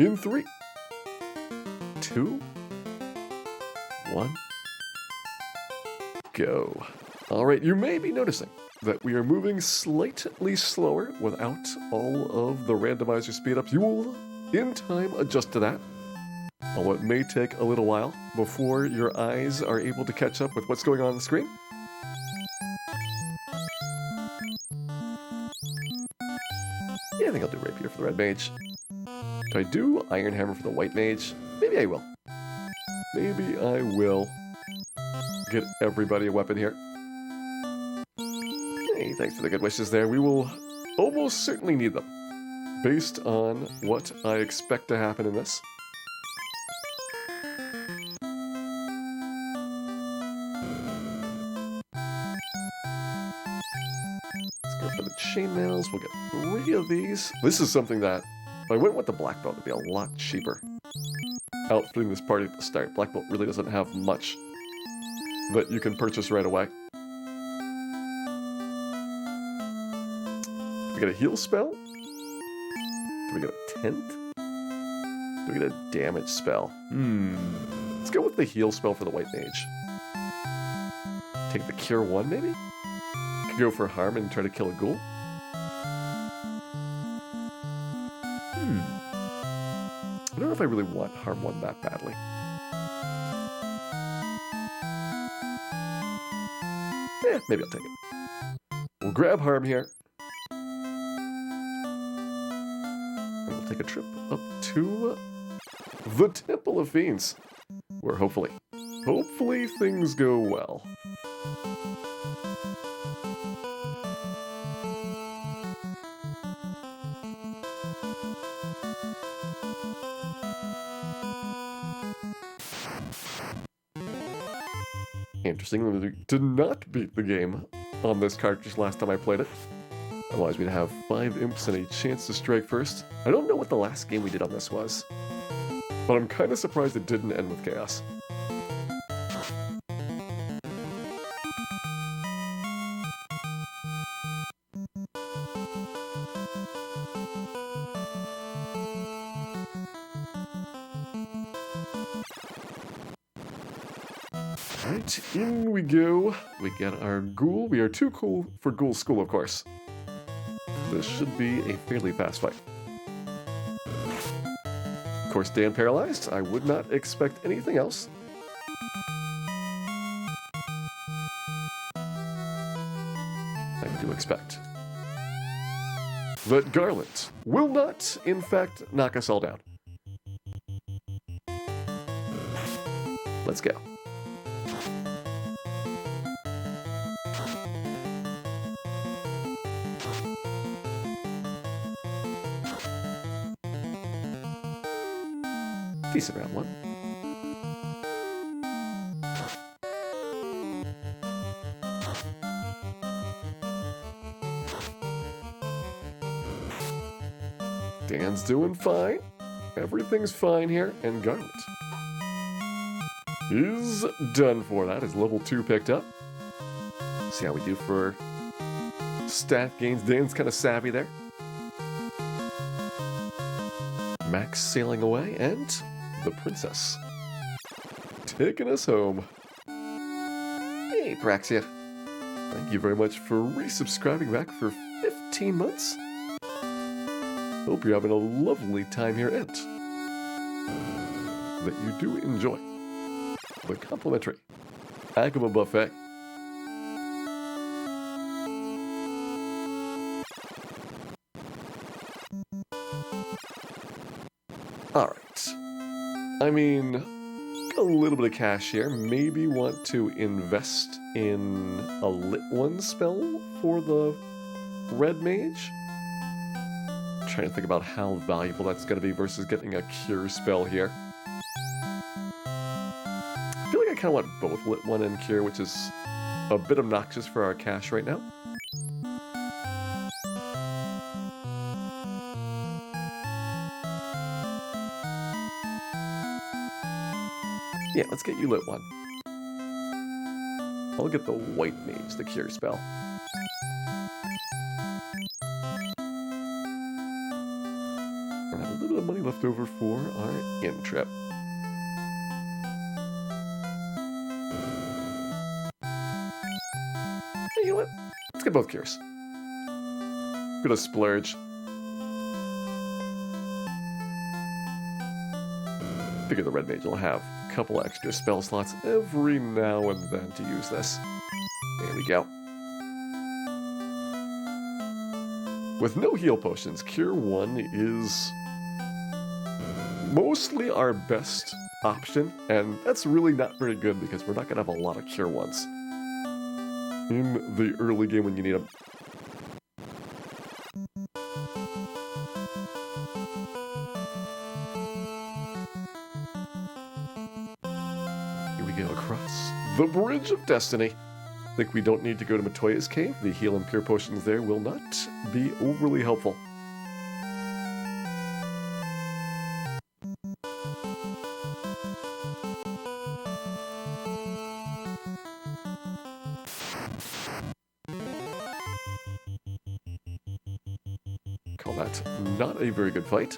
In 3, 2, 1, go. All right, you may be noticing that we are moving slightly slower without all of the randomizer speed-ups. You will, in time, adjust to that. Although it may take a little while before your eyes are able to catch up with what's going on the screen. Yeah, I think I'll do Rapier for the red mage. Do I do Iron Hammer for the white mage? Maybe I will. Maybe I will get everybody a weapon here. Hey, thanks for the good wishes there. We will almost certainly need them, based on what I expect to happen in this. Let's go for the chainmails. We'll get 3 of these. This is something that, if I went with the black belt, it'd be a lot cheaper. Outfitting this party at the start. Black belt really doesn't have much that you can purchase right away. Do we get a heal spell? Do we get a tent? Do we get a damage spell? Let's go with the heal spell for the white mage. Take the cure 1 maybe? Could go for harm and try to kill a ghoul. I don't know if I really want harm 1 that badly. Maybe I'll take it. We'll grab harm here. And we'll take a trip up to the Temple of Fiends, where hopefully things go well. Interesting, we did not beat the game on this cartridge last time I played it. Otherwise we'd have 5 imps and a chance to strike first. I don't know what the last game we did on this was, but I'm kind of surprised it didn't end with chaos. Alright, in we go. We get our ghoul. We are too cool for ghoul school, of course. This should be a fairly fast fight. Of course, Dan paralyzed. I would not expect anything else. I do expect that Garland will not, in fact, knock us all down. Let's go. Decent round 1. Dan's doing fine. Everything's fine here, and Garland is done for. That is level 2 picked up. See how we do for stat gains. Dan's kind of savvy there. Max sailing away, and the princess taking us home. Hey, Praxia. Thank you very much for resubscribing back for 15 months. Hope you're having a lovely time here, and that you do enjoy the complimentary Agama Buffet. Alright. I mean, a little bit of cash here. Maybe want to invest in a lit 1 spell for the red mage. Trying to think about how valuable that's going to be versus getting a cure spell here. I feel like I kind of want both lit 1 and cure, which is a bit obnoxious for our cash right now. Yeah, let's get you lit 1. I'll get the white mage, the cure spell. And I will little bit of money left over for our in trip. Hey, you know what? Let's get both cures. Gonna splurge. Figure the red mage will have a couple extra spell slots every now and then to use this. There we go. With no heal potions, Cure 1 is mostly our best option, and that's really not very good because we're not going to have a lot of Cure 1s in the early game when you need them. Here we go across the Bridge of Destiny. I think we don't need to go to Matoya's cave. The heal and cure potions there will not be overly helpful. Call that not a very good fight.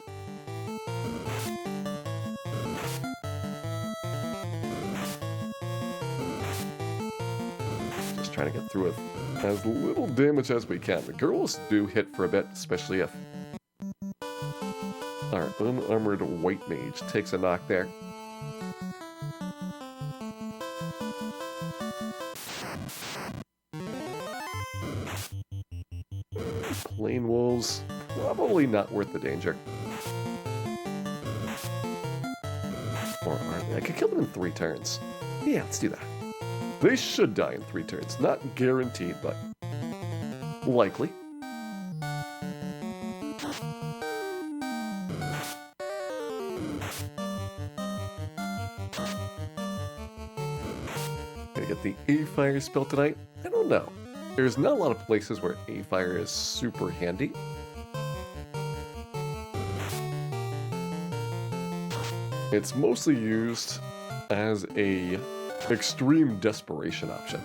Trying to get through with as little damage as we can. The girls do hit for a bit, especially if our unarmored white mage takes a knock there. Plain wolves, probably not worth the danger. Or aren't they? I could kill them in 3 turns. Yeah, let's do that. They should die in 3 turns. Not guaranteed, but likely. Gonna get the A-Fire spell tonight? I don't know. There's not a lot of places where A-Fire is super handy. It's mostly used as a extreme desperation option.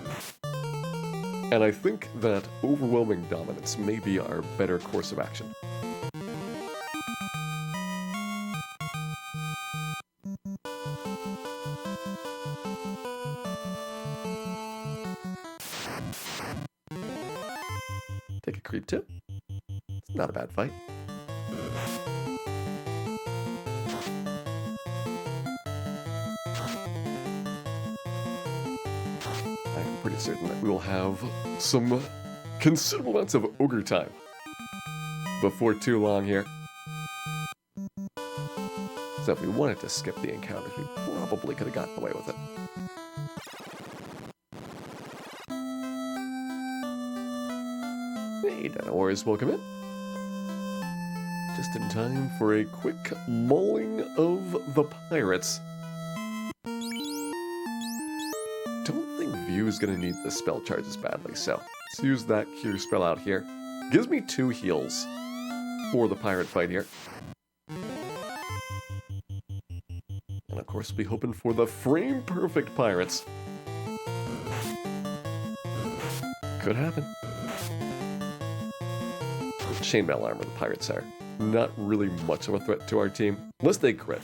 And I think that overwhelming dominance may be our better course of action. Take a creep tip. It's not a bad fight. Pretty certain that we will have some considerable amounts of ogre time before too long here. So if we wanted to skip the encounters, we probably could have gotten away with it. Hey, Denowars, welcome in. Just in time for a quick mauling of the pirates. Is going to need the spell charges badly, so let's use that cure spell out here. Gives me 2 heals for the pirate fight here. And of course, we'll be hoping for the frame perfect pirates. Could happen. With chainmail armor, the pirates are not really much of a threat to our team, unless they crit.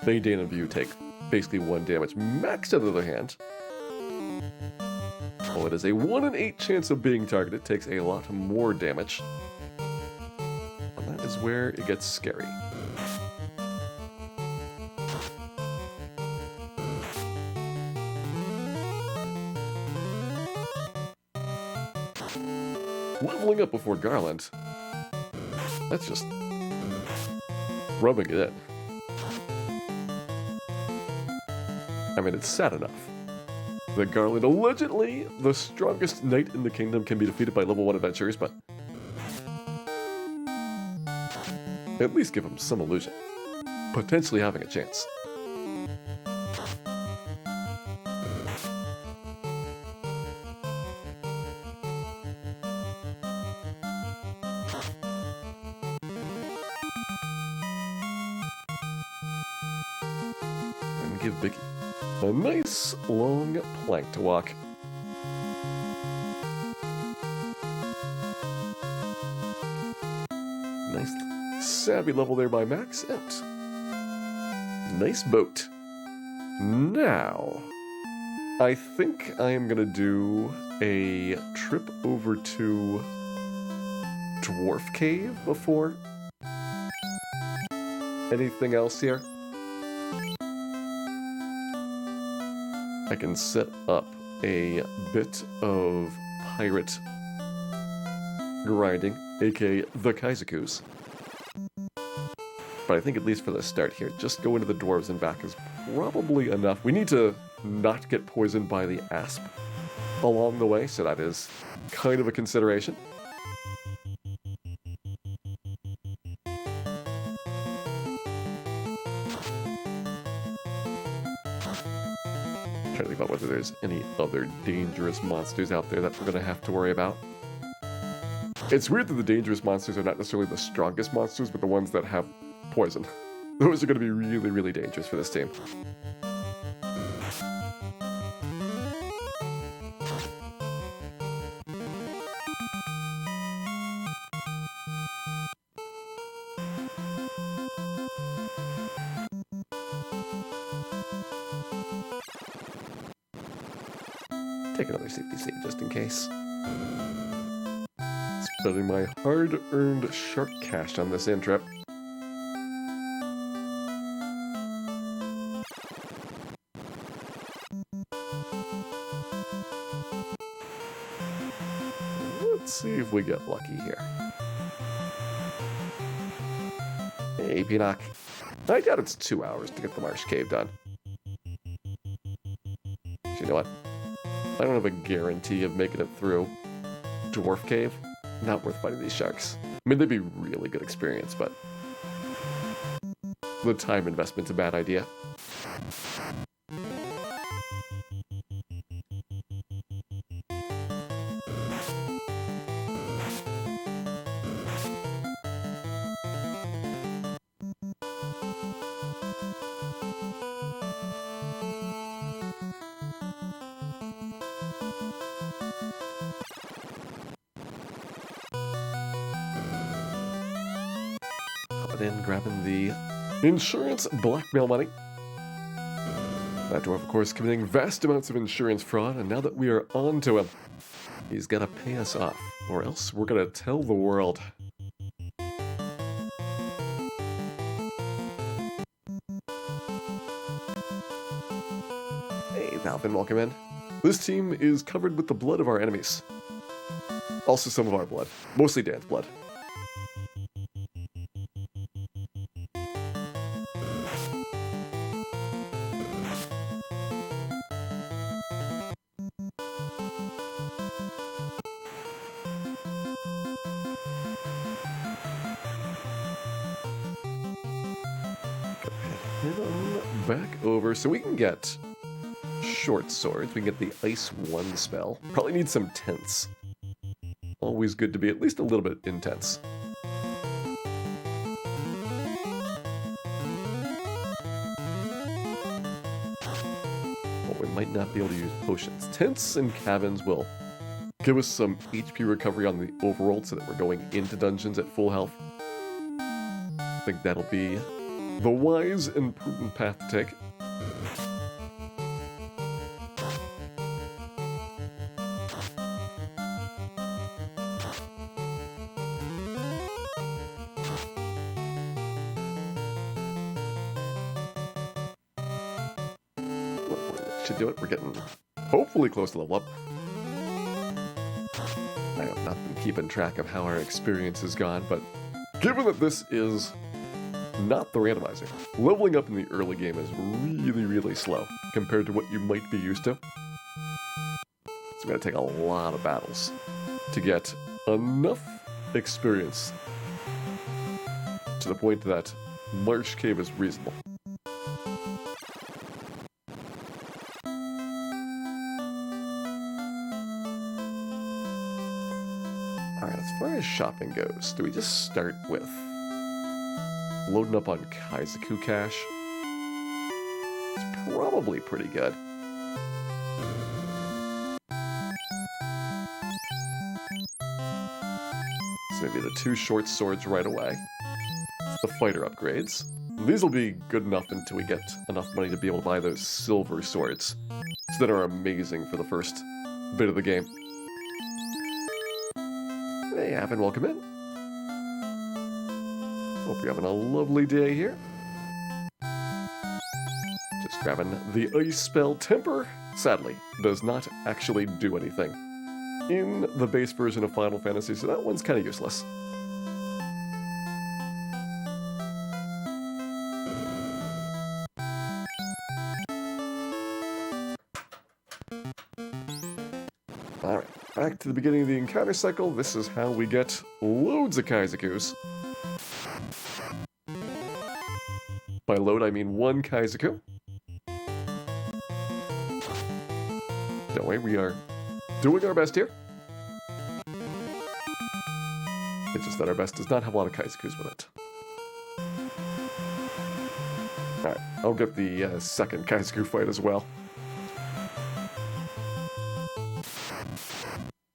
They, Dane of you, take basically 1 damage. Max, on the other hand, while it is a 1 in 8 chance of being targeted, it takes a lot more damage. And that is where it gets scary. Leveling up before Garland. That's just rubbing it in. I mean, it's sad enough that Garland, allegedly the strongest knight in the kingdom, can be defeated by level 1 adventurers, but at least give him some illusion. Potentially having a chance. And give Biggie a nice long plank to walk. Nice savvy level there by Max. Nice boat. Now, I think I am going to do a trip over to Dwarf Cave before anything else here. I can set up a bit of pirate grinding, aka the Kaizakus. But I think at least for the start here, just go into the dwarves and back is probably enough. We need to not get poisoned by the asp along the way, so that is kind of a consideration. Trying to think about whether there's any other dangerous monsters out there that we're going to have to worry about. It's weird that the dangerous monsters are not necessarily the strongest monsters, but the ones that have poison. Those are going to be really, really dangerous for this team. Take another safety save just in case. Spending my hard-earned shark cash on this in trip. Let's see if we get lucky here. Hey, Pinnock. I doubt it's 2 hours to get the Marsh Cave done. So you know what? I don't have a guarantee of making it through Dwarf Cave. Not worth fighting these sharks. I mean, they'd be really good experience, but the time investment's a bad idea. In, grabbing the insurance blackmail money. That dwarf, of course, committing vast amounts of insurance fraud, and now that we are on to him, he's got to pay us off, or else we're going to tell the world. Hey, Valvin, welcome in. This team is covered with the blood of our enemies. Also some of our blood. Mostly Dan's blood. Back over, so we can get short swords. We can get the Ice 1 spell. Probably need some tents. Always good to be at least a little bit intense. Well, we might not be able to use potions. Tents and cabins will give us some HP recovery on the overworld so that we're going into dungeons at full health. I think that'll be the wise and prudent path to take. Should do it. We're getting hopefully close to level up. I have not been keeping track of how our experience has gone, but given that this is not the randomizer, leveling up in the early game is really, really slow compared to what you might be used to. It's going to take a lot of battles to get enough experience to the point that Marsh Cave is reasonable. Alright, as far as shopping goes, do we just start with loading up on Kaizaku cash? It's probably pretty good. So maybe the 2 short swords right away. the fighter upgrades. These will be good enough until we get enough money to be able to buy those silver swords, that are amazing for the first bit of the game. Hey, Avon, welcome in. Hope you're having a lovely day here. Just grabbing the ice spell temper. Sadly, does not actually do anything in the base version of Final Fantasy, so that one's kind of useless. Alright, back to the beginning of the encounter cycle. This is how we get loads of Kaizokus. By load, I mean one Kaizoku. Don't worry, we are doing our best here. It's just that our best does not have a lot of Kaizokus with it. Alright, I'll get the second Kaizoku fight as well.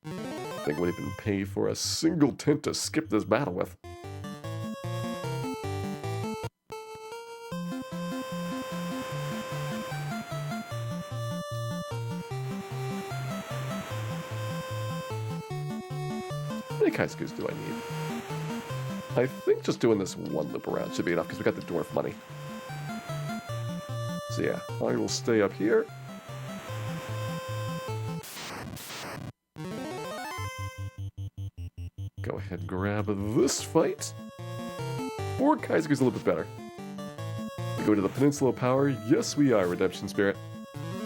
I think we'd even pay for a single tint to skip this battle with. How many Kaizokus do I need? I think just doing this one loop around should be enough because we got the dwarf money. So yeah, I will stay up here. Go ahead and grab this fight. 4 Kaizoku's a little bit better. We go to the Peninsula of Power. Yes, we are, Redemption Spirit.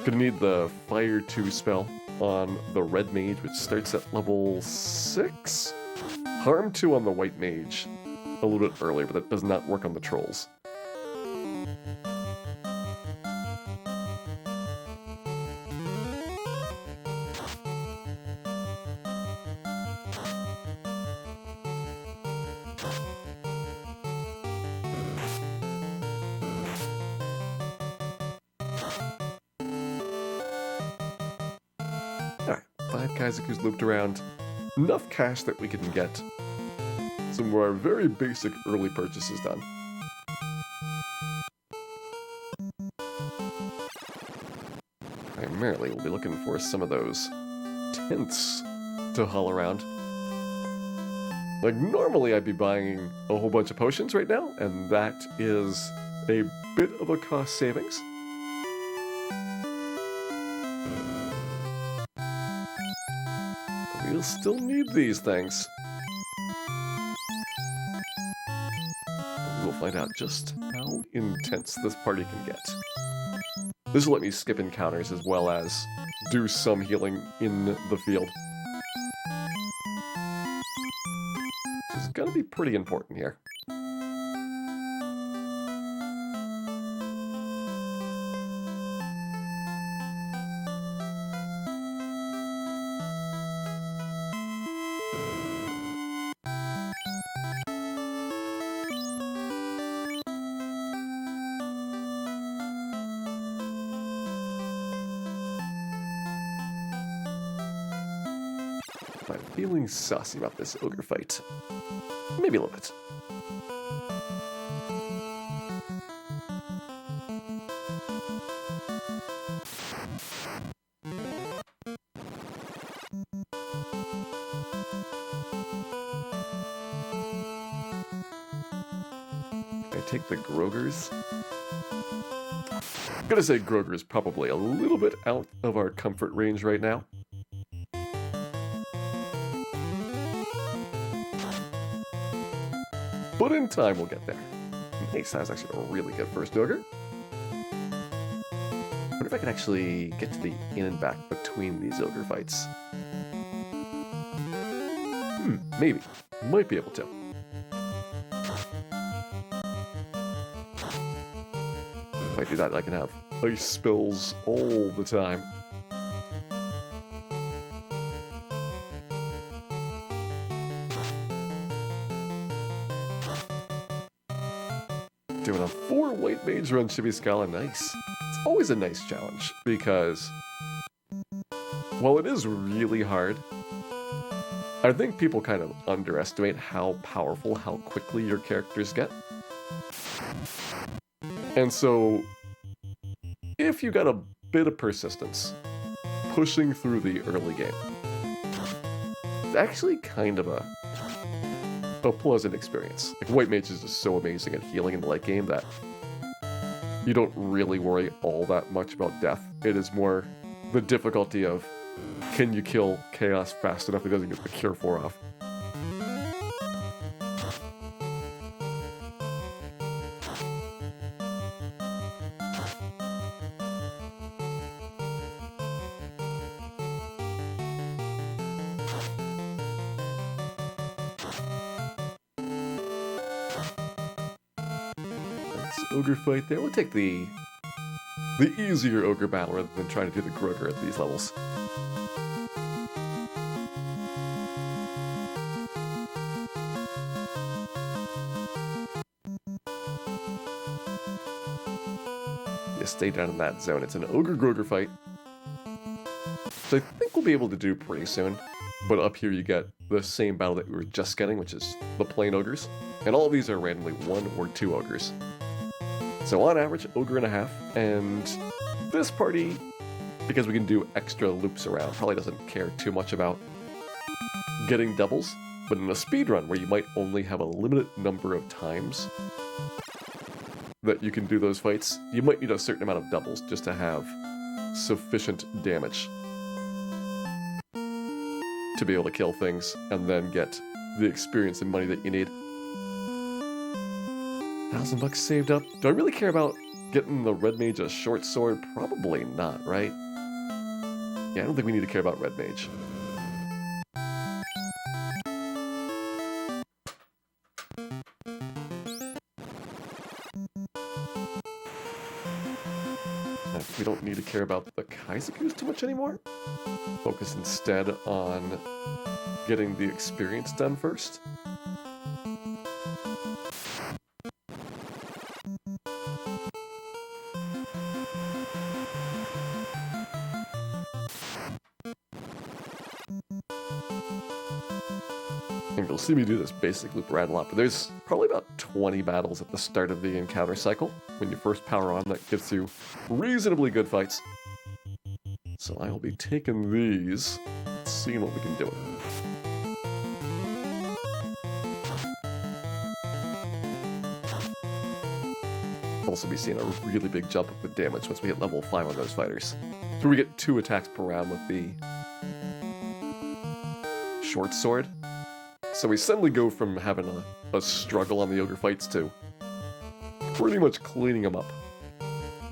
Gonna need the Fire 2 spell on the Red Mage, which starts at level 6. Harm 2 on the White Mage. A little bit earlier, but that does not work on the Trolls. Alright, 5 Kaizokus looped around. Enough cash that we can get some of our very basic early purchases done. Primarily, we'll be looking for some of those tints to haul around. Like, normally I'd be buying a whole bunch of potions right now, and that is a bit of a cost savings. We'll still need these things. We'll find out just how intense this party can get. This will let me skip encounters as well as do some healing in the field. This is gonna be pretty important here. I'm feeling saucy about this ogre fight. Maybe a little bit. I take the Grogers. I'm gonna say Groger's probably a little bit out of our comfort range right now. But in time, we'll get there. Nice, that was actually a really good first ogre. I wonder if I can actually get to the in and back between these ogre fights. Maybe. Might be able to. If I do that, I can have ice spills all the time. Doing a 4 white mage run Chibi Scala, nice. It's always a nice challenge, because while it is really hard, I think people kind of underestimate how powerful, how quickly your characters get. And so, if you got a bit of persistence, pushing through the early game, it's actually kind of a pleasant experience. Like, White Mage is just so amazing at healing in the late game that you don't really worry all that much about death. It is more the difficulty of, can you kill Chaos fast enough that it doesn't get the Cure 4 off? Ogre fight there. We'll take the easier ogre battle rather than trying to do the Groger at these levels. You stay down in that zone. It's an ogre Groger fight, so I think we'll be able to do pretty soon. But up here you get the same battle that we were just getting, which is the plain ogres, and all of these are randomly 1 or 2 ogres. So on average, ogre and a half, and this party, because we can do extra loops around, probably doesn't care too much about getting doubles, but in a speedrun where you might only have a limited number of times that you can do those fights, you might need a certain amount of doubles just to have sufficient damage to be able to kill things and then get the experience and money that you need. $1,000 saved up. Do I really care about getting the Red Mage a short sword? Probably not, right? Yeah, I don't think we need to care about Red Mage. We don't need to care about the Kaizakus too much anymore. Focus instead on getting the experience done first. And you'll see me do this basic loop around a lot, but there's probably about 20 battles at the start of the encounter cycle when you first power on that gets you reasonably good fights. So I will be taking these, seeing what we can do with them. Also be seeing a really big jump up with damage once we hit level 5 on those fighters. So we get 2 attacks per round with the short sword. So we suddenly go from having a struggle on the ogre fights to pretty much cleaning them up.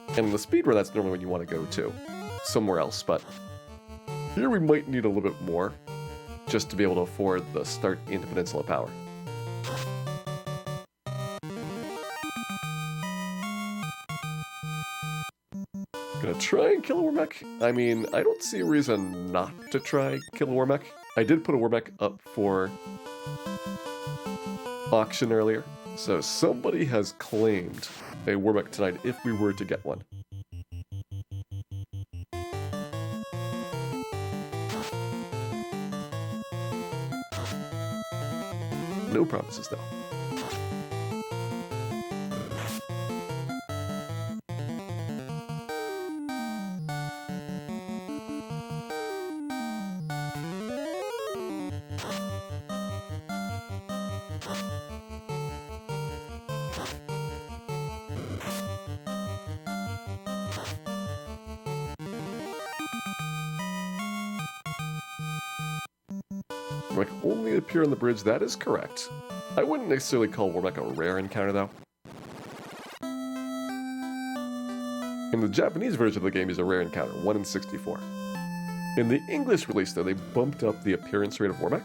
And in the speedrun, that's normally when you want to go to, somewhere else, but here we might need a little bit more just to be able to afford the start into Peninsula power. Gonna try and kill a Warmech? I mean, I don't see a reason not to try kill a Warmech. I did put a Warmech up for auction earlier, so somebody has claimed a Warmech tonight if we were to get one. No promises though. Warmech only appear on the bridge, that is correct. I wouldn't necessarily call Warmech a rare encounter though. In the Japanese version of the game, he's a rare encounter, 1 in 64. In the English release though, they bumped up the appearance rate of Warmech.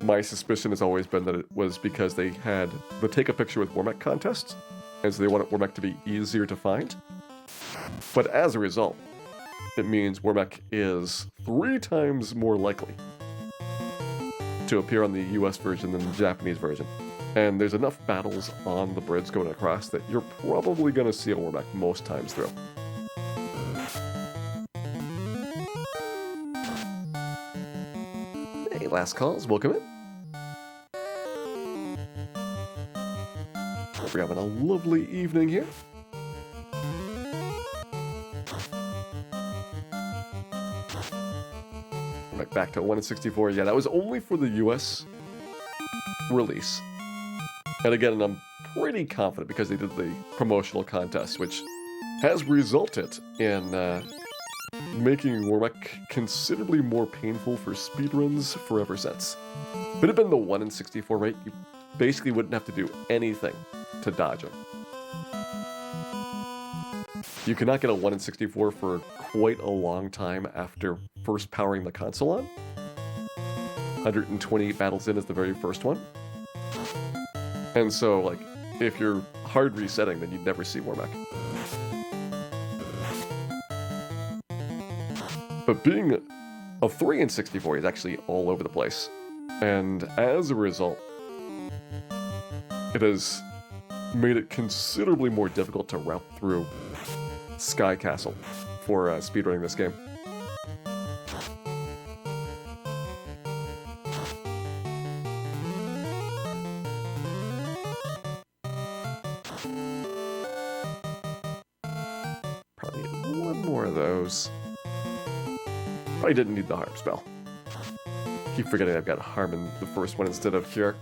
My suspicion has always been that it was because they had the Take a Picture with Warmech contest, and so they wanted Warmech to be easier to find. But as a result, it means Warmech is 3 times more likely to appear on the US version than the Japanese version. And there's enough battles on the bridge going across that you're probably going to see a Warmech most times through. Hey, last calls, welcome in. We're having a lovely evening here. Back to 1 in 64. Yeah, that was only for the US release. And again, I'm pretty confident because they did the promotional contest, which has resulted in making Warmuck considerably more painful for speedruns forever since. If it had been the 1 in 64 rate, you basically wouldn't have to do anything to dodge them. You cannot get a 1 in 64 for quite a long time after first powering the console on. 128 battles in is the very first one. And so, like, if you're hard resetting, then you'd never see Warmuck. But being a 3 in 64 is actually all over the place. And as a result, it has made it considerably more difficult to route through Sky Castle for speedrunning this game. Probably need one more of those. Probably didn't need the harm spell. Keep forgetting I've got harm in the first one instead of cure.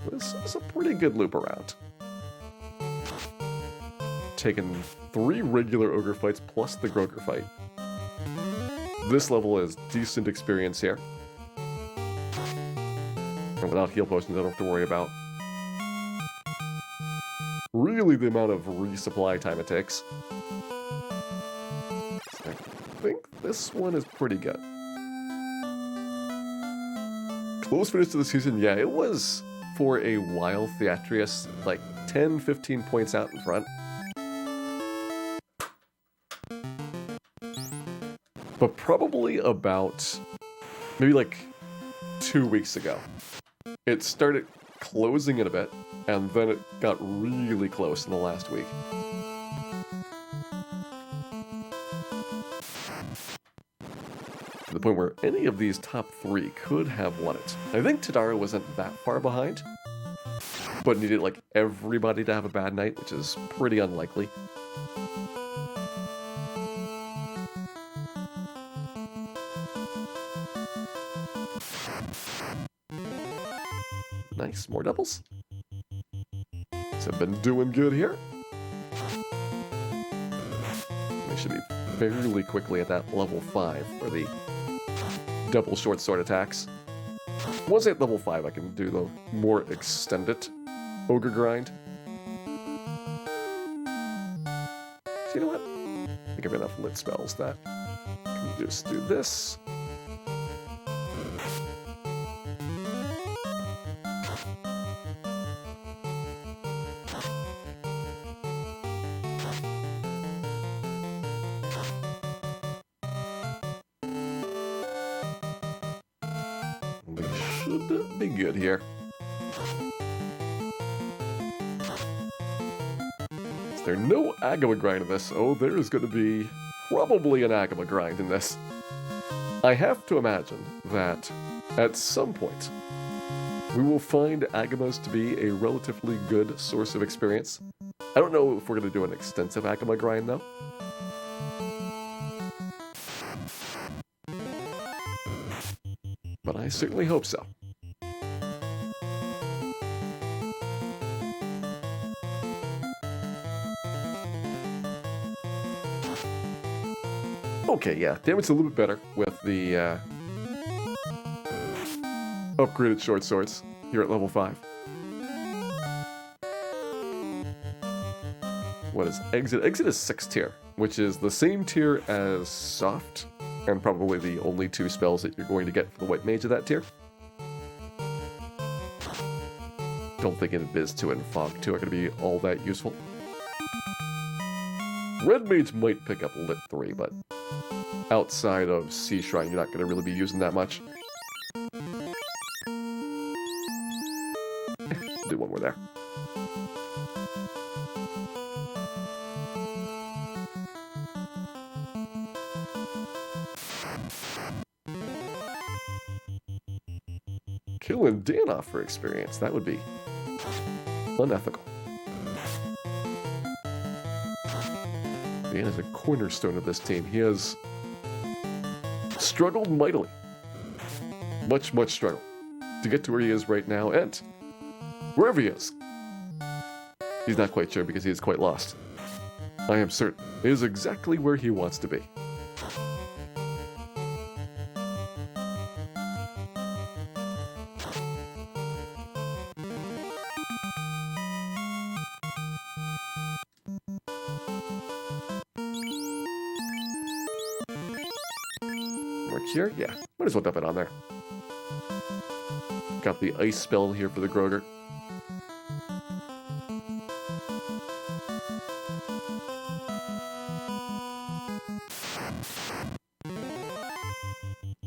This is a pretty good loop around. Taking 3 regular ogre fights plus the Groger fight. This level is decent experience here. And without heal potions, I don't have to worry about really the amount of resupply time it takes. I think this one is pretty good. Close finish to the season, yeah, it was for a while Theatrius, like 10-15 points out in front. But probably about maybe like 2 weeks ago, it started closing in a bit, and then it got really close in the last week. To the point where any of these top 3 could have won it. I think Tadara wasn't that far behind, but needed like everybody to have a bad night, which is pretty unlikely. Nice, more doubles. So been doing good here. They should be fairly quickly at that level 5 for the double short sword attacks. Once I hit level 5, I can do the more extended ogre grind. So you know what? I think I have enough lit spells that I can just do this. Should be good here. Is there no Agama grind in this? Oh, there is going to be probably an Agama grind in this. I have to imagine that at some point we will find Agamas to be a relatively good source of experience. I don't know if we're going to do an extensive Agama grind though. But I certainly hope so. Okay, yeah, damage's a little bit better with the upgraded short swords here at level 5. What is Exit? Exit is 6th tier, which is the same tier as Soft, and probably the only 2 spells that you're going to get for the White Mage of that tier. Don't think Invis 2 and Fog 2 are going to be all that useful. Red Mage might pick up Lit 3, but outside of Sea Shrine, you're not going to really be using that much. Do one more there. killing Dan off for experience. That would be unethical. Dan is a cornerstone of this team. He has struggled mightily. Much struggle to get to where he is right now, and wherever he is. He's not quite sure because he is quite lost. I am certain he is exactly where he wants to be. Here? Yeah, might as well dump it on there. Got the ice spell here for the Groger.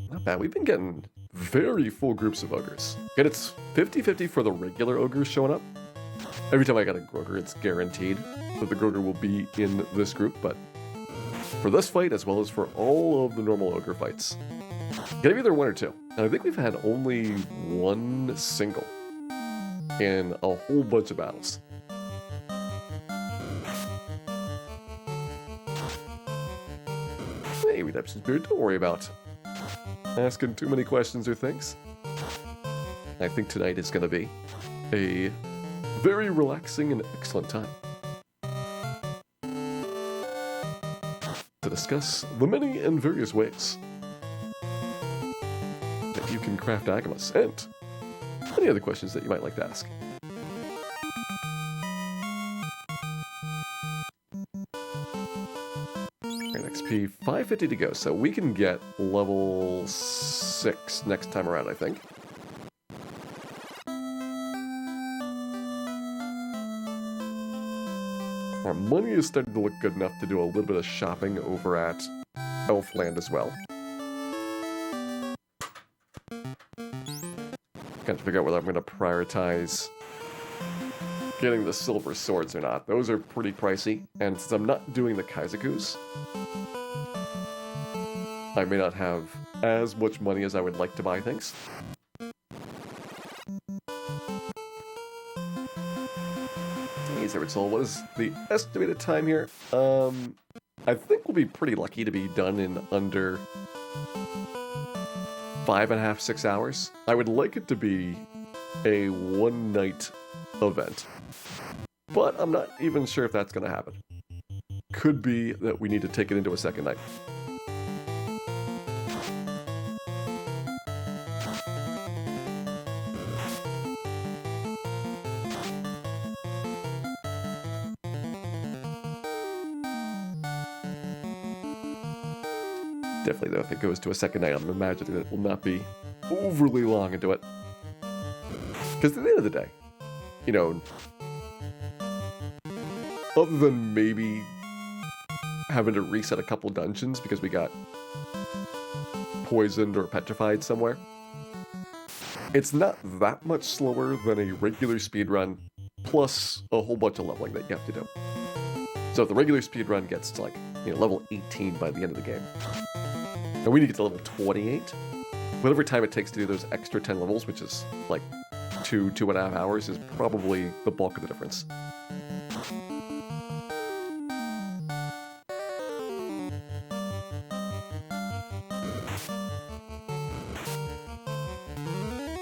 Not bad. We've been getting very full groups of ogres. And it's 50-50 for the regular ogres showing up. Every time I got a Groger, it's guaranteed that the Groger will be in this group, but for this fight, as well as for all of the normal ogre fights, get either one or two. And I think we've had only one single in a whole bunch of battles. Hey, Redemption Spirit, don't worry about asking too many questions or things. I think tonight is going to be a very relaxing and excellent time to discuss the many and various ways that you can craft Agamas, and any other questions that you might like to ask. And XP 550 to go, so we can get level 6 next time around, I think. Our money is starting to look good enough to do a little bit of shopping over at Elfland as well. Got to figure out whether I'm going to prioritize getting the silver swords or not. Those are pretty pricey, and since I'm not doing the Kaizakus, I may not have as much money as I would like to buy things. What is the estimated time here? I think we'll be pretty lucky to be done in under 5.5, 6 hours. I would like it to be a one-night event, but I'm not even sure if that's going to happen. Could be that we need to take it into a second night. Definitely, though, if it goes to a second night, I'm imagining that it will not be overly long into it. Because at the end of the day, you know, other than maybe having to reset a couple dungeons because we got poisoned or petrified somewhere, it's not that much slower than a regular speedrun, plus a whole bunch of leveling that you have to do. So if the regular speedrun gets to, like, you know, level 18 by the end of the game, and we need to get to level 28. Whatever time it takes to do those extra 10 levels, which is like 2.5 hours, is probably the bulk of the difference.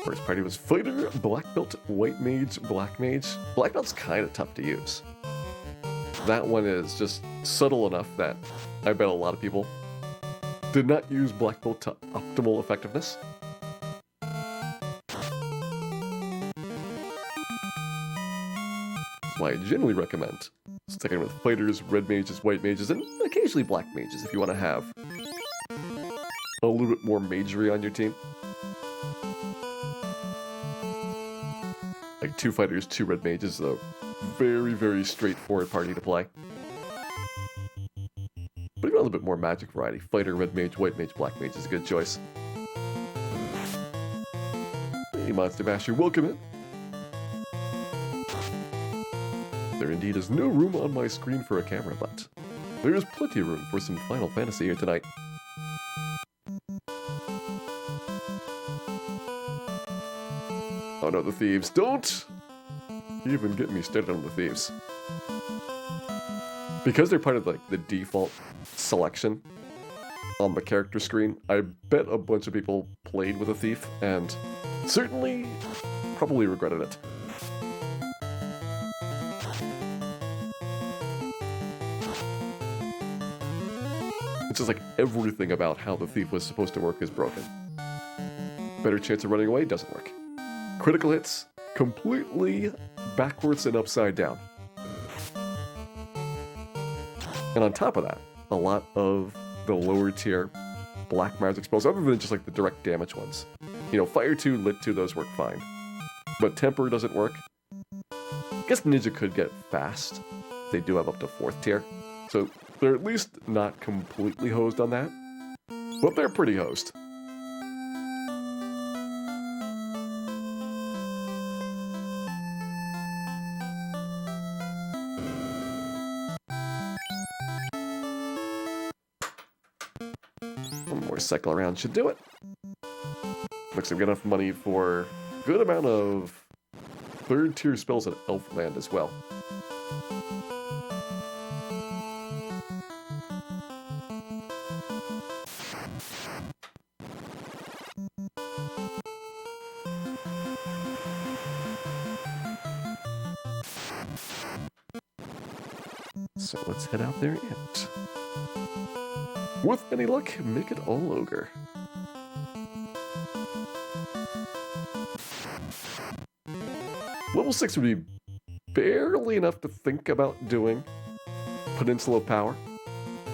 First party was Fighter, Black Belt, White Mage, Black Mage. Black Belt's kind of tough to use. That one is just subtle enough that I bet a lot of people did not use Black Belt to optimal effectiveness. That's why I generally recommend sticking with fighters, red mages, white mages, and occasionally black mages if you want to have a little bit more magery on your team. Like 2 fighters, 2 red mages is a very, very straightforward party to play. But if you want a little bit more magic variety, fighter, red mage, white mage, black mage is a good choice. Hey, Monster Masher, welcome in. There indeed is no room on my screen for a camera, but there is plenty of room for some Final Fantasy here tonight. Oh no, the thieves. Don't even get me started on the thieves. Because they're part of like the default selection on the character screen, I bet a bunch of people played with a thief and certainly probably regretted it. It's just like everything about how the thief was supposed to work is broken. Better chance of running away doesn't work. Critical hits, completely backwards and upside down. And on top of that, a lot of the lower tier black mires exposed, other than just like the direct damage ones. You know, Fire 2, Lit 2, those work fine. But Temper doesn't work. I guess Ninja could get fast. They do have up to 4th tier. So they're at least not completely hosed on that. But they're pretty hosed. One more cycle around should do it. Looks like we've got enough money for a good amount of 3rd tier spells at Elfland as well. So let's head out there and, with any luck, make it all ogre. Level 6 would be barely enough to think about doing Peninsula of Power.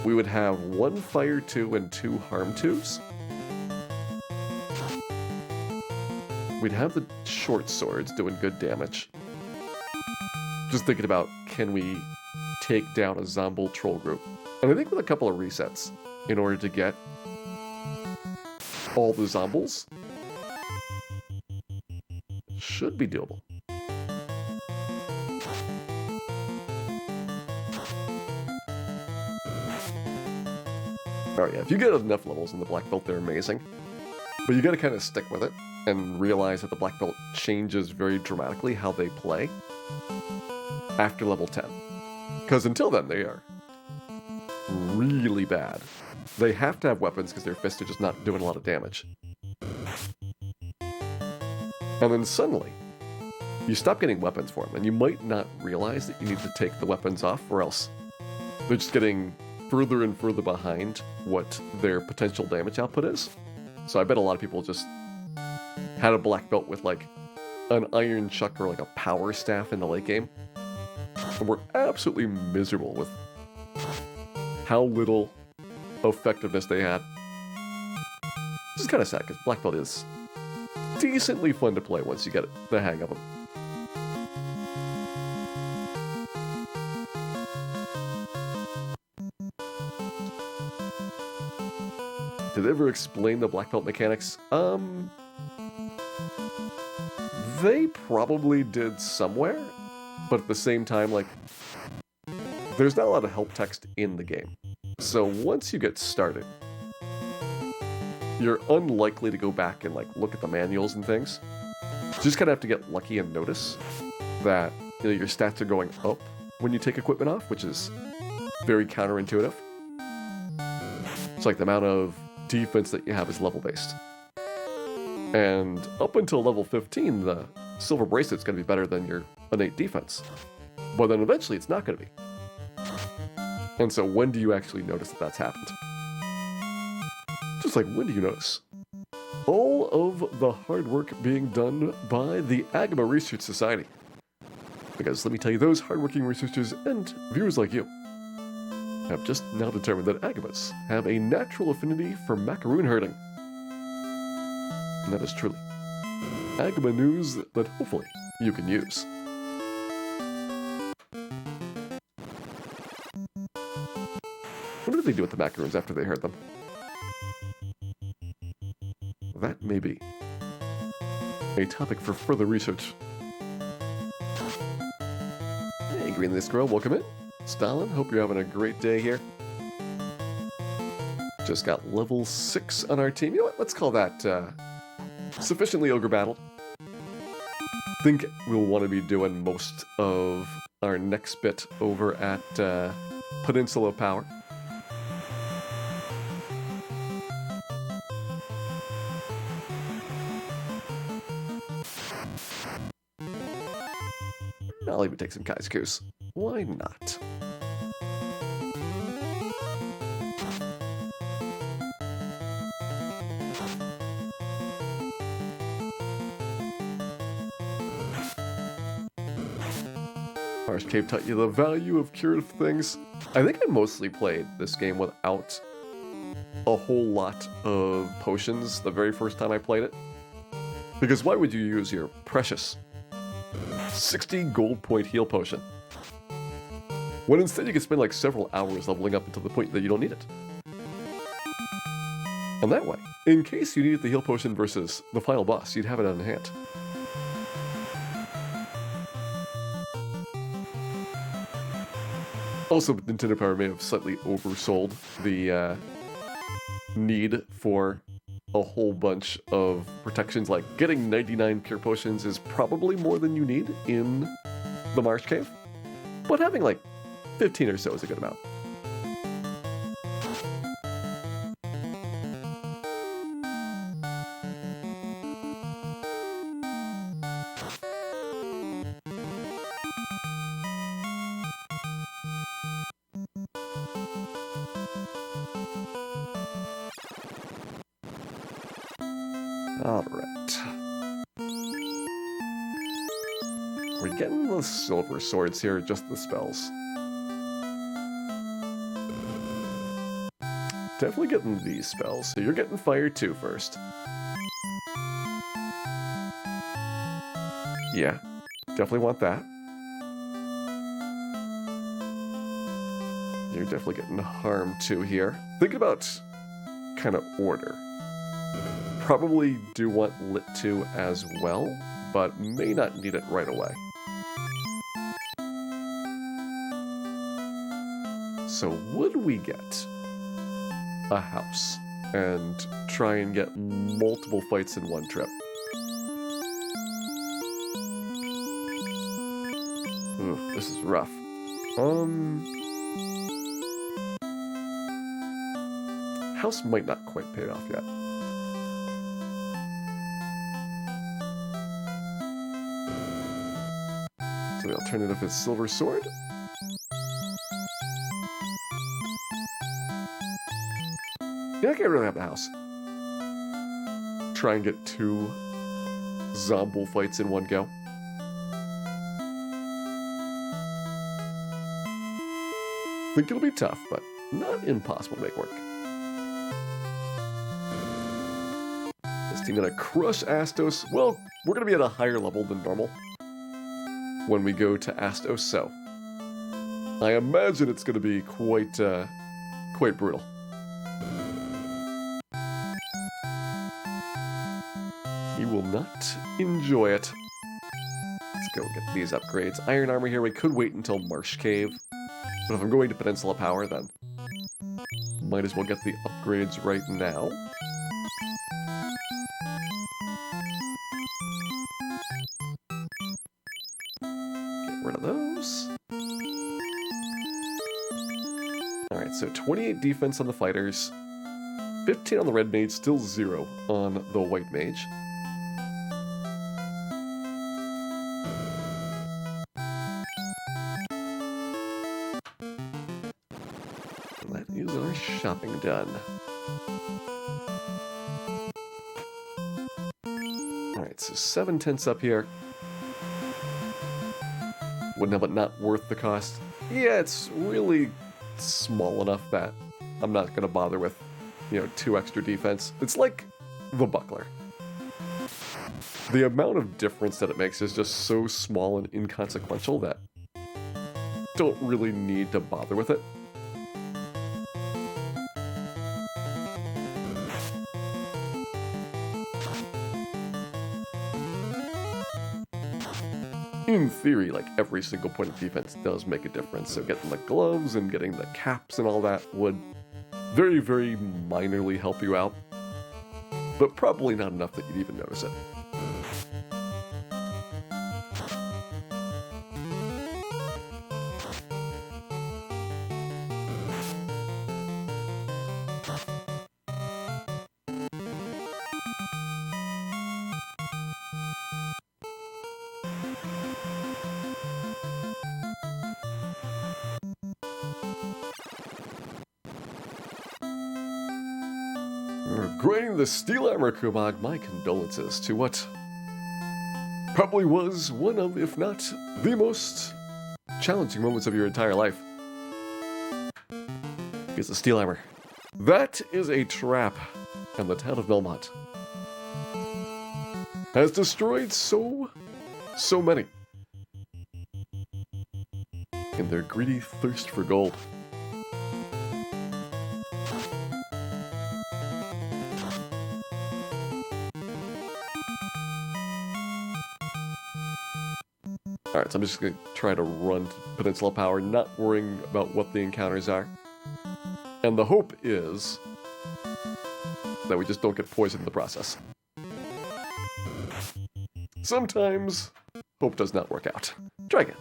We would have 1 Fire 2 and 2 Harm 2s. We'd have the short swords doing good damage. Just thinking about, can we take down a Zomble troll group? And I think with a couple of resets, in order to get all the Zombles, should be doable. Alright, yeah, if you get enough levels in the Black Belt, they're amazing. But you gotta kind of stick with it and realize that the Black Belt changes very dramatically how they play after level 10. Because until then, they are really bad. They have to have weapons because their fists are just not doing a lot of damage. And then suddenly, you stop getting weapons for them, and you might not realize that you need to take the weapons off, or else they're just getting further and further behind what their potential damage output is. So I bet a lot of people just had a black belt with like an iron chuck or like a power staff in the late game, and were absolutely miserable with how little effectiveness they had. This is kind of sad, because black belt is decently fun to play once you get the hang of them. Did they ever explain the black belt mechanics? They probably did somewhere, but at the same time, like, there's not a lot of help text in the game. So once you get started, you're unlikely to go back and like look at the manuals and things. You just kind of have to get lucky and notice that, you know, your stats are going up when you take equipment off, which is very counterintuitive. It's like the amount of defense that you have is level based. And up until level 15, the silver bracelet's going to be better than your innate defense. But then eventually it's not going to be. And so when do you actually notice that that's happened? Just like, when do you notice? All of the hard work being done by the Agama Research Society. Because let me tell you, those hardworking researchers and viewers like you have just now determined that Agamas have a natural affinity for macaroon herding. And that is truly Agama news that hopefully you can use. What did they do with the macaroons after they herd them? That may be a topic for further research. Hey, Green This Girl, welcome in. Stalin, hope you're having a great day here. Just got level 6 on our team. You know what? Let's call that sufficiently ogre battle. think we'll want to be doing most of our next bit over at Peninsula Power. I'll even take some Kaizukus. Why not? Marsh Cave taught you the value of curative things. I think I mostly played this game without a whole lot of potions the very first time I played it. Because why would you use your precious 60 gold point heal potion when instead you could spend like several hours leveling up until the point that you don't need it? And that way, in case you needed the heal potion versus the final boss, you'd have it on hand. Also, Nintendo Power may have slightly oversold the need for a whole bunch of protections, like getting 99 pure potions is probably more than you need in the Marsh Cave, but having like 15 or so is a good amount. Alright. We're getting the silver swords here, just the spells. Definitely getting these spells. So you're getting fire too first. Yeah, definitely want that. You're definitely getting harm too here. Think about kind of order. Probably do want Lit 2 as well, but may not need it right away. So would we get a house and try and get multiple fights in one trip? Ooh, this is rough. House might not quite pay it off yet. So the alternative is Silver Sword. Yeah, I can't really have the house. Try and get 2 Zomble fights in one go. Think it'll be tough, but not impossible to make work. This team gonna crush Astos. Well, we're gonna be at a higher level than normal when we go to Astos, so I imagine it's gonna be quite brutal. You will not enjoy it. Let's go get these upgrades. Iron armor here, we could wait until Marsh Cave, but if I'm going to Peninsula Power, then might as well get the upgrades right now. Get rid of those. Alright, so 28 defense on the fighters, 15 on the red mage, still 0 on the white mage. That is our shopping done. Alright, so 7 tents up here. Wouldn't have it not worth the cost. Yeah, it's really small enough that I'm not going to bother with, 2 extra defense. It's like the buckler. The amount of difference that it makes is just so small and inconsequential that don't really need to bother with it. In theory, like, every single point of defense does make a difference, so getting the gloves and getting the caps and all that would very, very minorly help you out, but probably not enough that you'd even notice it. Grinding the steel armor, Kumag, my condolences to what probably was one of, if not the most challenging moments of your entire life. Here's the steel armor. That is a trap, and the town of Melmont has destroyed so many in their greedy thirst for gold. Alright, so I'm just going to try to run to Peninsula Power, not worrying about what the encounters are. And the hope is that we just don't get poisoned in the process. Sometimes hope does not work out. Try again.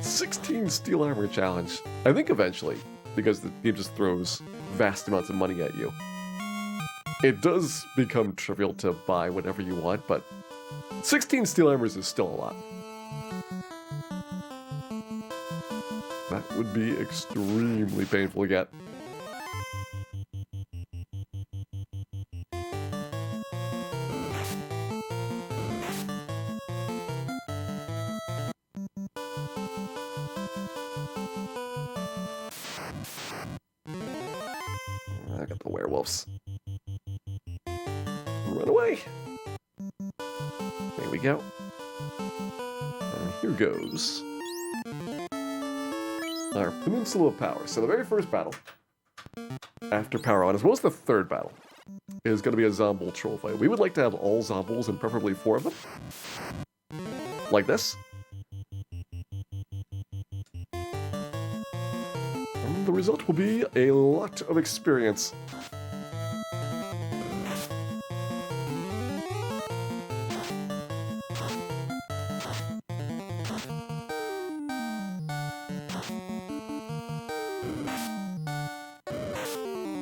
$16 steel armor challenge. I think eventually, because the game just throws vast amounts of money at you, it does become trivial to buy whatever you want, but 16 steel armors is still a lot. That would be extremely painful to get. I got the werewolves. Run away. There we go. And here goes our Peninsula Power. So the very first battle after Power On, as well as the third battle, is going to be a Zombol troll fight. We would like to have all Zombols and preferably 4 of them. Like this. And the result will be a lot of experience.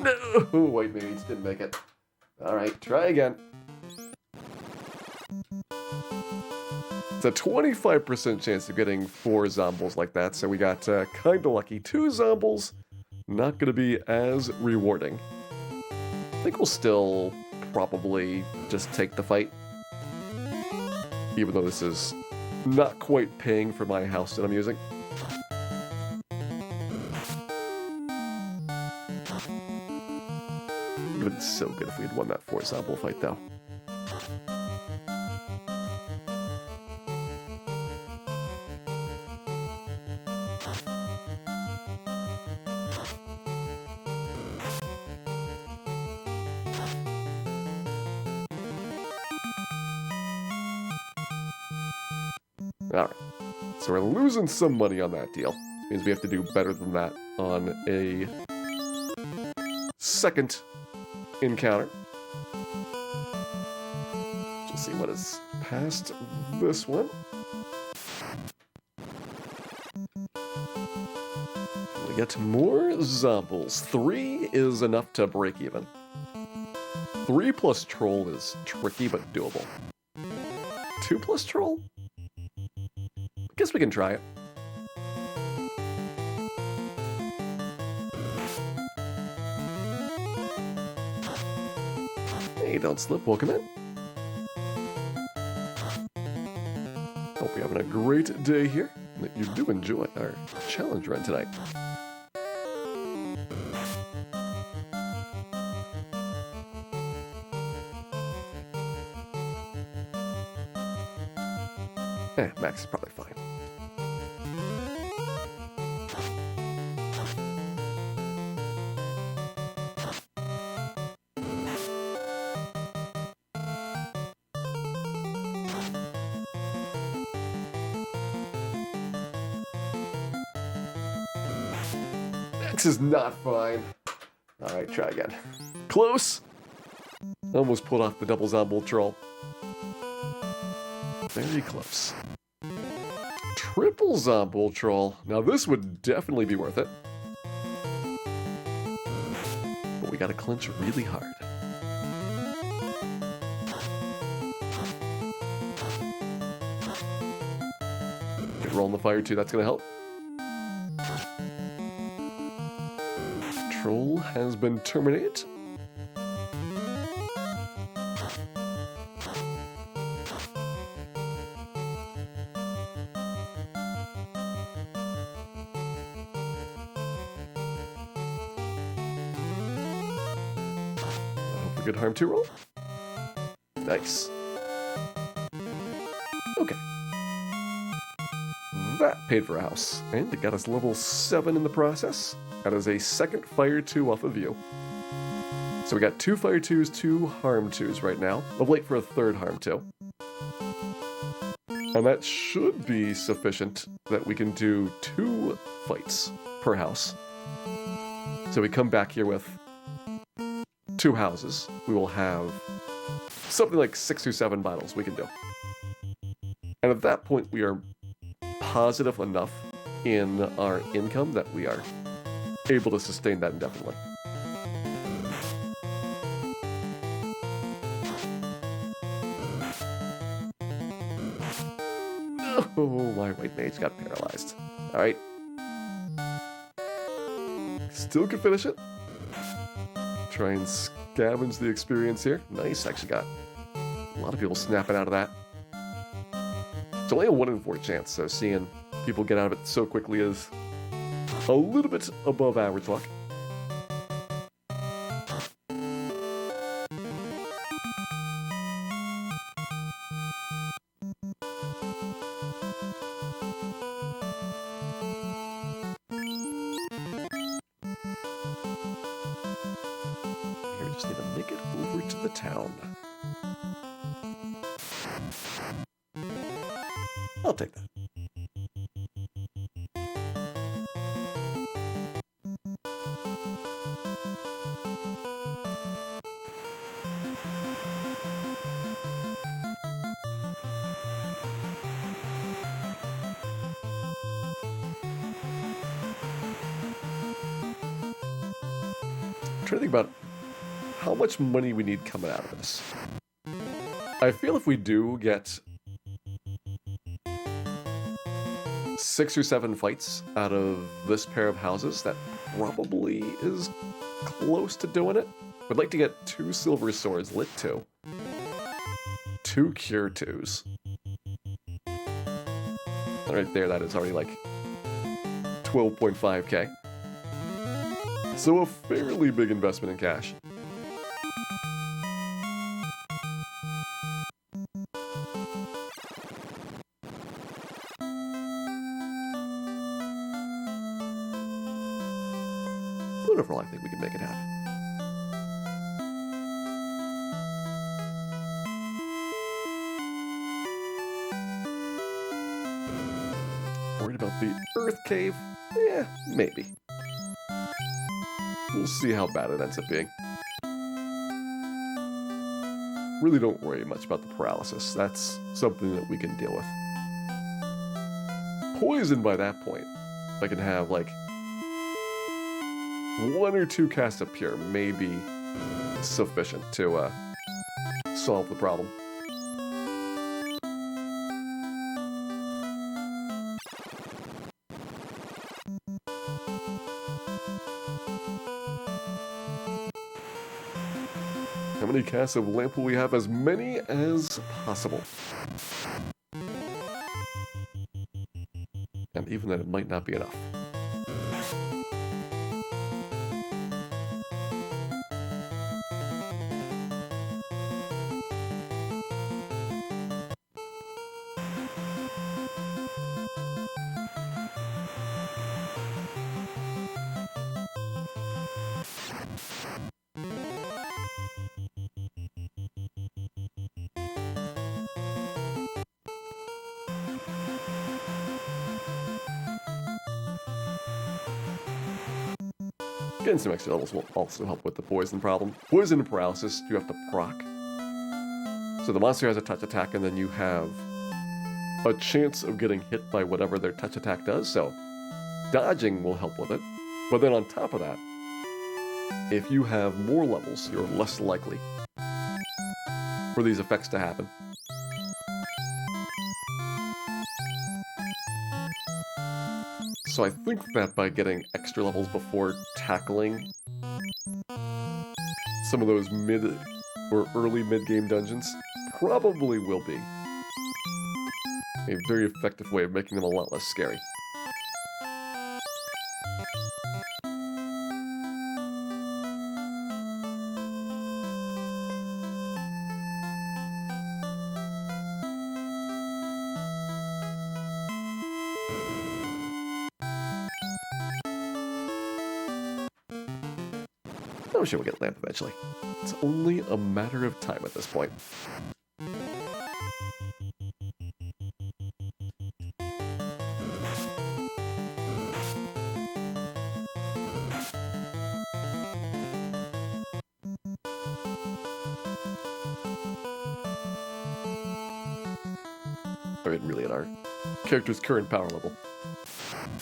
No! White maids didn't make it. Alright, try again. It's a 25% chance of getting 4 Zombols like that, so we got kinda lucky. 2 Zombols, not gonna be as rewarding. I think we'll still probably just take the fight. Even though this is not quite paying for my house that I'm using. It would have been so good if we had won that 4 Zombol fight, though. Alright, so we're losing some money on that deal. Which means we have to do better than that on a second encounter. Let's see what is past this one. We get more Zombols. 3 is enough to break even. 3 plus Troll is tricky but doable. 2 plus Troll? Guess we can try it. Hey, don't slip. Welcome in. Hope you're having a great day here, and that you do enjoy our challenge run tonight. Max is probably fine. Max is not fine. Alright, try again. Close! Almost pulled off the double Zombol troll. Very close. Triple Zombol troll. Now this would definitely be worth it. But we gotta clinch really hard. Good roll on the fire too, that's gonna help. Troll has been terminated. Good harm 2 roll. Nice. Okay. That paid for a house. And it got us level 7 in the process. That is a second fire 2 off of you. So we got 2 fire 2s, 2 harm 2s right now. Level 8 for a third harm 2. And that should be sufficient that we can do 2 fights per house. So we come back here with 2 houses. We will have something like 6 or 7 battles we can do. And at that point, we are positive enough in our income that we are able to sustain that indefinitely. Oh, my white mage got paralyzed. All right. Still can finish it. Try and scavenge the experience here. Nice, actually got a lot of people snapping out of that. It's only a 1 in 4 chance, so seeing people get out of it so quickly is a little bit above average luck. Here, we just need to make it over to the town. I'll take that. I'm trying to think about how much money we need coming out of this. I feel if we do get 6 or 7 fights out of this pair of houses, that probably is close to doing it. We'd like to get 2 silver swords, lit 2. 2 cure 2s. Right there, that is already like 12.5k. So a fairly big investment in cash. But overall, I think we can make it happen. Worried about the Earth Cave? Yeah, maybe. We'll see how bad it ends up being. Really don't worry much about the paralysis. That's something that we can deal with. Poison by that point, I can have like 1 or 2 casts of Pure may be sufficient to solve the problem. How many casts of lamp will we have? As many as possible. And even then, it might not be enough. Getting some extra levels will also help with the poison problem. Poison and paralysis, you have to proc. So the monster has a touch attack, and then you have a chance of getting hit by whatever their touch attack does, so dodging will help with it. But then on top of that, if you have more levels, you're less likely for these effects to happen. So I think that by getting extra levels before tackling some of those mid or early mid-game dungeons probably will be a very effective way of making them a lot less scary. I'm sure we'll get Lamp eventually. It's only a matter of time at this point. I mean, really at our character's current power level.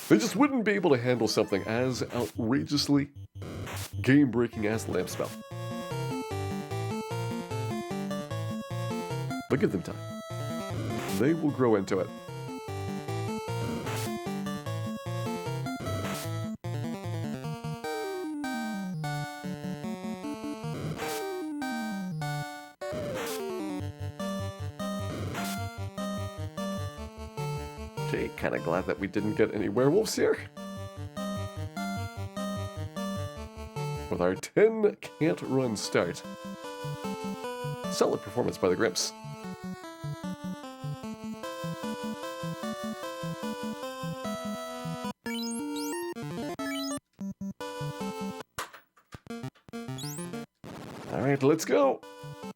They just wouldn't be able to handle something as outrageously game-breaking as the Lamp spell. But give them time. They will grow into it. Okay, kinda glad that we didn't get any werewolves here. With our 10 can't run start. Solid performance by the Grimps. Alright, let's go!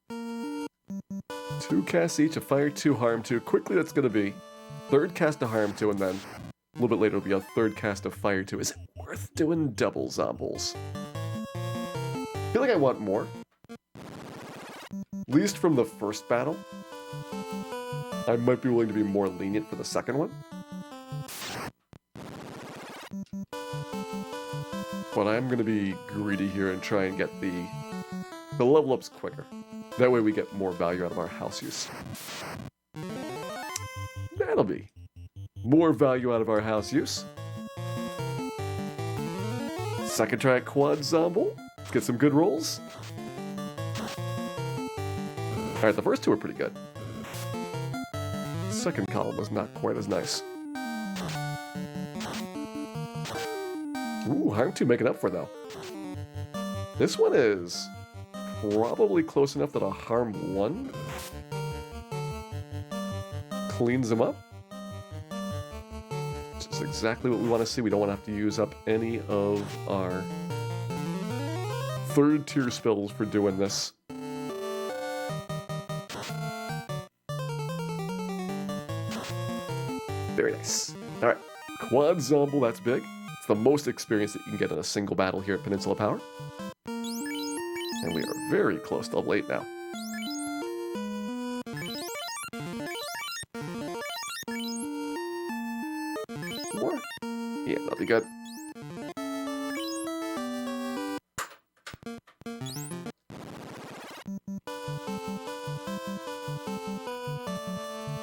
2 casts each, a fire 2, harm 2. Quickly that's gonna be 3rd cast of harm 2, and then a little bit later it'll be a 3rd cast of fire 2. Is it worth doing double zombles? I feel like I want more. At least from the first battle. I might be willing to be more lenient for the second one. But I'm going to be greedy here and try and get the level ups quicker. That way we get more value out of our house use. That'll be more value out of our house use. Second try at quad zomble. Get some good rolls. Alright, the first 2 are pretty good. Second column was not quite as nice. Ooh, harm 2 making up for though. This one is probably close enough that a harm 1 cleans them up. Which is exactly what we want to see. We don't want to have to use up any of our 3rd tier spells for doing this. Very nice. Alright, quad zomble, that's big. It's the most experience that you can get in a single battle here at Peninsula Power. And we are very close to level 8 now. More? Yeah, that'll be good.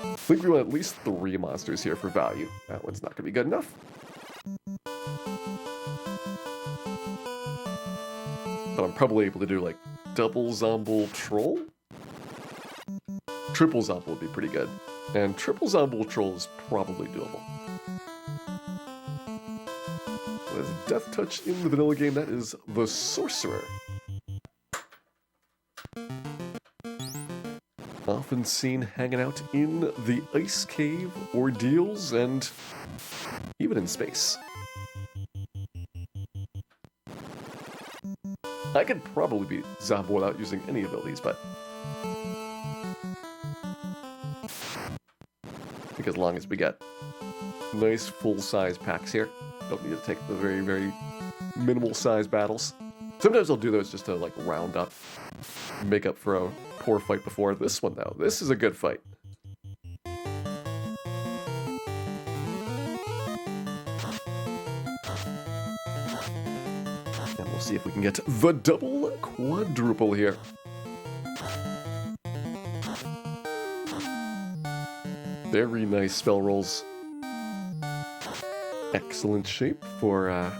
I think we want at least 3 monsters here for value. That one's not going to be good enough. But I'm probably able to do like double zomble troll. Triple zomble would be pretty good. And triple zomble troll is probably doable. As Death Touch in the vanilla game, that is the Sorcerer. Often seen hanging out in the Ice Cave ordeals and even in space. I could probably beat Zombo without using any abilities, but I think as long as we get nice full-size packs here, don't need to take the very, very minimal size battles. Sometimes I'll do those just to like round up, make up for a poor fight before. This one though, this is a good fight. And we'll see if we can get the double quadruple here. Very nice spell rolls. Excellent shape for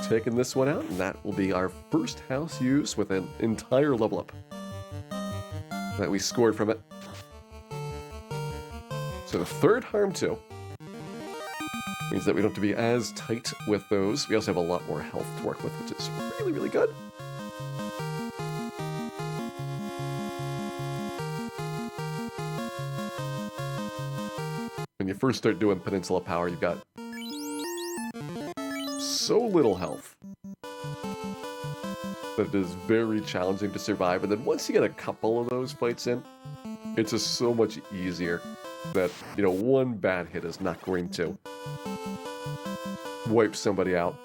taking this one out, and that will be our first house use with an entire level up that we scored from it. So the third harm 2 means that we don't have to be as tight with those. We also have a lot more health to work with, which is really, really good. When you first start doing Peninsula Power, you've got so little health that it is very challenging to survive. And then once you get a couple of those fights in, it's just so much easier that, you know, one bad hit is not going to wipe somebody out.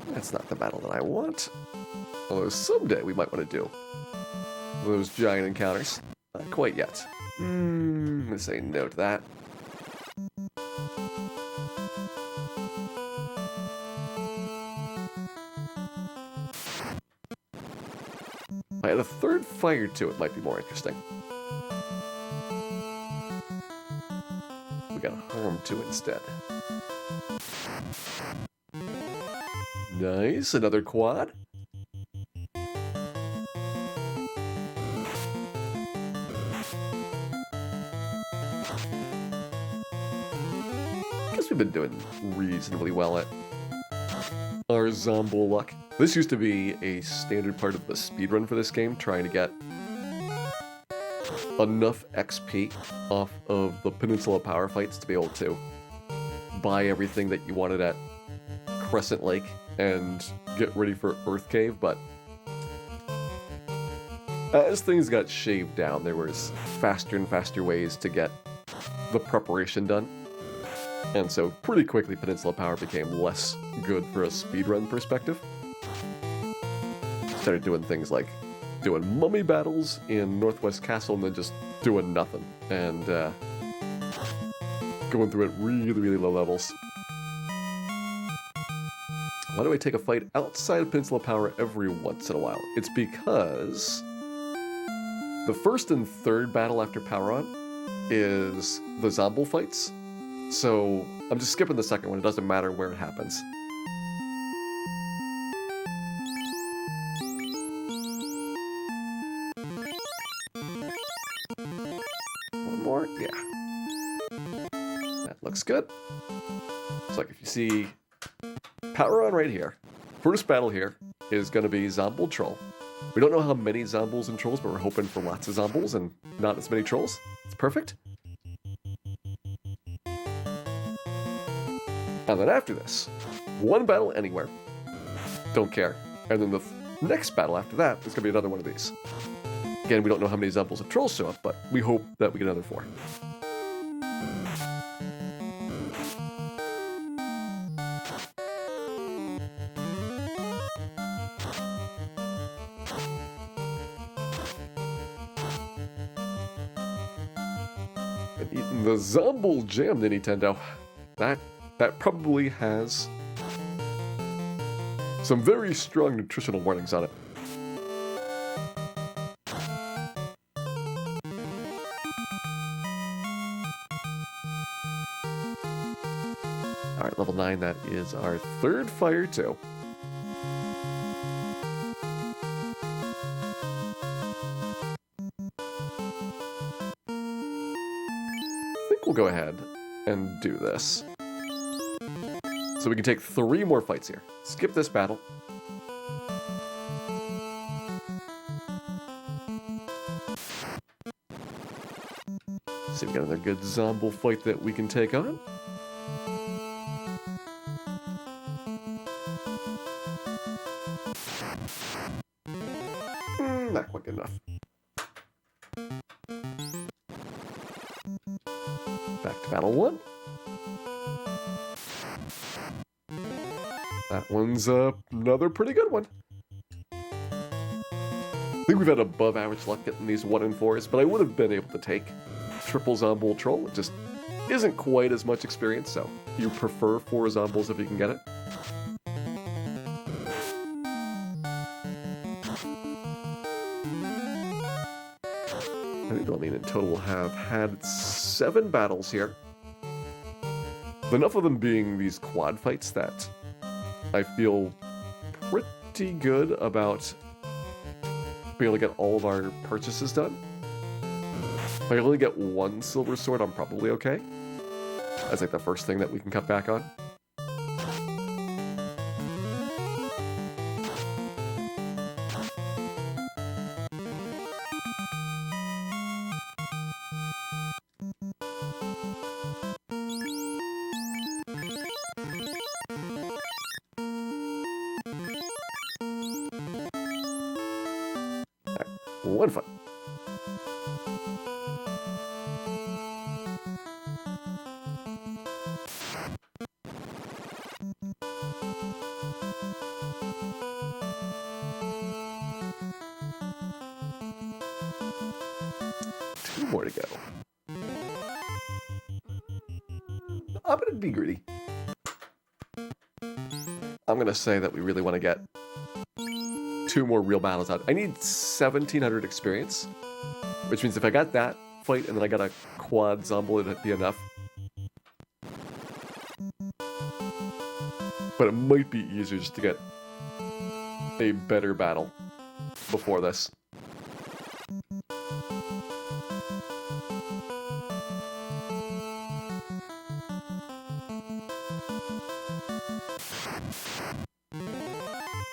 That's not the battle that I want. Although someday we might want to do those giant encounters. Not quite yet. I'm going to say no to that. If I had a third fire too, it might be more interesting. We got a harm 2 instead. Nice, another quad. Guess we've been doing reasonably well at our Zombo luck. This used to be a standard part of the speedrun for this game, trying to get enough XP off of the Peninsula Power fights to be able to buy everything that you wanted at Crescent Lake and get ready for Earth Cave, but as things got shaved down, there was faster and faster ways to get the preparation done. And so pretty quickly Peninsula Power became less good for a speedrun perspective. Started doing things like doing mummy battles in Northwest Castle and then just doing nothing. And going through it really, really low levels. Why do I take a fight outside of Peninsula Power every once in a while? It's because the first and third battle after Power On is the Zombo fights. So I'm just skipping the second one. It doesn't matter where it happens. One more? Yeah. That looks good. It's like if you see Power On right here, first battle here is going to be Zombo Troll. We don't know how many Zombos and Trolls, but we're hoping for lots of Zombos and not as many Trolls. It's perfect. And then after this, one battle anywhere. Don't care. And then the next battle after that is going to be another one of these. Again, we don't know how many Zombos and Trolls show up, but we hope that we get another 4. And eating the Zombo Jam, the Nintendo. That probably has some very strong nutritional warnings on it. Alright, level 9, that is our third fire too. I think we'll go ahead and do this. So we can take 3 more fights here. Skip this battle. See if we got another good Zombo fight that we can take on. Not quite good enough. Back to battle 1. That one's another pretty good one. I think we've had above average luck getting these 1 and 4s, but I would have been able to take triple Zombol Troll. It just isn't quite as much experience, so you prefer 4 Zombols if you can get it. I mean, in total have had 7 battles here. Enough of them being these quad fights that I feel pretty good about being able to get all of our purchases done. If I only get 1 silver sword, I'm probably okay. That's like the first thing that we can cut back on. One fight. Two more to go. I'm gonna be greedy. I'm gonna say that we really want to get 2 more real battles out. I need 1,700 experience, which means if I got that fight and then I got a quad Zombol, it'd be enough. But it might be easier just to get a better battle before this.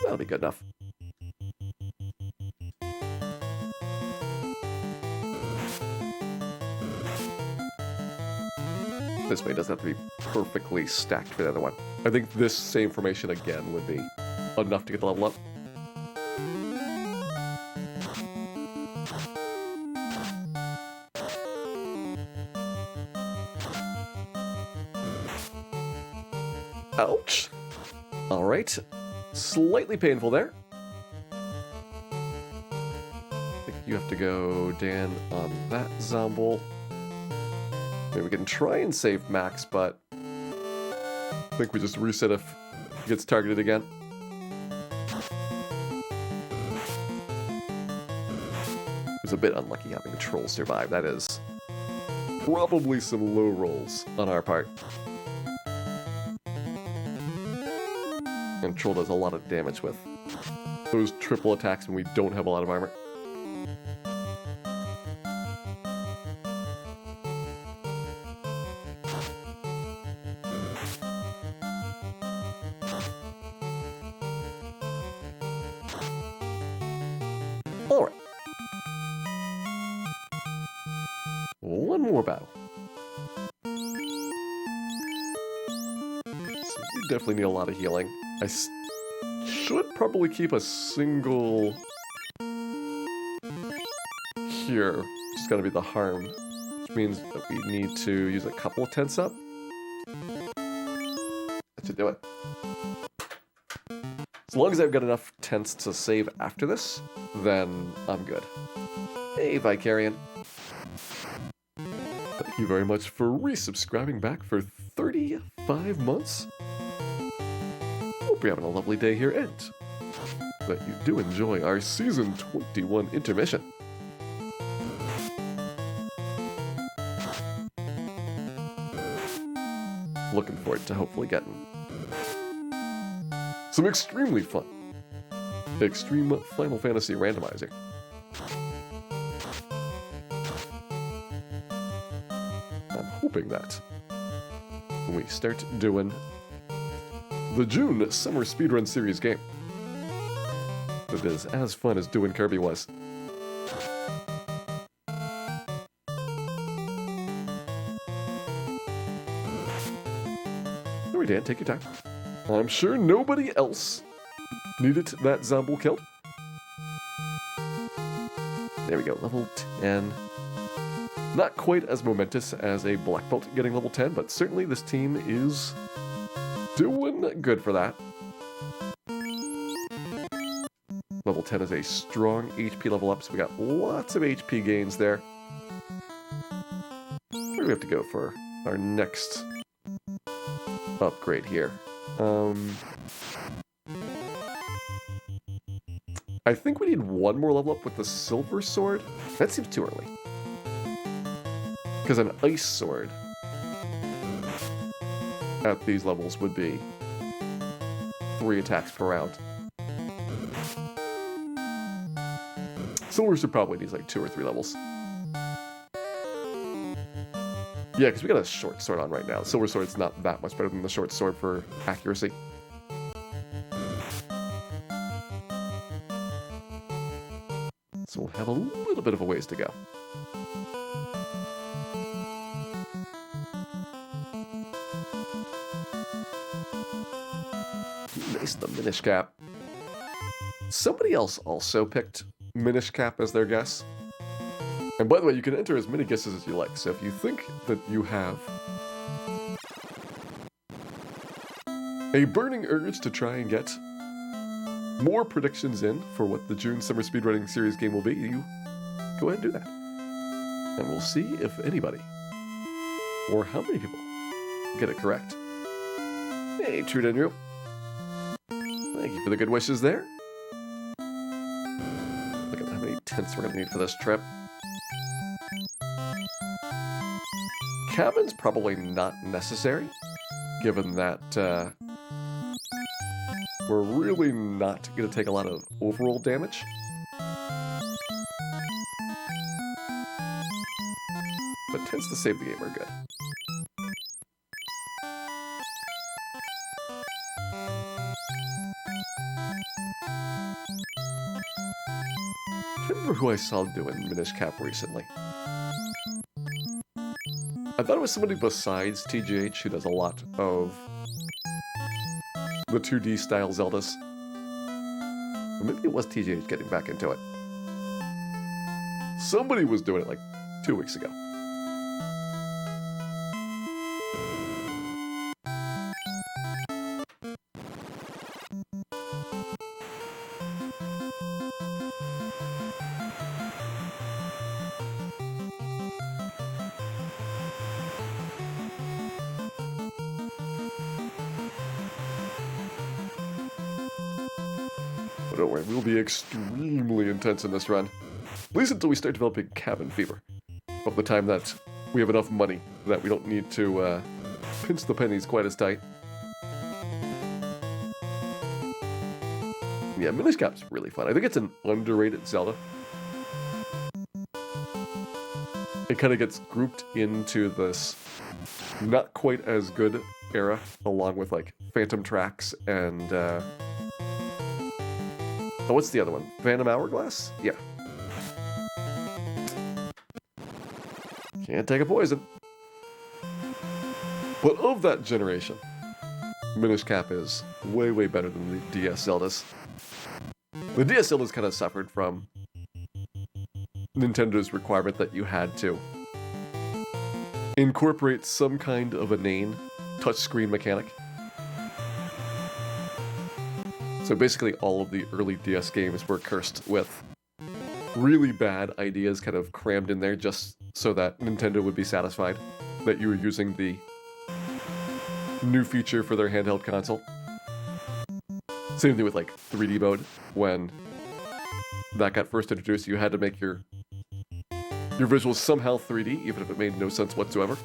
That'll be good enough. This way doesn't have to be perfectly stacked for the other one. I think this same formation again would be enough to get the level up. Ouch. All right. Slightly painful there. I think you have to go Dan on that Zombol. Maybe we can try and save Max, but I think we just reset if he gets targeted again. It was a bit unlucky having Troll survive. That is probably some low rolls on our part. And Troll does a lot of damage with those triple attacks when we don't have a lot of armor. Alright. One more battle. So you definitely need a lot of healing. I should probably keep a single here. It's going to be the harm, which means that we need to use a couple of tents up. That should do it. As long as I've got enough tents to save after this, then I'm good. Hey, Vicarian. Thank you very much for resubscribing back for 35 months. Hope you're having a lovely day here, and that you do enjoy our Season 21 intermission. Looking forward to hopefully getting some extremely fun Extreme Final Fantasy randomizing. I'm hoping that when we start doing the June Summer Speedrun Series game, it is as fun as doing Kirby was. Alright, Dan, take your time. I'm sure nobody else needed that Zombol killed. There we go, level 10. Not quite as momentous as a Black Belt getting level 10, but certainly this team is doing good for that. Level 10 is a strong HP level up, so we got lots of HP gains there. do we have to go for our next upgrade here? I think we need one more level up with the silver sword. That seems too early. Because an ice sword at these levels would be 3 attacks per round. Silver should probably need like 2 or 3 levels. Yeah, because we got a short sword on right now. The silver sword's not that much better than the short sword for accuracy. So we'll have a little bit of a ways to go. Nice, the Minish Cap. Somebody else also picked Minish Cap as their guess. And by the way, you can enter as many guesses as you like. So if you think that you have a burning urge to try and get more predictions in for what the June Summer Speedrunning Series game will be, you go ahead and do that. And we'll see if anybody, or how many people, get it correct. Hey, True Denru. Thank you for the good wishes there. Look at how many tents we're going to need for this trip. Cabin's probably not necessary, given that we're really not going to take a lot of overall damage. But tents to save the game are good. I remember who I saw doing Minish Cap recently. I thought it was somebody besides TGH who does a lot of the 2D style Zeldas. Or maybe it was TGH getting back into it. Somebody was doing it like 2 weeks ago. But don't worry, we'll be extremely intense in this run. At least until we start developing cabin fever. Of the time that we have enough money that we don't need to pinch the pennies quite as tight. Yeah, Minish Cap's really fun. I think it's an underrated Zelda. It kind of gets grouped into this not quite as good era, along with like Phantom Tracks and oh, what's the other one? Phantom Hourglass? Yeah. Can't take a poison. But of that generation, Minish Cap is way, way better than the DS Zeldas. The DS Zeldas kind of suffered from Nintendo's requirement that you had to incorporate some kind of a inane touchscreen mechanic. So basically all of the early DS games were cursed with really bad ideas kind of crammed in there just so that Nintendo would be satisfied that you were using the new feature for their handheld console. Same thing with like 3D mode. When that got first introduced, you had to make your visuals somehow 3D, even if it made no sense whatsoever.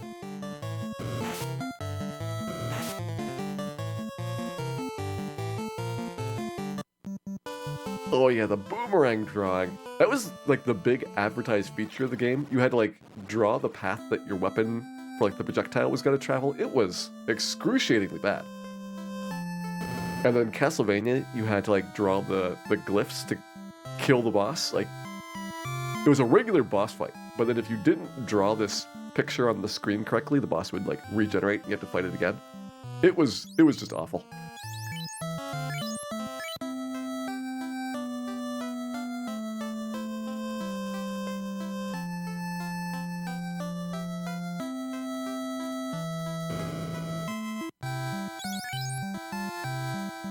Oh yeah, the boomerang drawing. That was like the big advertised feature of the game. You had to like draw the path that your weapon for like the projectile was going to travel. It was excruciatingly bad. And then Castlevania, you had to like draw the glyphs to kill the boss. Like, it was a regular boss fight, but then if you didn't draw this picture on the screen correctly, the boss would like regenerate and you have to fight it again. It was just awful.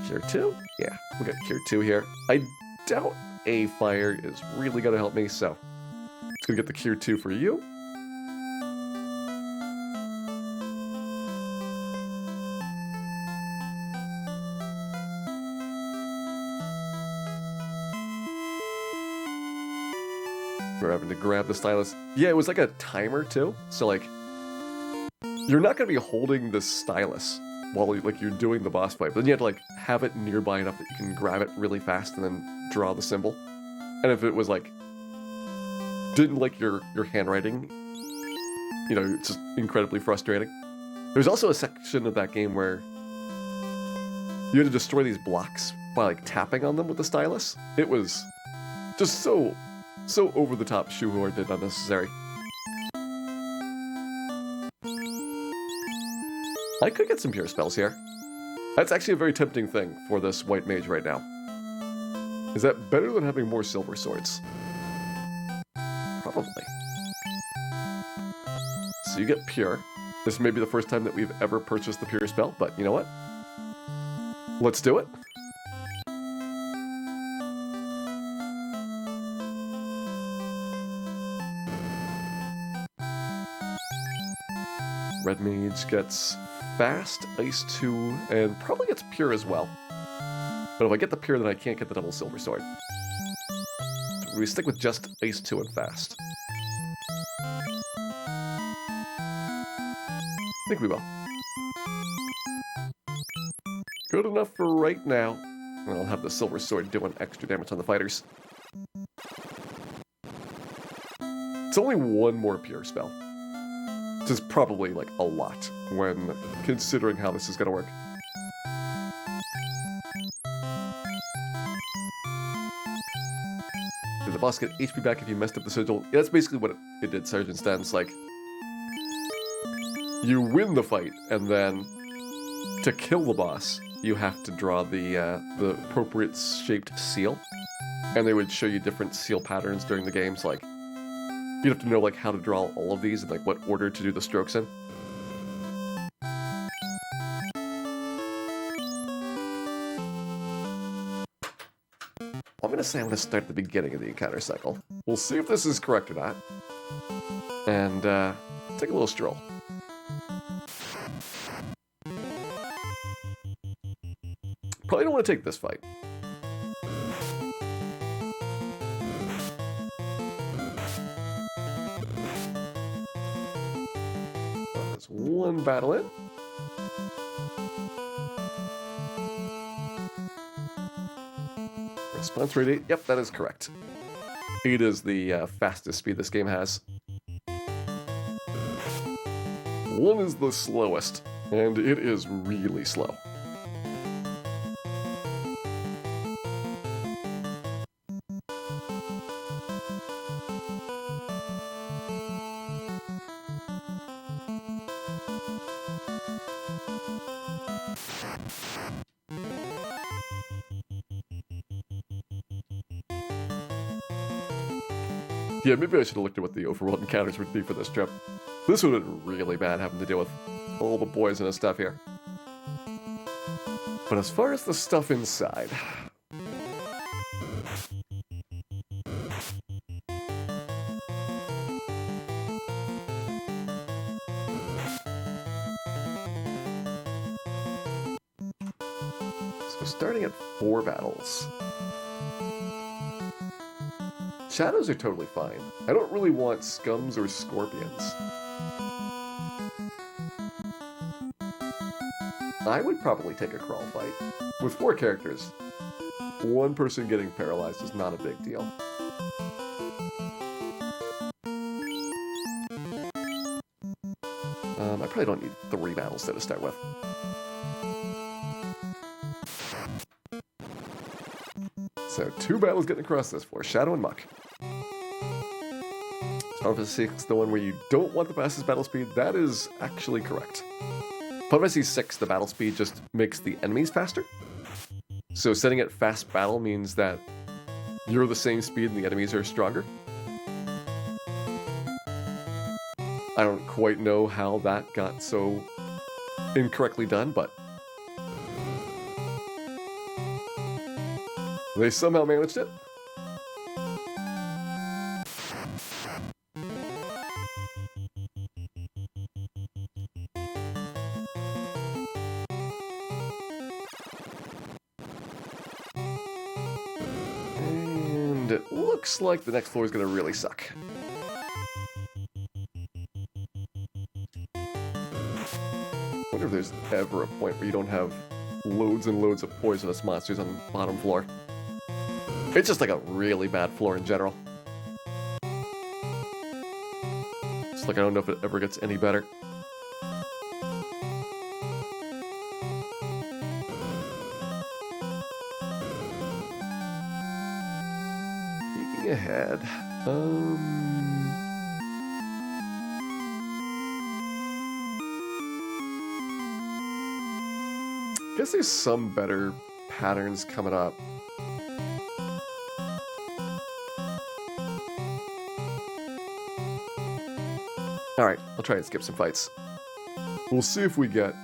Cure 2? Yeah, we got Cure 2 here. I doubt a fire is really going to help me, so it's going to get the Cure 2 for you. We're having to grab the stylus. Yeah, it was like a timer too. So like, you're not gonna be holding the stylus while you're doing the boss fight, but then you have to like have it nearby enough that you can grab it really fast and then draw the symbol. And if it was like, didn't like your handwriting, you know, it's just incredibly frustrating. There's also a section of that game where you had to destroy these blocks by like tapping on them with the stylus. It was just so over the top, shoehorned and unnecessary. I could get some pure spells here. That's actually a very tempting thing for this white mage right now. Is that better than having more silver swords? Probably. So you get pure. This may be the first time that we've ever purchased the pure spell, but you know what? Let's do it. Red mage gets fast, ice 2, and probably gets pure as well. But if I get the pure, then I can't get the double silver sword. So we stick with just ice 2 and fast. I think we will. Good enough for right now. And I'll have the silver sword doing extra damage on the fighters. It's only one more pure spell. Which is probably like a lot when considering how this is going to work. Did the boss get HP back if you messed up the sigil? Yeah, that's basically what it did, Sergeant Stan's like. You win the fight, and then to kill the boss, you have to draw the appropriate shaped seal. And they would show you different seal patterns during the game, so like, you'd have to know like how to draw all of these and like what order to do the strokes in. I'm gonna say I'm gonna start at the beginning of the encounter cycle. We'll see if this is correct or not. And take a little stroll. Probably don't want to take this fight. There's one battle in. Response rate 8. Yep, that is correct. 8 is the fastest speed this game has. 1 is the slowest, and it is really slow. Yeah, maybe I should have looked at what the overworld encounters would be for this trip. This would have been really bad having to deal with all the poison and stuff here. But as far as the stuff inside... So starting at 4 battles... Shadows are totally fine. I don't really want scums or scorpions. I would probably take a crawl fight. With 4 characters, 1 person getting paralyzed is not a big deal. I probably don't need 3 battles to start with. So 2 battles getting across this floor, Shadow and Muck. Final Fantasy VI, the one where you don't want the fastest battle speed, that is actually correct. Final Fantasy VI, the battle speed just makes the enemies faster. So setting it fast battle means that you're the same speed and the enemies are stronger. I don't quite know how that got so incorrectly done, but they somehow managed it. And And it looks like the next floor is going to really suck. I wonder if there's ever a point where you don't have loads and loads of poisonous monsters on the bottom floor. It's just like a really bad floor in general. It's like I don't know if it ever gets any better. Peeking ahead. Guess there's some better patterns coming up. Alright, I'll try and skip some fights. We'll see if we get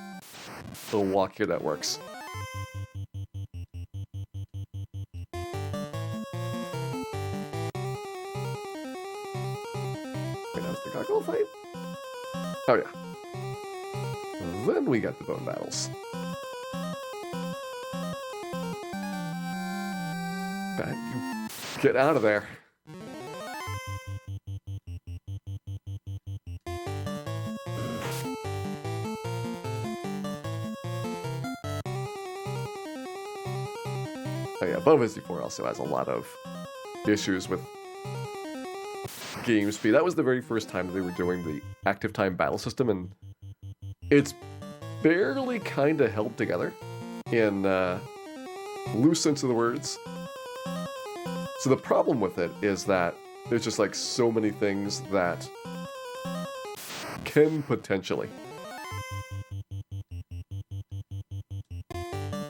a walk here that works. Wait, that was the gargoyle fight? Oh yeah. Then we got the bone battles. You get out of there. Oh yeah, Final Fantasy IV also has a lot of issues with game speed. That was the very first time they were doing the active time battle system, and it's barely kind of held together in loose sense of the words. So the problem with it is that there's just like so many things that can potentially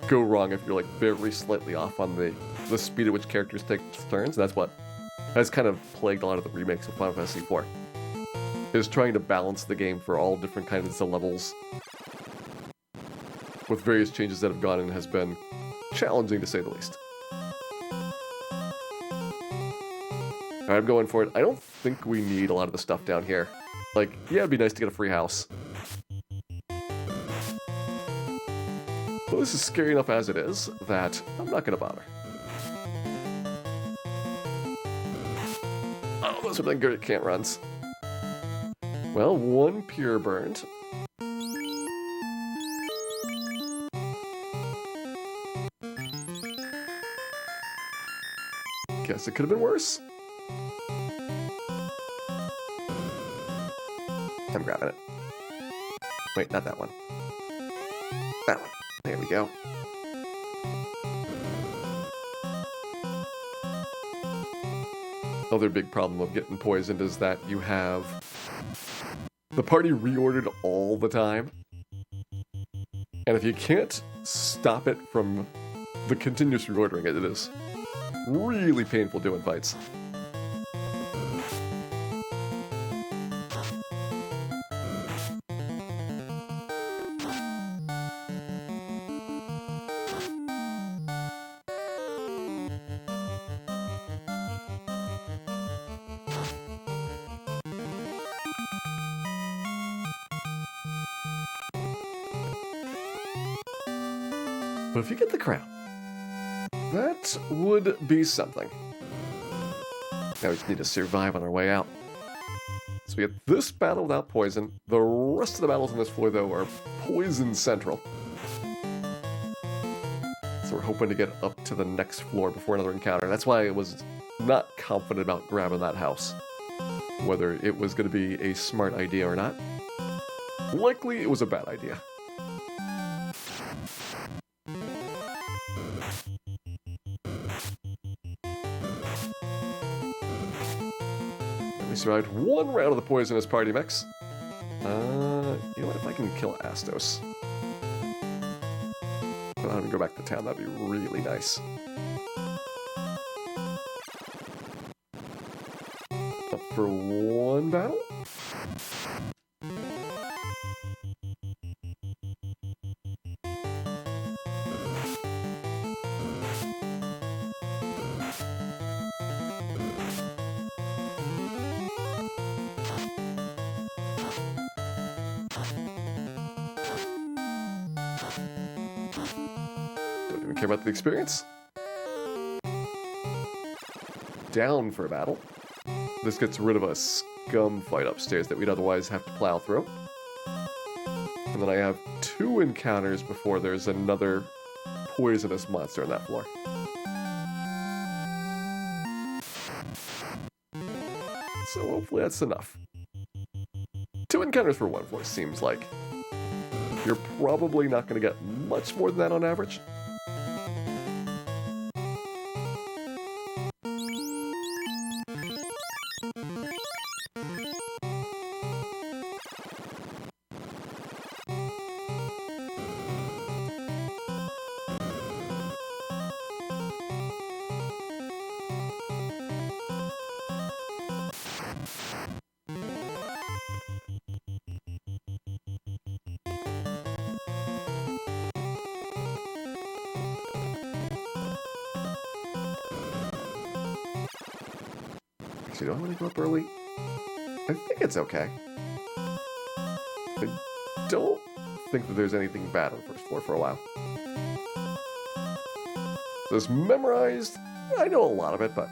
go wrong if you're like very slightly off on the speed at which characters take turns. That's what has kind of plagued a lot of the remakes of Final Fantasy IV, is trying to balance the game for all different kinds of levels with various changes that have gone in has been challenging to say the least. Alright, I'm going for it. I don't think we need a lot of the stuff down here. Like, yeah, it'd be nice to get a free house. But this is scary enough as it is that I'm not going to bother. Oh, those are the good can't runs. Well, one pure burned. Guess it could have been worse. I'm grabbing it. Wait, not that one. That one. There we go. Other big problem of getting poisoned is that you have the party reordered all the time. And if you can't stop it from the continuous reordering, it is really painful doing fights. But if you get the crown, that would be something. Now we just need to survive on our way out. So we get this battle without poison. The rest of the battles on this floor, though, are poison central. So we're hoping to get up to the next floor before another encounter. That's why I was not confident about grabbing that house. Whether it was going to be a smart idea or not. Likely it was a bad idea. We survived one round of the poisonous party mix. You know what, if I can kill Astos. I'll have to go back to town, that'd be really nice. Up for one battle? Don't even care about the experience. down for a battle. This gets rid of a scum fight upstairs that we'd otherwise have to plow through. And then I have 2 encounters before there's another poisonous monster on that floor. So hopefully that's enough. 2 encounters for 1 floor seems like. You're probably not going to get much more than that on average. Do I want to go up early? I think it's okay. I don't think that there's anything bad on the first floor for a while. This memorized, I know a lot of it, but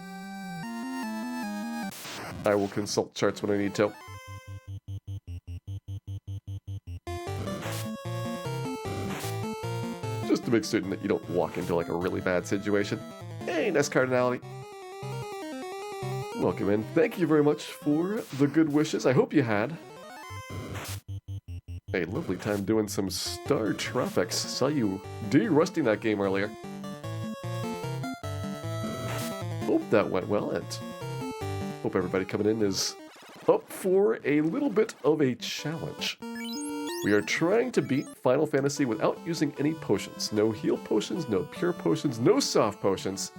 I will consult charts when I need to. Just to make certain that you don't walk into like a really bad situation. Hey, NES Cardinality. Welcome in. Thank you very much for the good wishes. I hope you had a lovely time doing some Star Tropics. Saw you de-rusting that game earlier. Hope that went well, and hope everybody coming in is up for a little bit of a challenge. We are trying to beat Final Fantasy without using any potions. No heal potions, no pure potions, no soft potions.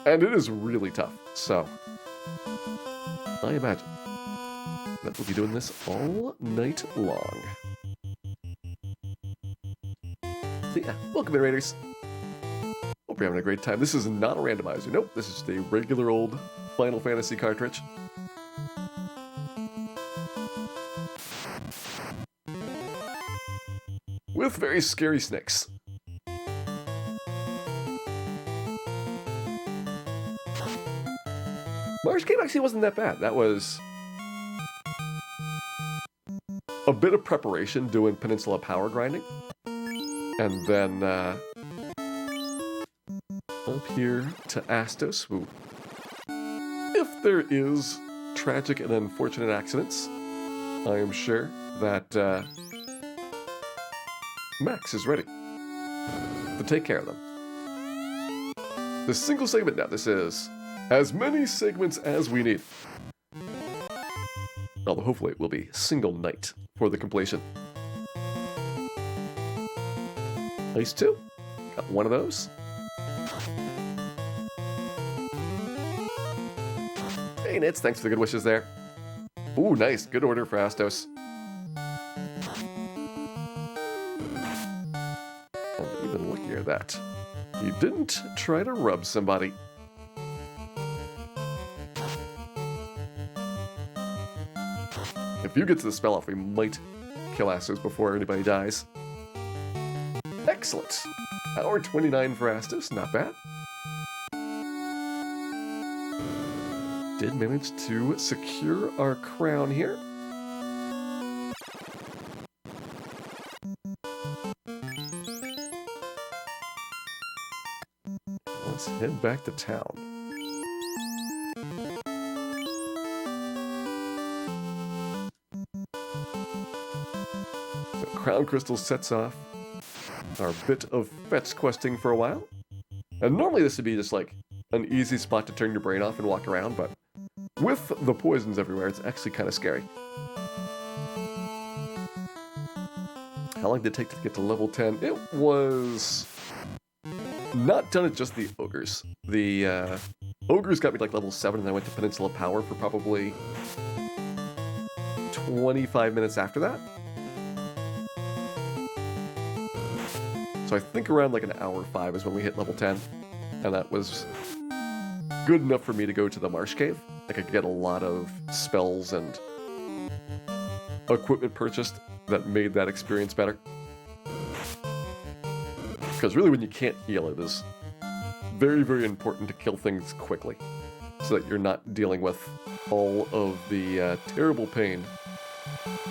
And it is really tough, so I imagine that we'll be doing this all night long. So yeah, welcome in, Raiders. Hope you're having a great time. This is not a randomizer. Nope, this is just a regular old Final Fantasy cartridge. With very scary snakes. Marsh game actually wasn't that bad. That was a bit of preparation doing Peninsula power grinding. And then up here to Astos, who, if there is tragic and unfortunate accidents, I am sure that Max is ready to take care of them. The single segment now, this is as many segments as we need. Although hopefully it will be single night for the completion. Nice 2. Got one of those. Hey Nits, thanks for the good wishes there. Ooh, nice. Good order for Astos. And even luckier that you didn't try to rub somebody. If you get to the spell off, we might kill Astos before anybody dies. Excellent. Hour 29 for Astos, not bad. Did manage to secure our crown here. Let's head back to town. Crown Crystal sets off our bit of fetch questing for a while. And normally this would be just like an easy spot to turn your brain off and walk around, but with the poisons everywhere, it's actually kind of scary. How long did it take to get to level 10? It was not done at just the ogres. The ogres got me to like level 7, and then I went to Peninsula Power for probably 25 minutes after that. So I think around like an hour 5 is when we hit level 10. And that was good enough for me to go to the Marsh Cave. I could get a lot of spells and equipment purchased that made that experience better. Because really when you can't heal, it is very, very important to kill things quickly. so that you're not dealing with all of the terrible pain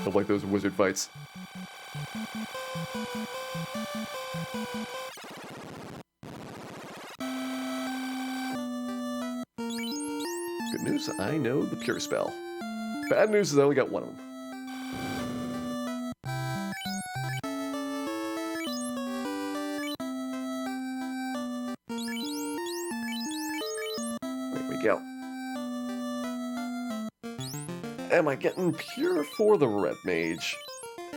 of like those wizard fights. Good news, I know the pure spell. Bad news is I only got one of them. There we go. Am I getting pure for the red mage?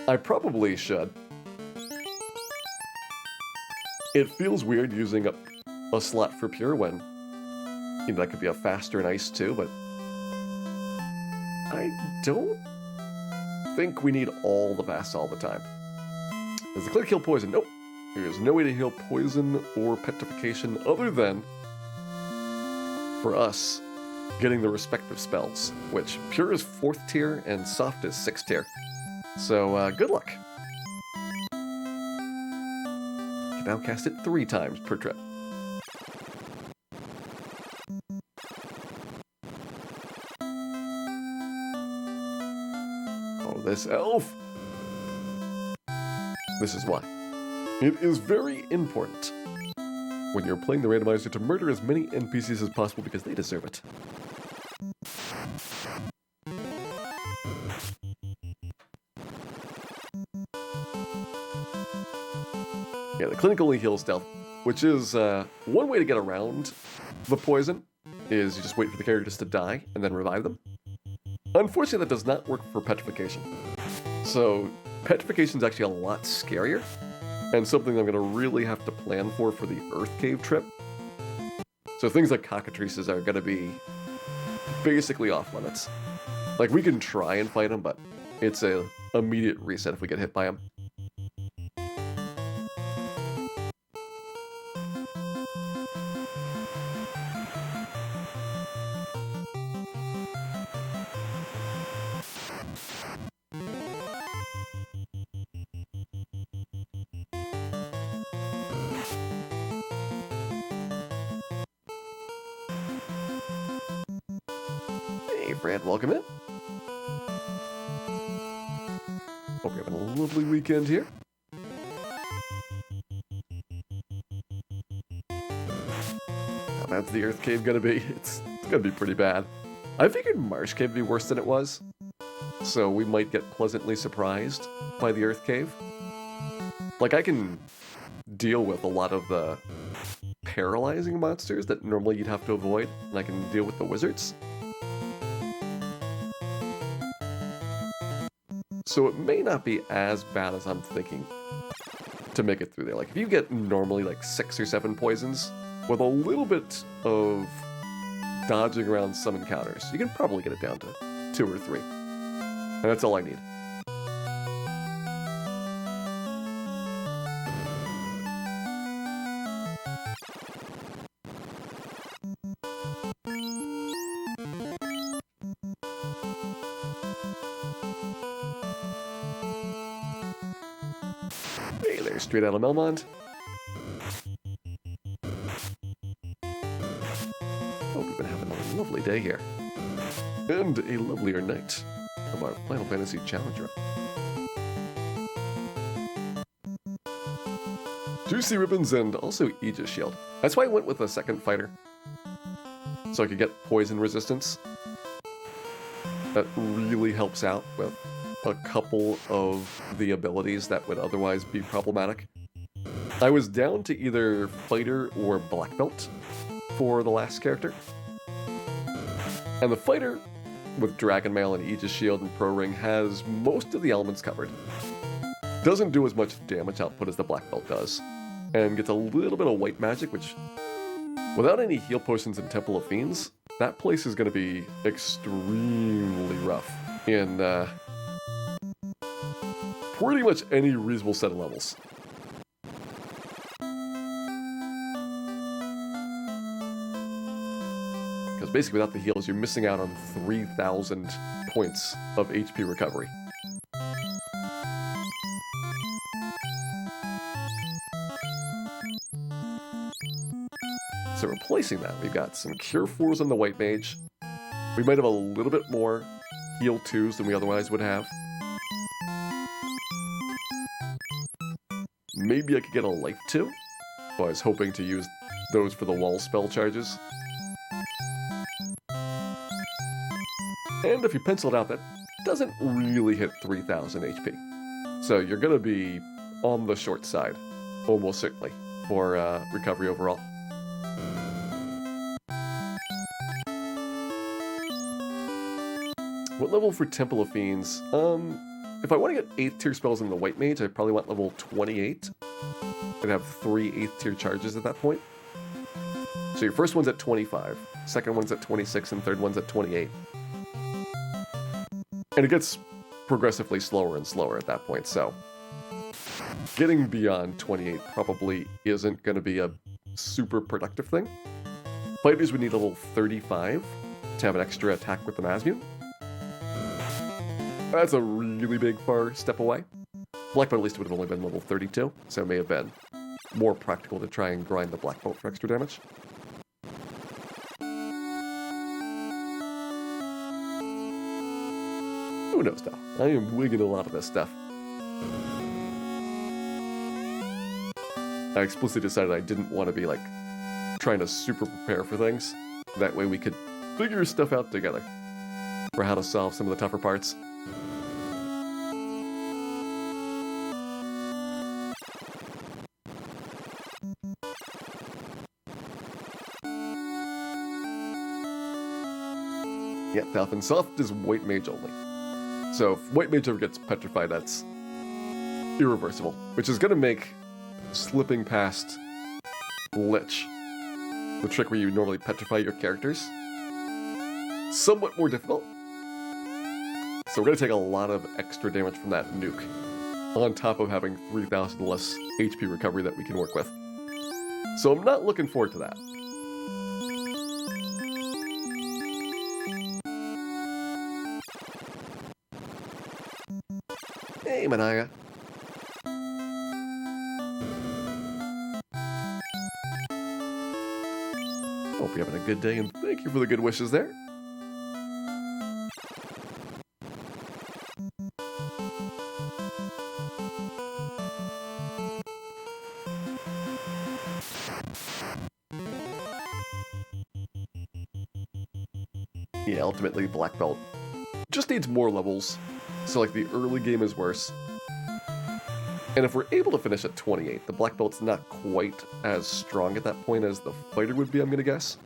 I probably should. It feels weird using up a slot for pure when, you know, that could be a faster and ice too, but I don't think we need all the fast all the time. Does the click heal poison? Nope. There's no way to heal poison or petrification other than, for us, getting the respective spells, which pure is 4th tier and soft is 6th tier. So, good luck. You can now cast it 3 times per trip. Oh, this elf! This is why. It is very important when you're playing the randomizer to murder as many NPCs as possible because they deserve it. Yeah, the clinic only heals stealth, which is one way to get around the poison, is you just wait for the characters to die and then revive them. Unfortunately, that does not work for petrification. So, petrification is actually a lot scarier, and something I'm going to really have to plan for the Earth Cave trip. So things like cockatrices are going to be basically off limits. Like, we can try and fight them, but it's a immediate reset if we get hit by them. Hey, Brad, welcome in. Hope you're having a lovely weekend here. How bad's the Earth Cave gonna be? It's gonna be pretty bad. I figured Marsh Cave would be worse than it was, so we might get pleasantly surprised by the Earth Cave. Like, I can deal with a lot of the paralyzing monsters that normally you'd have to avoid, and I can deal with the wizards. So it may not be as bad as I'm thinking to make it through there. Like, if you get normally like 6 or 7 poisons, with a little bit of dodging around some encounters, you can probably get it down to 2 or 3. And that's all I need. Hey there, straight out of Melmond. Hope you've been having a lovely day here. And a lovelier night of our Final Fantasy Challenge Run. Juicy Ribbons and also Aegis Shield. That's why I went with a second fighter. So I could get poison resistance. That really helps out with a couple of the abilities that would otherwise be problematic. I was down to either fighter or black belt for the last character. And the fighter, with Dragon Mail and Aegis Shield and Pro Ring, has most of the elements covered. Doesn't do as much damage output as the black belt does, and gets a little bit of white magic, which, without any heal potions in Temple of Fiends, that place is going to be extremely rough in pretty much any reasonable set of levels. Because basically without the heals, you're missing out on 3,000 points of HP recovery. So replacing that, we've got some Cure 4s on the White Mage. We might have a little bit more Heal 2s than we otherwise would have. Maybe I could get a Life 2. So I was hoping to use those for the wall spell charges. And if you pencil it out, that doesn't really hit 3,000 HP. So you're going to be on the short side, almost certainly, for recovery overall. What level for Temple of Fiends? If I want to get 8th tier spells in the White Mage, I probably want level 28. I'd have 3 8th tier charges at that point. So your first one's at 25, second one's at 26, and third one's at 28. And it gets progressively slower and slower at that point, so getting beyond 28 probably isn't going to be a super productive thing. Fighters would need level 35 to have an extra attack with the Masmune. That's a really big far step away. Black Belt at least would have only been level 32, so it may have been more practical to try and grind the Black Belt for extra damage. Who knows now? I am wigging a lot of this stuff. I explicitly decided I didn't want to be like trying to super prepare for things. That way we could figure stuff out together for how to solve some of the tougher parts. Yeah, Falcon Soft is White Mage only. So if White Mage ever gets petrified, that's irreversible, which is going to make slipping past Lich, the trick where you normally petrify your characters, somewhat more difficult. So we're going to take a lot of extra damage from that nuke, on top of having 3,000 less HP recovery that we can work with. So I'm not looking forward to that. Hey, Manaya. Hope you're having a good day, and thank you for the good wishes there. Yeah, ultimately, Black Belt just needs more levels. So, like, the early game is worse. And if we're able to finish at 28, the Black Belt's not quite as strong at that point as the Fighter would be, I'm gonna guess.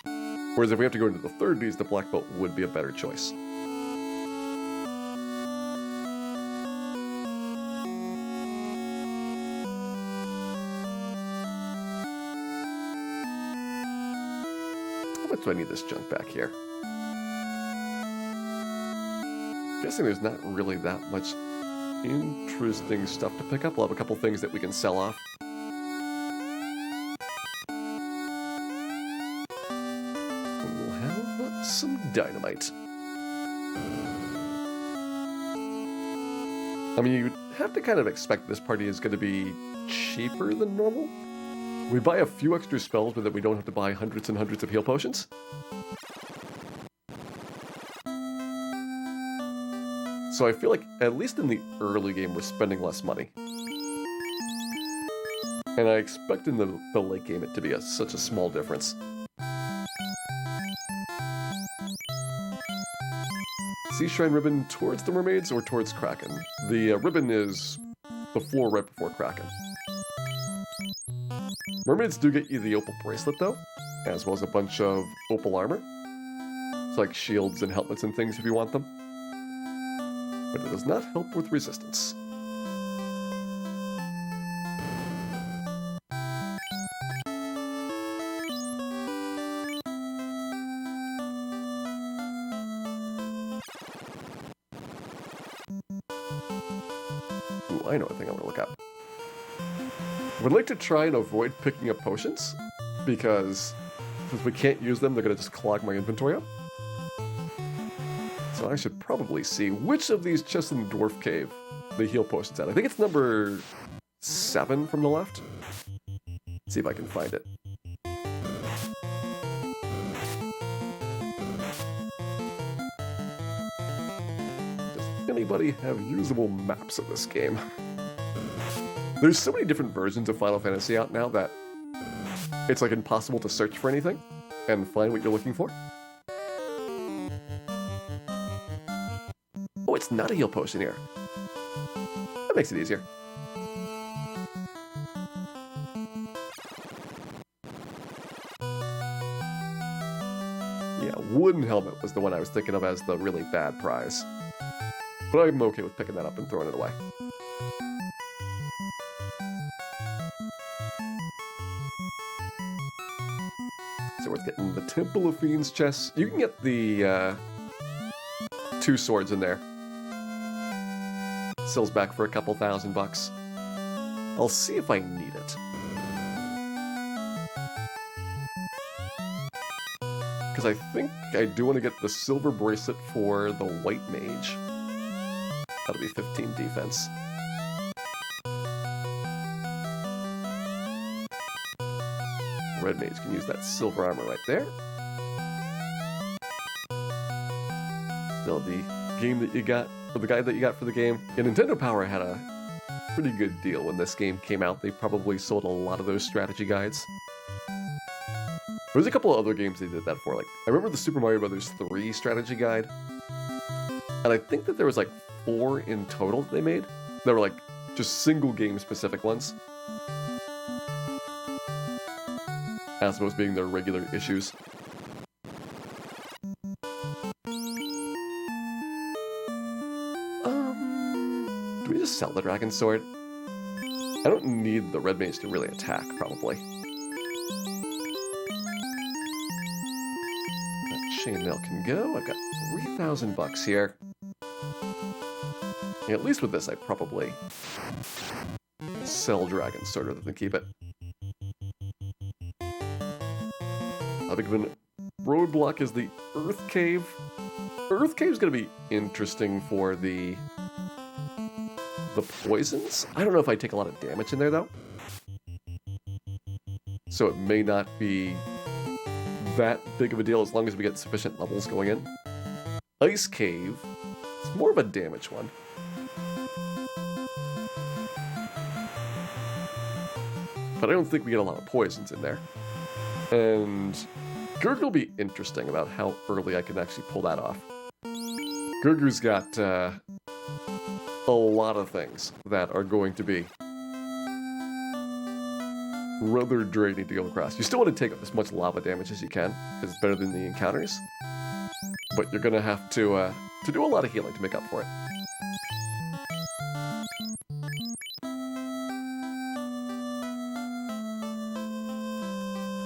Whereas if we have to go into the 30s, the Black Belt would be a better choice. How much do I need this junk back here? Guessing there's not really that much interesting stuff to pick up. We'll have a couple things that we can sell off. We'll have some dynamite. I mean, you'd have to kind of expect this party is going to be cheaper than normal. We buy a few extra spells, but that we don't have to buy hundreds and hundreds of heal potions. So I feel like, at least in the early game, we're spending less money. And I expect in the late game it to be such a small difference. Sea Shrine Ribbon towards the mermaids or towards Kraken? The ribbon is the floor right before Kraken. Mermaids do get you the opal bracelet though, as well as a bunch of opal armor. It's like shields and helmets and things if you want them. But it does not help with resistance. Ooh, I know a thing I'm gonna look up. I would like to try and avoid picking up potions, because if we can't use them, they're gonna just clog my inventory up. So I should probably see which of these chests in the Dwarf Cave the heal potion's at. I think it's number 7 from the left. Let's see if I can find it. anybody have usable maps of this game? There's so many different versions of Final Fantasy out now that it's like impossible to search for anything and find what you're looking for. Oh, it's not a heal potion here. That makes it easier. Yeah, wooden helmet was the one I was thinking of as the really bad prize. But I'm okay with picking that up and throwing it away. So worth getting the Temple of Fiends chest. You can get the 2 swords in there. Sells back for a couple $1,000. I'll see if I need it. Because I think I do want to get the silver bracelet for the white mage. That'll be 15 defense. Red mage can use that silver armor right there. Still the game that you got, or the guide that you got for the game. Yeah, Nintendo Power had a pretty good deal when this game came out. They probably sold a lot of those strategy guides. There was a couple of other games they did that for. Like, I remember the Super Mario Bros. 3 strategy guide. And I think that there was like 4 in total that they made. That were like just single game specific ones. As opposed to being their regular issues. Do we just sell the Dragon Sword? I don't need the Red Mage to really attack, probably. That chainmail can go. I've got $3,000 here. Yeah, at least with this, I probably sell Dragon Sword rather than keep it. How big of a roadblock is the Earth Cave? Earth Cave is going to be interesting for the poisons. I don't know if I take a lot of damage in there, though. So it may not be that big of a deal as long as we get sufficient levels going in. Ice Cave, it's more of a damage one. But I don't think we get a lot of poisons in there. And Gurg will be interesting about how early I can actually pull that off. Gurgu's got a lot of things that are going to be rather draining to go across. You still want to take as much lava damage as you can, because it's better than the encounters. But you're going to have to do a lot of healing to make up for it.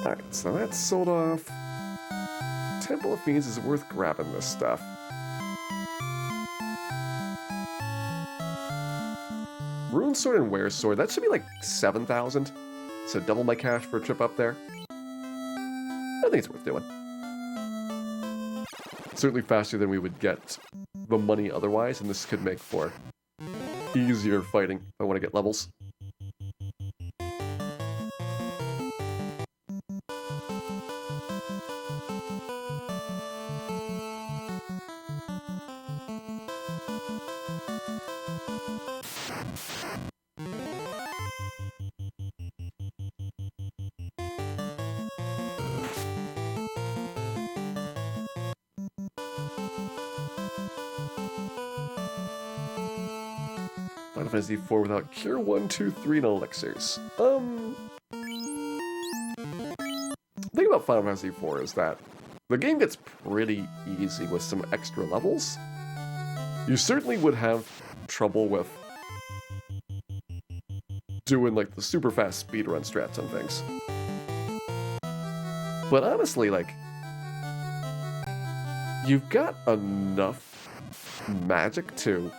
Alright, so that's sold off. Temple of Fiends is worth grabbing this stuff. Rune Sword and Wear Sword, that should be like 7,000. So double my cash for a trip up there. I think it's worth doing. Certainly faster than we would get the money otherwise, and this could make for easier fighting if I want to get levels. Final Fantasy IV without Cure 1, 2, 3, and Elixirs. The thing about Final Fantasy IV is that the game gets pretty easy with some extra levels. You certainly would have trouble with doing like the super fast speedrun strats on things. But honestly, like, you've got enough magic to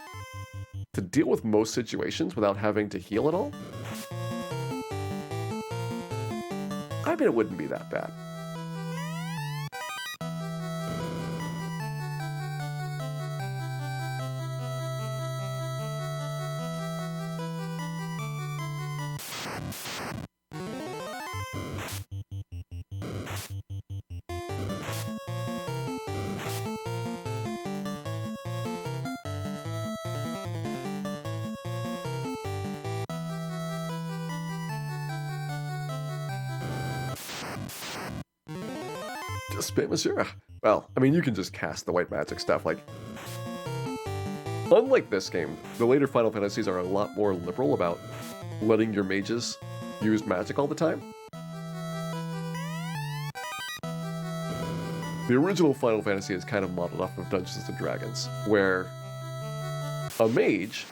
deal with most situations without having to heal at all. I mean, it wouldn't be that bad. Just spam Azura. Well, I mean, you can just cast the white magic stuff. Like, unlike this game, the later Final Fantasies are a lot more liberal about letting your mages use magic all the time. The original Final Fantasy is kind of modeled off of Dungeons & Dragons, where a mage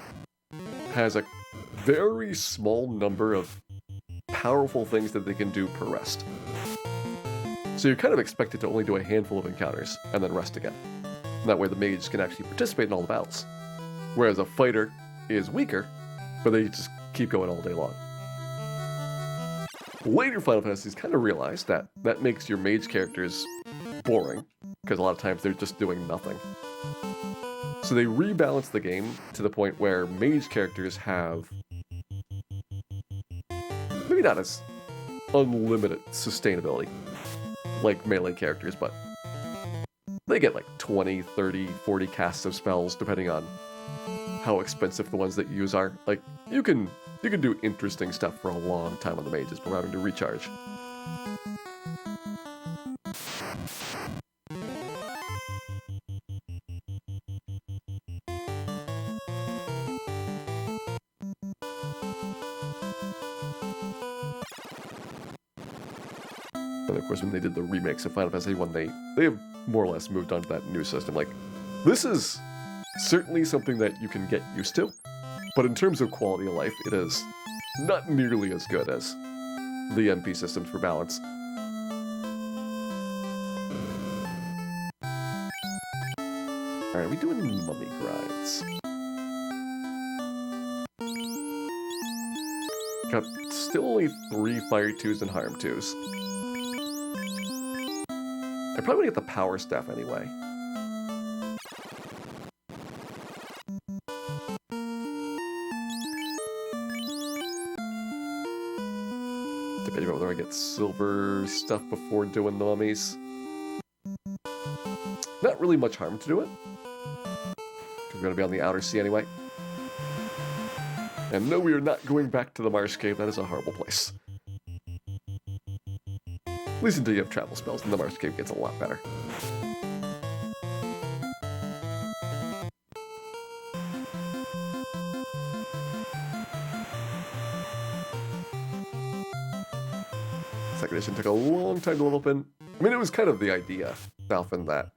has a very small number of powerful things that they can do per rest. So you're kind of expected to only do a handful of encounters and then rest again. And that way the mage can actually participate in all the battles. Whereas a fighter is weaker, but they just keep going all day long. Later Final Fantasies kind of realized that that makes your mage characters boring, because a lot of times they're just doing nothing. So they rebalanced the game to the point where mage characters have maybe not as unlimited sustainability like melee characters, but they get like 20, 30, 40 casts of spells depending on how expensive the ones that you use are. Like, you can do interesting stuff for a long time on the mages before having to recharge. And of course, when they did the remakes of Final Fantasy 1, they have more or less moved on to that new system. Like, this is certainly something that you can get used to, but in terms of quality of life, it is not nearly as good as the MP systems for balance. Alright, are we doing mummy grinds? Got still only 3 Fire 2s and Harm 2s. I probably want to get the power staff anyway. Debating about whether I get silver stuff before doing the mummies. Not really much harm to do it, because we're going to be on the outer sea anyway. And no, we are not going back to the Marsh Cave. That is a horrible place. At least until you have travel spells, and the Marsh Cave gets a lot better. Second edition took a long time to level up in. I mean, it was kind of the idea, Alphen, that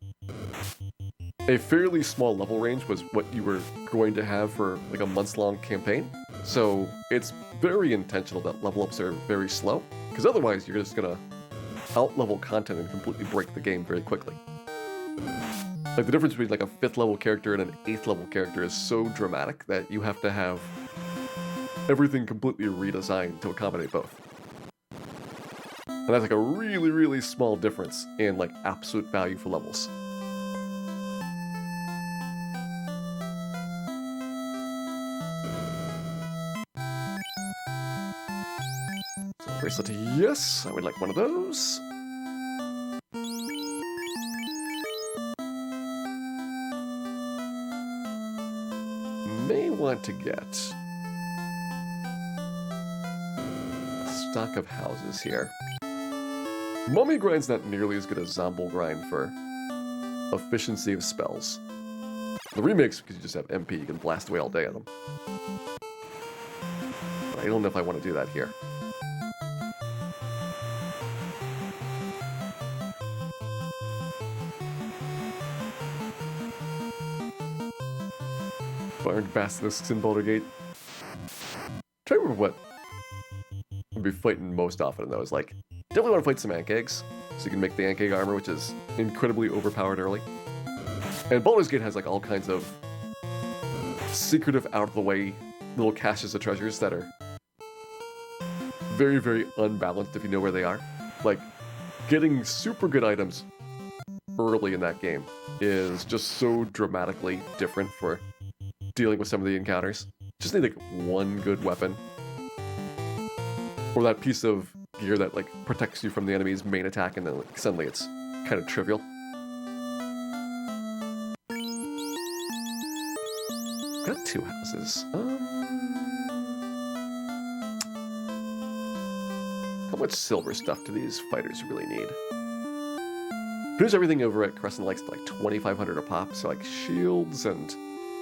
a fairly small level range was what you were going to have for like a months-long campaign. So it's very intentional that level ups are very slow, because otherwise you're just gonna out-level content and completely break the game very quickly. Like, the difference between like a 5th level character and an 8th level character is so dramatic that you have to have everything completely redesigned to accommodate both. And that's like a really, really small difference in like absolute value for levels. Bracelet, yes, I would like one of those. May want to get a stock of houses here. Mummy grind's not nearly as good as Zombo grind for efficiency of spells. The remakes, because you just have MP, you can blast away all day on them. But I don't know if I want to do that here. Barred basilisks in Boulder Gate. Try to remember what I'd be fighting most often in those. Like, definitely want to fight some Ank-Eggs, so you can make the Ank-Egg armor, which is incredibly overpowered early. And Baldur's Gate has like all kinds of secretive, out-of-the-way little caches of treasures that are very, very unbalanced if you know where they are. Like, getting super good items early in that game is just so dramatically different for dealing with some of the encounters. Just need like one good weapon, or that piece of gear that like protects you from the enemy's main attack, and then like, suddenly it's kind of trivial. Got 2 houses. How much silver stuff do these fighters really need? There's everything over at Crescent Lakes like 2,500 a pop, so like shields and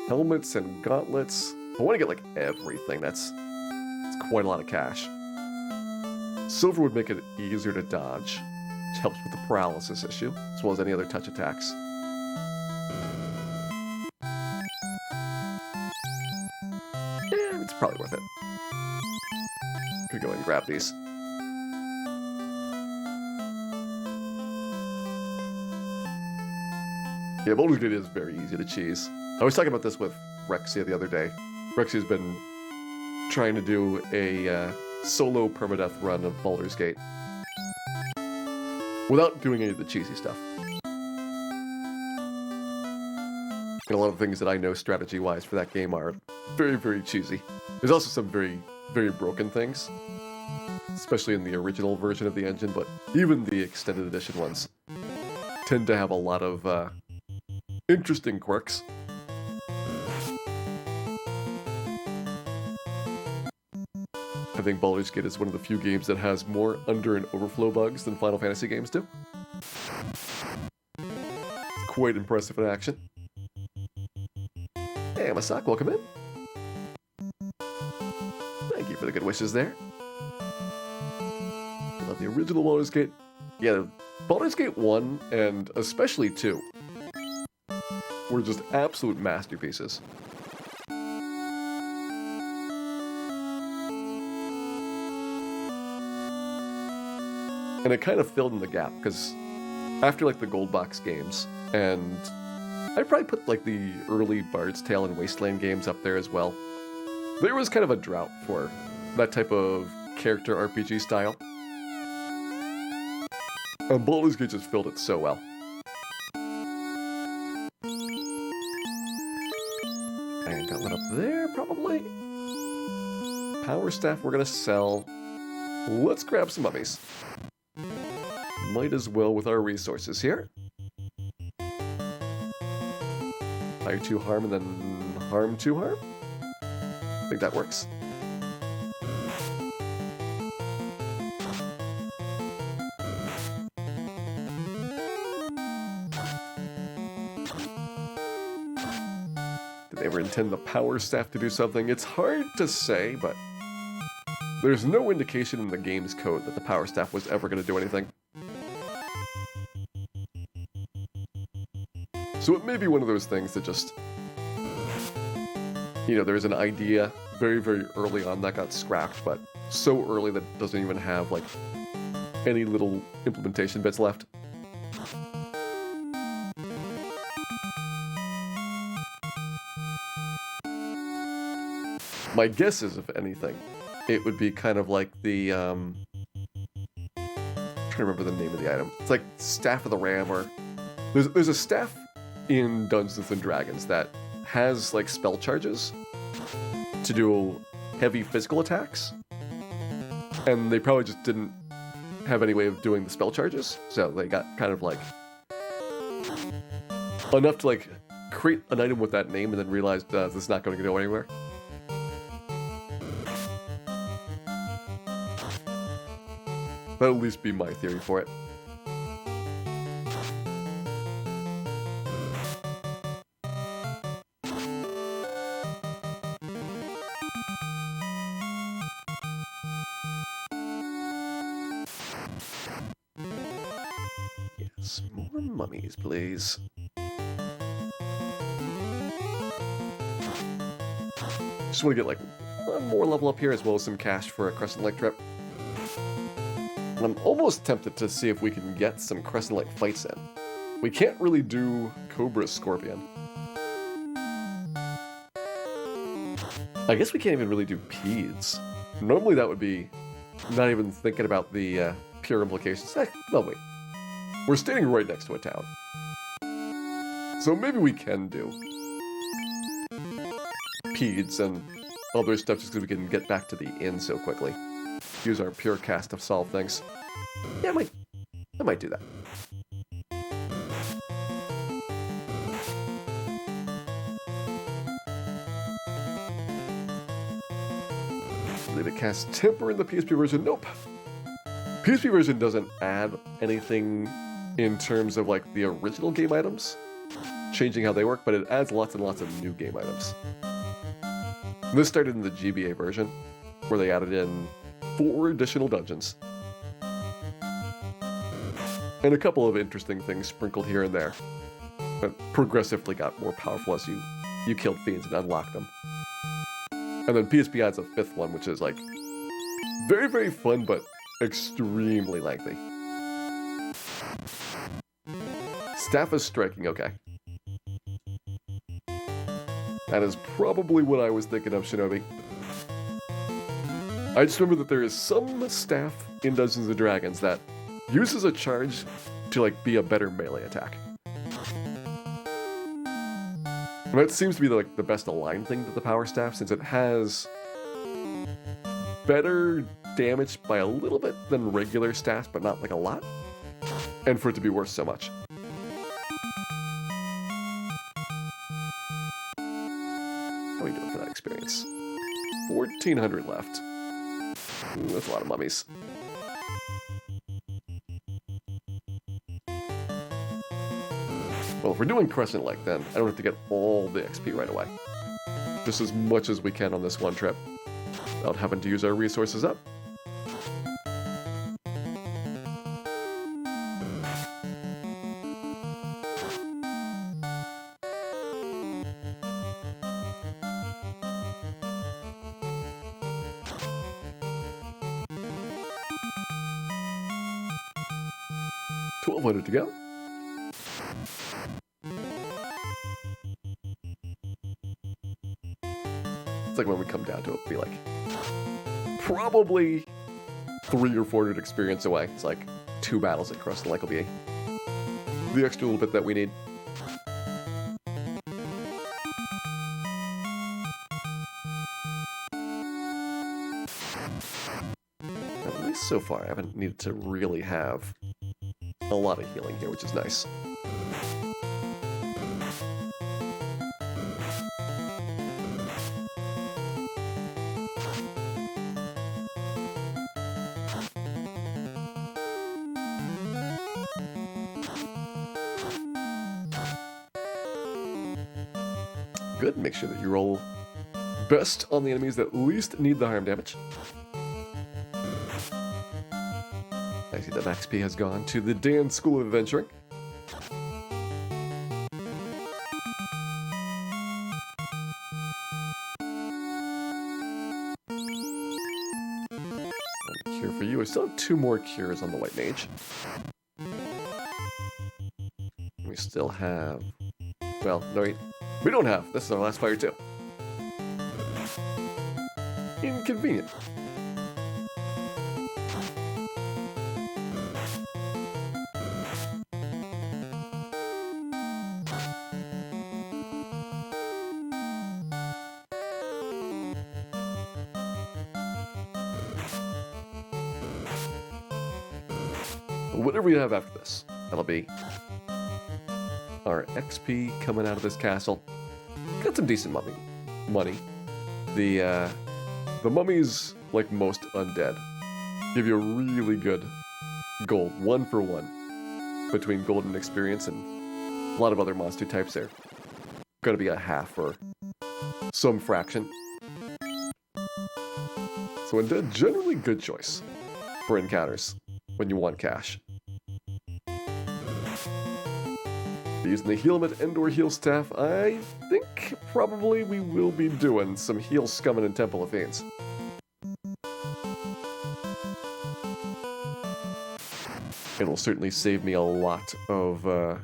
helmets and gauntlets. I want to get like everything. That's quite a lot of cash. Silver would make it easier to dodge, which helps with the paralysis issue, as well as any other touch attacks. Yeah, it's probably worth it. Could go and grab these. Yeah, Baldur's Gate is very easy to cheese. I was talking about this with Rexia the other day. Rexia's been trying to do a solo permadeath run of Baldur's Gate without doing any of the cheesy stuff. And a lot of things that I know strategy-wise for that game are very, very cheesy. There's also some very, very broken things, especially in the original version of the engine, but even the extended edition ones tend to have a lot of interesting quirks. I think Baldur's Gate is one of the few games that has more under and overflow bugs than Final Fantasy games do. It's quite impressive in action. Hey, Masak, welcome in. Thank you for the good wishes there. I love the original Baldur's Gate. Yeah, Baldur's Gate 1 and especially 2 were just absolute masterpieces. And it kind of filled in the gap, because after like the Gold Box games, and I'd probably put like the early Bard's Tale and Wasteland games up there as well, there was kind of a drought for that type of character RPG style. And Baldur's Gate just filled it so well. And got one up there, probably. Power Staff we're gonna sell. Let's grab some mummies. Might as well with our resources here. Fire 2 harm and then harm 2 harm? I think that works. Did they ever intend the Power Staff to do something? It's hard to say, but there's no indication in the game's code that the Power Staff was ever going to do anything. So it may be one of those things that just, you know, there's an idea very, very early on that got scrapped, but so early that it doesn't even have, like, any little implementation bits left. My guess is, if anything, it would be kind of like the, I'm trying to remember the name of the item. It's like Staff of the Ram, or there's a staff in Dungeons and Dragons that has like spell charges to do heavy physical attacks, and they probably just didn't have any way of doing the spell charges, so they got kind of like enough to like create an item with that name and then realized this is not going to go anywhere. That'll at least be my theory for it. Yes, more mummies, please. Just want to get like one more level up here, as well as some cash for a Crescent Lake trip. And I'm almost tempted to see if we can get some Crescent Lake fights in. We can't really do Cobra Scorpion. I guess we can't even really do Peds. Normally that would be not even thinking about the pure implications. Well, wait. We're standing right next to a town. So maybe we can do Peds and other stuff just because we can get back to the inn so quickly. Use our pure cast to solve things. Yeah, I might do that. Did it cast Temper in the PSP version? Nope. PSP version doesn't add anything in terms of like the original game items, changing how they work, but it adds lots and lots of new game items. This started in the GBA version, where they added in 4 additional dungeons. And a couple of interesting things sprinkled here and there that progressively got more powerful as you killed fiends and unlocked them. And then PSP adds a 5th one, which is like very, very fun, but extremely lengthy. Staff is striking, okay. That is probably what I was thinking of, Shinobi. I just remember that there is some staff in Dungeons & Dragons that uses a charge to like be a better melee attack. And that seems to be like the best aligned thing to the power staff, since it has better damage by a little bit than regular staffs, but not like a lot. And for it to be worth so much. How are we doing for that experience? 1,400 left. Ooh, that's a lot of mummies. Well, if we're doing Crescent Lake, then I don't have to get all the XP right away. Just as much as we can on this one trip, without having to use our resources up. $1,200 to go. It's like when we come down to it, it'll be like probably 300 or 400 experience away. It's like 2 battles at Crescent Lake will be the extra little bit that we need. At least so far, I haven't needed to really have a lot of healing here, which is nice. Good, make sure that you roll best on the enemies that least need the harm damage. I see that XP has gone to the Dan School of Adventuring. One cure for you. I still have 2 more cures on the White Mage. We still have... Well, no, we don't have. This is our last fire too. Inconvenient. Whatever we have after this, that'll be our XP coming out of this castle. Got some decent money. The mummies, like most undead, give you a really good gold, 1 for 1, between gold and experience, and a lot of other monster types there. Gonna be a half or some fraction. So undead, generally good choice for encounters when you want cash. Using the heal helmet and/or heal staff, I think probably we will be doing some heal scumming in Temple of Fiends. It'll certainly save me a lot of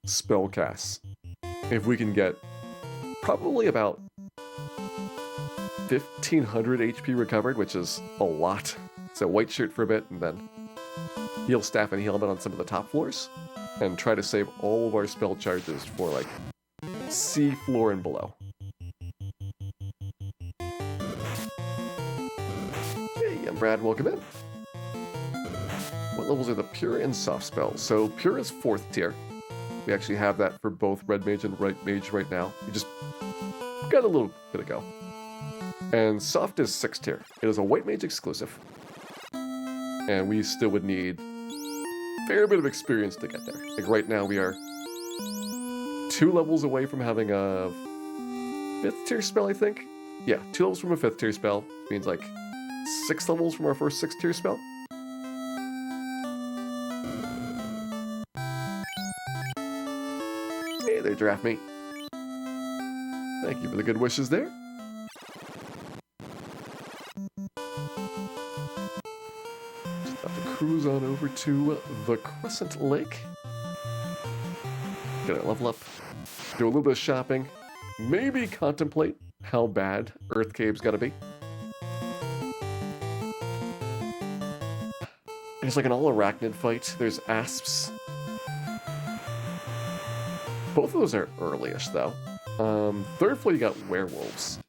spell casts. If we can get probably about 1,500 HP recovered, which is a lot. So white shirt for a bit, and then heal staff and heal helmet on some of the top floors. And try to save all of our spell charges for, like, sea floor and below. Hey, I'm Brad, welcome in. What levels are the Pure and Soft spells? So, Pure is 4th tier. We actually have that for both Red Mage and White Mage right now. We just got a little bit ago. And Soft is 6th tier. It is a White Mage exclusive. And we still would need fair bit of experience to get there. Like right now we are 2 levels away from having a 5th tier spell, I think. Yeah, 2 levels from a 5th tier spell. Means like 6 levels from our first 6th tier spell. Hey there, Giraffe Mate. Thank you for the good wishes there. Just have to cruise on over to the Crescent Lake. Gonna level up, do a little bit of shopping, maybe contemplate how bad Earth Cave's gotta be. It's like an all-arachnid fight. There's asps. Both of those are early-ish, though. Third floor, you got werewolves.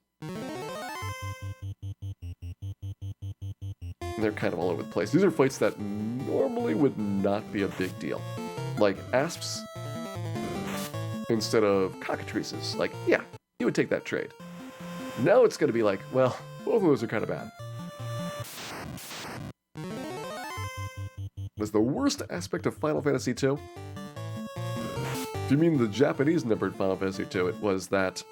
And they're kind of all over the place. These are fights that normally would not be a big deal. Like asps instead of cockatrices. Like, yeah, you would take that trade. Now it's going to be like, well, both of those are kind of bad. Was the worst aspect of Final Fantasy II? If you mean the Japanese numbered Final Fantasy II, it was that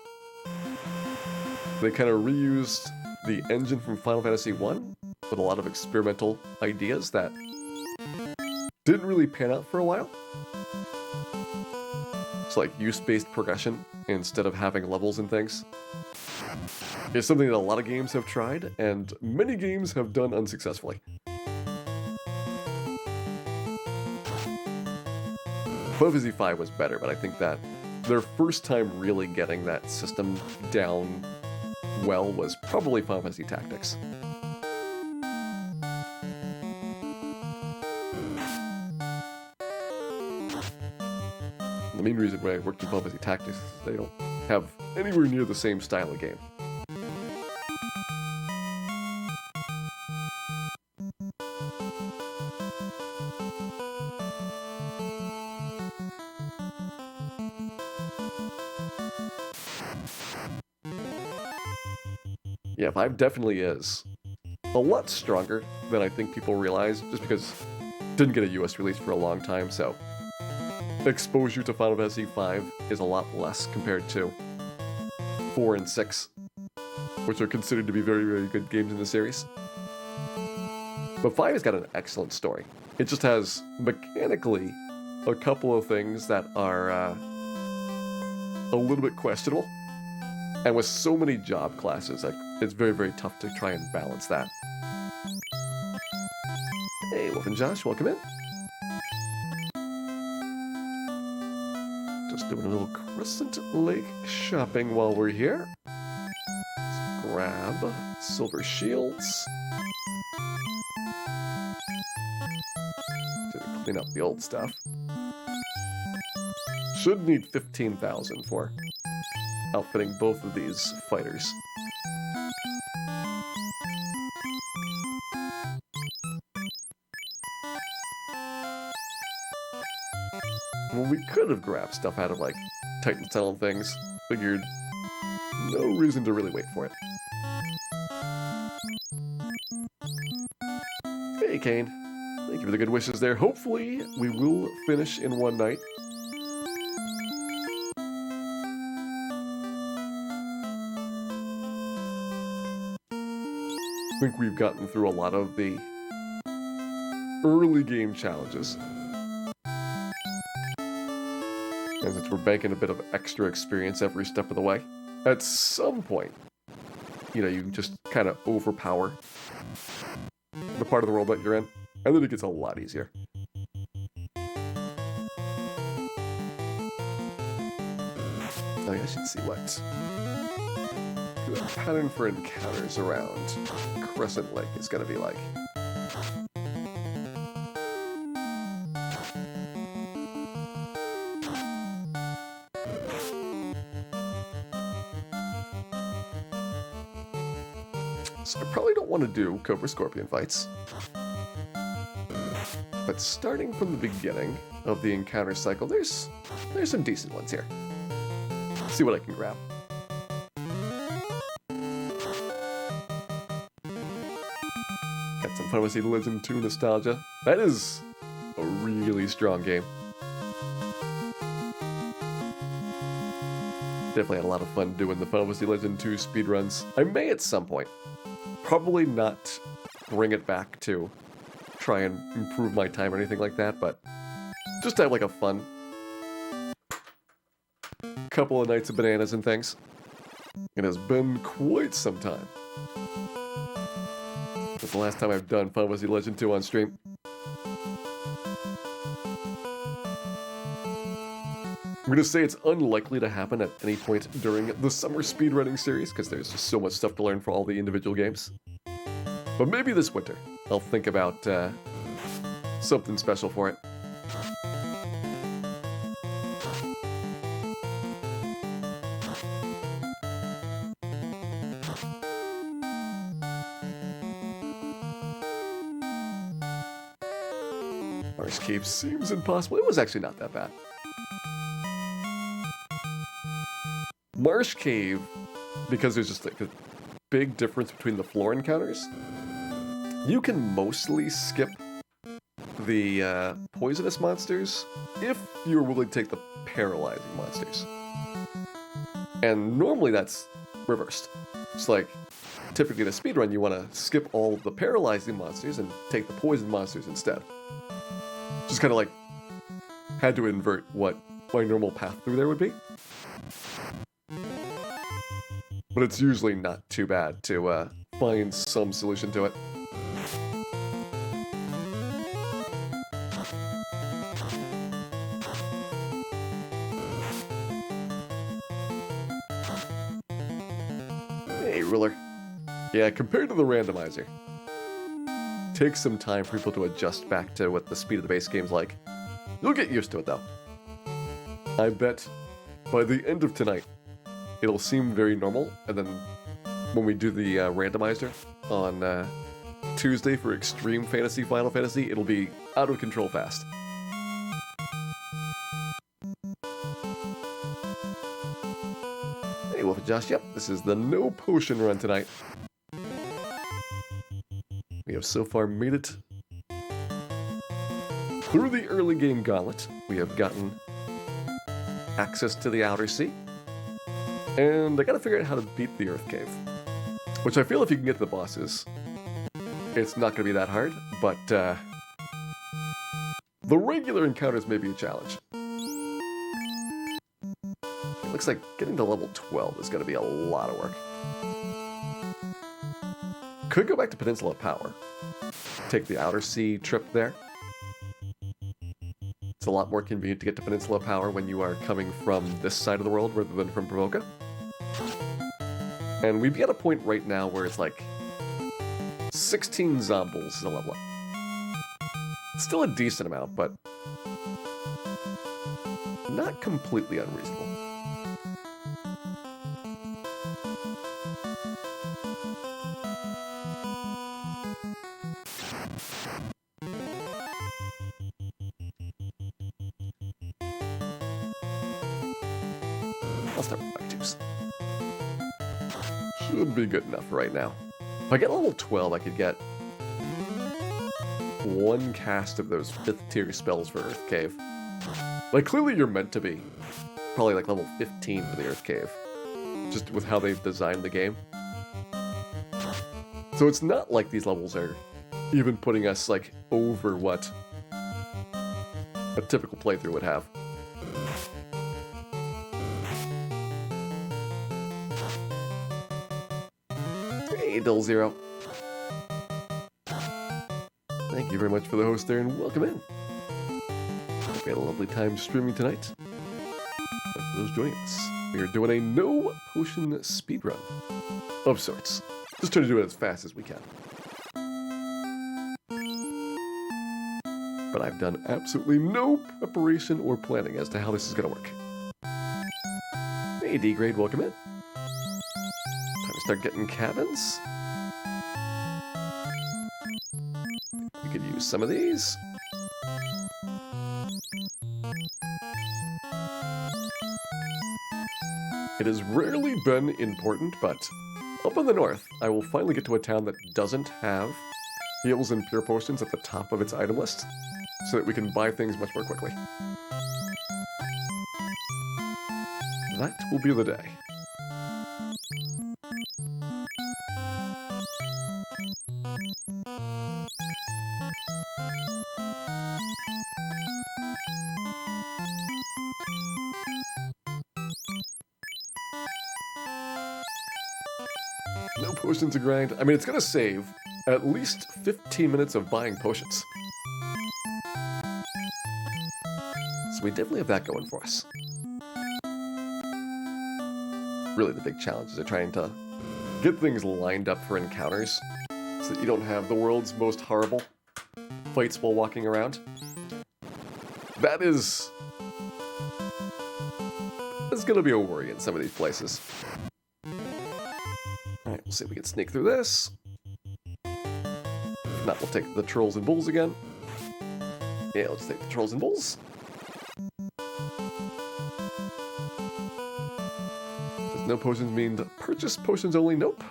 they kind of reused the engine from Final Fantasy I with a lot of experimental ideas that didn't really pan out for a while. It's like use-based progression instead of having levels and things. It's something that a lot of games have tried, and many games have done unsuccessfully. Final Fantasy V was better, but I think that their first time really getting that system down well was probably Final Fantasy Tactics. The main reason why I worked in Final Fantasy Tactics is they don't have anywhere near the same style of game. Yeah, 5 definitely is a lot stronger than I think people realize, just because it didn't get a US release for a long time, so exposure to Final Fantasy V is a lot less compared to 4 and 6, which are considered to be very, very good games in the series. But 5 has got an excellent story. It just has, mechanically, a couple of things that are a little bit questionable. And with so many job classes, it's very, very tough to try and balance that. Hey, Wolf and Josh, welcome in. Just doing a little Crescent Lake shopping while we're here. Let's grab silver shields. To clean up the old stuff. Should need 15,000 for outfitting both of these fighters. Well, we could have grabbed stuff out of, like, Titan Tunnel and things. Figured no reason to really wait for it. Hey, Kane. Thank you for the good wishes there. Hopefully, we will finish in one night. I think we've gotten through a lot of the early game challenges. And since we're banking a bit of extra experience every step of the way, at some point, you know, you just kind of overpower the part of the world that you're in, and then it gets a lot easier. Oh, yeah, I should see what the pattern for encounters around Crescent Lake is going to be like. So I probably don't want to do Cobra Scorpion fights. But starting from the beginning of the encounter cycle, there's some decent ones here. Let's see what I can grab. Got some Final Fantasy Legend 2 nostalgia. That is a really strong game. Definitely had a lot of fun doing the Final Fantasy Legend 2 speedruns. I may at some point. Probably not bring it back to try and improve my time or anything like that, but just to have like a fun couple of nights of bananas and things. It has been quite some time. That's the last time I've done Final Fantasy Legend 2 on stream. I'm going to say it's unlikely to happen at any point during the summer speedrunning series, because there's just so much stuff to learn for all the individual games. But maybe this winter, I'll think about something special for it. Marsh Cave seems impossible. It was actually not that bad. Marsh Cave, because there's just like a big difference between the floor encounters, you can mostly skip the poisonous monsters if you're willing to take the paralyzing monsters. And normally that's reversed. It's like, typically in a speedrun you want to skip all of the paralyzing monsters and take the poison monsters instead. Just kind of like, had to invert what my normal path through there would be. But it's usually not too bad to find some solution to it. Hey, Ruler. Yeah, compared to the randomizer, takes some time for people to adjust back to what the speed of the base game's like. You'll get used to it, though. I bet by the end of tonight, it'll seem very normal, and then when we do the randomizer on Tuesday for Extreme Fantasy Final Fantasy, it'll be out of control fast. Hey, Wolf and Josh, yep, this is the no potion run tonight. We have so far made it through the early game gauntlet. We have gotten access to the Outer Sea. And I gotta figure out how to beat the Earth Cave. Which I feel if you can get to the bosses, it's not gonna be that hard, but the regular encounters may be a challenge. It looks like getting to level 12 is gonna be a lot of work. Could go back to Peninsula Power. Take the Outer Sea trip there. It's a lot more convenient to get to Peninsula Power when you are coming from this side of the world rather than from Provoca. And we've got a point right now where it's like 16 zombies is a level up. It's still a decent amount, but not completely unreasonable. I'll start with 5-2s. Should be good enough right now. If I get level 12, I could get one cast of those 5th tier spells for Earth Cave. Like, clearly you're meant to be probably like level 15 for the Earth Cave, just with how they've designed the game. So it's not like these levels are even putting us like over what a typical playthrough would have. Hey, Dull Zero. Thank you very much for the host there, and welcome in. Hope you had a lovely time streaming tonight. And for those joining us, we are doing a no potion speedrun of sorts. Just trying to do it as fast as we can. But I've done absolutely no preparation or planning as to how this is going to work. Hey, D-Grade, welcome in. Time to start getting cabins. We could use some of these. It has rarely been important, but up in the north, I will finally get to a town that doesn't have heals and pure potions at the top of its item list. so that we can buy things much more quickly. That will be the day. No potions to grind. I mean, it's going to save at least 15 minutes of buying potions. So we definitely have that going for us. Really, the big challenges are trying to get things lined up for encounters so that you don't have the world's most horrible fights while walking around. That's going to be a worry in some of these places. Alright, we'll see if we can sneak through this. If not, we'll take the trolls and bulls again. Yeah, let's take the trolls and bulls. Does no potions mean to purchase potions only? Nope.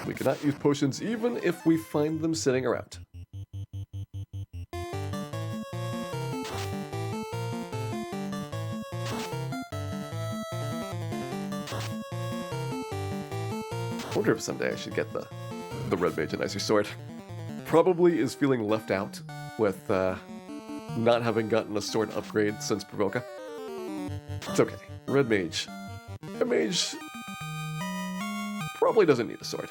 We cannot use potions even if we find them sitting around. I wonder if someday I should get the red mage a nicer sword. Probably is feeling left out with not having gotten a sword upgrade since Provoca. It's okay. Red mage. Red mage probably doesn't need a sword.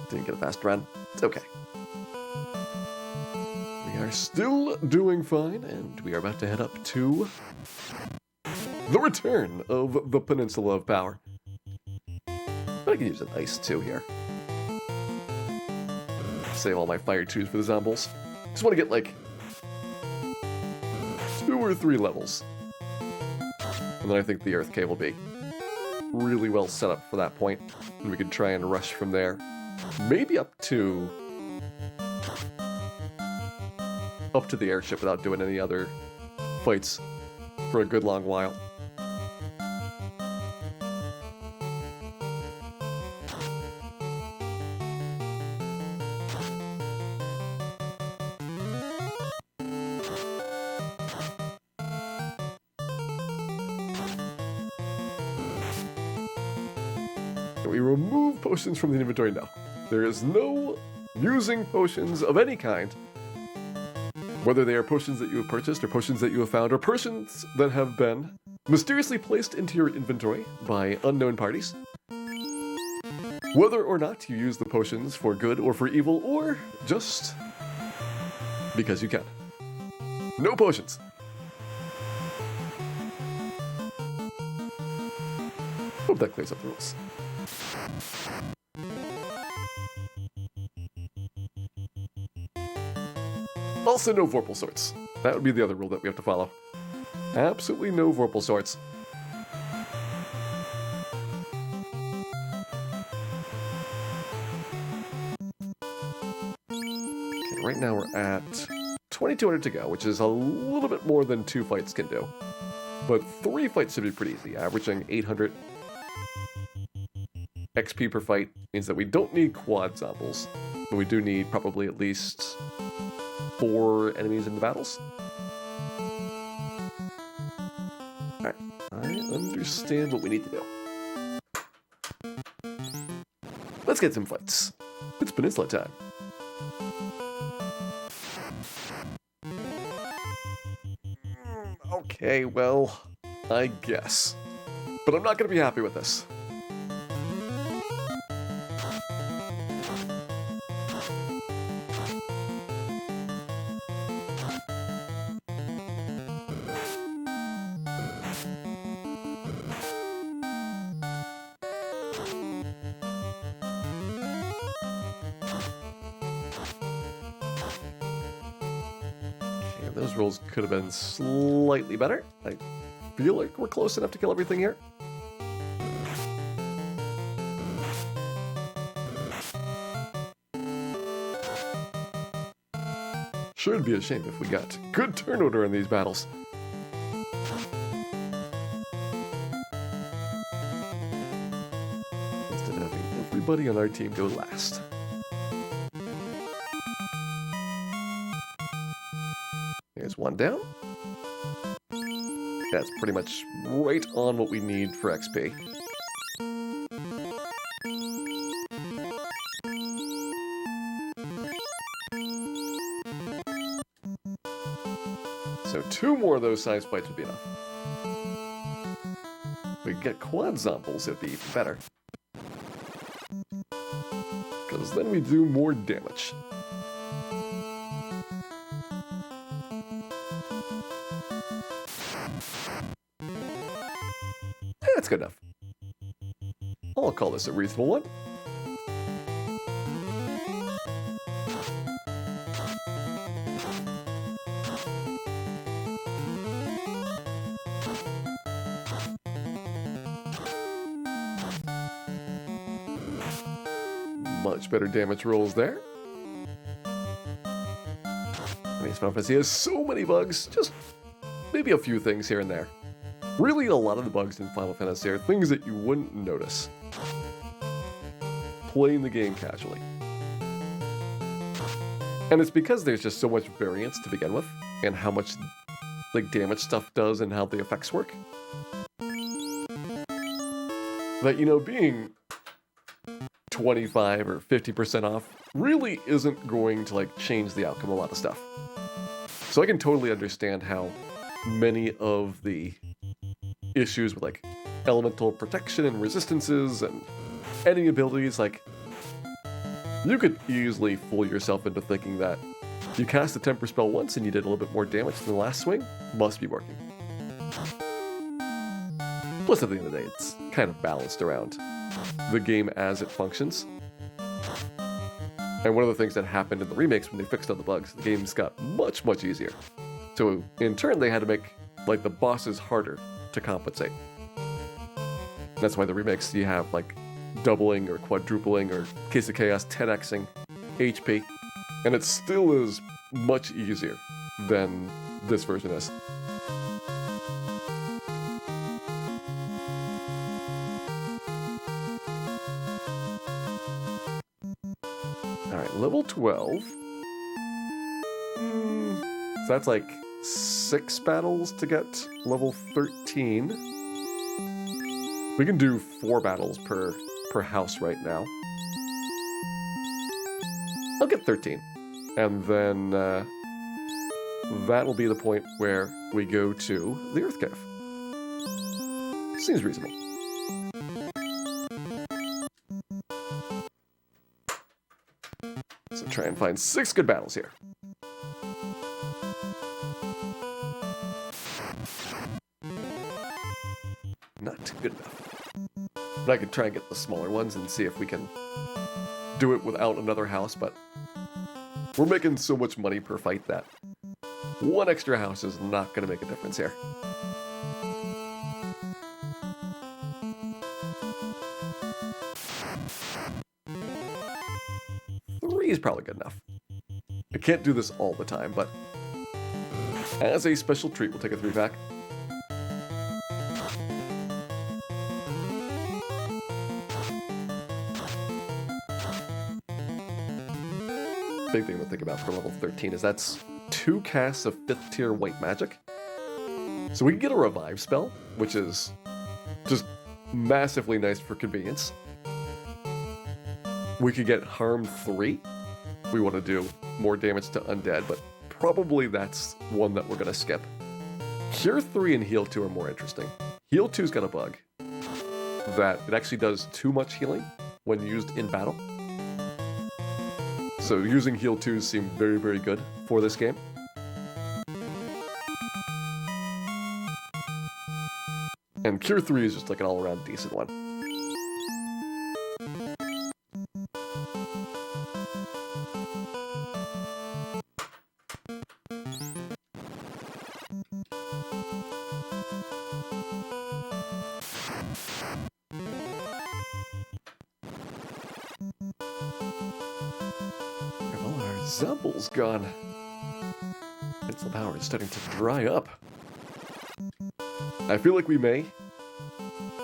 Didn't get a fast run. It's okay. We are still doing fine, and we are about to head up to the return of the Peninsula of Power. But I can use an ice too here. Save all my fire twos for the zombies. Just want to get like 2 or 3 levels. And then I think the Earth Cave will be really well set up for that point, and we can try and rush from there. Maybe up to the airship without doing any other fights for a good long while. We remove potions from the inventory now. There is no using potions of any kind, whether they are potions that you have purchased or potions that you have found or potions that have been mysteriously placed into your inventory by unknown parties. Whether or not you use the potions for good or for evil or just because you can. No potions. Hope that clears up the rules. Also, no Vorpal swords. That would be the other rule that we have to follow. Absolutely no Vorpal swords. Okay, right now we're at 2,200 to go, which is a little bit more than 2 fights can do. But 3 fights should be pretty easy, averaging 800 XP per fight. Means that we don't need quad zombies, but we do need probably at least 4 enemies in the battles. Alright, I understand what we need to do. Let's get some fights. It's Peninsula time. Okay, well, I guess. But I'm not going to be happy with this. Those rolls could have been slightly better. I feel like we're close enough to kill everything here. Sure, it'd be a shame if we got good turn order in these battles. Instead of having everybody on our team go last. There's one down. That's pretty much right on what we need for XP. So 2 more of those size spikes would be enough. If we could get quad zombies, it'd be even better. Because then we do more damage. That's good enough. I'll call this a reasonable one. Much better damage rolls there. And Final Fantasy has so many bugs, just maybe a few things here and there. Really, a lot of the bugs in Final Fantasy are things that you wouldn't notice playing the game casually. And it's because there's just so much variance to begin with, and how much like damage stuff does and how the effects work. That, you know, being 25 or 50% off really isn't going to like change the outcome of a lot of stuff. So I can totally understand how many of the issues with like elemental protection and resistances and any abilities, like you could easily fool yourself into thinking that you cast a temper spell once and you did a little bit more damage than the last swing, must be working. Plus at the end of the day, it's kind of balanced around the game as it functions. And one of the things that happened in the remakes when they fixed all the bugs, the games got much, much easier. So in turn, they had to make like the bosses harder to compensate. That's why the remakes, you have like doubling or quadrupling or Case of Chaos 10xing HP, and it still is much easier than this version is. Alright, level 12. So that's like 6 battles to get level 13. We can do 4 battles per house right now. I'll get 13. And then that will be the point where we go to the Earth Cave. Seems reasonable. So try and find 6 good battles here. Not good enough. But I could try and get the smaller ones and see if we can do it without another house, but we're making so much money per fight that 1 extra house is not going to make a difference here. Three is probably good enough. I can't do this all the time, but as a special treat, we'll take a 3-pack. Big thing to think about for level 13 is that's 2 casts of 5th tier white magic. So we can get a revive spell, which is just massively nice for convenience. We could get harm 3. We want to do more damage to undead, but probably that's one that we're going to skip. Cure 3 and Heal 2 are more interesting. Heal 2's got a bug that it actually does too much healing when used in battle. So using Heal 2s seem very, very good for this game. And Cure 3 is just like an all-around decent one. Zumble's gone. Pencil power is starting to dry up. I feel like we may,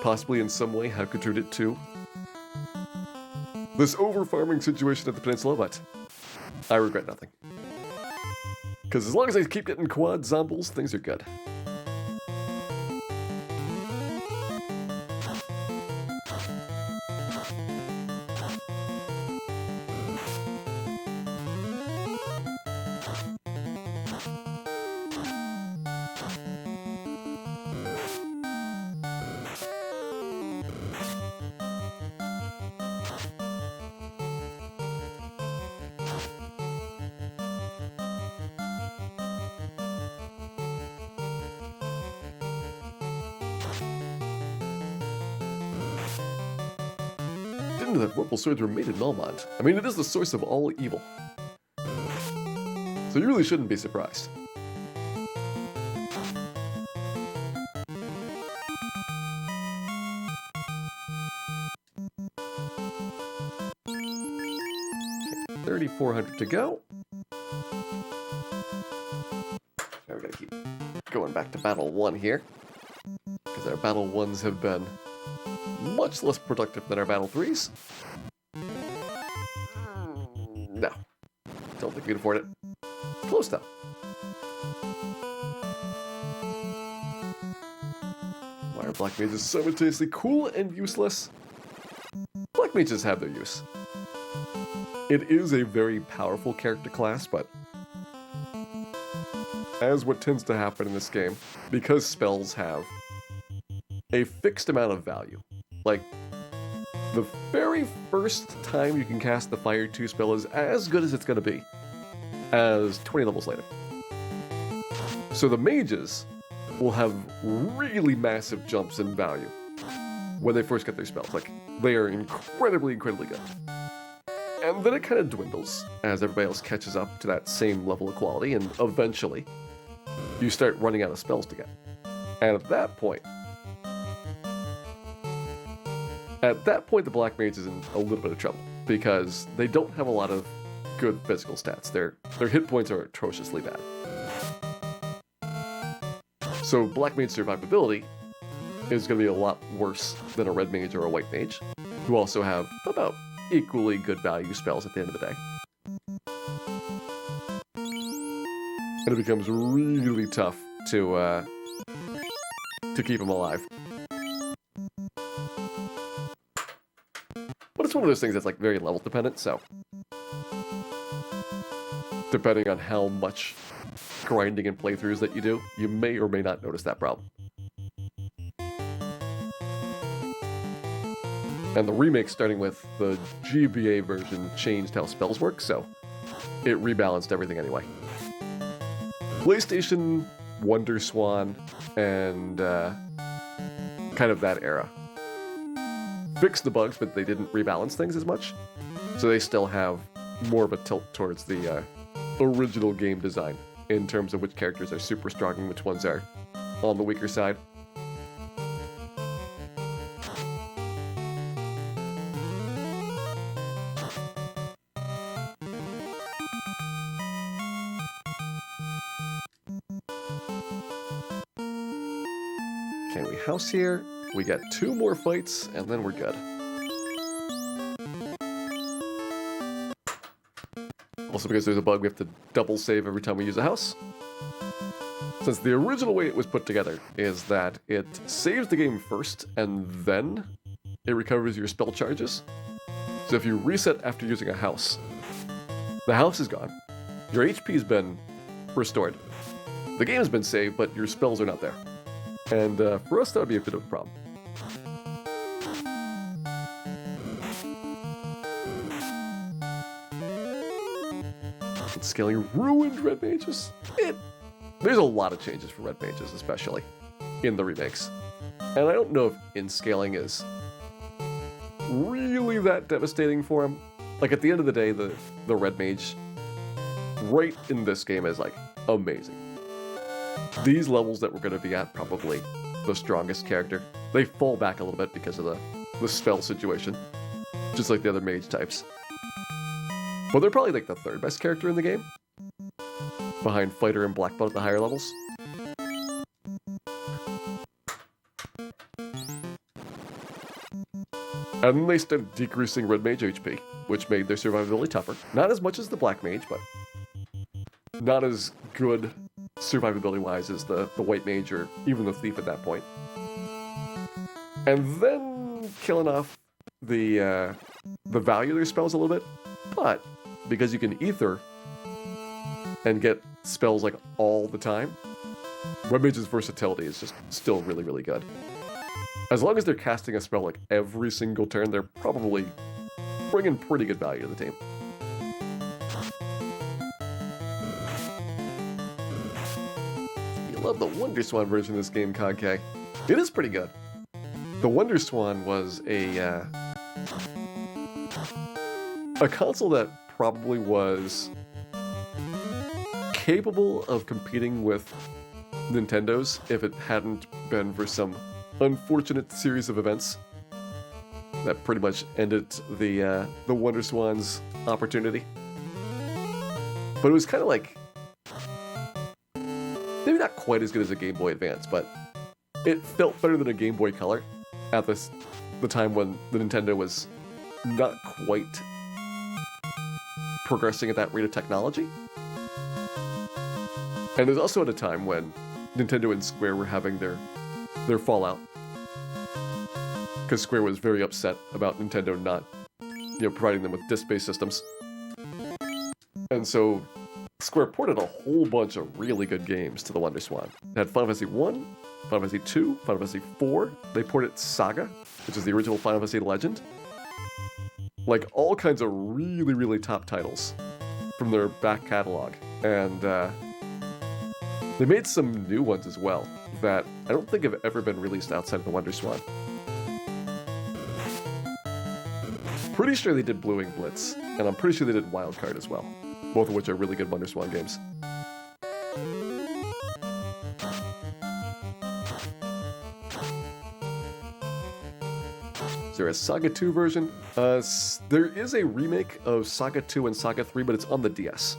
possibly in some way, have contributed to this over-farming situation at the peninsula, but I regret nothing. Because as long as I keep getting quad zombies, things are good. Didn't know that vorpal swords were made in Melmond. I mean, it is the source of all evil. So you really shouldn't be surprised. Okay, 3,400 to go. Now we gotta keep going back to Battle 1 here. Because our Battle 1s have been much less productive than our Battle 3s. No. Don't think we can afford it. Close though. Why are black mages simultaneously cool and useless? Black mages have their use. It is a very powerful character class, but as what tends to happen in this game, because spells have a fixed amount of value. Like, the very first time you can cast the Fire 2 spell is as good as it's going to be as 20 levels later. So the mages will have really massive jumps in value when they first get their spells. Like, they are incredibly, incredibly good. And then it kind of dwindles as everybody else catches up to that same level of quality, and eventually you start running out of spells to get. And at that point, the Black Mage is in a little bit of trouble, because they don't have a lot of good physical stats. Their hit points are atrociously bad. So Black Mage survivability is going to be a lot worse than a Red Mage or a White Mage, who also have about equally good value spells at the end of the day. And it becomes really tough to keep them alive. But it's one of those things that's like very level dependent, so depending on how much grinding and playthroughs that you do, you may or may not notice that problem. And the remake, starting with the GBA version, changed how spells work, so it rebalanced everything anyway. PlayStation, Wonder Swan, and kind of that era fixed the bugs, but they didn't rebalance things as much. So they still have more of a tilt towards the original game design in terms of which characters are super strong and which ones are on the weaker side. Okay, we house here. We got 2 more fights, and then we're good. Also, because there's a bug, we have to double save every time we use a house. Since the original way it was put together is that it saves the game first, and then it recovers your spell charges. So if you reset after using a house, the house is gone. Your HP's been restored. The game has been saved, but your spells are not there. And for us, that would be a bit of a problem. Scaling ruined Red Mages? There's a lot of changes for Red Mages, especially in the remakes. And I don't know if in-scaling is really that devastating for him. Like, at the end of the day, the Red Mage, right in this game, is, like, amazing. These levels that we're going to be at, probably the strongest character, they fall back a little bit because of the spell situation, just like the other mage types. Well, they're probably like the third best character in the game, behind Fighter and Black Belt at the higher levels. And then they started decreasing Red Mage HP, which made their survivability tougher. Not as much as the Black Mage, but not as good survivability-wise as the White Mage or even the Thief at that point. And then killing off the value of their spells a little bit, but because you can Ether and get spells like all the time, Red Mage's versatility is just still really, really good. As long as they're casting a spell like every single turn, they're probably bringing pretty good value to the team. You love the Wonder Swan version of this game, Conke. It is pretty good. The Wonder Swan was a console that probably was capable of competing with Nintendo's if it hadn't been for some unfortunate series of events that pretty much ended the Wonder Swan's opportunity. But it was kind of like, maybe not quite as good as a Game Boy Advance, but it felt better than a Game Boy Color at the time when the Nintendo was not quite progressing at that rate of technology. And it was also at a time when Nintendo and Square were having their fallout, because Square was very upset about Nintendo not, providing them with disc-based systems. And so Square ported a whole bunch of really good games to the Wonder Swan. It had Final Fantasy 1, Final Fantasy 2, Final Fantasy 4. They ported Saga, which is the original Final Fantasy Legend. Like, all kinds of really, really top titles from their back catalog. And they made some new ones as well that I don't think have ever been released outside of the Wonder Swan. Pretty sure they did Blue Wing Blitz, and I'm pretty sure they did Wildcard as well, both of which are really good Wonder Swan games. Is there a Saga 2 version? There is a remake of Saga 2 and Saga 3, but it's on the DS.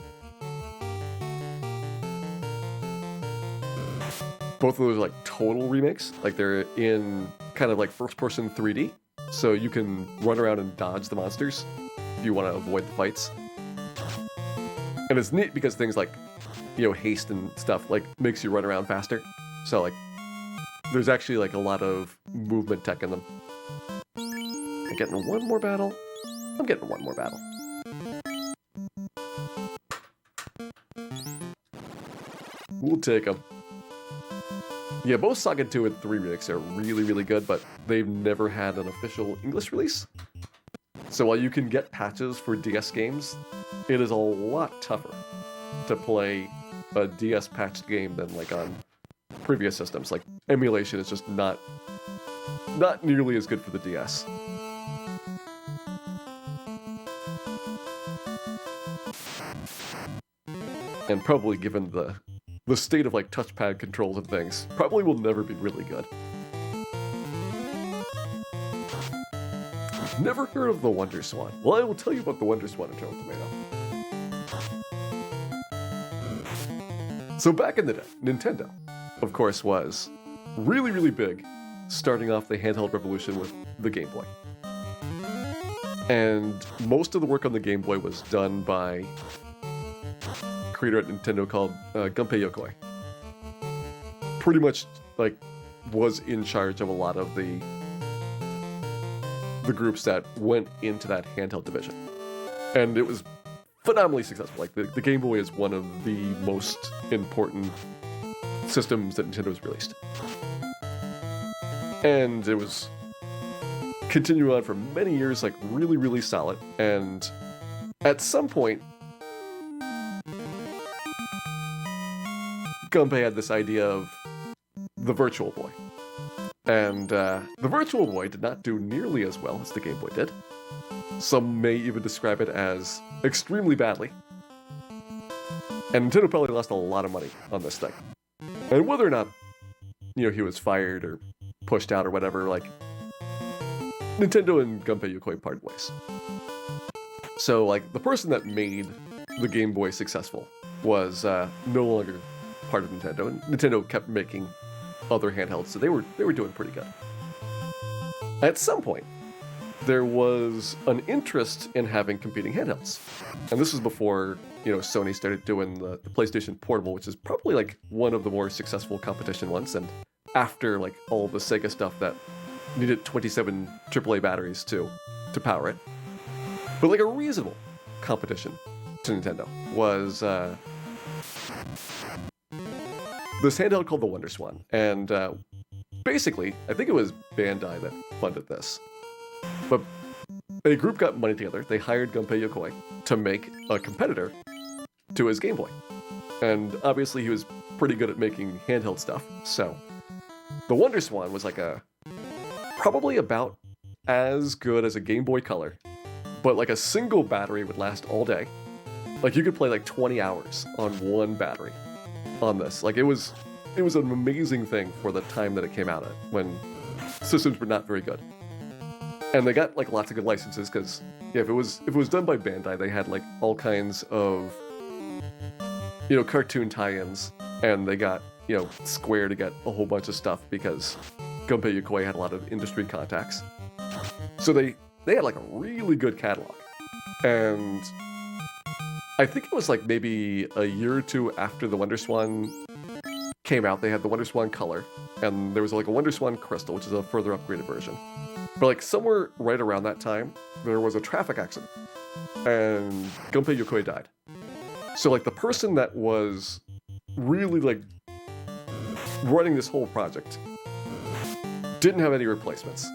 Both of those are like total remakes. Like, they're in kind of like first-person 3D, so you can run around and dodge the monsters if you want to avoid the fights. And it's neat because things like, haste and stuff, like, makes you run around faster. So, like, there's actually, like, a lot of movement tech in them. I'm getting one more battle. I'm getting one more battle. We'll take them. Yeah, both Saga 2 and 3 remakes are really, really good, but they've never had an official English release. So while you can get patches for DS games, it is a lot tougher to play a DS patched game than like on previous systems. Like, emulation is just not nearly as good for the DS. And probably given the state of like touchpad controls and things, probably will never be really good. I've never heard of the Wonder Swan. Well, I will tell you about the Wonder Swan in Total Tomato. So back in the day, Nintendo, of course, was really, really big, starting off the handheld revolution with the Game Boy. And most of the work on the Game Boy was done by creator at Nintendo called Gunpei Yokoi. Pretty much, like, was in charge of a lot of the groups that went into that handheld division. And it was phenomenally successful. Like, the Game Boy is one of the most important systems that Nintendo's released. And it was continuing on for many years, like, really, really solid. And at some point, Gunpei had this idea of the Virtual Boy. And the Virtual Boy did not do nearly as well as the Game Boy did. Some may even describe it as extremely badly. And Nintendo probably lost a lot of money on this thing. And whether or not, he was fired or pushed out or whatever, like, Nintendo and Gunpei Yokoi parted ways. So, like, the person that made the Game Boy successful was no longer part of Nintendo, and Nintendo kept making other handhelds, so they were doing pretty good. At some point, there was an interest in having competing handhelds, and this was before Sony started doing the PlayStation Portable, which is probably like one of the more successful competition ones, and after like all the Sega stuff that needed 27 AAA batteries to power it. But like a reasonable competition to Nintendo was this handheld called the Wonder Swan. And basically, I think it was Bandai that funded this. But a group got money together. They hired Gunpei Yokoi to make a competitor to his Game Boy. And obviously he was pretty good at making handheld stuff. So the Wonder Swan was like probably about as good as a Game Boy Color, but like a single battery would last all day. Like you could play like 20 hours on one battery on this. Like it was an amazing thing for the time that it came out at, when systems were not very good. And they got like lots of good licenses because if it was done by Bandai, they had like all kinds of cartoon tie-ins, and they got Square to get a whole bunch of stuff because Gunpei Yokoi had a lot of industry contacts. So they had like a really good catalog. And I think it was like maybe a year or two after the Wonder Swan came out, they had the Wonder Swan Color, and there was like a Wonder Swan Crystal, which is a further upgraded version. But like somewhere right around that time, there was a traffic accident, and Gunpei Yokoi died. So like the person that was really like running this whole project didn't have any replacements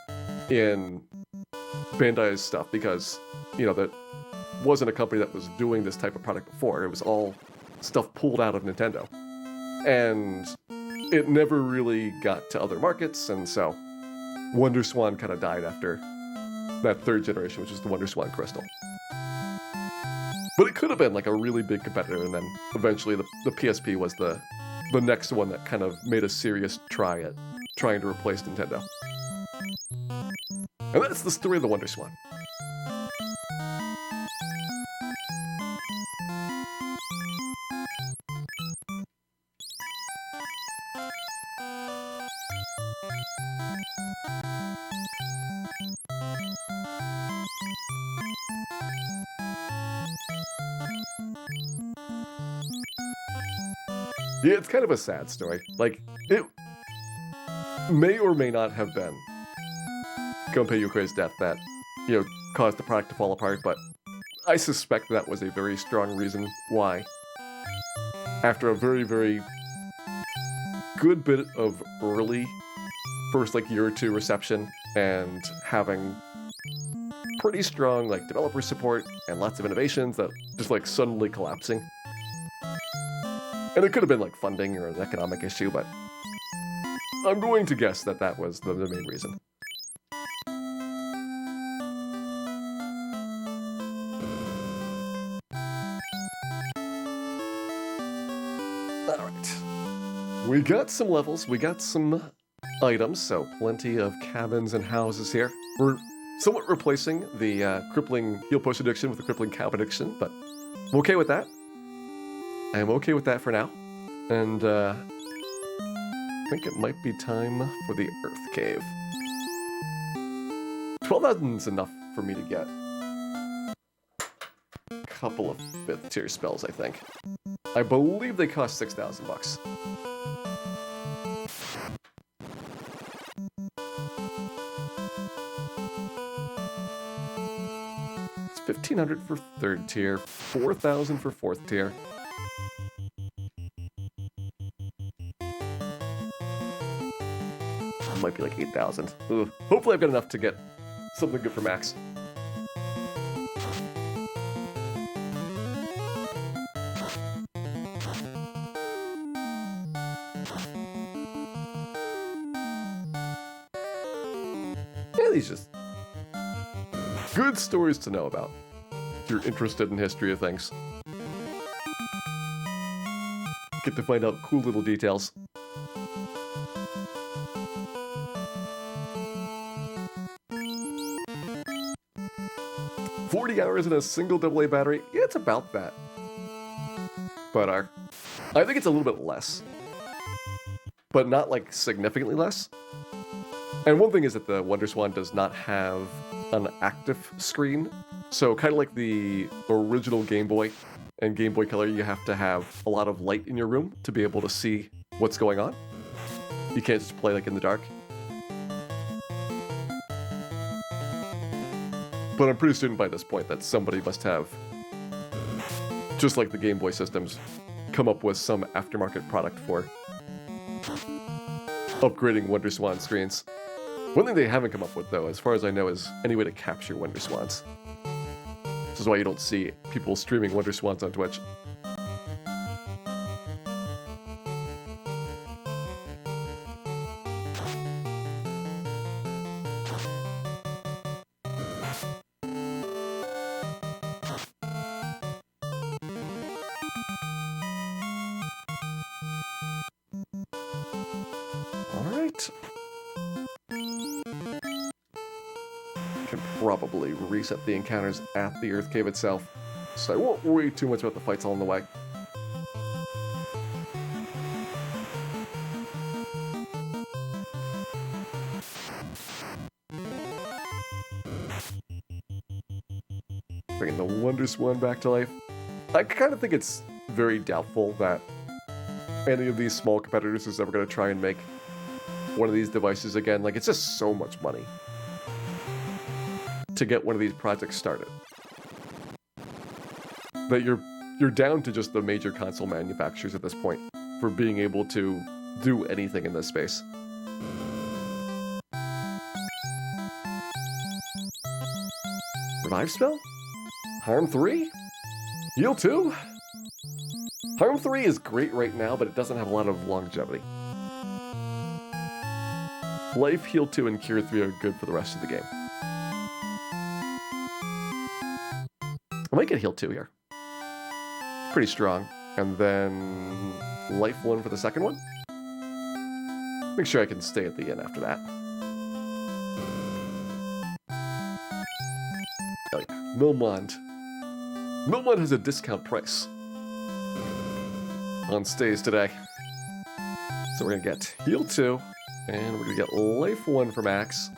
in Bandai's stuff because, that wasn't a company that was doing this type of product before. It was all stuff pulled out of Nintendo. And it never really got to other markets, and so Wonder Swan kind of died after that third generation, which is the Wonder Swan Crystal. But it could have been like a really big competitor, and then eventually the PSP was the next one that kind of made a serious try at trying to replace Nintendo. And that's the story of the Wonder Swan. Yeah, it's kind of a sad story. Like, it may or may not have been Gunpei Yokoi's death that, caused the product to fall apart, but I suspect that was a very strong reason why. After a very, very good bit of early, first like year or two reception, and having pretty strong like developer support and lots of innovations that just like suddenly collapsing. And it could have been like funding or an economic issue, but I'm going to guess that was the main reason. Alright. We got some levels, we got some items, so plenty of cabins and houses here. We're somewhat replacing the crippling heel push addiction with the crippling cab addiction, but I'm okay with that. I am okay with that for now. And I think it might be time for the Earth Cave. 12,000 is enough for me to get a couple of 5th tier spells, I think. I believe they cost 6,000 bucks. It's 1,500 for 3rd tier, 4,000 for 4th tier. Might be like 8,000. Hopefully I've got enough to get something good for Max. Yeah, these just good stories to know about if you're interested in history of things. Get to find out cool little details. 40 hours in a single AA battery? Yeah, it's about that. But I think it's a little bit less. But not like significantly less. And one thing is that the WonderSwan does not have an active screen. So kind of like the original Game Boy and Game Boy Color, you have to have a lot of light in your room to be able to see what's going on. You can't just play like in the dark. But I'm pretty certain by this point that somebody must have, just like the Game Boy systems, come up with some aftermarket product for upgrading WonderSwan screens. One thing they haven't come up with, though, as far as I know, is any way to capture WonderSwans. This is why you don't see people streaming WonderSwans on Twitch. Alright. Can probably reset the encounters at the Earth Cave itself, so I won't worry too much about the fights along the way. Bringing the WonderSwan back to life. I kind of think it's very doubtful that any of these small competitors is ever going to try and make one of these devices again. Like, it's just so much money to get one of these projects started that you're down to just the major console manufacturers at this point for being able to do anything in this space. Revive spell? Harm 3? Heal 2? Harm 3 is great right now, but it doesn't have a lot of longevity. Life, Heal 2, and Cure 3 are good for the rest of the game. I might get Heal 2 here. Pretty strong. And then Life 1 for the second one. Make sure I can stay at the inn after that. Oh yeah, Milmond. Milmond has a discount price on stays today. So we're gonna get Heal 2, and we're gonna get Life 1 for Max.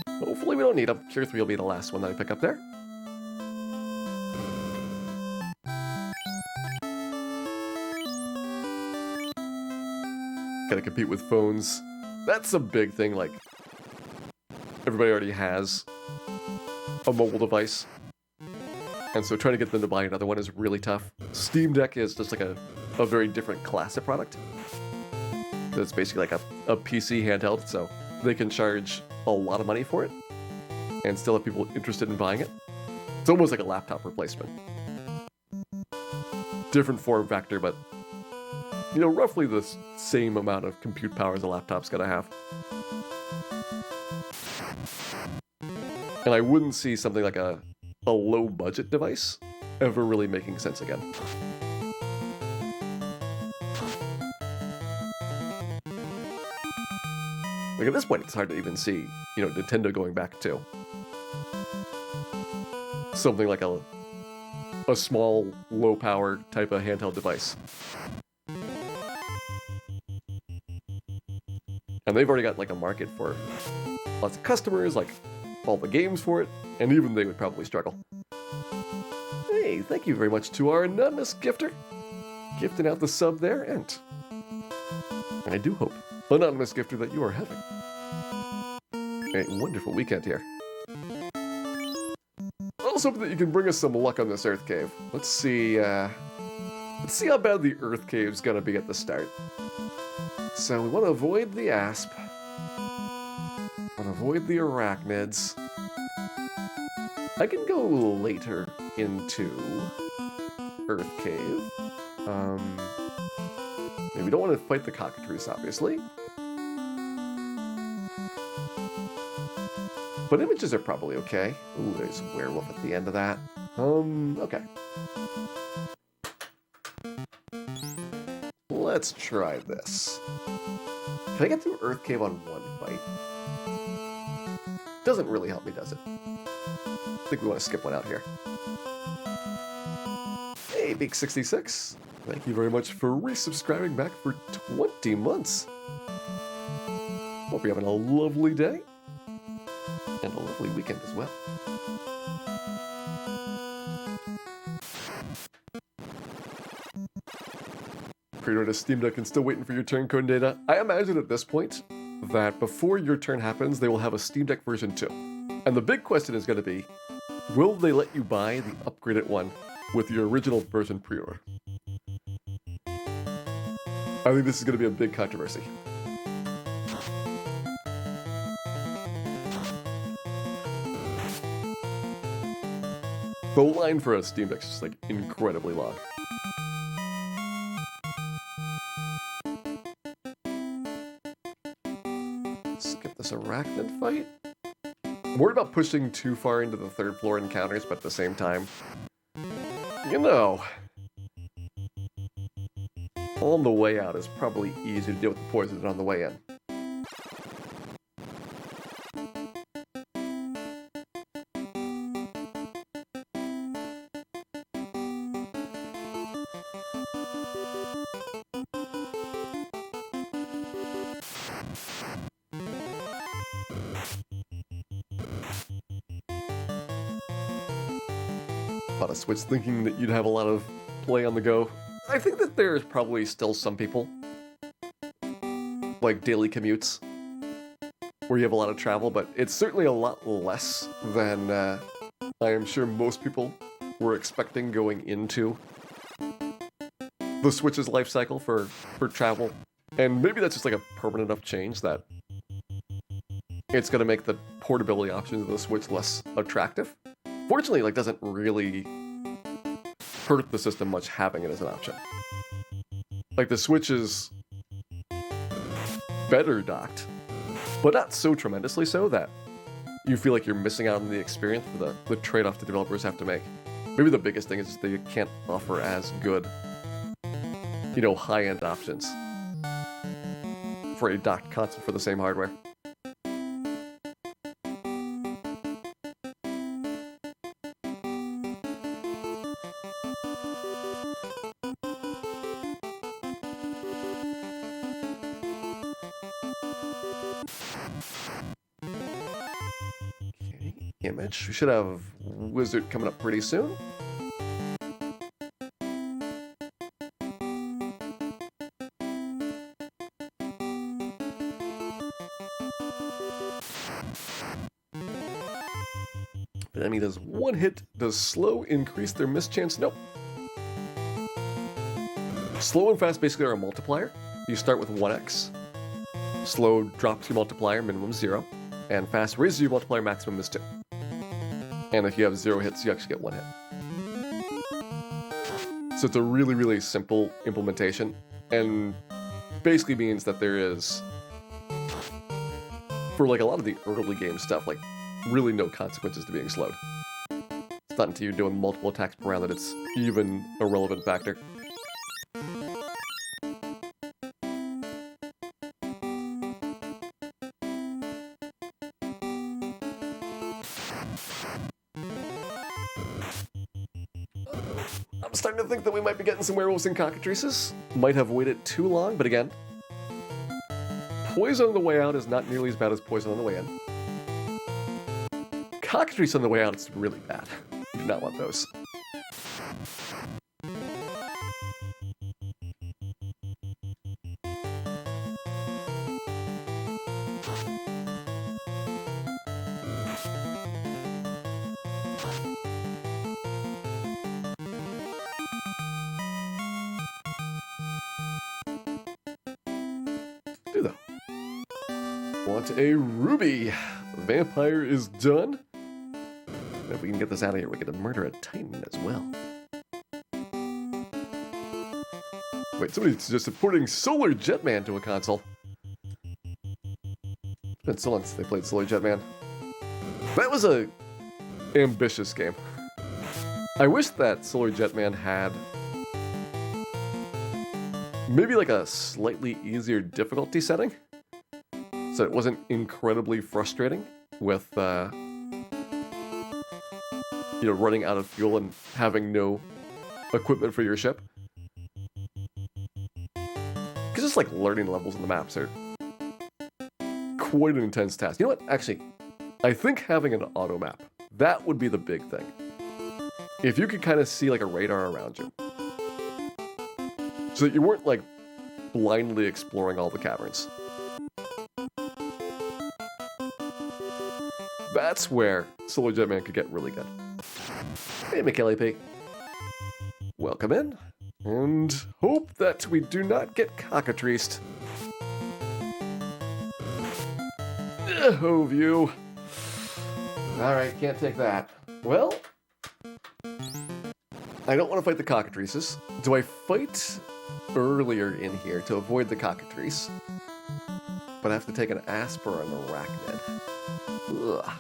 Hopefully we don't need them. Cure 3 will be the last one that I pick up there. Gotta compete with phones. That's a big thing, like, everybody already has a mobile device. And so trying to get them to buy another one is really tough. Steam Deck is just like a very different class of product. It's basically like a PC handheld, so they can charge a lot of money for it and still have people interested in buying it. It's almost like a laptop replacement. Different form factor, but you know, roughly the same amount of compute power as a laptop's gonna have. And I wouldn't see something like a low-budget device ever really making sense again. Like, at this point, it's hard to even see, you know, Nintendo going back to something like a small, low-power type of handheld device. And they've already got, like, a market for lots of customers, like, all the games for it, and even they would probably struggle. Hey, thank you very much to our anonymous gifter. Gifting out the sub there, and I do hope, anonymous gifter, that you are having a wonderful weekend here. I also hope that you can bring us some luck on this Earth Cave. Let's see how bad the Earth Cave's gonna be at the start. So we want to avoid the asp. Want to avoid the arachnids. I can go later into Earth Cave. Maybe we don't want to fight the cockatrice, obviously. But images are probably okay. Ooh, there's a werewolf at the end of that. Okay. Let's try this. Can I get through Earth Cave on one fight? Doesn't really help me, does it? I think we want to skip one out here. Hey, Beak66. Thank you very much for resubscribing back for 20 months. Hope you're having a lovely day and a lovely weekend as well. Pre-order Steam Deck and still waiting for your turn code data. I imagine at this point that before your turn happens, they will have a Steam Deck version 2. And the big question is going to be, will they let you buy the upgraded one with your original version pre-order? I think this is going to be a big controversy. The line for a Steam Deck is just like incredibly long. Skip this arachnid fight. I'm worried about pushing too far into the third floor encounters, but at the same time, you know, on the way out is probably easier to deal with the poison than on the way in. A lot of Switch thinking that you'd have a lot of play on the go. I think that there's probably still some people, like daily commutes, where you have a lot of travel, but it's certainly a lot less than I am sure most people were expecting going into the Switch's life cycle for travel. And maybe that's just like a permanent enough change that it's going to make the portability options of the Switch less attractive. Fortunately, like, doesn't really hurt the system much having it as an option. Like, the Switch is better docked, but not so tremendously so that you feel like you're missing out on the experience for the trade-off the developers have to make. Maybe the biggest thing is just they can't offer as good, you know, high-end options for a docked console for the same hardware. Image. We should have Wizard coming up pretty soon. But enemy does one hit. Does slow increase their miss chance? Nope. Slow and fast basically are a multiplier. You start with 1x. Slow drops your multiplier, minimum 0. And fast raises your multiplier, maximum is 2. And if you have 0 hits, you actually get 1 hit. So it's a really, really simple implementation, and basically means that there is, for like a lot of the early game stuff, like really no consequences to being slowed. It's not until you're doing multiple attacks per round that it's even a relevant factor. I'm starting to think that we might be getting some werewolves and cockatrices. Might have waited too long, but again, poison on the way out is not nearly as bad as poison on the way in. Cockatrice on the way out is really bad. You do not want those. Do though. Want a ruby. Vampire is done. If we can get this out of here, we get to murder a Titan as well. Wait, somebody's just supporting Solar Jetman to a console. It's been so long since they played Solar Jetman. That was a ambitious game. I wish that Solar Jetman had maybe like a slightly easier difficulty setting, so it wasn't incredibly frustrating with running out of fuel and having no equipment for your ship. Because just like learning levels in the maps are quite an intense task. You know what? Actually, I think having an auto map, that would be the big thing. If you could kind of see like a radar around you, so that you weren't like blindly exploring all the caverns. That's where Solar Jetman could get really good. Hey, McKelly P. Welcome in, and hope that we do not get cockatriced. Oh, view. Alright, can't take that. Well, I don't want to fight the cockatrices. Do I fight earlier in here to avoid the cockatrice? But I have to take an Asper and an Arachnid. Ugh.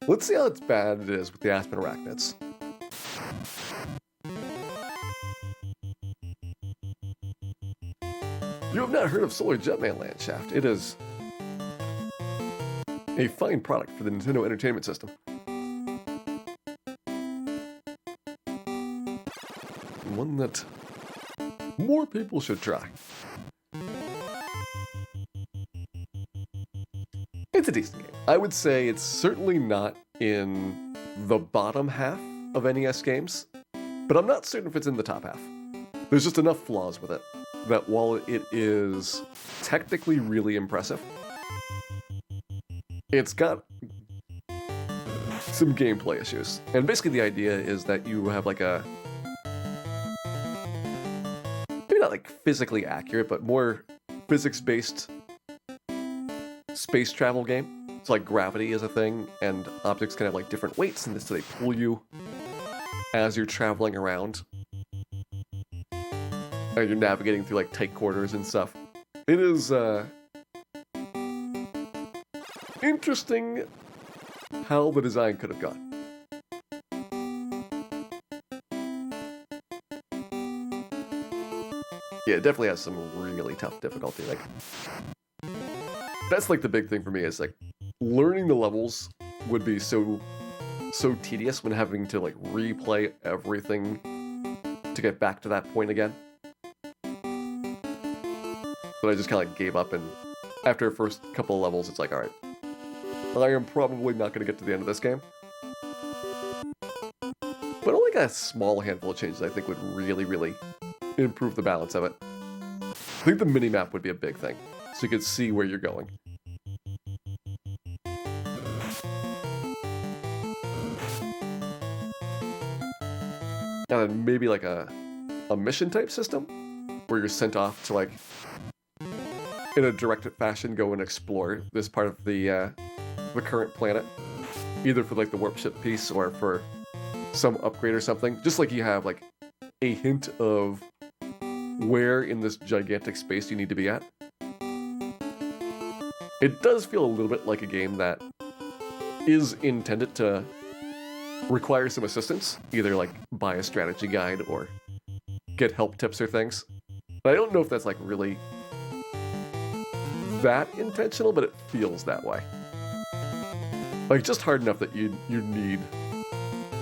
Let's see how bad it is with the Aspen Arachnids. You have not heard of Solar Jetman Landshaft. It is a fine product for the Nintendo Entertainment System. One that more people should try. It's a decent game. I would say it's certainly not in the bottom half of NES games, but I'm not certain if it's in the top half. There's just enough flaws with it that while it is technically really impressive, it's got some gameplay issues. And basically the idea is that you have like a, maybe not like physically accurate, but more physics-based space travel game. So like gravity is a thing, and objects can have like different weights, and so they pull you as you're traveling around. And you're navigating through like tight quarters and stuff. It is interesting how the design could have gone. Yeah, it definitely has some really tough difficulty. Like, that's like the big thing for me is like learning the levels would be so tedious when having to like replay everything to get back to that point again. But I just kind of like gave up, and after the first couple of levels, it's like, all right, I am probably not going to get to the end of this game. But only got a small handful of changes I think would really improve the balance of it. I think the mini-map would be a big thing, so you could see where you're going. And then maybe like a mission type system, where you're sent off to like, in a directed fashion, go and explore this part of the current planet, either for like the warp ship piece or for some upgrade or something. Just like you have like a hint of where in this gigantic space you need to be at. It does feel a little bit like a game that is intended to require some assistance, either like buy a strategy guide or get help tips or things. But I don't know if that's like really that intentional, but it feels that way. Like just hard enough that you need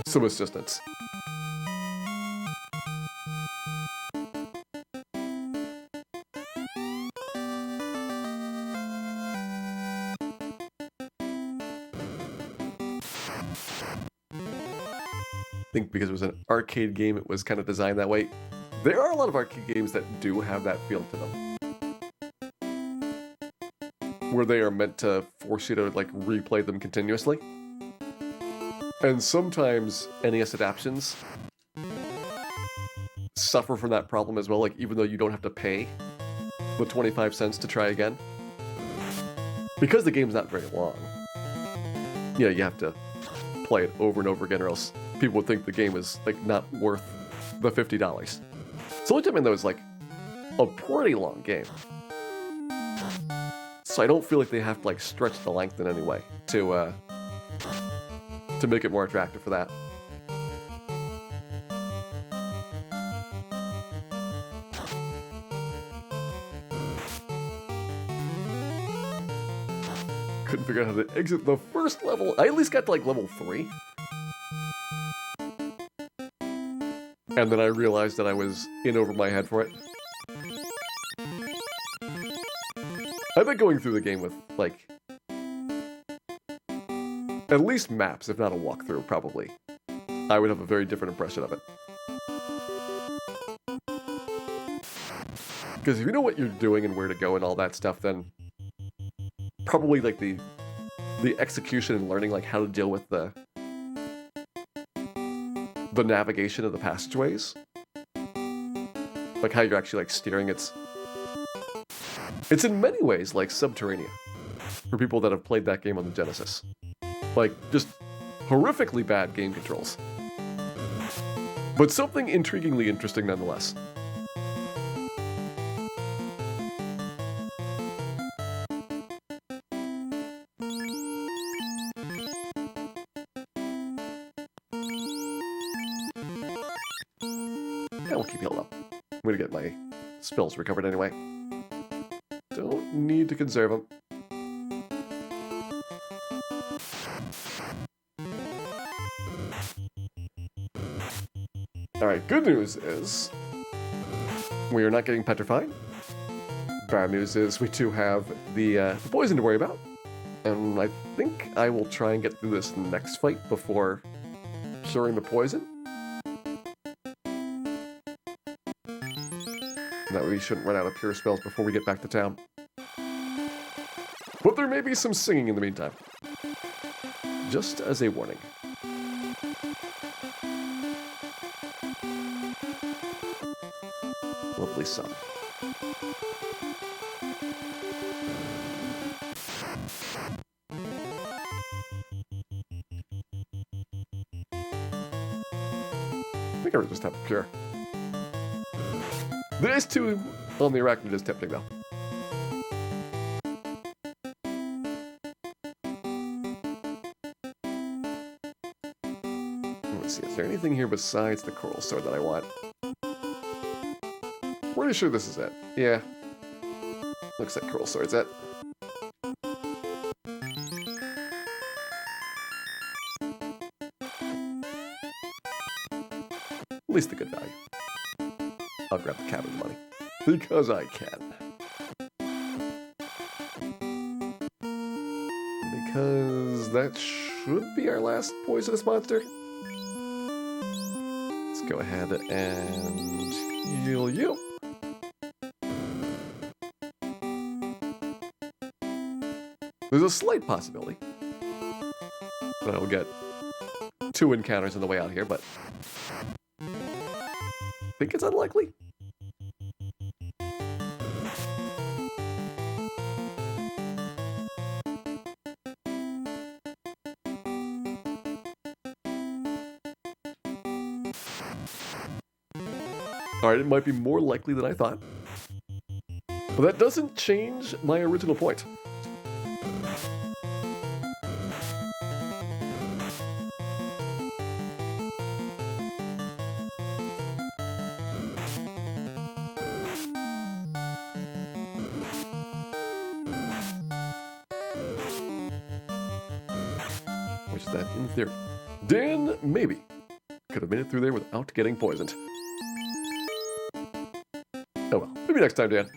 some assistance. I think because it was an arcade game, it was kind of designed that way. There are a lot of arcade games that do have that feel to them, where they are meant to force you to like replay them continuously. And sometimes NES adaptions suffer from that problem as well, like even though you don't have to pay the 25 cents to try again. Because the game's not very long, you have to play it over and over again, or else people would think the game is like not worth the $50. So Ultimate though is like a pretty long game. So I don't feel like they have to like stretch the length in any way to make it more attractive for that. couldn't figure out how to exit the first level. I at least got to like level 3. And then I realized that I was in over my head for it. I've been going through the game with, like, at least maps, if not a walkthrough, probably. I would have a very different impression of it. Because if you know what you're doing and where to go and all that stuff, then probably, like, the execution and learning, like, how to deal with the navigation of the passageways. Like, how you're actually, like, steering, it's in many ways like Subterranea, for people that have played that game on the Genesis. Like, just horrifically bad game controls. But something intriguingly interesting nonetheless. Yeah, we'll keep healed up. I'm gonna get my spells recovered anyway. Don't need to conserve them. Alright, good news is we are not getting petrified. Bad news is we do have the poison to worry about. And I think I will try and get through this next fight before curing the poison. That way we shouldn't run out of pure spells before we get back to town. But there may be some singing in the meantime. Just as a warning. Lovely sun. I think I would just have pure. There's 2 on the arachnid is tempting though. Let's see, is there anything here besides the coral sword that I want? Pretty sure this is it. Yeah. Looks like coral sword's it. At least the good value. I'll grab the cabin money. Because I can. Because that should be our last poisonous monster. Let's go ahead and heal you. There's a slight possibility that I will get 2 encounters on the way out here, but I think it's unlikely. Alright, it might be more likely than I thought. But that doesn't change my original point. Which is that in theory. Dan, maybe, could have made it through there without getting poisoned. Oh well, maybe next time, Dan.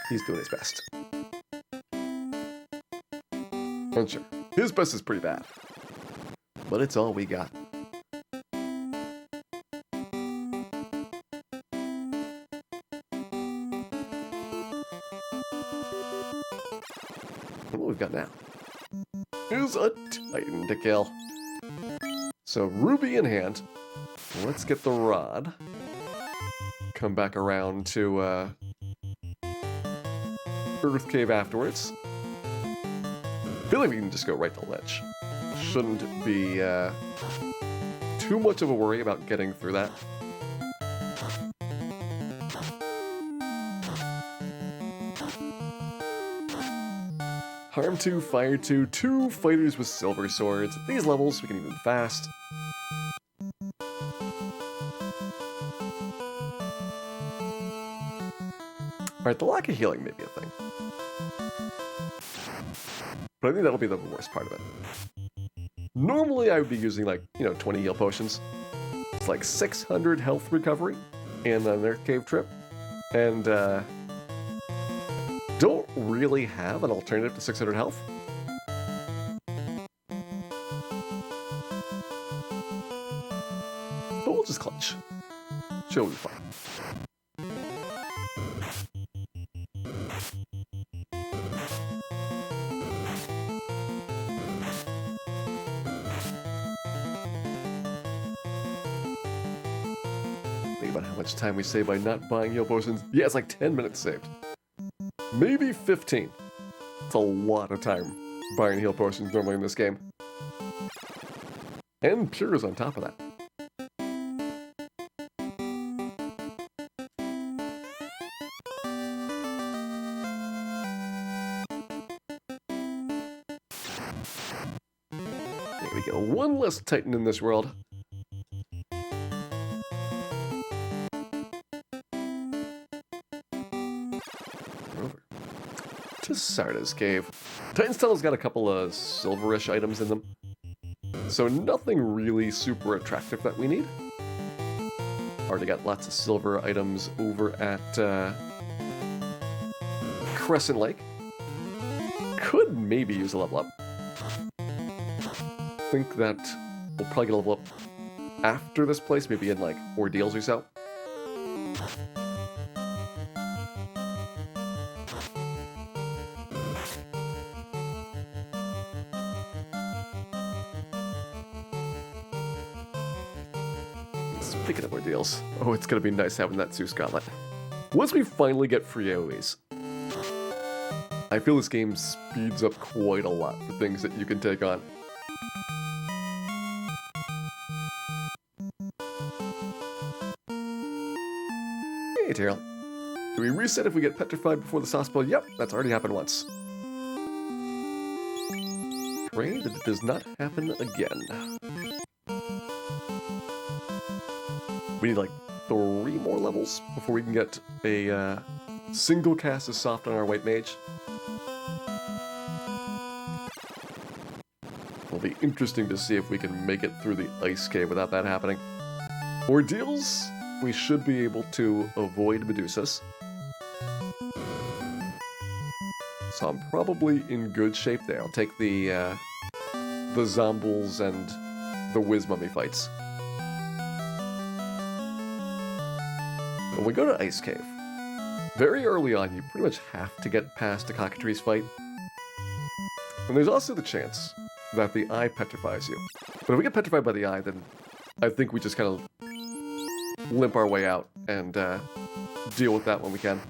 He's doing his best. I'm sure. His best is pretty bad. But it's all we got. And what we've got now is a Titan to kill. So, Ruby in hand. Let's get the rod. Come back around to Earth Cave afterwards. I feel like we can just go right to Lich. Shouldn't be too much of a worry about getting through that. Harm 2, Fire 2, 2 fighters with silver swords. At these levels, we can even fast. Alright, the lack of healing may be a thing. But I think that'll be the worst part of it. Normally, I would be using, like, 20 heal potions. It's like 600 health recovery in an Earth Cave trip. And, don't really have an alternative to 600 health. But we'll just clutch. She'll be fine. Think about how much time we save by not buying heal potions. Yeah, it's like 10 minutes saved. Maybe 15. It's a lot of time buying heal potions normally in this game. And Pures on top of that. There we go. One less Titan in this world. Over to Sarda's Cave. Titan's Tunnel's got a couple of silverish items in them. So nothing really super attractive that we need. Already got lots of silver items over at Crescent Lake. Could maybe use a level up. Think that we'll probably get a level up after this place, maybe in like Ordeals or so. Speaking of Ordeals, oh, it's gonna be nice having that Zeus Gauntlet. Once we finally get free AoEs, I feel this game speeds up quite a lot for things that you can take on. Hey, Terrell. Do we reset if we get petrified before the sauce bowl? Yep, that's already happened once. Pray that it does not happen again. We need like 3 more levels before we can get a single cast of soft on our white mage. It'll be interesting to see if we can make it through the ice cave without that happening. Ordeals, we should be able to avoid Medusas. So I'm probably in good shape there. I'll take the Zombles and the Wiz Mummy fights. When we go to Ice Cave, very early on, you pretty much have to get past the Cockatrice fight. And there's also the chance that the eye petrifies you. But if we get petrified by the eye, then I think we just kind of limp our way out and deal with that when we can.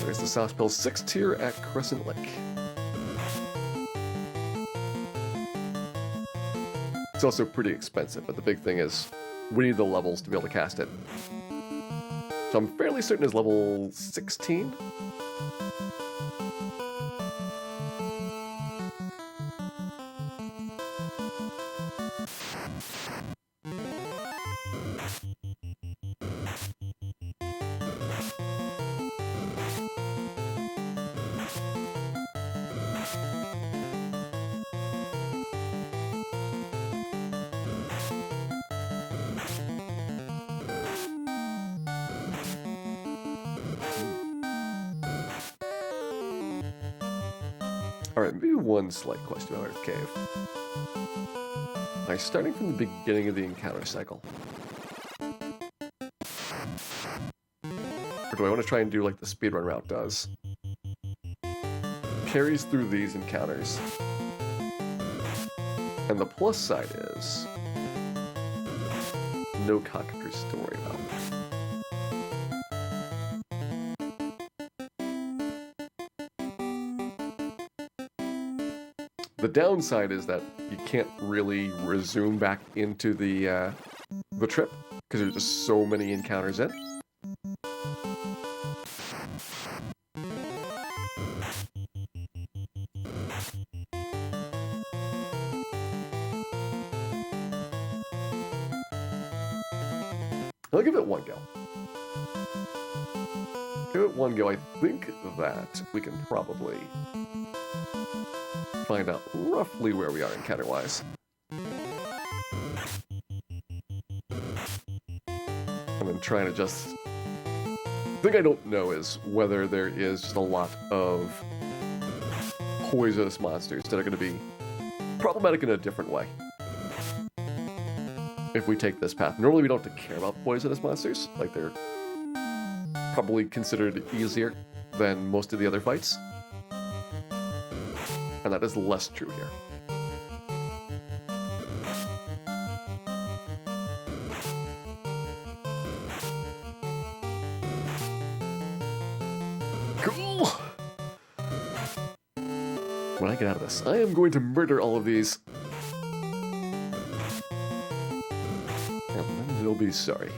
There's the Sauce Bill 6 tier at Crescent Lake. It's also pretty expensive, but the big thing is we need the levels to be able to cast it. So I'm fairly certain it's level 16. Alright, maybe one slight question about Earth Cave. Alright, starting from the beginning of the encounter cycle. Or do I want to try and do like the speedrun route does? Carries through these encounters. And the plus side is no cockatrice to worry about. The downside is that you can't really resume back into the trip because there's just so many encounters in. I'll give it one go. Give it one go. I think that we can probably find out roughly where we are encounter-wise. And then trying to just... The thing I don't know is whether there is just a lot of poisonous monsters that are going to be problematic in a different way if we take this path. Normally we don't have to care about poisonous monsters, like they're probably considered easier than most of the other fights. And that is less true here. Cool! When I get out of this, I am going to murder all of these. And then they'll be sorry.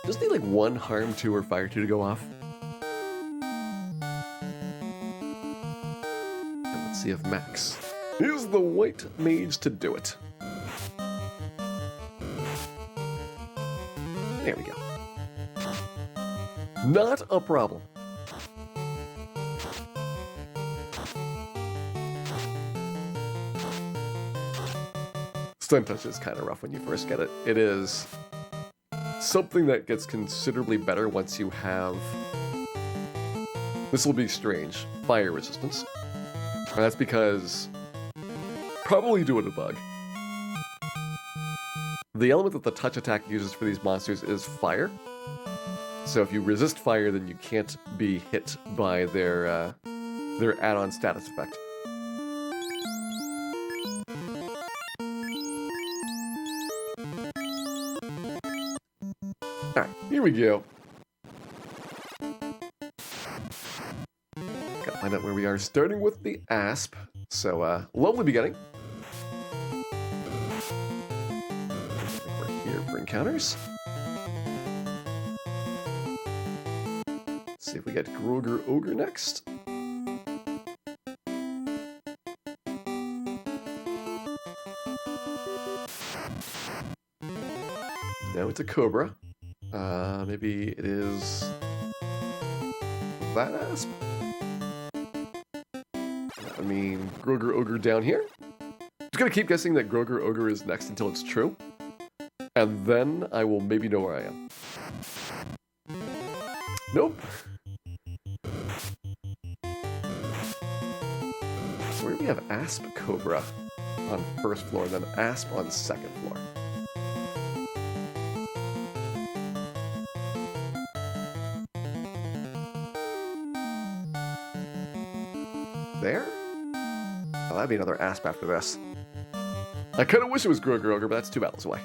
Just need like one harm 2 or fire 2 to go off. And let's see if Max is the white mage to do it. There we go. Not a problem. Stun Touch is kind of rough when you first get it. It is something that gets considerably better once you have... This will be strange. Fire resistance. And that's because... Probably due to a bug. The element that the touch attack uses for these monsters is fire. So if you resist fire, then you can't be hit by their add-on status effect. Alright, here we go. Gotta find out where we are, starting with the Asp. So, lovely beginning. We're here for encounters. Let's see if we get Groger Ogre next. No, it's a Cobra. Maybe it is that Asp? I mean, Groger Ogre down here? Just gonna keep guessing that Groger Ogre is next until it's true. And then I will maybe know where I am. Nope. So where do we have Asp Cobra on first floor, then Asp on second floor? There? Oh, that'd be another Asp after this. I kind of wish it was Groger Ogre, but that's 2 battles away.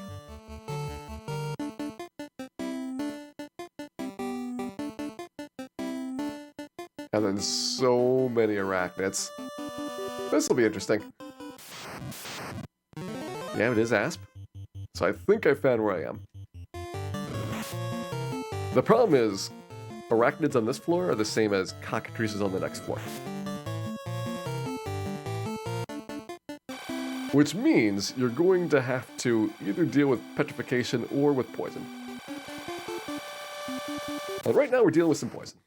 And then so many arachnids. This will be interesting. Yeah, it is Asp. So I think I found where I am. The problem is, arachnids on this floor are the same as cockatrices on the next floor. Which means you're going to have to either deal with petrification or with poison. And right now we're dealing with some poison.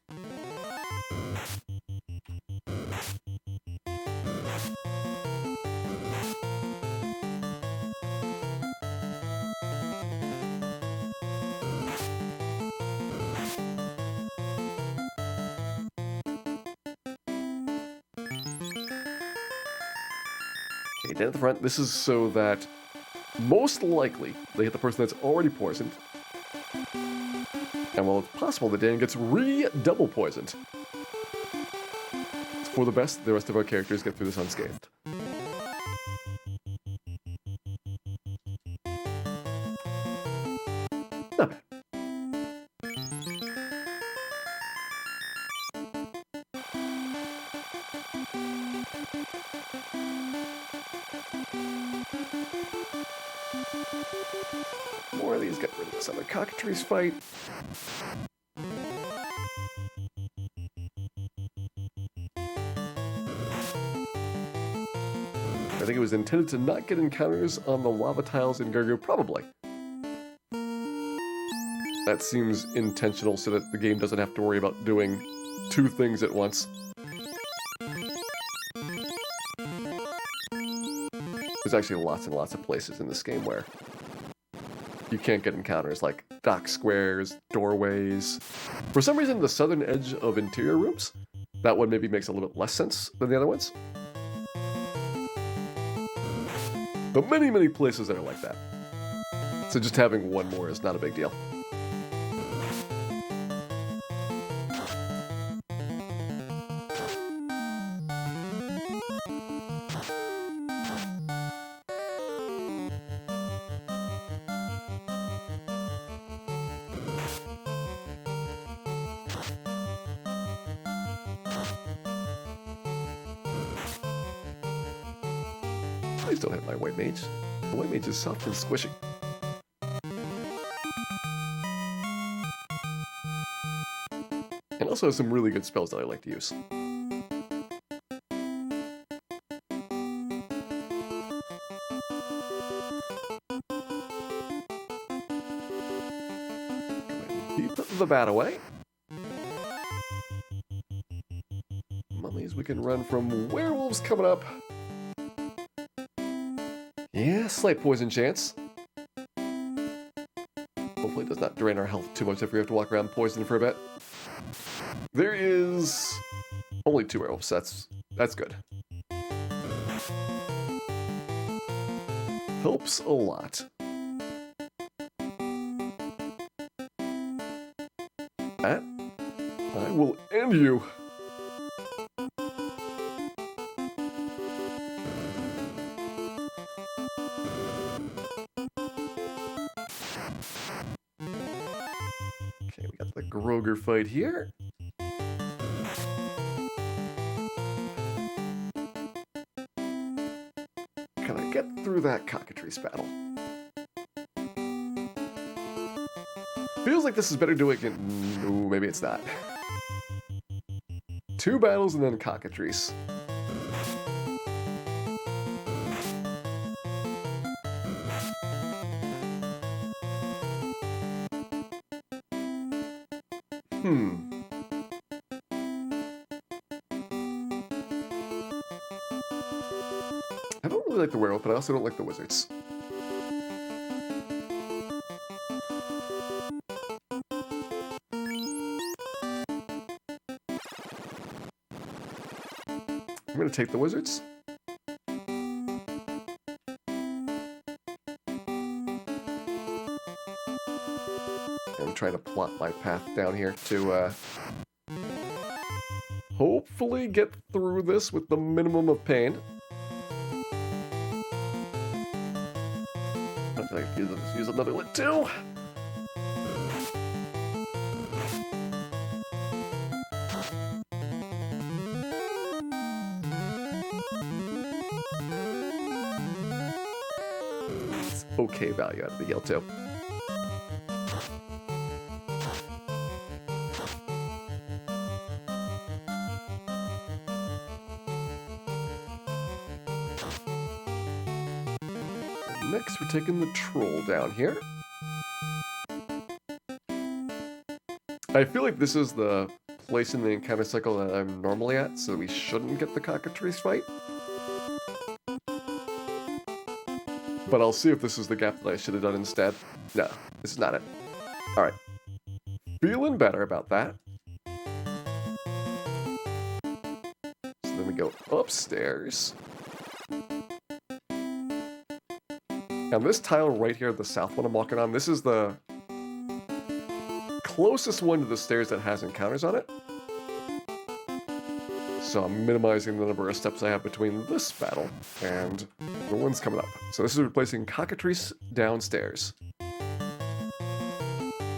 Okay, down at the front, this is so that most likely they hit the person that's already poisoned. And while it's possible that Dan gets double poisoned, it's for the best the rest of our characters get through this unscathed. Not bad. More of these, get rid of this other cockatrice fight. I think it was intended to not get encounters on the lava tiles in Gurgu, probably. That seems intentional so that the game doesn't have to worry about doing two things at once. There's actually lots and lots of places in this game where you can't get encounters, like dock squares, doorways. For some reason, the southern edge of interior rooms, that one maybe makes a little bit less sense than the other ones. But many, many places that are like that. So just having one more is not a big deal. Please don't hit my white mage. The white mage is soft and squishy. And also has some really good spells that I like to use. Keep the bat away. Mummies, we can run from werewolves coming up. Yeah, slight poison chance. Hopefully it does not drain our health too much if we have to walk around poisoned for a bit. There is only 2 werewolves, that's good. Helps a lot. That, I will end you. Okay, we got the Groger fight here. Can I get through that cockatrice battle? Feels like this is better doing it. Ooh, maybe it's not. 2 battles and then cockatrice. I don't really like the werewolf, but I also don't like the wizards. I'm gonna take the wizards. I'm trying to plot my path down here to hopefully get through this with the minimum of pain. I can use another lit too. It's okay value out of the heal too. Next, we're taking the troll down here. I feel like this is the place in the encounter cycle that I'm normally at, so we shouldn't get the cockatrice fight. But I'll see if this is the gap that I should have done instead. No, this is not it. Alright. Feeling better about that. So then we go upstairs. Now this tile right here, the south one I'm walking on, this is the closest one to the stairs that has encounters on it. So I'm minimizing the number of steps I have between this battle and the ones coming up. So this is replacing cockatrice downstairs.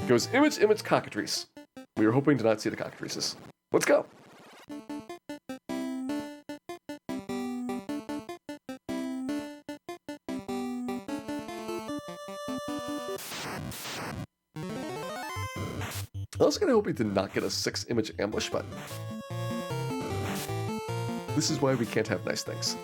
Goes image, image, cockatrice. We were hoping to not see the cockatrices. Let's go! I was kind of hoping to not get a 6-image ambush, but this is why we can't have nice things.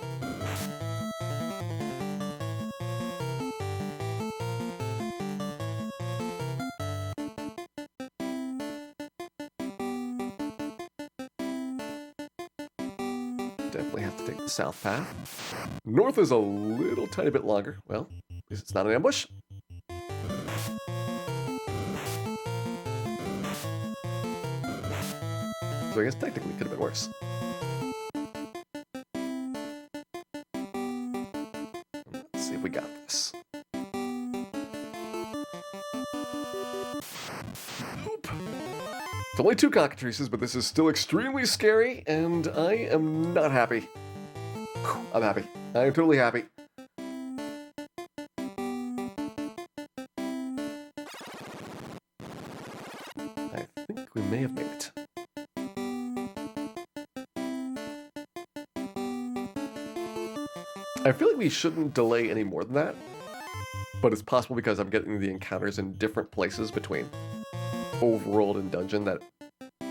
Definitely have to take the south path. North is a little tiny bit longer. Well, at least it's not an ambush. So I guess technically it could have been worse. Let's see if we got this. Nope. It's only 2 cockatrices, but this is still extremely scary, and I am not happy. I'm happy. I am totally happy. I think we may have made it. I feel like we shouldn't delay any more than that, but it's possible because I'm getting the encounters in different places between overworld and dungeon that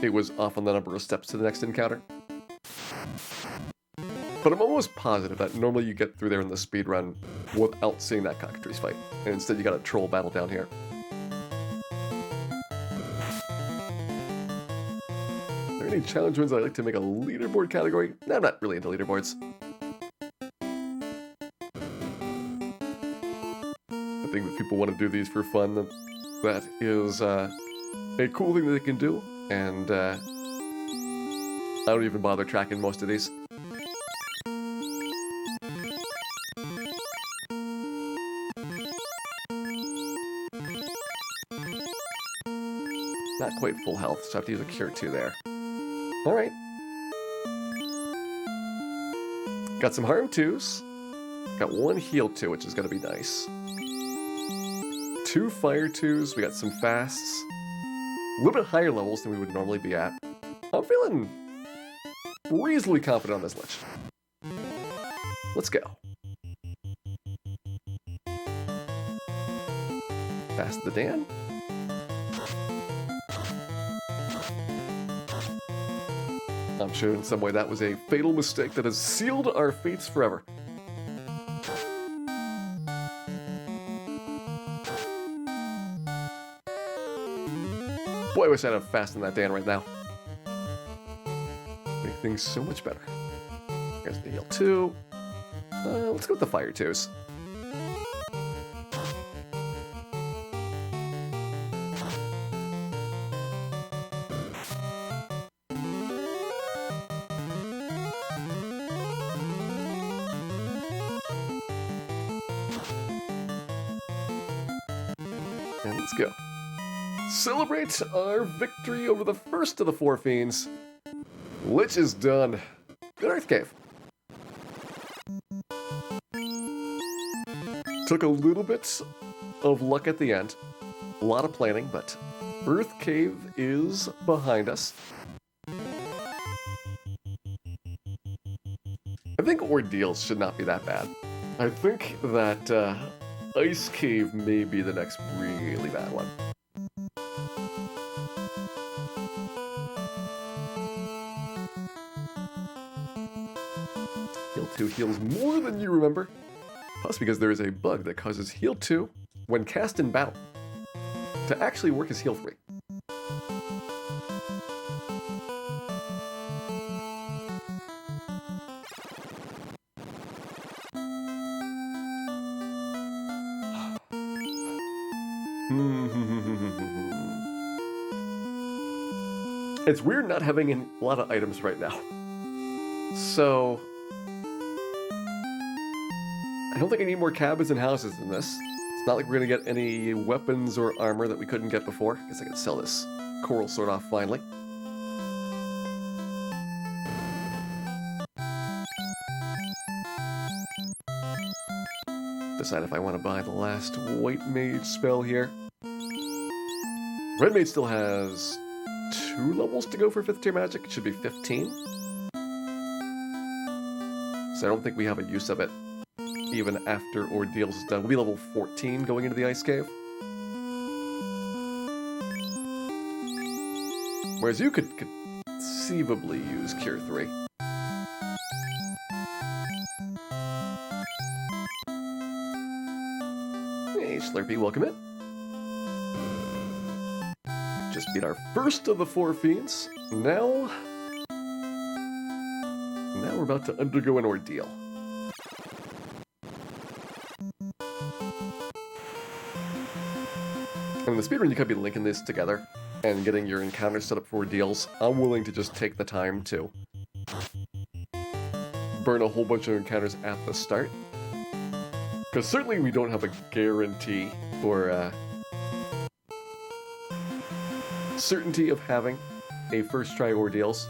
it was off on the number of steps to the next encounter. But I'm almost positive that normally you get through there in the speedrun without seeing that cockatrice fight, and instead you got a troll battle down here. Are there any challenge wins I'd like to make a leaderboard category? No, I'm not really into leaderboards. I think that people want to do these for fun, that is a cool thing that they can do, and I don't even bother tracking most of these. Not quite full health, so I have to use a cure 2 there. Alright. Got some harm 2s. Got 1 heal 2, which is going to be nice. 2 fire 2s, we got some fasts. A little bit higher levels than we would normally be at. I'm feeling reasonably confident on this lich. Let's go. Fast the Dan. I'm sure in some way that was a fatal mistake that has sealed our fates forever. Boy, I wish I'd have fastened that Dan right now. Make things so much better. Here's the heal 2. Let's go with the fire 2s. And let's go. Celebrate our victory over the first of the 4 fiends. Lich is done. Good Earth Cave. Took a little bit of luck at the end. A lot of planning, but Earth Cave is behind us. I think ordeals should not be that bad. I think that Ice Cave may be the next really bad one. Heal 2 heals more than you remember. Plus because there is a bug that causes heal 2 when cast in battle to actually work as heal 3. It's weird not having a lot of items right now. So I don't think I need more cabins and houses in this. It's not like we're going to get any weapons or armor that we couldn't get before. I guess I can sell this coral sword off finally. Decide if I want to buy the last white mage spell here. Red mage still has 2 levels to go for 5th tier magic. It should be 15. So I don't think we have a use of it even after Ordeals is done. We'll be level 14 going into the Ice Cave. Whereas you could conceivably use Cure 3. Hey, Slurpee, welcome in. Just beat our first of the 4 fiends. Now now we're about to undergo an ordeal. And in the speedrun, you could be linking this together and getting your encounters set up for ordeals. I'm willing to just take the time to burn a whole bunch of encounters at the start. Because certainly we don't have a guarantee or certainty of having a first try ordeals.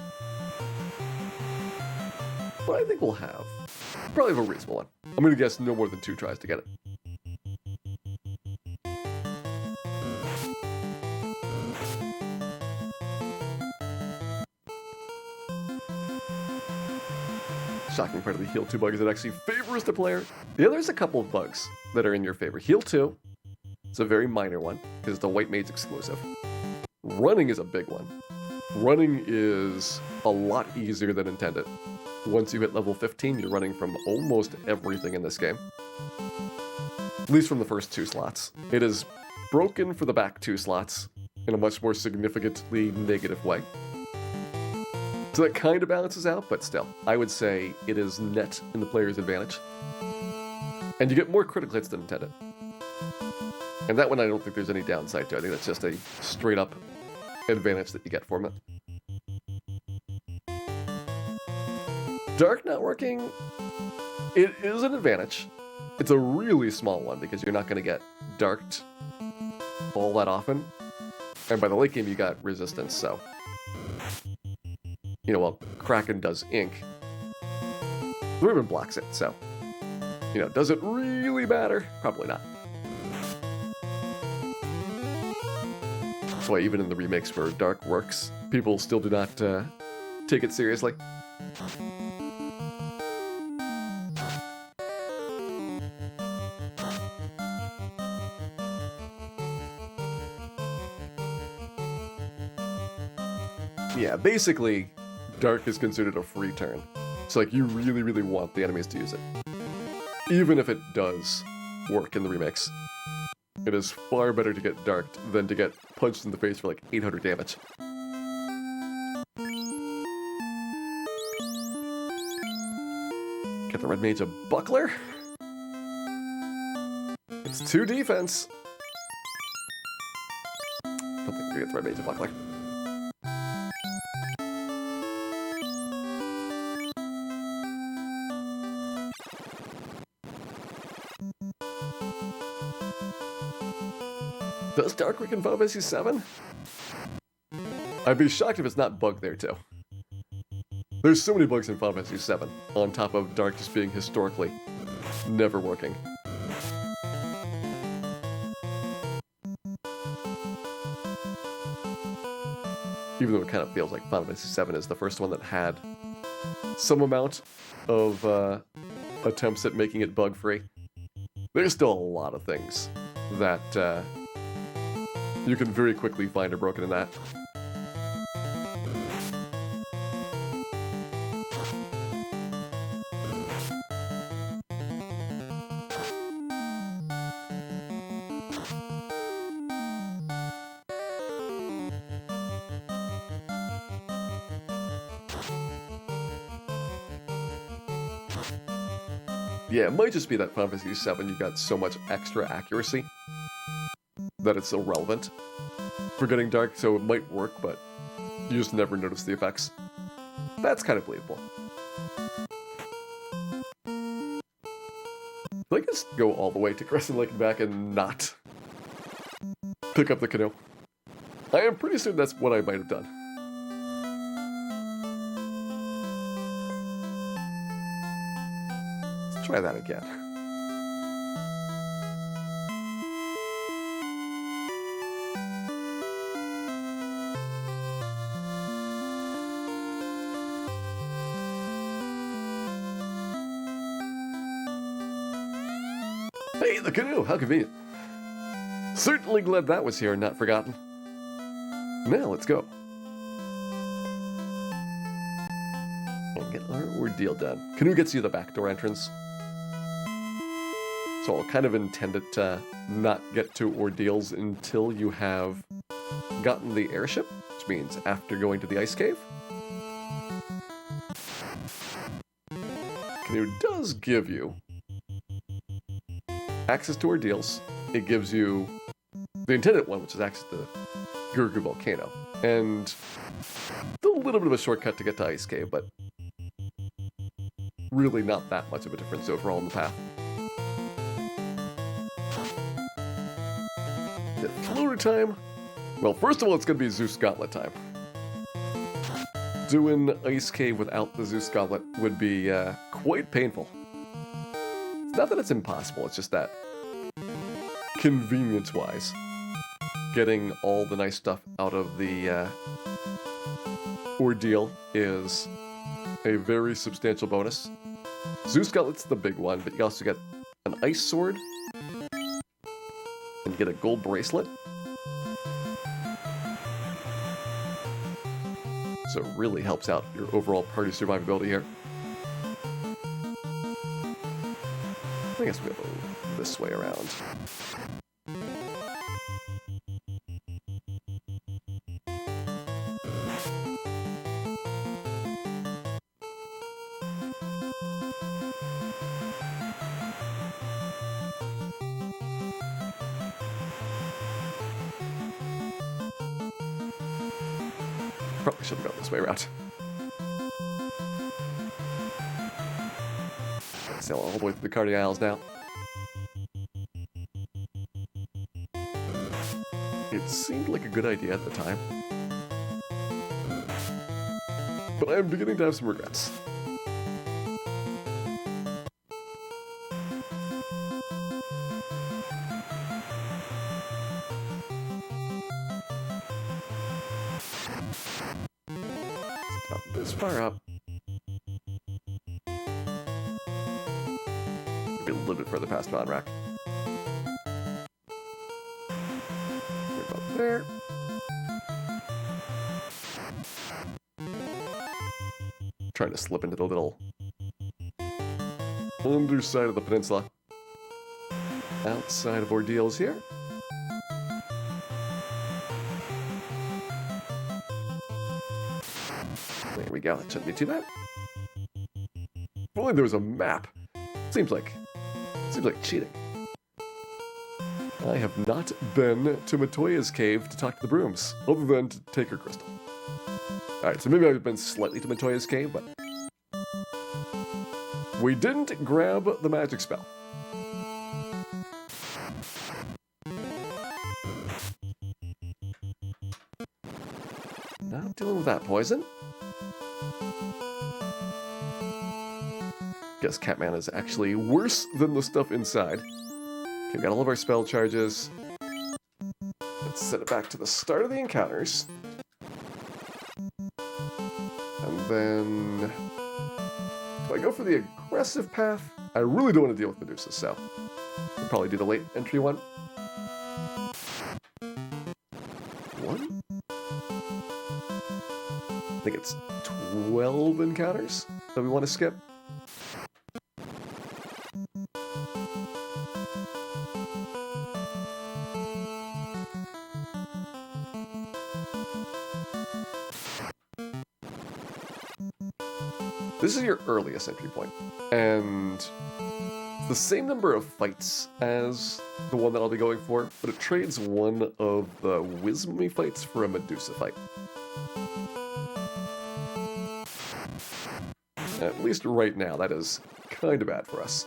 But I think we'll probably have a reasonable one. I'm going to guess no more than 2 tries to get it. Shocking part of the heal 2 bug is it actually favors the player. Yeah, there's a couple of bugs that are in your favor. Heal 2, it's a very minor one, because it's a White Mage exclusive. Running is a big one. Running is a lot easier than intended. Once you hit level 15, you're running from almost everything in this game. At least from the first 2 slots. It is broken for the back 2 slots in a much more significantly negative way. So that kind of balances out, but still, I would say it is net in the player's advantage. And you get more critical hits than intended. And that one I don't think there's any downside to. I think that's just a straight up advantage that you get from it. Dark not working, it is an advantage. It's a really small one because you're not going to get darked all that often. And by the late game you got resistance, so... You know, well, Kraken does ink. The ribbon blocks it, so... You know, does it really matter? Probably not. That's why even in the remakes where Dark works, people still do not take it seriously. Yeah, basically, Dark is considered a free turn. So, like, you really, really want the enemies to use it. Even if it does work in the remakes. It is far better to get Darked than to get punched in the face for, like, 800 damage. Get the Red Mage a Buckler? It's 2 defense. Don't think we get the Red Mage a Buckler. Does Dark work in Final Fantasy 7? I'd be shocked if it's not bugged there too. There's so many bugs in Final Fantasy 7, on top of Dark just being historically never working. Even though it kind of feels like Final Fantasy 7 is the first one that had some amount of attempts at making it bug-free. There's still a lot of things that you can very quickly find are broken in that. Yeah, it might just be that Final Fantasy 7 you got so much extra accuracy that it's irrelevant for getting Dark, so it might work, but you just never notice the effects. That's kind of believable. I could just go all the way to Crescent Lake and back and not pick up the canoe. I am pretty certain that's what I might have done. Let's try that again. Hey, the canoe! How convenient. Certainly glad that was here and not forgotten. Now, let's go. And get our ordeal done. Canoe gets you the backdoor entrance. So I'll kind of intend it to not get to ordeals until you have gotten the airship, which means after going to the ice cave. canoe does give you access to ordeals. It gives you the intended one, which is access to the Gurgu volcano, and a little bit of a shortcut to get to Ice Cave, but really not that much of a difference overall in the path. The floater time. Well, first of all, it's going to be Zeus Gauntlet time. Doing Ice Cave without the Zeus Gauntlet would be quite painful. It's not that it's impossible, it's just that convenience-wise, getting all the nice stuff out of the ordeal is a very substantial bonus. Zeus Gauntlet's the big one, but you also get an ice sword, and you get a gold bracelet. So it really helps out your overall party survivability here. I guess we'll go this way around. Probably should have gone this way around. Sail all the way through the Cardi Isles now. It seemed like a good idea at the time, but I am beginning to have some regrets. Not this far up. Maybe a little bit further past Von Rack. We're about there. Trying to slip into the little underside of the peninsula. Outside of ordeals here. There we go, that shouldn't be too bad. If only there was a map. Seems like cheating. I have not been to Matoya's cave to talk to the brooms, other than to take her crystal. Alright, so maybe I've been slightly to Matoya's cave, but we didn't grab the magic spell. Not dealing with that poison. Guess Catman is actually worse than the stuff inside. Okay, we got all of our spell charges. Let's set it back to the start of the encounters. And then if I go for the aggressive path, I really don't want to deal with Medusa, so we'll probably do the late entry one. One? I think it's 12 encounters that we want to skip. This is your earliest entry point, and it's the same number of fights as the one that I'll be going for, but it trades one of the Wismy fights for a Medusa fight. At least right now, that is kind of bad for us.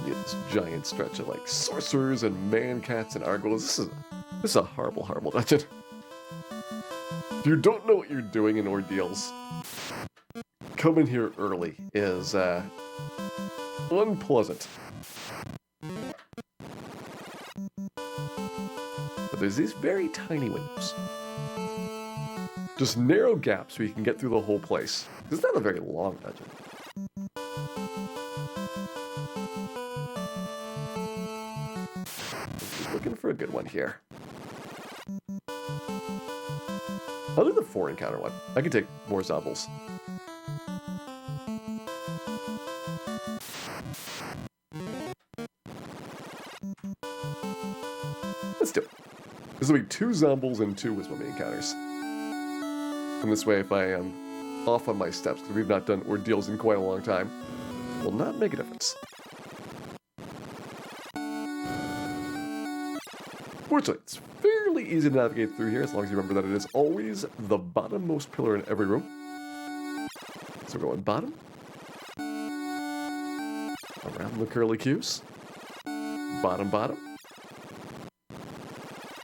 This giant stretch of like sorcerers and man-cats and argos. This is a horrible, horrible dungeon. If you don't know what you're doing in ordeals, coming here early is unpleasant. But there's these very tiny windows. Just narrow gaps where you can get through the whole place. It's not a very long dungeon. Looking for a good one here. I'll do the 4 encounter one. I can take more Zobbles. Let's do it. This will be 2 zombies and 2 Wismami encounters. And this way, if I am off on my steps, because we've not done ordeals in quite a long time, it will not make a difference. Fortunately, it's fairly easy to navigate through here, as long as you remember that it is always the bottommost pillar in every room. So we're going bottom. Around the curly cues. Bottom, bottom.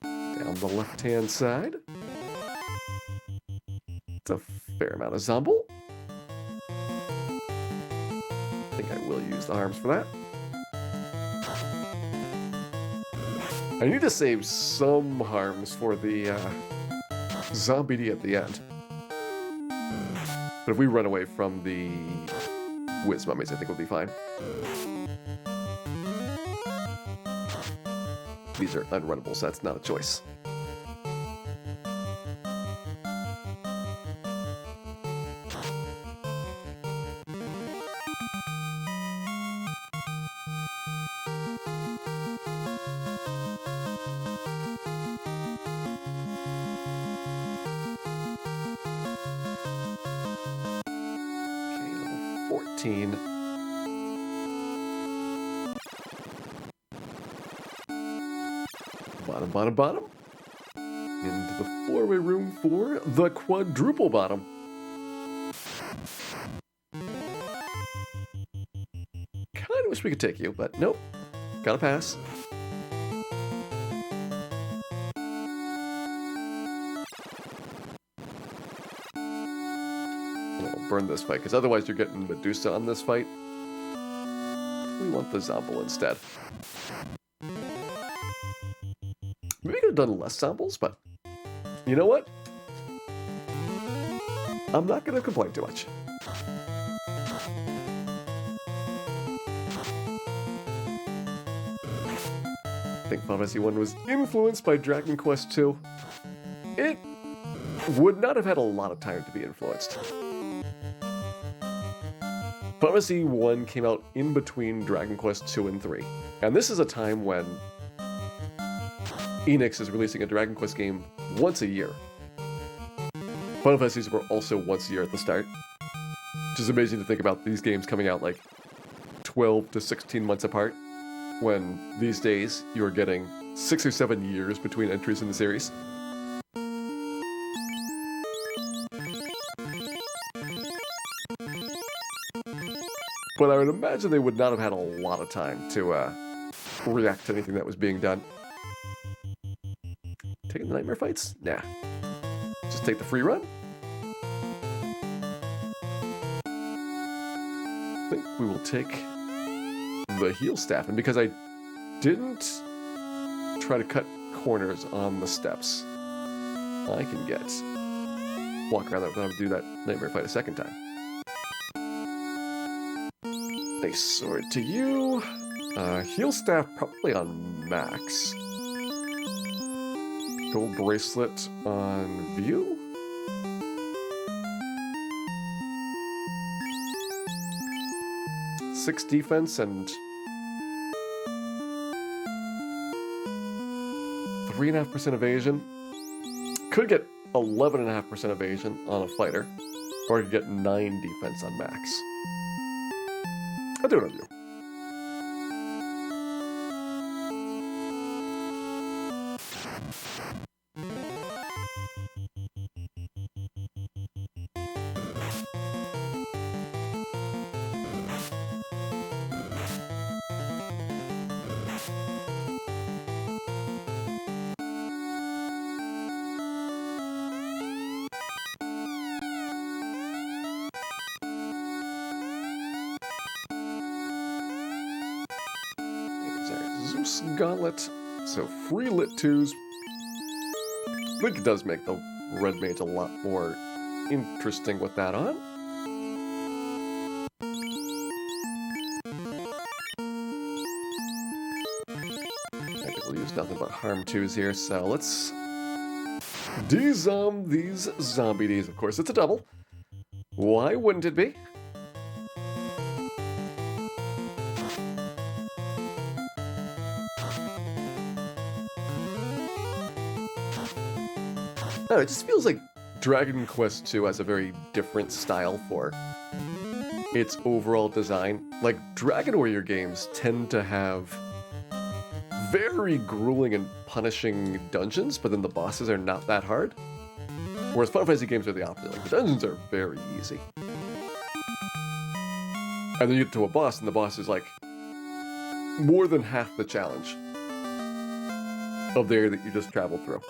Down the left-hand side. It's a fair amount of zomble. I think I will use the arms for that. I need to save some harms for the zombie D at the end. But if we run away from the Whiz Mummies, I think we'll be fine. These are unrunnable, so that's not a choice. Okay, level 14. Bottom, bottom, bottom. Into the 4-way room for the quadruple bottom. Kinda wish we could take you, but nope. Gotta pass. We'll burn this fight, because otherwise you're getting Medusa on this fight. We want the Zombel instead. Maybe we could have done less samples, but you know what? I'm not going to complain too much. I think Final Fantasy 1 was influenced by Dragon Quest II. It would not have had a lot of time to be influenced. Final Fantasy 1 came out in between Dragon Quest 2 and 3. And this is a time when Enix is releasing a Dragon Quest game once a year. Final Fantasies were also once a year at the start. Which is amazing to think about these games coming out like 12 to 16 months apart, when these days you're getting 6 or 7 years between entries in the series. But I would imagine they would not have had a lot of time to react to anything that was being done. Taking the nightmare fights? Nah. Just take the free run. I think we will take the heal staff. And because I didn't try to cut corners on the steps, I can get walk around without having to do that nightmare fight a second time. A sword to you. Heal staff probably on max. Gold bracelet on view. Six defense and 3.5% evasion. Could get 11.5% evasion on a fighter, or I could get 9 defense on max. I'll do it on you. Zeus Gauntlet. So free lit 2s. I think it does make the red mage a lot more interesting with that on. I think we'll use nothing but harm 2s here, so let's de-zom these zombie Ds. Of course, it's a double. Why wouldn't it be? know, it just feels like Dragon Quest II has a very different style for its overall design. Like, Dragon Warrior games tend to have very grueling and punishing dungeons, but then the bosses are not that hard. Whereas Final Fantasy games are the opposite. Like, the dungeons are very easy. And then you get to a boss, and the boss is like more than half the challenge of the area that you just traveled through.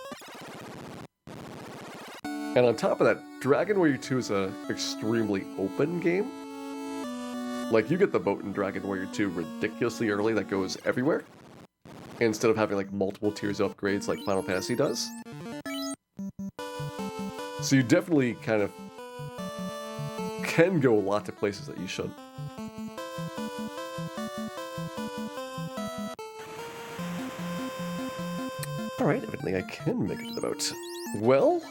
And on top of that, Dragon Warrior 2 is an extremely open game. Like, you get the boat in Dragon Warrior 2 ridiculously early that goes everywhere, instead of having like multiple tiers of upgrades like Final Fantasy does. So you definitely kind of can go lots of places that you should. Alright, evidently I can make it to the boat. Well,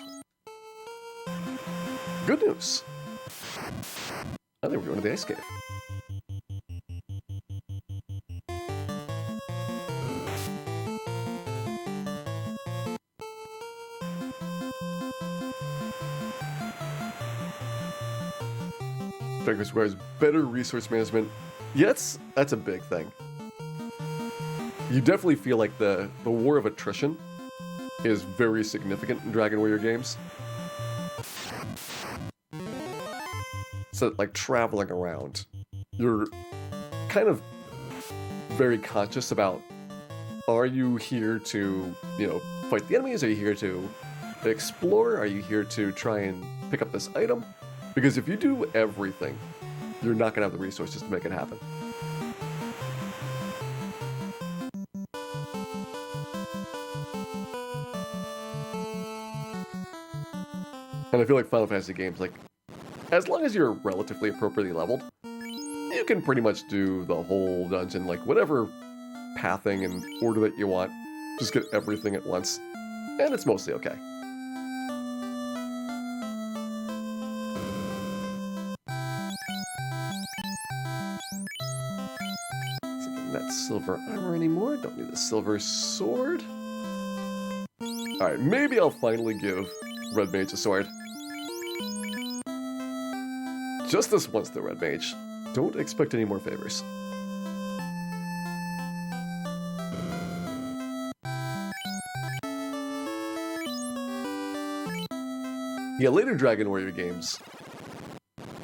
good news. I think we're going to the ice cave. Dragon Quest requires better resource management. Yes, that's a big thing. You definitely feel like the war of attrition is very significant in Dragon Warrior games. So, like, traveling around, you're kind of very conscious about, are you here to, you know, fight the enemies? Are you here to explore? Are you here to try and pick up this item? Because if you do everything, you're not going to have the resources to make it happen. And I feel like Final Fantasy games, like, as long as you're relatively appropriately leveled, you can pretty much do the whole dungeon, like, whatever pathing and order that you want. Just get everything at once, and it's mostly okay. That silver armor anymore. Don't need the silver sword. Alright, maybe I'll finally give Red Mage a sword. Just this once, though, Red Mage. Don't expect any more favors. Yeah, later Dragon Warrior games,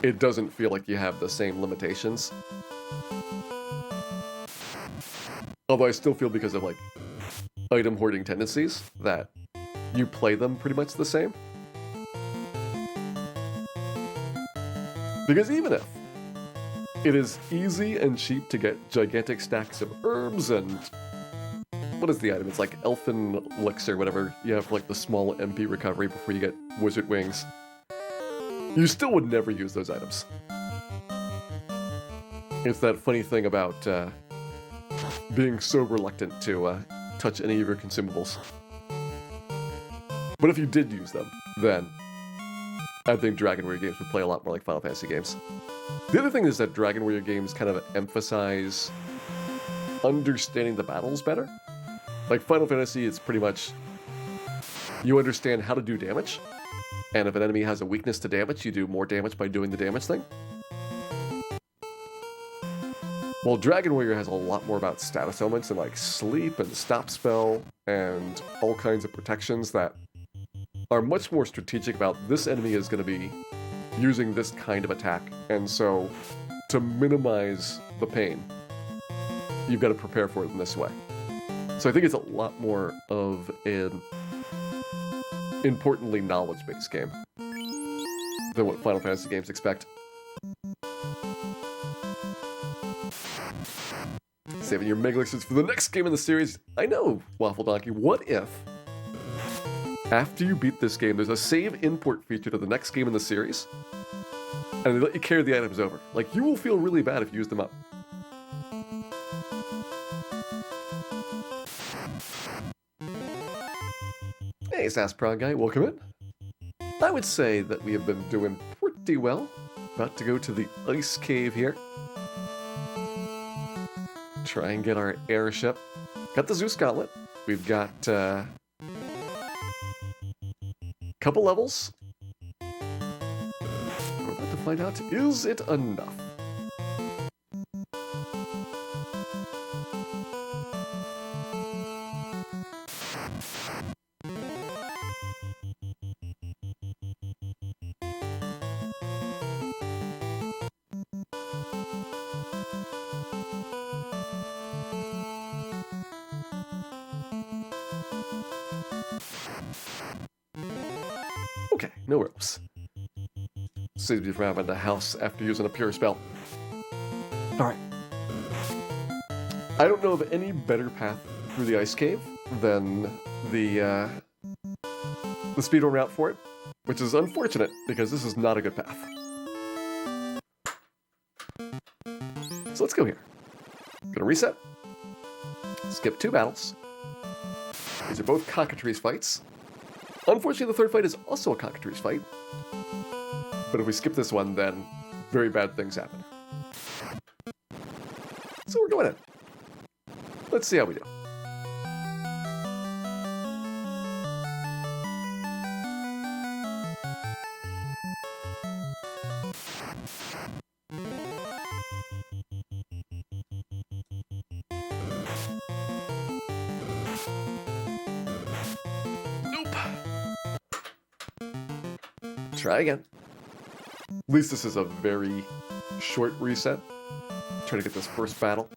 it doesn't feel like you have the same limitations. Although I still feel, because of, like, item hoarding tendencies, that you play them pretty much the same. Because even if it is easy and cheap to get gigantic stacks of herbs and... what is the item? It's like Elfin Elixir, whatever. You have, like, the small MP recovery before you get Wizard Wings. You still would never use those items. It's that funny thing about being so reluctant to touch any of your consumables. But if you did use them, then I think Dragon Warrior games would play a lot more like Final Fantasy games. The other thing is that Dragon Warrior games kind of emphasize understanding the battles better. Like Final Fantasy, it's pretty much you understand how to do damage, and if an enemy has a weakness to damage, you do more damage by doing the damage thing. Well, Dragon Warrior has a lot more about status elements and like sleep and stop spell and all kinds of protections that are much more strategic about this enemy is going to be using this kind of attack. And so to minimize the pain, you've got to prepare for it in this way. So I think it's a lot more of an importantly knowledge-based game than what Final Fantasy games expect. Saving your Mega Elixirs for the next game in the series. I know, Waffle Donkey, what if, after you beat this game, there's a save import feature to the next game in the series, and they let you carry the items over? Like, you will feel really bad if you use them up. Hey, Sasprog guy, welcome in. I would say that we have been doing pretty well. About to go to the ice cave here. Try and get our airship. Got the Zeus Gauntlet. We've got Couple levels. We're about to find out, is it enough? Okay, no ropes. Saves you from having the house after using a pure spell. Alright. I don't know of any better path through the ice cave than the speedrun route for it, which is unfortunate because this is not a good path. So let's go here. Gonna reset. Skip 2 battles. These are both cockatrice fights. Unfortunately, the third fight is also a cockatrice fight. But if we skip this one, then very bad things happen. So we're going in. Let's see how we do. Nope. Try again. At least this is a very short reset. Try to get this first battle.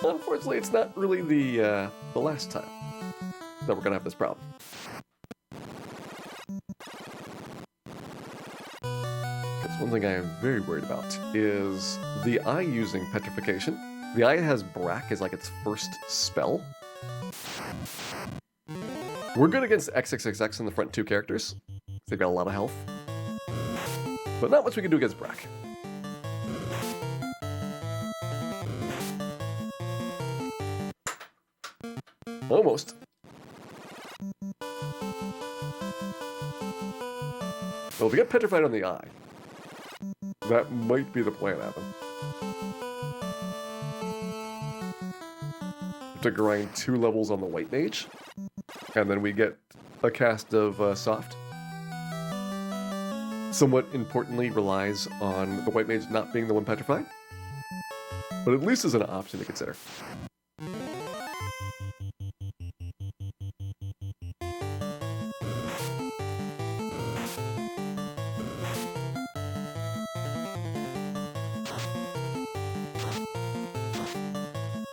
Unfortunately, it's not really the last time that we're gonna have this problem. Because one thing I am very worried about is the eye using petrification. The eye has Brack as like its first spell. We're good against XXXX in the front 2 characters. They've got a lot of health. But not much we can do against Brack. Almost. Well, if we get petrified on the eye, that might be the plan, Evan. To grind 2 levels on the white mage, and then we get a cast of soft. Somewhat importantly relies on the white mage not being the one petrified, but at least is an option to consider.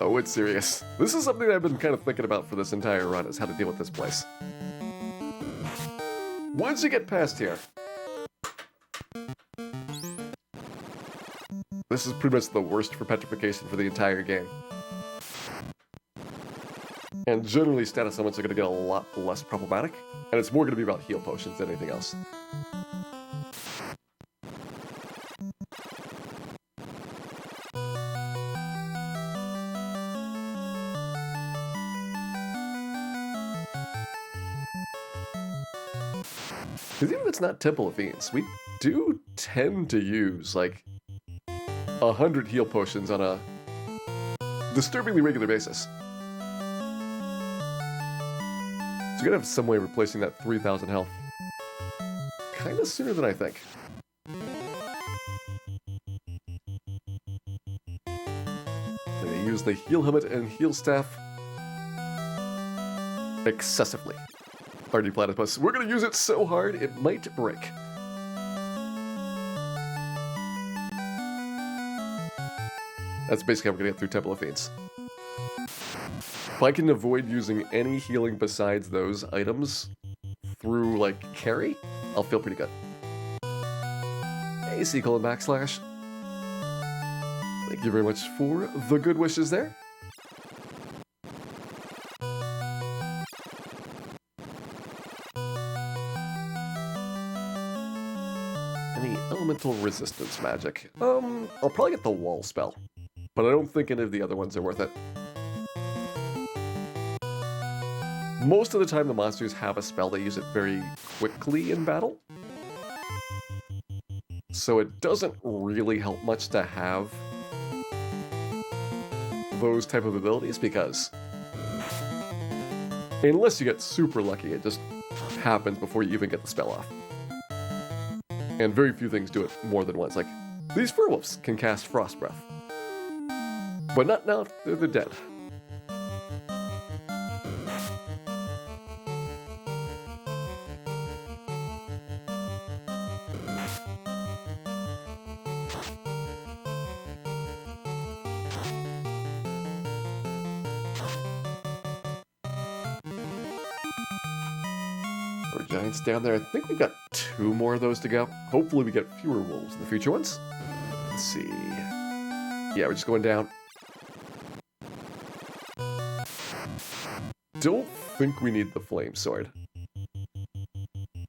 Oh, it's serious. This is something I've been kind of thinking about for this entire run, is how to deal with this place. Once you get past here, this is pretty much the worst for petrification for the entire game. And generally, status summons are going to get a lot less problematic, and it's more going to be about heal potions than anything else. Because even if it's not Temple of Fiends, we do tend to use like 100 heal potions on a disturbingly regular basis. So you're gonna have some way of replacing that 3,000 health kinda sooner than I think. I'm gonna use the heal helmet and heal staff excessively. Hardy Platypus. We're gonna use it so hard it might break. That's basically how we're gonna get through Temple of Fiends. If I can avoid using any healing besides those items through, like, carry, I'll feel pretty good. Hey, C:\\. Thank you very much for the good wishes there. Any elemental resistance magic? I'll probably get the wall spell, but I don't think any of the other ones are worth it. Most of the time the monsters have a spell, they use it very quickly in battle. So it doesn't really help much to have those type of abilities because Unless you get super lucky, it just happens before you even get the spell off. And very few things do it more than once. Like, these Furwolves can cast Frost Breath. But not now, they're dead. Giants down there. I think we've got 2 more of those to go. Hopefully we get fewer wolves in the future ones. Let's see. Yeah, we're just going down. Don't think we need the flame sword.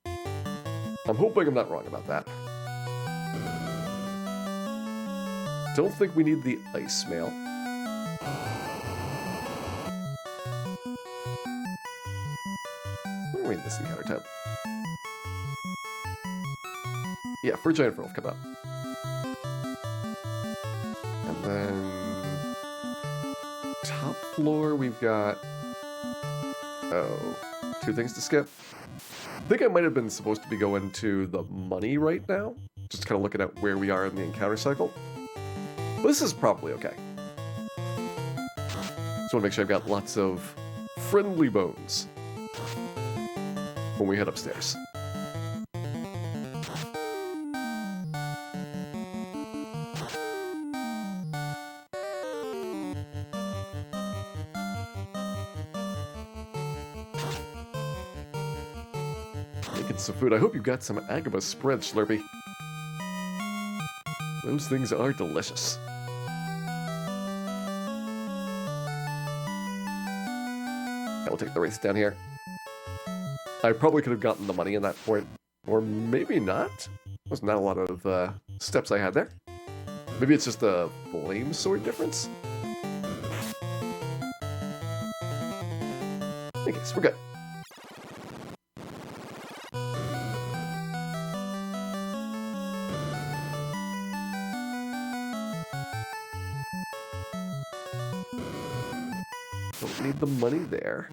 I'm hoping I'm not wrong about that. Don't think we need the ice mail. Wait, this encounter tab. Yeah, for Giant Furwolf, come up. And then top floor, we've got 2 things to skip. I think I might have been supposed to be going to the money right now, just kind of looking at where we are in the encounter cycle. But this is probably okay. Just want to make sure I've got lots of friendly bones when we head upstairs. Making some food. I hope you've got some Agaba spread, Slurpee. Those things are delicious. I will take the race down here. I probably could have gotten the money in that point, or maybe not. There's not a lot of steps I had there. Maybe it's just a flame sword difference. In any case, we're good. Don't need the money there.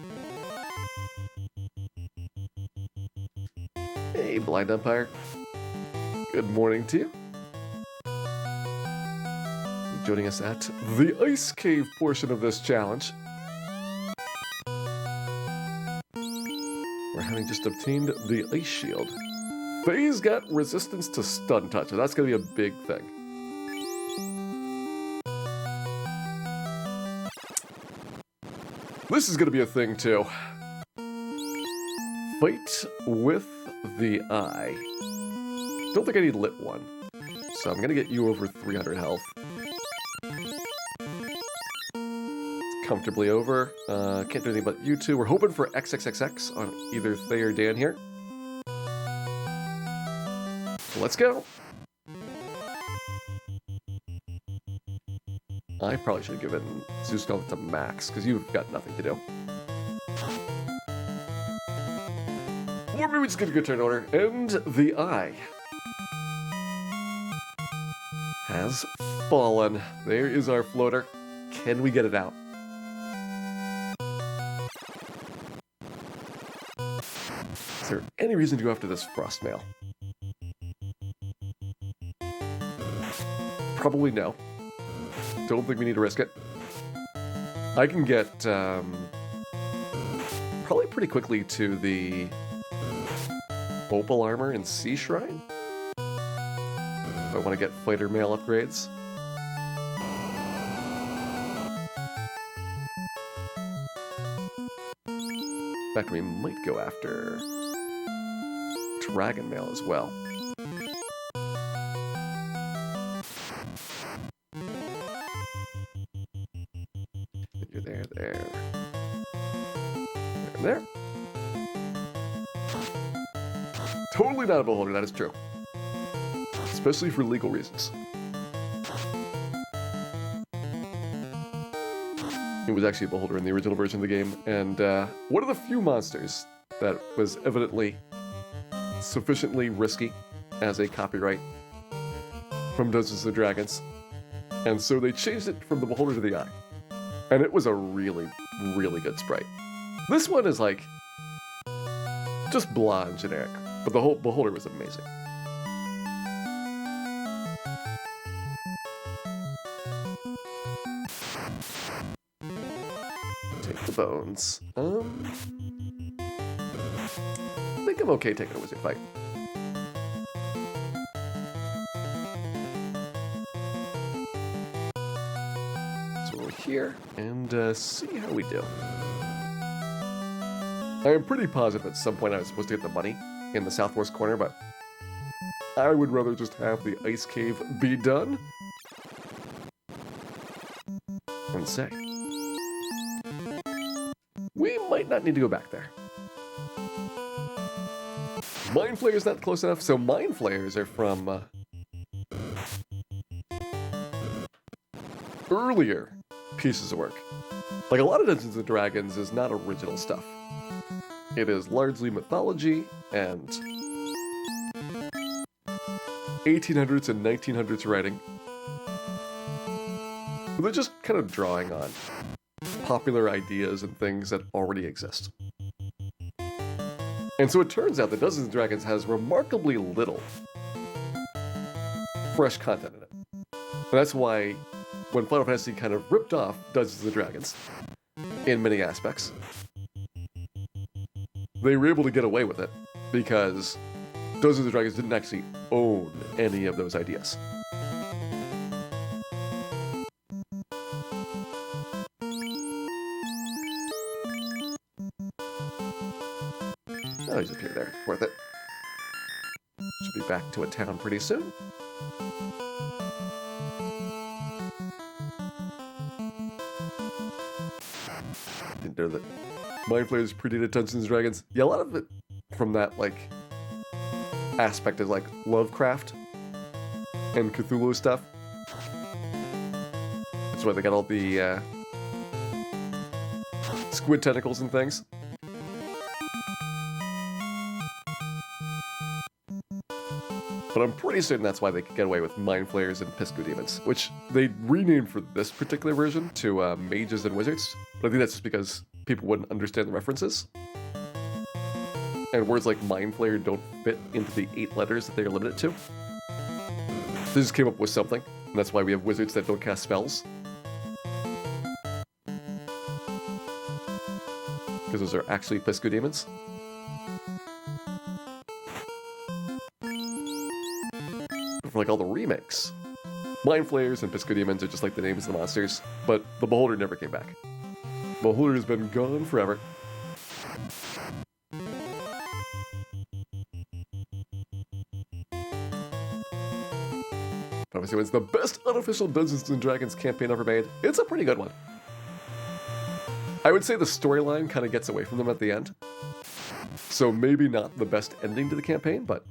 Hey, Blind Umpire. Good morning to you. You're joining us at the Ice Cave portion of this challenge. We're having just obtained the Ice Shield. Faye's got resistance to stun touch, so that's going to be a big thing. This is going to be a thing, too. Fight with the eye. Don't think I need lit 1. So I'm going to get you over 300 health. It's comfortably over. Can't do anything but you 2. We're hoping for XXXX on either Faye or Dan here. So let's go. I probably should have given Zeus Gauntlet to Max, because you've got nothing to do. Or maybe we just get a good turn order. And the eye has fallen. There is our floater. Can we get it out? Is there any reason to go after this frost mail? Probably no. Don't think we need to risk it. I can get probably pretty quickly to the Opal Armor and Sea Shrine. If I want to get fighter mail upgrades. In fact, we might go after Dragon Mail as well. You're there, there. There. Totally not a beholder, that is true. Especially for legal reasons. It was actually a beholder in the original version of the game, and one of the few monsters that was evidently sufficiently risky as a copyright from Dungeons & Dragons. And so they changed it from the beholder to the eye. And it was a really, really good sprite. This one is like just blah and generic, but the whole beholder was amazing. Take the bones. I think I'm okay taking a wizard fight. So we're here and see how we do. I am pretty positive at some point I was supposed to get the money in the southwest corner, but I would rather just have the ice cave be done. And say, we might not need to go back there. Mind Flayer's not close enough, so Mind Flayers are from earlier pieces of work. Like a lot of Dungeons & Dragons is not original stuff. It is largely mythology and 1800s and 1900s writing. They're just kind of drawing on popular ideas and things that already exist. And so it turns out that Dungeons & Dragons has remarkably little fresh content in it. And that's why when Final Fantasy kind of ripped off Dungeons & Dragons in many aspects, they were able to get away with it because Dungeons & Dragons didn't actually own any of those ideas. Oh, he's up here there. Worth it. Should be back to a town pretty soon. Didn't know that Mind Flayers predated Dungeons & Dragons. Yeah, a lot of it from that, like, aspect is, like, Lovecraft and Cthulhu stuff. That's why they got all the, squid tentacles and things. But I'm pretty certain that's why they could get away with Mind Flayers and Pisco Demons, which they renamed for this particular version to Mages and Wizards. But I think that's just because people wouldn't understand the references. And words like Mind Flayer don't fit into the 8 letters that they are limited to. They just came up with something, and that's why we have wizards that don't cast spells. Because those are actually Pisco Demons. For like all the remakes, Mind Flayers and Pisco Demons are just like the names of the monsters, but the Beholder never came back. Beholder has been gone forever. Obviously, it's the best unofficial Dungeons & Dragons campaign ever made. It's a pretty good one. I would say the storyline kind of gets away from them at the end. So maybe not the best ending to the campaign, but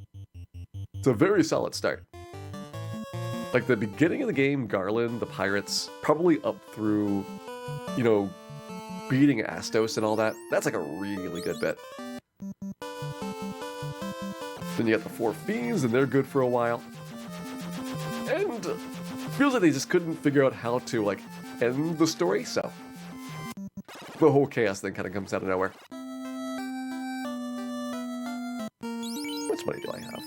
it's a very solid start. Like the beginning of the game, Garland, the pirates, probably up through, you know, beating Astos and all that. That's like a really good bit. Then you got the 4 fiends, and they're good for a while. And feels like they just couldn't figure out how to, like, end the story, so the whole chaos thing kind of comes out of nowhere. How much money do I have?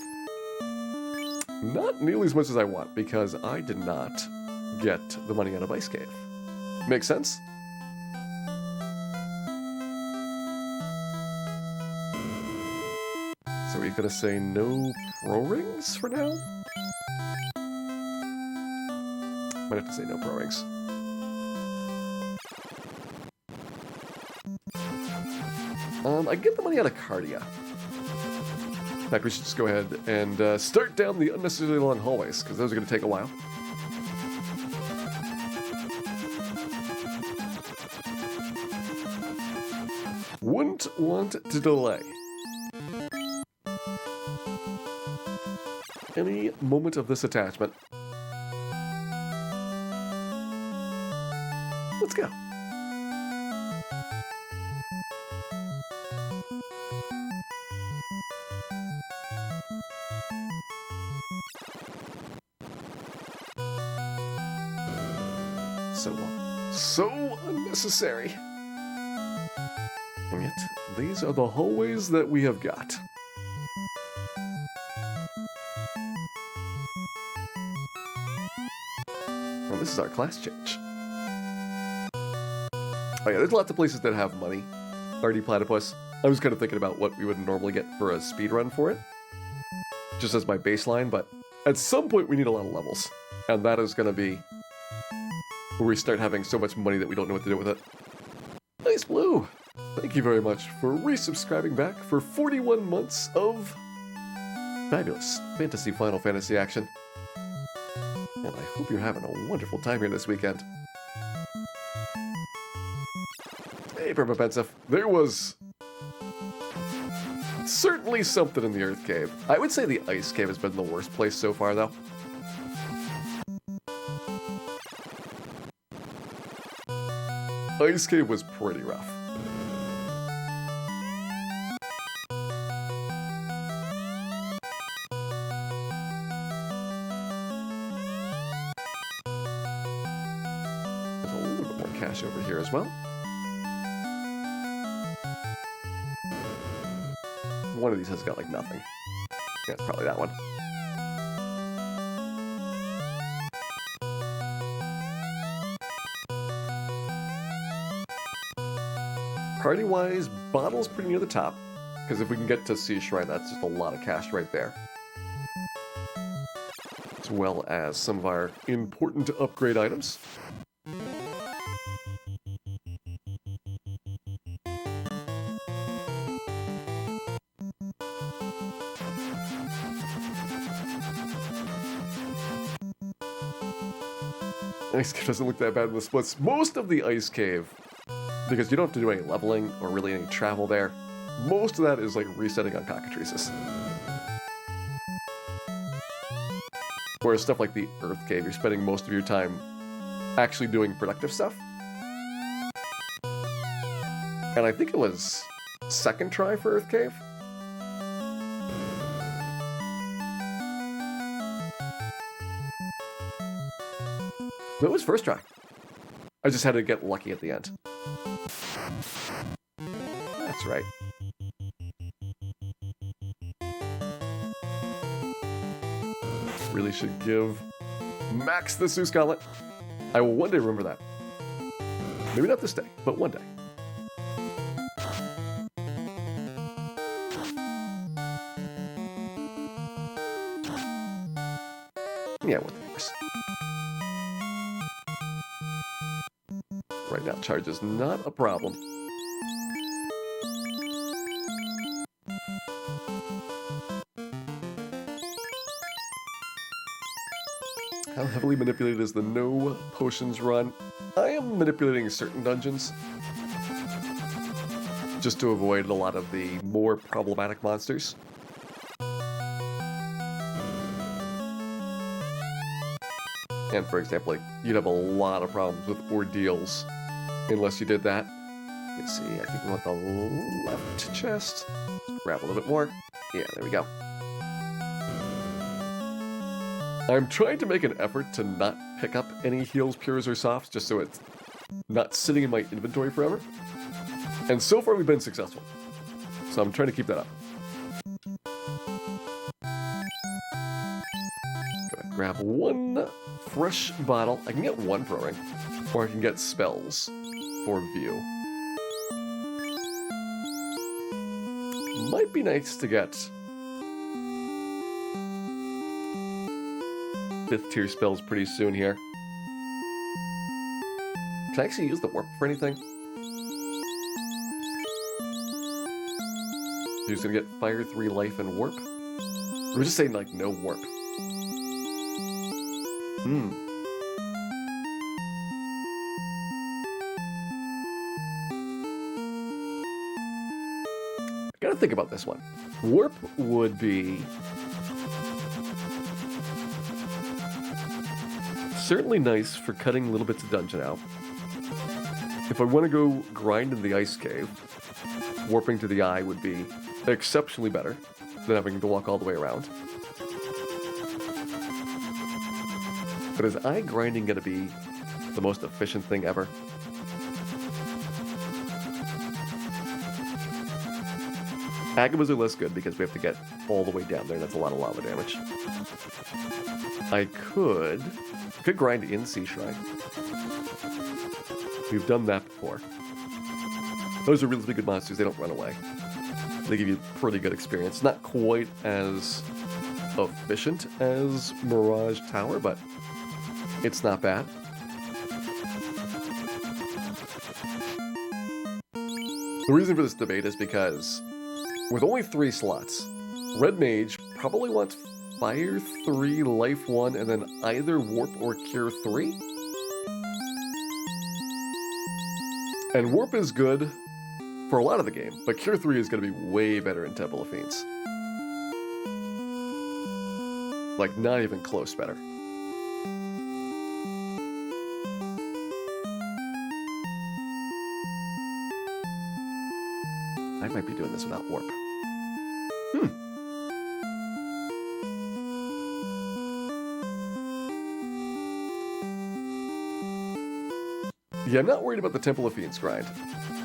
Not nearly as much as I want, because I did not get the money out of Ice Cave. Makes sense? So are we gonna say no pro rings for now? Might have to say no pro rings. I get the money out of Cardia. In fact, we should just go ahead and start down the unnecessarily long hallways, because those are going to take a while. Wouldn't want to delay any moment of this attachment. Let's go. So long. So unnecessary. And yet, these are the hallways that we have got. Well, this is our class change. Oh yeah, there's lots of places that have money. Arty Platypus. I was kind of thinking about what we would normally get for a speed run for it. Just as my baseline, but at some point we need a lot of levels. And that is going to be where we start having so much money that we don't know what to do with it. Nice Blue! Thank you very much for resubscribing back for 41 months of fabulous fantasy Final Fantasy action. And I hope you're having a wonderful time here this weekend. Hey, Permapensive. There was certainly something in the Earth Cave. I would say the Ice Cave has been the worst place so far, though. Ice Cave was pretty rough. There's a little bit more cash over here as well. One of these has got like nothing. Yeah, it's probably that one. Party-wise, Bottle's pretty near the top, because if we can get to Sea Shrine, that's just a lot of cash right there. As well as some of our important to upgrade items. Ice Cave doesn't look that bad in the splits. Most of the Ice Cave, because you don't have to do any leveling or really any travel there, most of that is like resetting on cockatrices. Whereas stuff like the Earth Cave, you're spending most of your time actually doing productive stuff. And I think it was second try for Earth Cave. No, it was first try. I just had to get lucky at the end. That's right. Really should give Max the Zeus Gauntlet. I will one day remember that. Maybe not this day, but one day. Yeah, what the heck. Right now, charge is not a problem. How heavily manipulated is the no potions run? I am manipulating certain dungeons just to avoid a lot of the more problematic monsters. And for example, like, you'd have a lot of problems with ordeals unless you did that. Let's see, I think we want the left chest. Let's grab a little bit more. Yeah, there we go. I'm trying to make an effort to not pick up any heals, pures, or softs, just so it's not sitting in my inventory forever. And so far we've been successful. So I'm trying to keep that up. Gonna grab one fresh bottle. I can get one pro ring, or I can get spells for view. Might be nice to get 5th tier spells pretty soon here. Can I actually use the warp for anything? You're just gonna get Fire 3 life and warp? We're just saying like no warp. I gotta think about this one. Warp would be certainly nice for cutting little bits of dungeon out. If I want to go grind in the Ice Cave, warping to the eye would be exceptionally better than having to walk all the way around. But is eye grinding going to be the most efficient thing ever? Agabas are less good because we have to get all the way down there, and that's a lot of lava damage. I could grind in Sea Shrine. We've done that before. Those are really good monsters. They don't run away. They give you pretty good experience. Not quite as efficient as Mirage Tower, but it's not bad. The reason for this debate is because with only 3 slots, Red Mage probably wants Fire 3, Life 1, and then either Warp or Cure 3. And Warp is good for a lot of the game, but Cure 3 is going to be way better in Temple of Fiends. Like, not even close better. I might be doing this without Warp. Yeah, I'm not worried about the Temple of Fiends grind.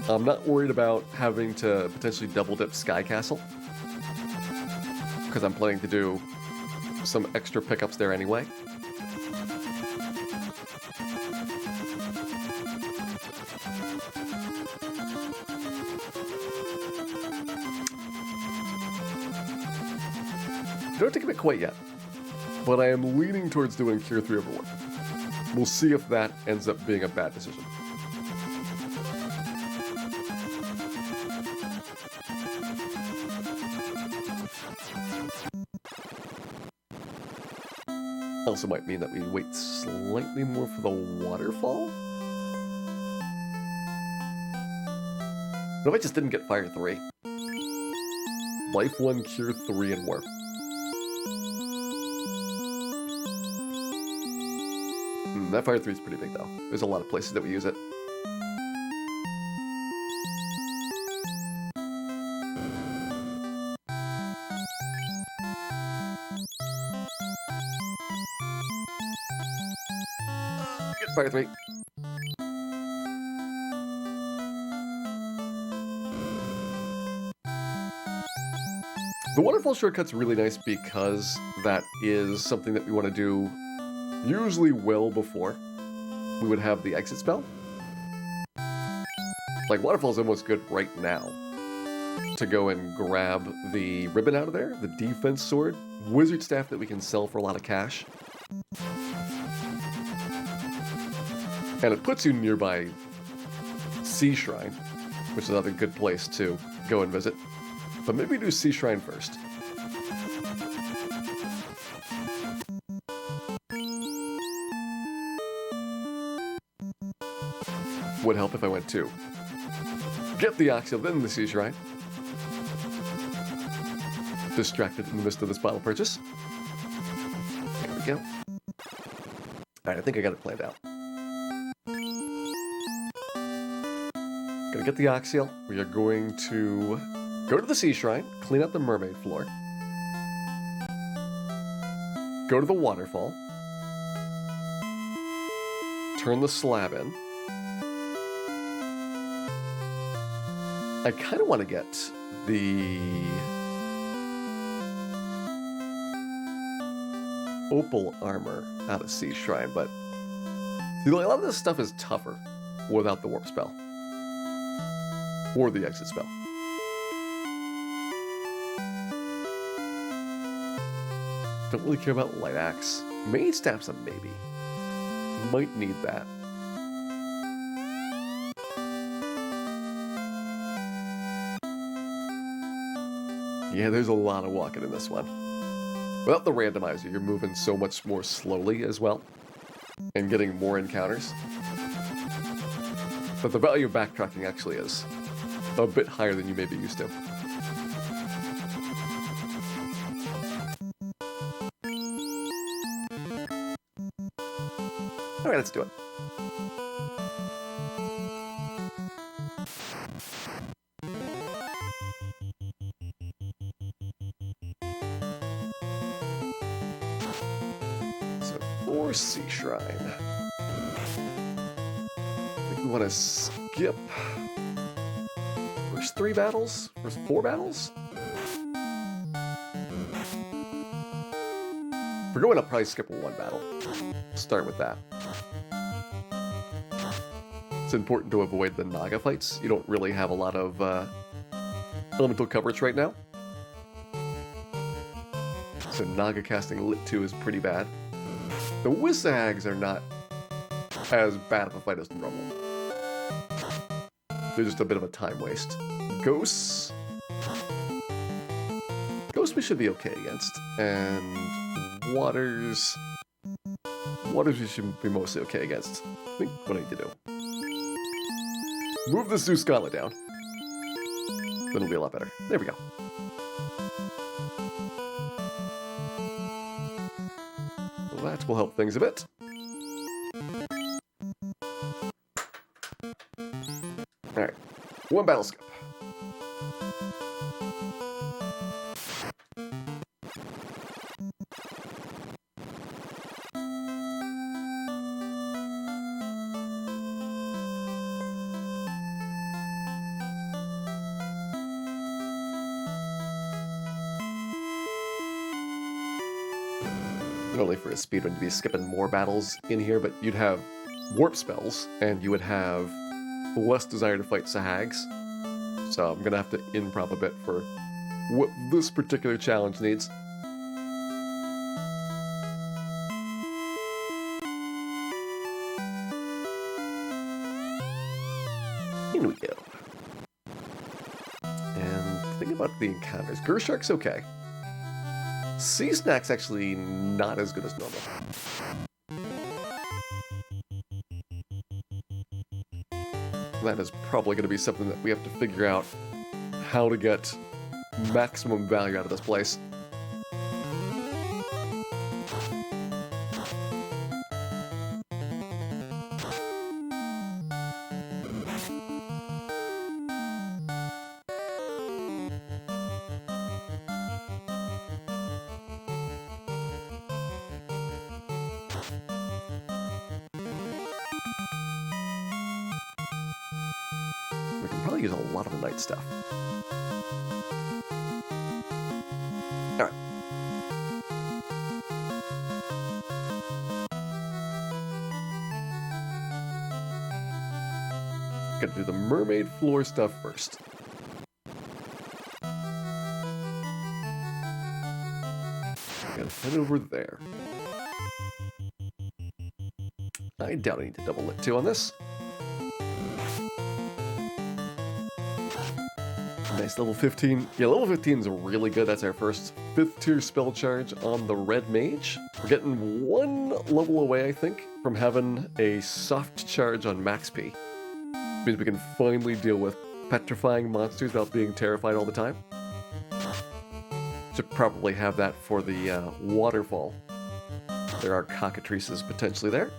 I'm not worried about having to potentially double dip Sky Castle, because I'm planning to do some extra pickups there anyway. Don't think of it quite yet, but I am leaning towards doing Cure 3 over Warp. We'll see if that ends up being a bad decision. Also might mean that we wait slightly more for the waterfall. What if I just didn't get Fire 3? Life 1, Cure 3, and Warp. That Fire 3 is pretty big, though. There's a lot of places that we use it. Get Fire 3. The waterfall shortcut's really nice because that is something that we want to do usually well before we would have the exit spell. Like, waterfall's almost good right now to go and grab the ribbon out of there, the defense sword, wizard staff that we can sell for a lot of cash. And it puts you nearby Sea Shrine, which is another good place to go and visit. But maybe do Sea Shrine first. Would help if I went to get the Oxyl, then the Sea Shrine. Distracted in the midst of this bottle purchase. There we go. Alright, I think I got it planned out. Gonna get the Oxyl. We are going to go to the Sea Shrine, clean up the mermaid floor. Go to the waterfall. Turn the slab in. I kind of want to get the opal armor out of Sea Shrine, but see, a lot of this stuff is tougher without the warp spell or the exit spell. Don't really care about light axe. Mage staff's a maybe. Might need that. Yeah, there's a lot of walking in this one. Without the randomizer, you're moving so much more slowly as well, and getting more encounters. But the value of backtracking actually is a bit higher than you may be used to. Alright, let's do it. Sea Shrine. I think we want to skip first 3 battles? First 4 battles? going to probably skip one battle. Start with that. It's important to avoid the Naga fights. You don't really have a lot of elemental coverage right now. So Naga casting Lit 2 is pretty bad. The Wissags are not as bad of a fight as normal. They're just a bit of a time waste. Ghosts we should be okay against. And waters we should be mostly okay against. I think what I need to do. Move the Zeus Gauntlet down. Then it'll be a lot better. There we go. Well, that will help things a bit. Alright. One battle skip. Not only for a speedrun to be skipping more battles in here, but you'd have warp spells, and you would have less desire to fight Sahags. So I'm gonna have to improv a bit for what this particular challenge needs. In we go. And think about the encounters. Gershark's okay. Sea Snack's actually not as good as normal. That is probably going to be something that we have to figure out how to get maximum value out of this place. We can probably use a lot of the night stuff. Alright. Gotta do the mermaid floor stuff first. Gotta head over there. I doubt I need to double Lit 2 on this. Nice, level 15. Yeah, level 15 is really good. That's our first 5th tier spell charge on the Red Mage. We're getting one level away, I think, from having a soft charge on Max P. Means we can finally deal with petrifying monsters without being terrified all the time. Should probably have that for the waterfall. There are cockatrices potentially there.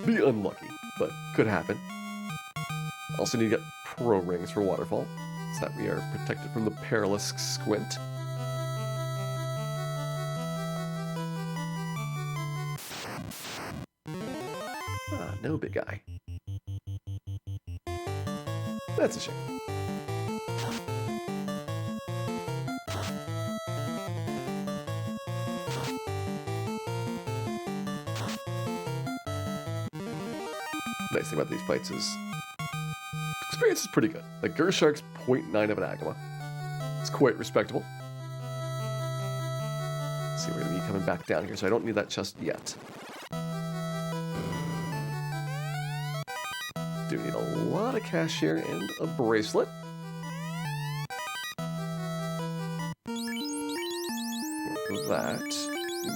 Be unlucky, but could happen. Also need to get pro rings for waterfall, so that we are protected from the perilous squint. Ah, no big eye. That's a shame. Nice thing about these fights is experience is pretty good. Like Gershark's 0.9 of an Agama. It's quite respectable. Let's see, we're gonna be coming back down here, so I don't need that chest yet. Do need a lot of cash here and a bracelet. With that,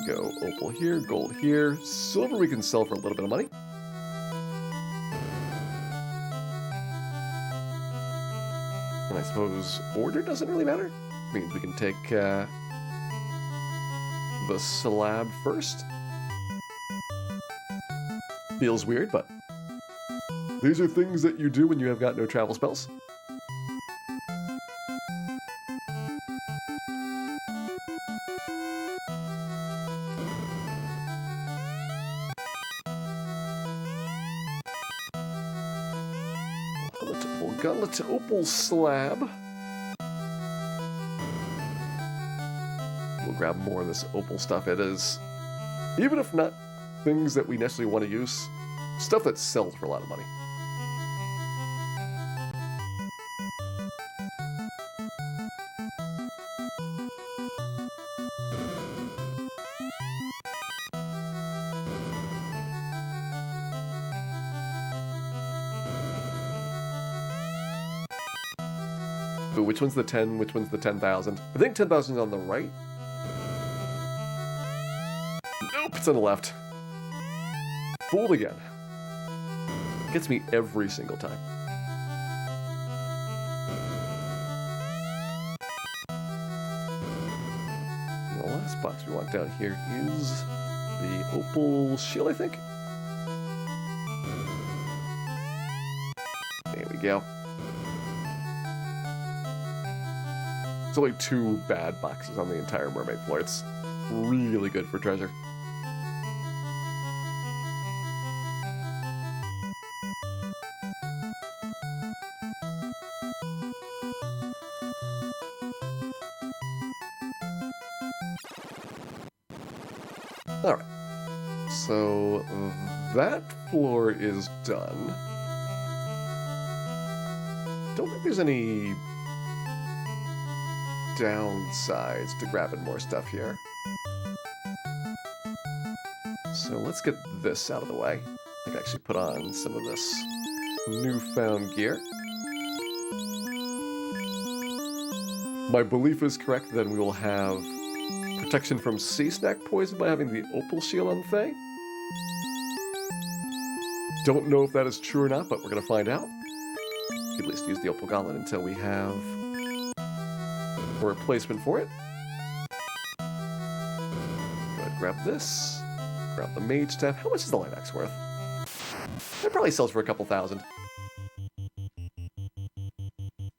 go opal here, gold here, silver we can sell for a little bit of money. And I suppose order doesn't really matter. Means we can take the slab first. Feels weird, but these are things that you do when you have got no travel spells. Scarlet Opal Slab. We'll grab more of this opal stuff. It is, even if not things that we necessarily want to use, stuff that sells for a lot of money. Ooh, which one's the 10? Which one's the 10,000? I think 10,000 is on the right. Nope, it's on the left. Fooled again. Gets me every single time. And the last box we want down here is the opal shield, I think. There we go. There's only 2 bad boxes on the entire mermaid floor. It's really good for treasure. Alright, so that floor is done. Don't think there's any downsides to grabbing more stuff here. So let's get this out of the way. I can actually put on some of this newfound gear. My belief is correct, then we will have protection from sea snack poison by having the opal shield on the thing. Don't know if that is true or not, but we're going to find out. At least use the opal gauntlet until we have a replacement for it. Go ahead and grab this. Grab the mage staff. How much is the light axe worth? It probably sells for a couple thousand.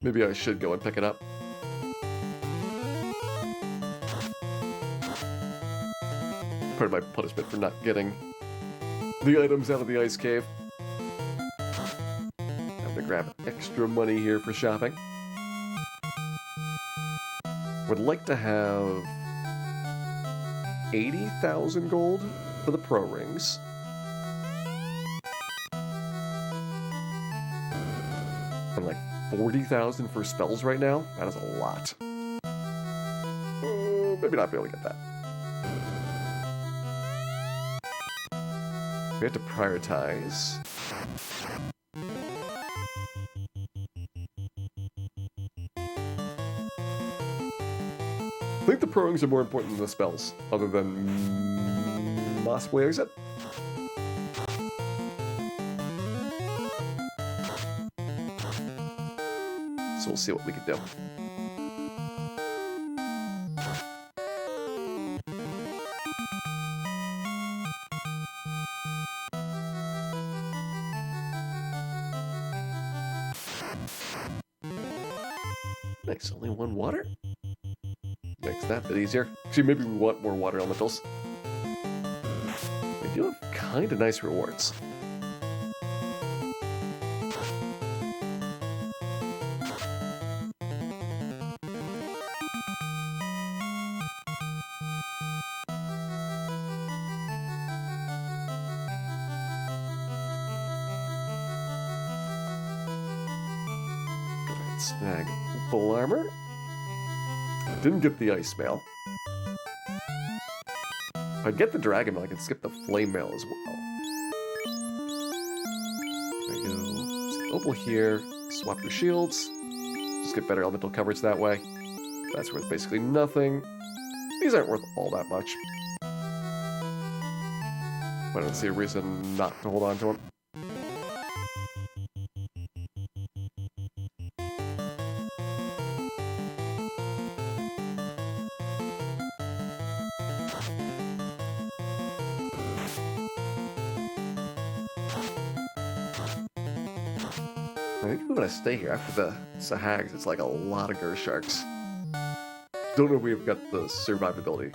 Maybe I should go and pick it up. Part of my punishment for not getting the items out of the ice cave. I'm gonna grab extra money here for shopping. Would like to have 80,000 gold for the pro rings. And like 40,000 for spells right now. That is a lot. Maybe not be able to get that. We have to prioritize. I think the pro rings are more important than the spells, other than possibly exit. So we'll see what we can do. Nice, only 1 water? Makes that a bit easier. Actually, maybe we want more water elementals. They do have kind of nice rewards. Go ahead and snag full armor. Didn't get the ice mail. If I get the dragon mail, I can skip the flame mail as well. There you go. Opal here. Swap your shields. Just get better elemental coverage that way. That's worth basically nothing. These aren't worth all that much. But I don't see a reason not to hold on to them. I think we're gonna stay here after the Sahags. It's like a lot of Gur sharks. Don't know if we've got the survivability,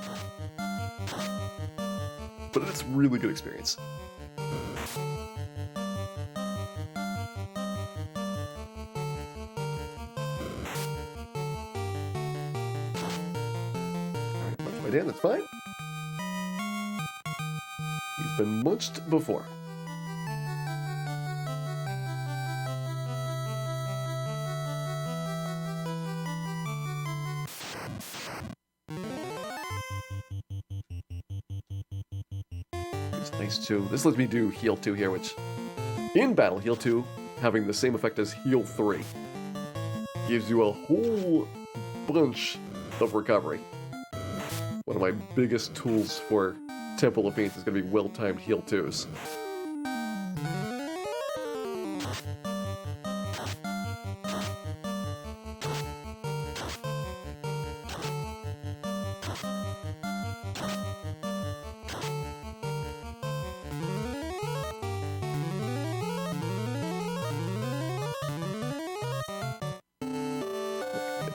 but it's really good experience. Dan, that's fine. He's been munched before. It's nice too. This lets me do heal 2 here, which in battle, heal 2 having the same effect as heal 3 gives you a whole bunch of recovery. One of my biggest tools for Temple of Fiends is going to be well-timed heal 2s.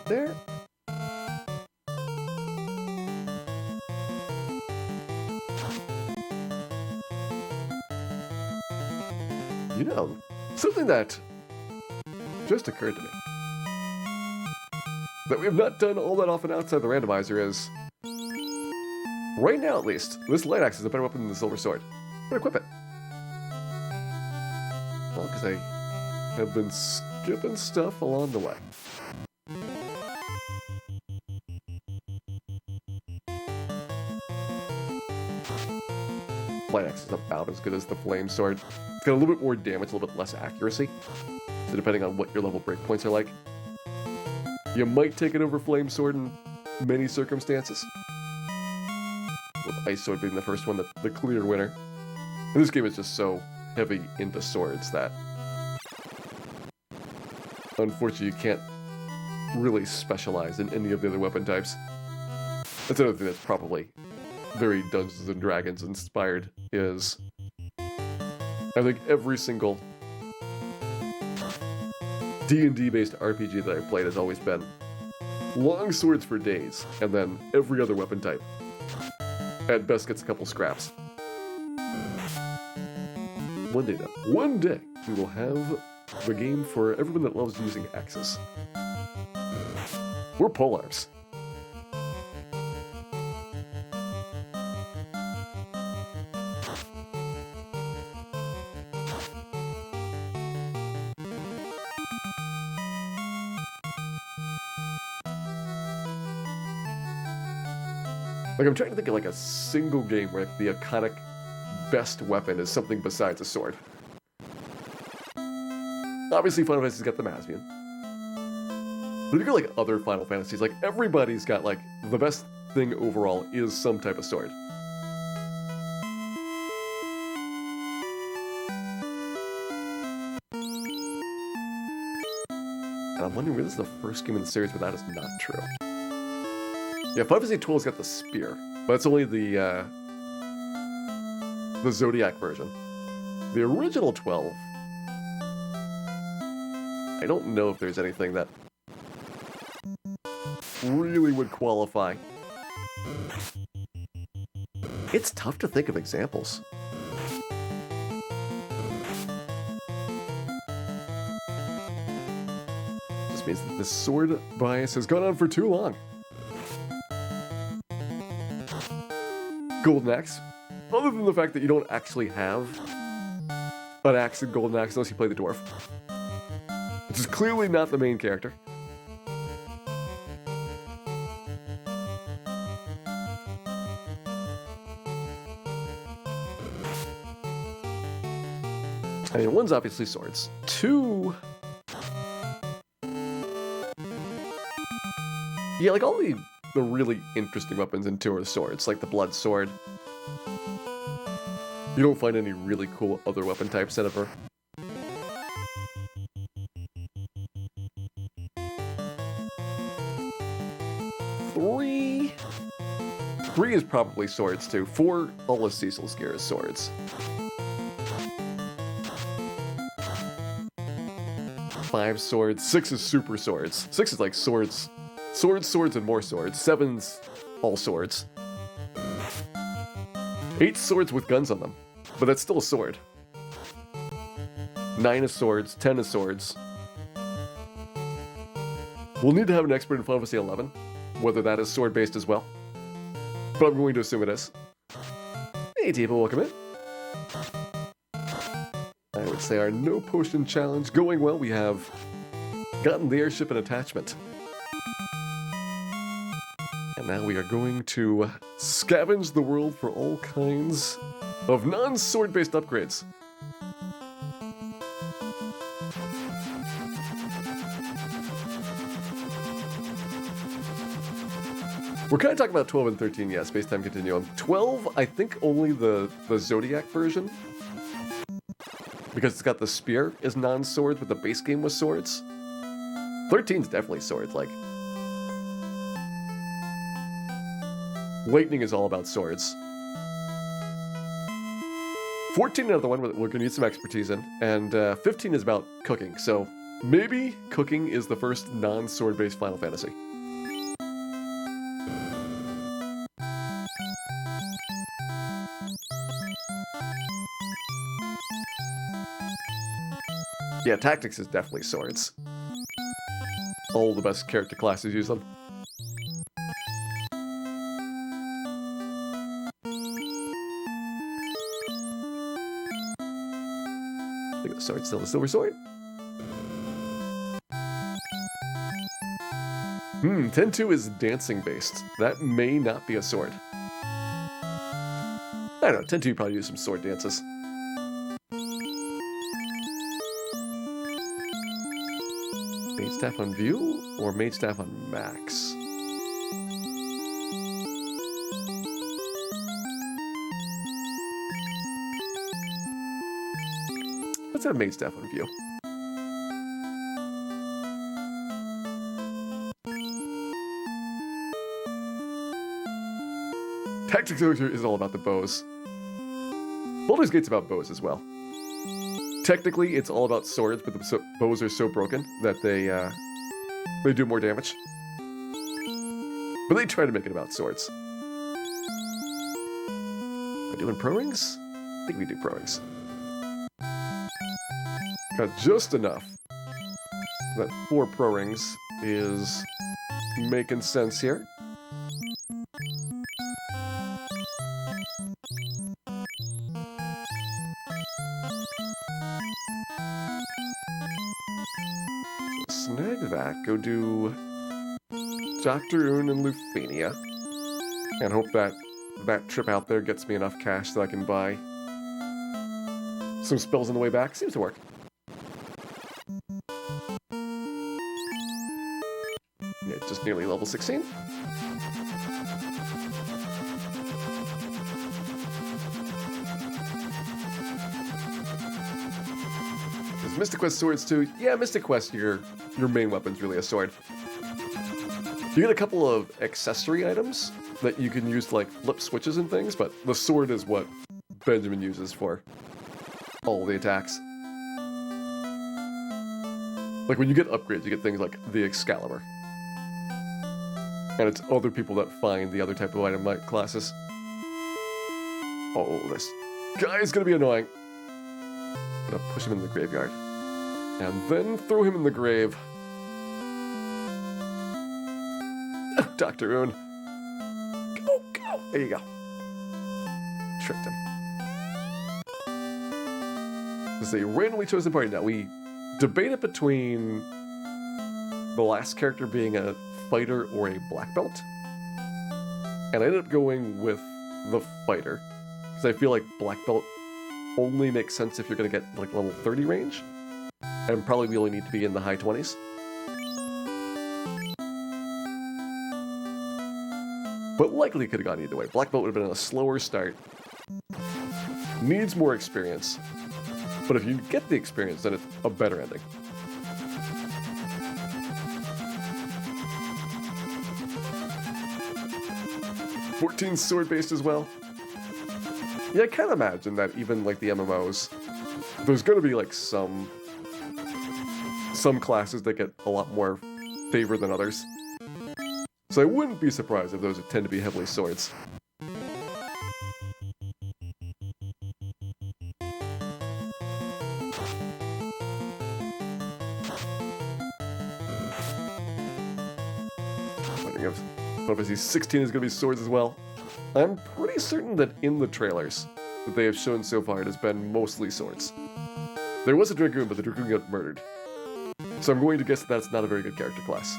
There. You know, something that just occurred to me that we have not done all that often outside the randomizer is, right now at least, this light axe is a better weapon than the silver sword. I'm gonna equip it. Well, because I have been skipping stuff along the way. Light axe is about as good as the flame sword. It's got a little bit more damage, a little bit less accuracy. So depending on what your level breakpoints are like, you might take it over flame sword in many circumstances. With ice sword being the first one, the clear winner. And this game is just so heavy into swords that unfortunately you can't really specialize in any of the other weapon types. That's another thing that's probably very Dungeons and Dragons inspired is I think every single D&D based RPG that I've played has always been long swords for days, and then every other weapon type at best gets a couple scraps. One day though, one day we will have the game for everyone that loves using axes. Or polearms. Like, I'm trying to think of like a single game where the iconic best weapon is something besides a sword. Obviously, Final Fantasy's got the Masvian. But if you go like other Final Fantasies, like everybody's got like the best thing overall is some type of sword. And I'm wondering, this is the first game in the series where that is not true. Yeah, Final Fantasy 12's got the spear, but it's only the Zodiac version. The original 12, I don't know if there's anything that really would qualify. It's tough to think of examples. Just means that the sword bias has gone on for too long. Golden Axe, other than the fact that you don't actually have an axe in Golden Axe unless you play the dwarf, which is clearly not the main character. I mean, one's obviously swords. Two, yeah, like all the really interesting weapons in 2 are swords, like the blood sword. You don't find any really cool other weapon types ever. Three is probably swords too. 4, all of Cecil's gear is swords. 5 swords. 6 is super swords. 6 is like swords. Swords, and more swords. 7's all swords. 8 swords with guns on them, but that's still a sword. 9 is swords, 10 is swords. We'll need to have an expert in Final Fantasy 11, whether that is sword-based as well. but I'm going to assume it is. Hey, people, welcome in. I would say our no potion challenge going well. We have gotten the airship and attachment. And now we are going to scavenge the world for all kinds of non-sword based upgrades. We're kind of talking about 12 and 13, yeah, Space-Time Continuum. 12, I think only the Zodiac version. Because it's got the spear is non-sword, but the base game was swords. 13's definitely swords, like. Lightning is all about swords. 14, another one we're going to need some expertise in. And 15 is about cooking, so maybe cooking is the first non-sword-based Final Fantasy. Yeah, tactics is definitely swords. All the best character classes use them. I think the sword's still the silver sword. 10-2 is dancing based. That may not be a sword. I don't know, 10-2 probably use some sword dances. Mage Staff on View or Mage Staff on Max? Let's have Mage Staff on View. Tactics is all about the bows. Baldur's Gate's about bows as well. Technically, it's all about swords, but the bows are so broken that they do more damage. But they try to make it about swords. Are we doing pro rings? I think we do pro rings. Got just enough that 4 pro rings is making sense here. Snag that, go do Dr. Oon and Lufania, and hope that that trip out there gets me enough cash so I can buy some spells on the way back. Seems to work. Yeah, just nearly level 16. Is Mystic Quest swords too? Yeah, Mystic Quest, your main weapon's really a sword. You get a couple of accessory items that you can use to like flip switches and things, but the sword is what Benjamin uses for all the attacks. Like when you get upgrades, you get things like the Excalibur. And it's other people that find the other type of item like classes. Oh, this guy's gonna be annoying. I'm gonna push him in the graveyard. And then throw him in the grave. Dr. Oon. Go, go. There you go. Tricked him. This is a randomly chosen party. Now, we debated between the last character being a fighter or a black belt. And I ended up going with the fighter. Because I feel like black belt only makes sense if you're going to get like level 30 range. And probably we only need to be in the high 20s. But likely could have gone either way. Black belt would have been a slower start. Needs more experience. But if you get the experience, then it's a better ending. "14 sword-based as well." Yeah, I can't imagine that even like the MMOs, there's going to be like some classes that get a lot more favor than others. So I wouldn't be surprised if those tend to be heavily swords. Obviously 16 is going to be swords as well. I'm pretty certain that in the trailers that they have shown so far, it has been mostly swords. There was a Dragoon, but the Dragoon got murdered. So I'm going to guess that that's not a very good character class.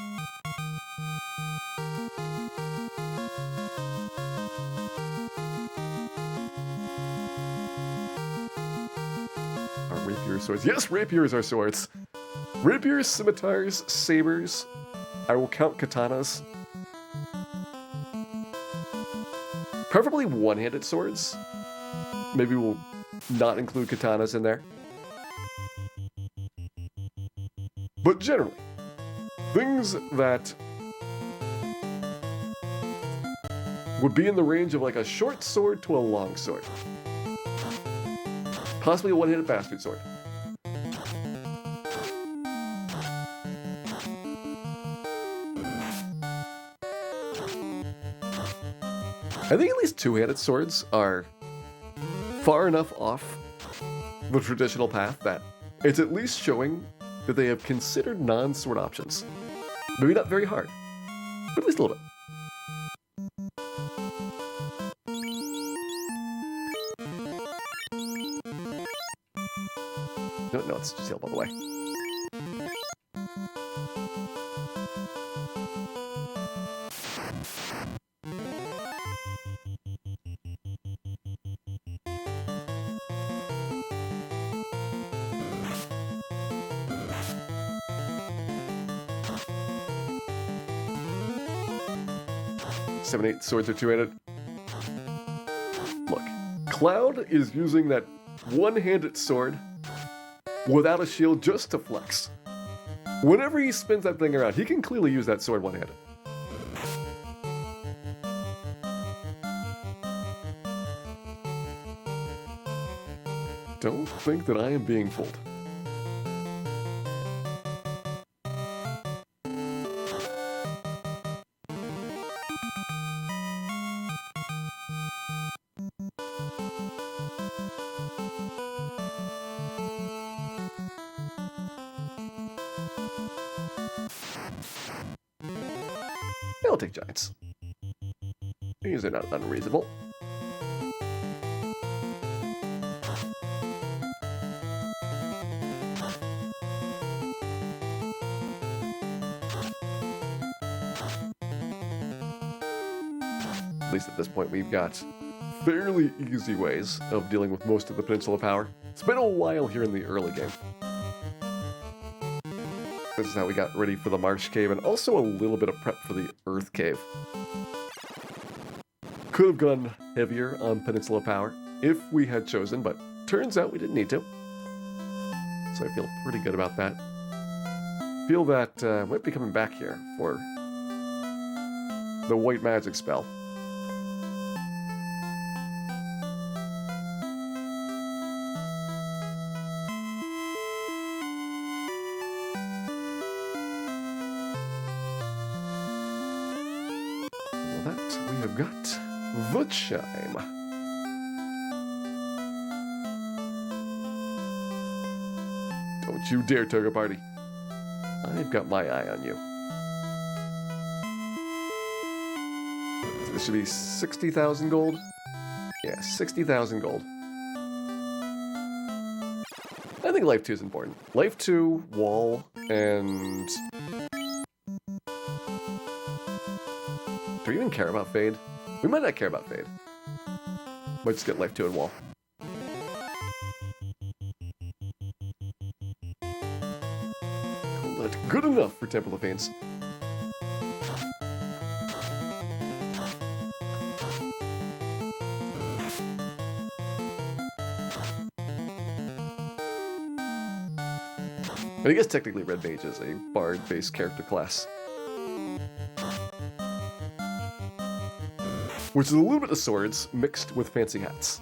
Are rapier swords? Yes, rapiers are swords. Rapiers, scimitars, sabers. I will count katanas. Preferably one-handed swords. Maybe we'll not include katanas in there. But generally, things that would be in the range of like a short sword to a long sword. Possibly a one-handed bastard sword. I think at least two-handed swords are far enough off the traditional path that it's at least showing that they have considered non-sword options. Maybe not very hard, but at least a little bit. No, it's just sailed all the way. Seven, 8 swords are two-handed. Look, Cloud is using that one-handed sword without a shield just to flex. Whenever he spins that thing around, he can clearly use that sword one-handed. Don't think that I am being fooled. I'll take giants. These are not unreasonable. At least at this point, we've got fairly easy ways of dealing with most of the Peninsula power. It's been a while here in the early game. This is how we got ready for the Marsh Cave, and also a little bit of prep for the Earth Cave. Could have gone heavier on Peninsula power if we had chosen, but turns out we didn't need to. So I feel pretty good about that. Feel that I might be coming back here for the white magic spell. We have got the chime. Don't you dare, Toga Party. I've got my eye on you. So this should be 60,000 gold? Yeah, 60,000 gold. I think Life 2 is important. Life 2, Wall, and... Do we even care about Fade? We might not care about Fade. Might just get Life 2 and Wall. Call that good enough for Temple of Fiends. And I guess technically Red Mage is a bard-based character class. Which is a little bit of swords mixed with fancy hats.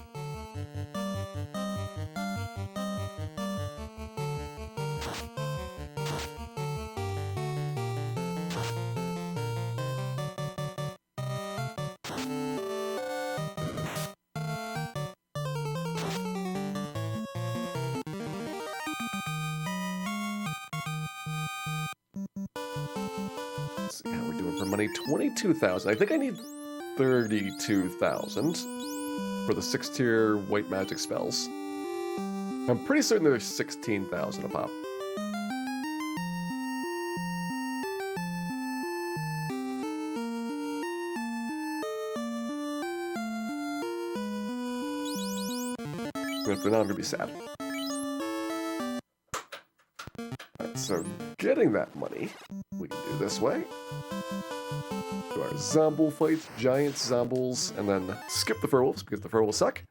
Let's see how we're doing for money. 22,000. I think I need 32,000 for the 6-tier white magic spells. I'm pretty certain there's 16,000 a pop. But for now, I'm gonna be sad. Alright, so getting that money, we can do this way. Do our Zomble fights, giant Zombles, and then skip the Furwolves because the Furwolves suck.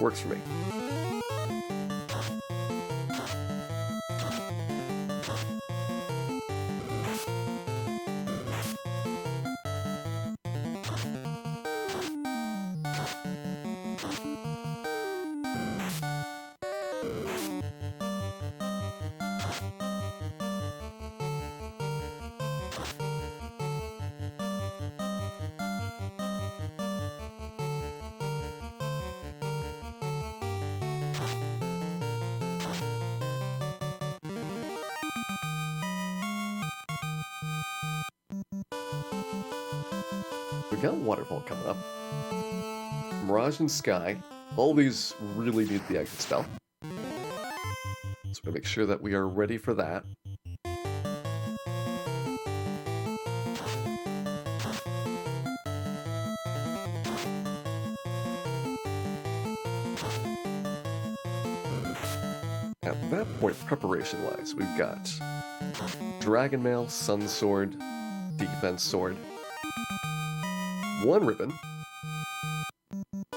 Works for me. We got a waterfall coming up. Mirage and Sky. All these really need the exit spell. So we're gonna make sure that we are ready for that. At that point, preparation-wise, we've got Dragon Mail, Sun Sword, Defense Sword, 1 ribbon,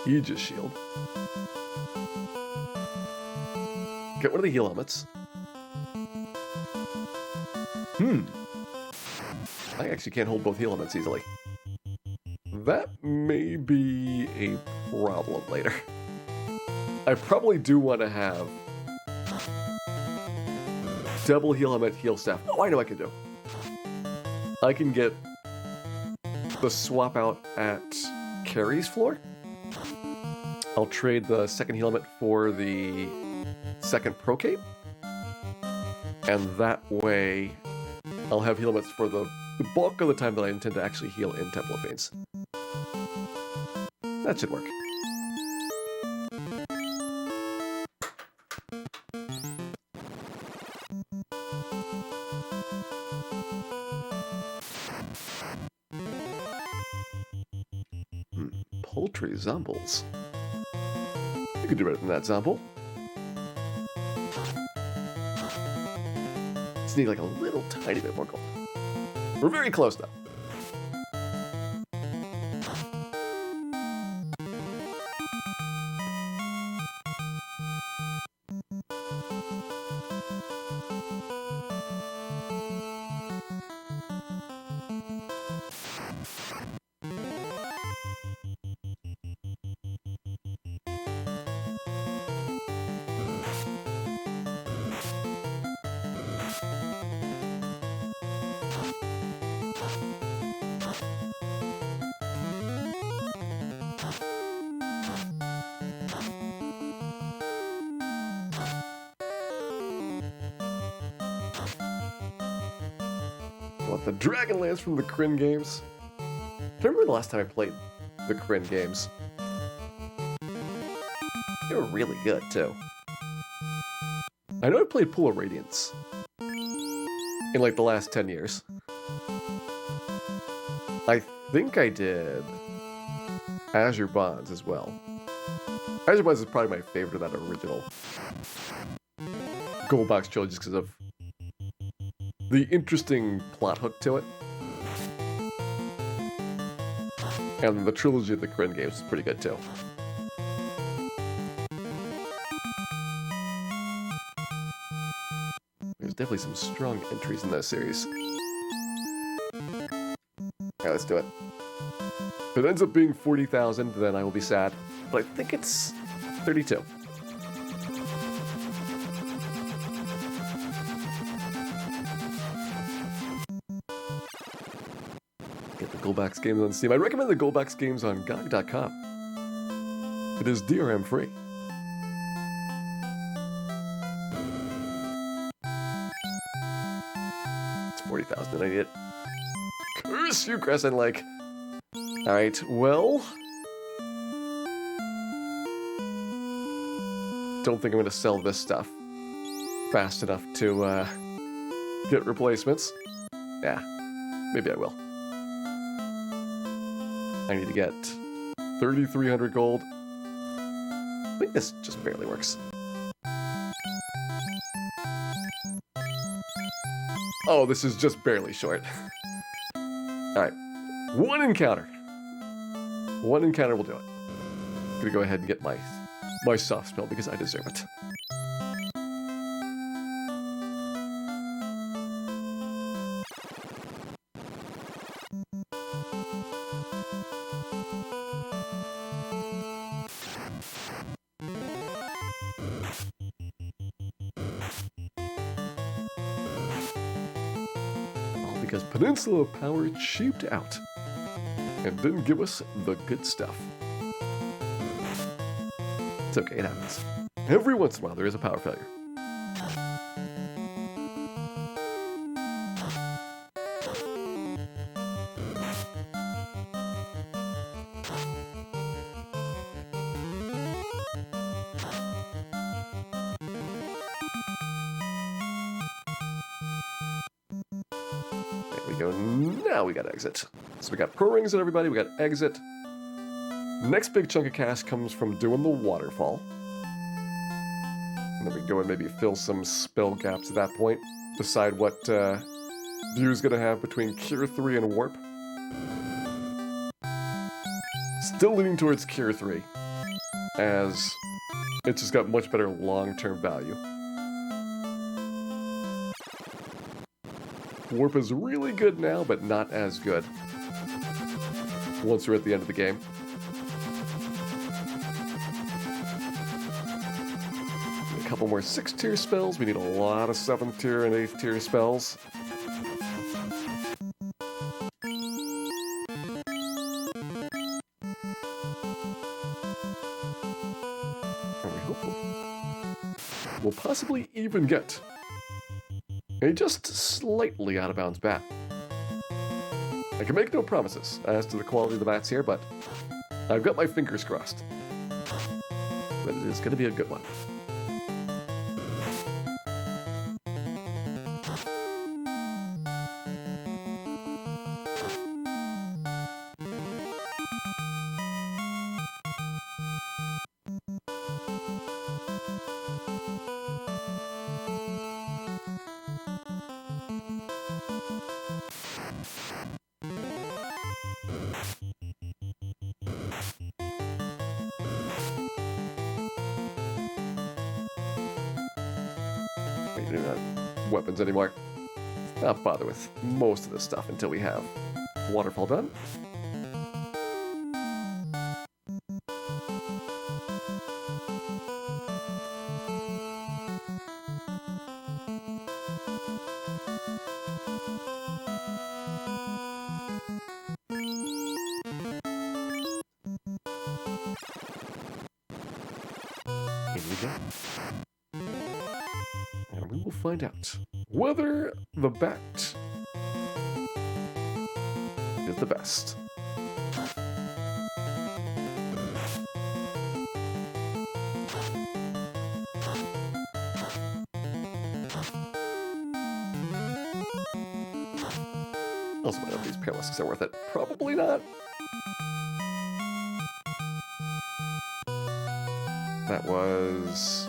Aegis Shield, get one of the heal helmets. I actually can't hold both heal helmets easily. That may be a problem later. I probably do want to have double heal helmet, heal staff. Oh, I know what I can do. I can get the swap out at Carrie's floor. I'll trade the second heal helmet for the second pro cape. And that way, I'll have heal helmets for the bulk of the time that I intend to actually heal in Temple of Fiends. That should work. Poultry Zombles. You could do better than that, Zomble. Just need like a little tiny bit more gold. We're very close though. What, the Dragonlance from the Kryn games? I remember the last time I played the Kryn games. They were really good, too. I know I played Pool of Radiance in, like, the last 10 years. I think I did Azure Bonds as well. Azure Bonds is probably my favorite of that original Gold Box trilogy just because of the interesting plot hook to it. And the trilogy of the Kryn games is pretty good too. There's definitely some strong entries in that series. Alright, let's do it. If it ends up being 40,000, then I will be sad. But I think it's 32. Goldbox games on Steam. I recommend the Goldbox games on GOG.com. It is DRM free. It's 40,000 and I need it. Curse you, Crescent Lake. Alright, well... Don't think I'm going to sell this stuff fast enough to get replacements. Yeah, maybe I will. I need to get 3,300 gold. I think this just barely works. Oh, this is just barely short. Alright, one encounter. One encounter will do it. I'm gonna go ahead and get my soft spell because I deserve it. All because Peninsula Power cheaped out and didn't give us the good stuff. It's okay, it happens. Every once in a while there is a power failure. There we go, now we got exit. So we got pro rings and everybody, we got exit. Next big chunk of cash comes from doing the waterfall. And then we go and maybe fill some spell gaps at that point. Decide what View's gonna have between Cure 3 and Warp. Still leaning towards Cure 3, as it's just got much better long-term value. Warp is really good now, but not as good once we're at the end of the game. A couple more 6th-tier spells. We need a lot of 7th-tier and 8th-tier spells. And we hope we'll possibly even get a just slightly out-of-bounds bat. I can make no promises as to the quality of the bats here, but I've got my fingers crossed. But it is going to be a good one. We don't have weapons anymore. Not bother with most of this stuff until we have waterfall done. Here we go. And we will find out whether the bat is the best. Also, whether these Perisks are worth it. Probably not. That was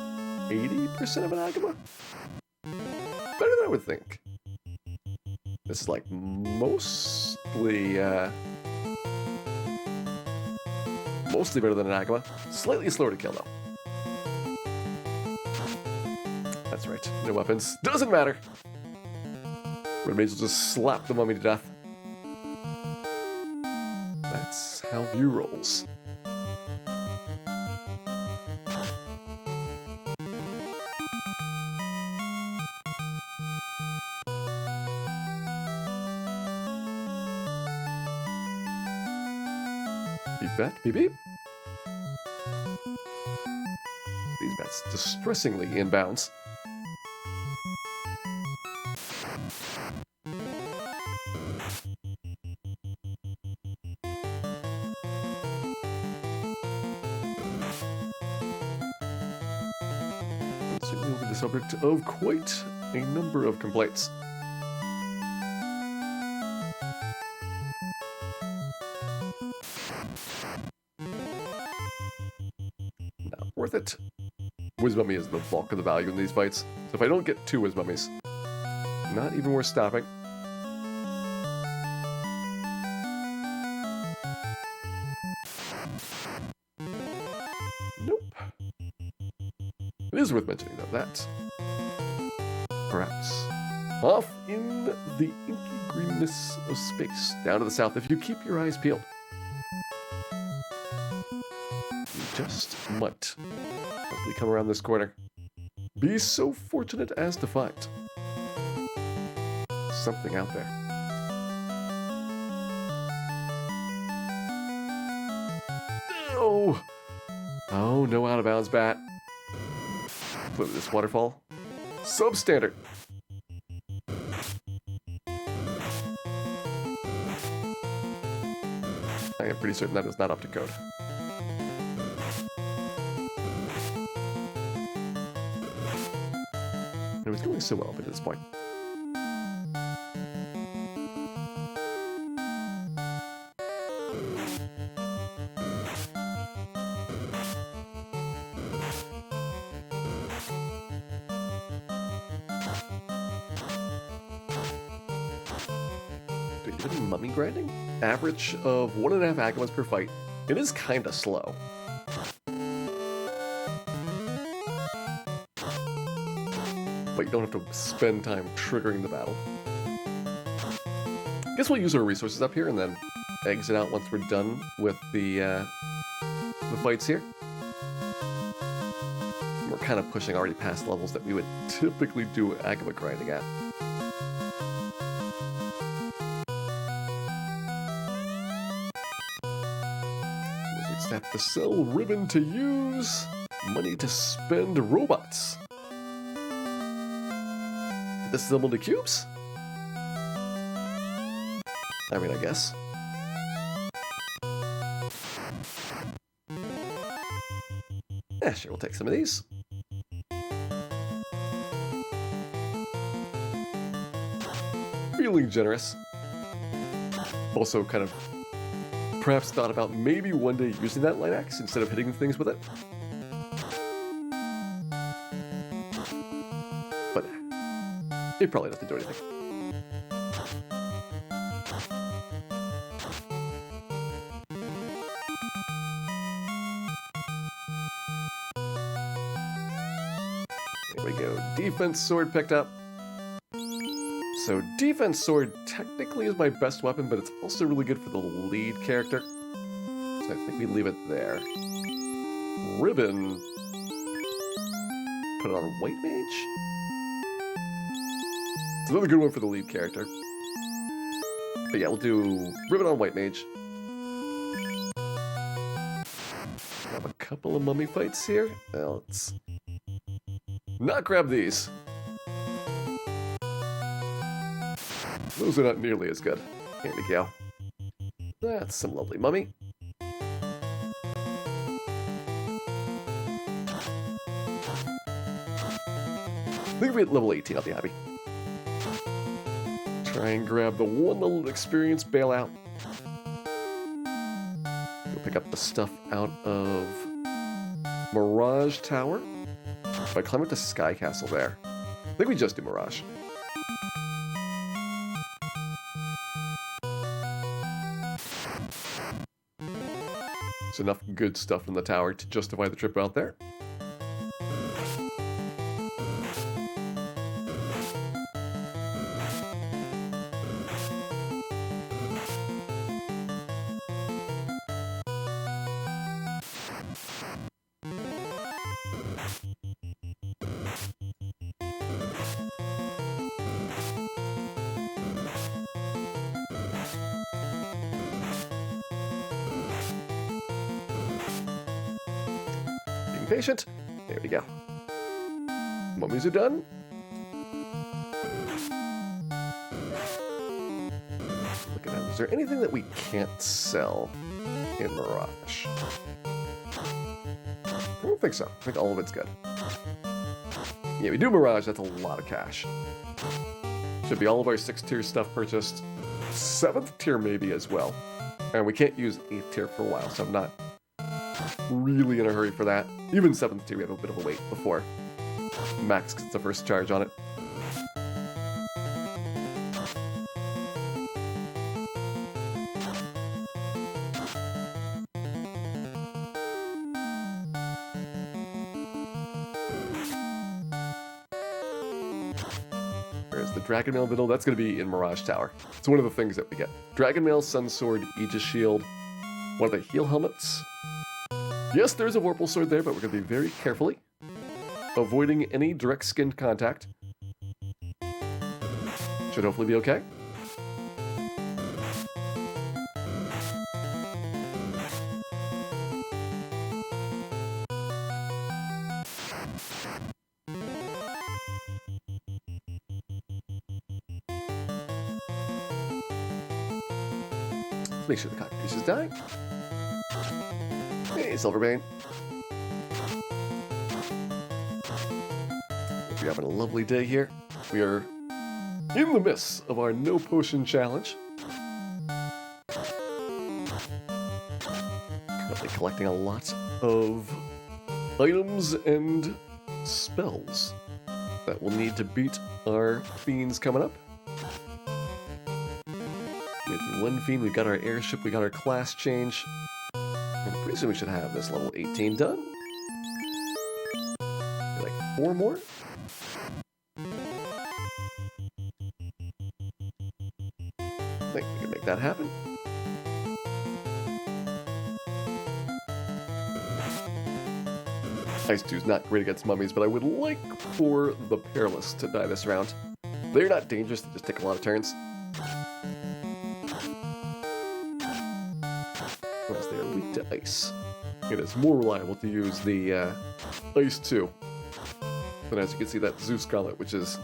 80% of an Agama? Better than I would think. This is like mostly better than an Agama. Slightly slower to kill though. That's right, no weapons. Doesn't matter! We may as well just slap the mummy to death. That's how View rolls. Beep bat, beep beep. These bats distressingly inbounds. and certainly will be the subject of quite a number of complaints. Not worth it. Whiz Mummy is the bulk of the value in these fights, so if I don't get 2 Whiz Mummies, not even worth stopping. Nope. It is worth mentioning, though, that perhaps off in the inky greenness of space, down to the south, if you keep your eyes peeled, you just might, as we come around this corner, be so fortunate as to find something out there. No! Oh, no out of bounds bat. Look at this waterfall. Substandard. I am pretty certain that is not up to code. It was going so well up at this point. Mummy grinding? Average of 1.5 Agamas per fight. It is kinda slow. But you don't have to spend time triggering the battle. I guess we'll use our resources up here and then exit out once we're done with the fights here. We're kind of pushing already past levels that we would typically do Agama grinding at. That to sell, ribbon to use, money to spend, robots. Disassemble the cubes? I mean, I guess. Yeah, sure, we'll take some of these. Feeling generous. Also kind of perhaps thought about maybe one day using that light axe instead of hitting things with it. But it probably doesn't do anything. There we go. Defense sword picked up. So defense sword technically is my best weapon, but it's also really good for the lead character. So I think we leave it there. Ribbon. Put it on white mage. It's another good one for the lead character. But yeah, we'll do ribbon on white mage. Have a couple of mummy fights here. Well, let's not grab these. Those are not nearly as good. Here we go. That's some lovely mummy. I think if we hit level 18, I'll be happy. Try and grab the 1 level experience bailout. Go pick up the stuff out of Mirage Tower. If I climb up to Sky Castle there. I think we just do Mirage. There's enough good stuff in the tower to justify the trip out there. Patient. There we go. Mummies are done. Look at that. Is there anything that we can't sell in Mirage? I don't think so. I think all of it's good. Yeah, we do Mirage, that's a lot of cash. Should be all of our 6th tier stuff purchased. 7th tier maybe as well. And we can't use 8th tier for a while, so I'm not really in a hurry for that. Even 7th tier, we have a bit of a wait before Max gets the first charge on it. There's the Dragon Mail Middle. That's going to be in Mirage Tower. It's one of the things that we get. Dragon Mail, Sun Sword, Aegis Shield. One of the heal helmets. Yes, there's a Vorpal Sword there, but we're going to be very carefully avoiding any direct skin contact. Should hopefully be okay. Make sure the cockroach is dying. Hey, Silverbane. Hope you're having a lovely day here. We are in the midst of our no potion challenge. Currently collecting a lot of items and spells that we'll need to beat our fiends coming up. With one fiend, we got our airship, we got our class change. And pretty soon we should have this level 18 done. Like 4 more? I think we can make that happen. Ice 2 is not great against mummies, but I would like for the Perilous to die this round. They're not dangerous, they just take a lot of turns. Whereas they are weak to ice. It is more reliable to use the Ice 2. But as you can see, that Zeus Gauntlet, which is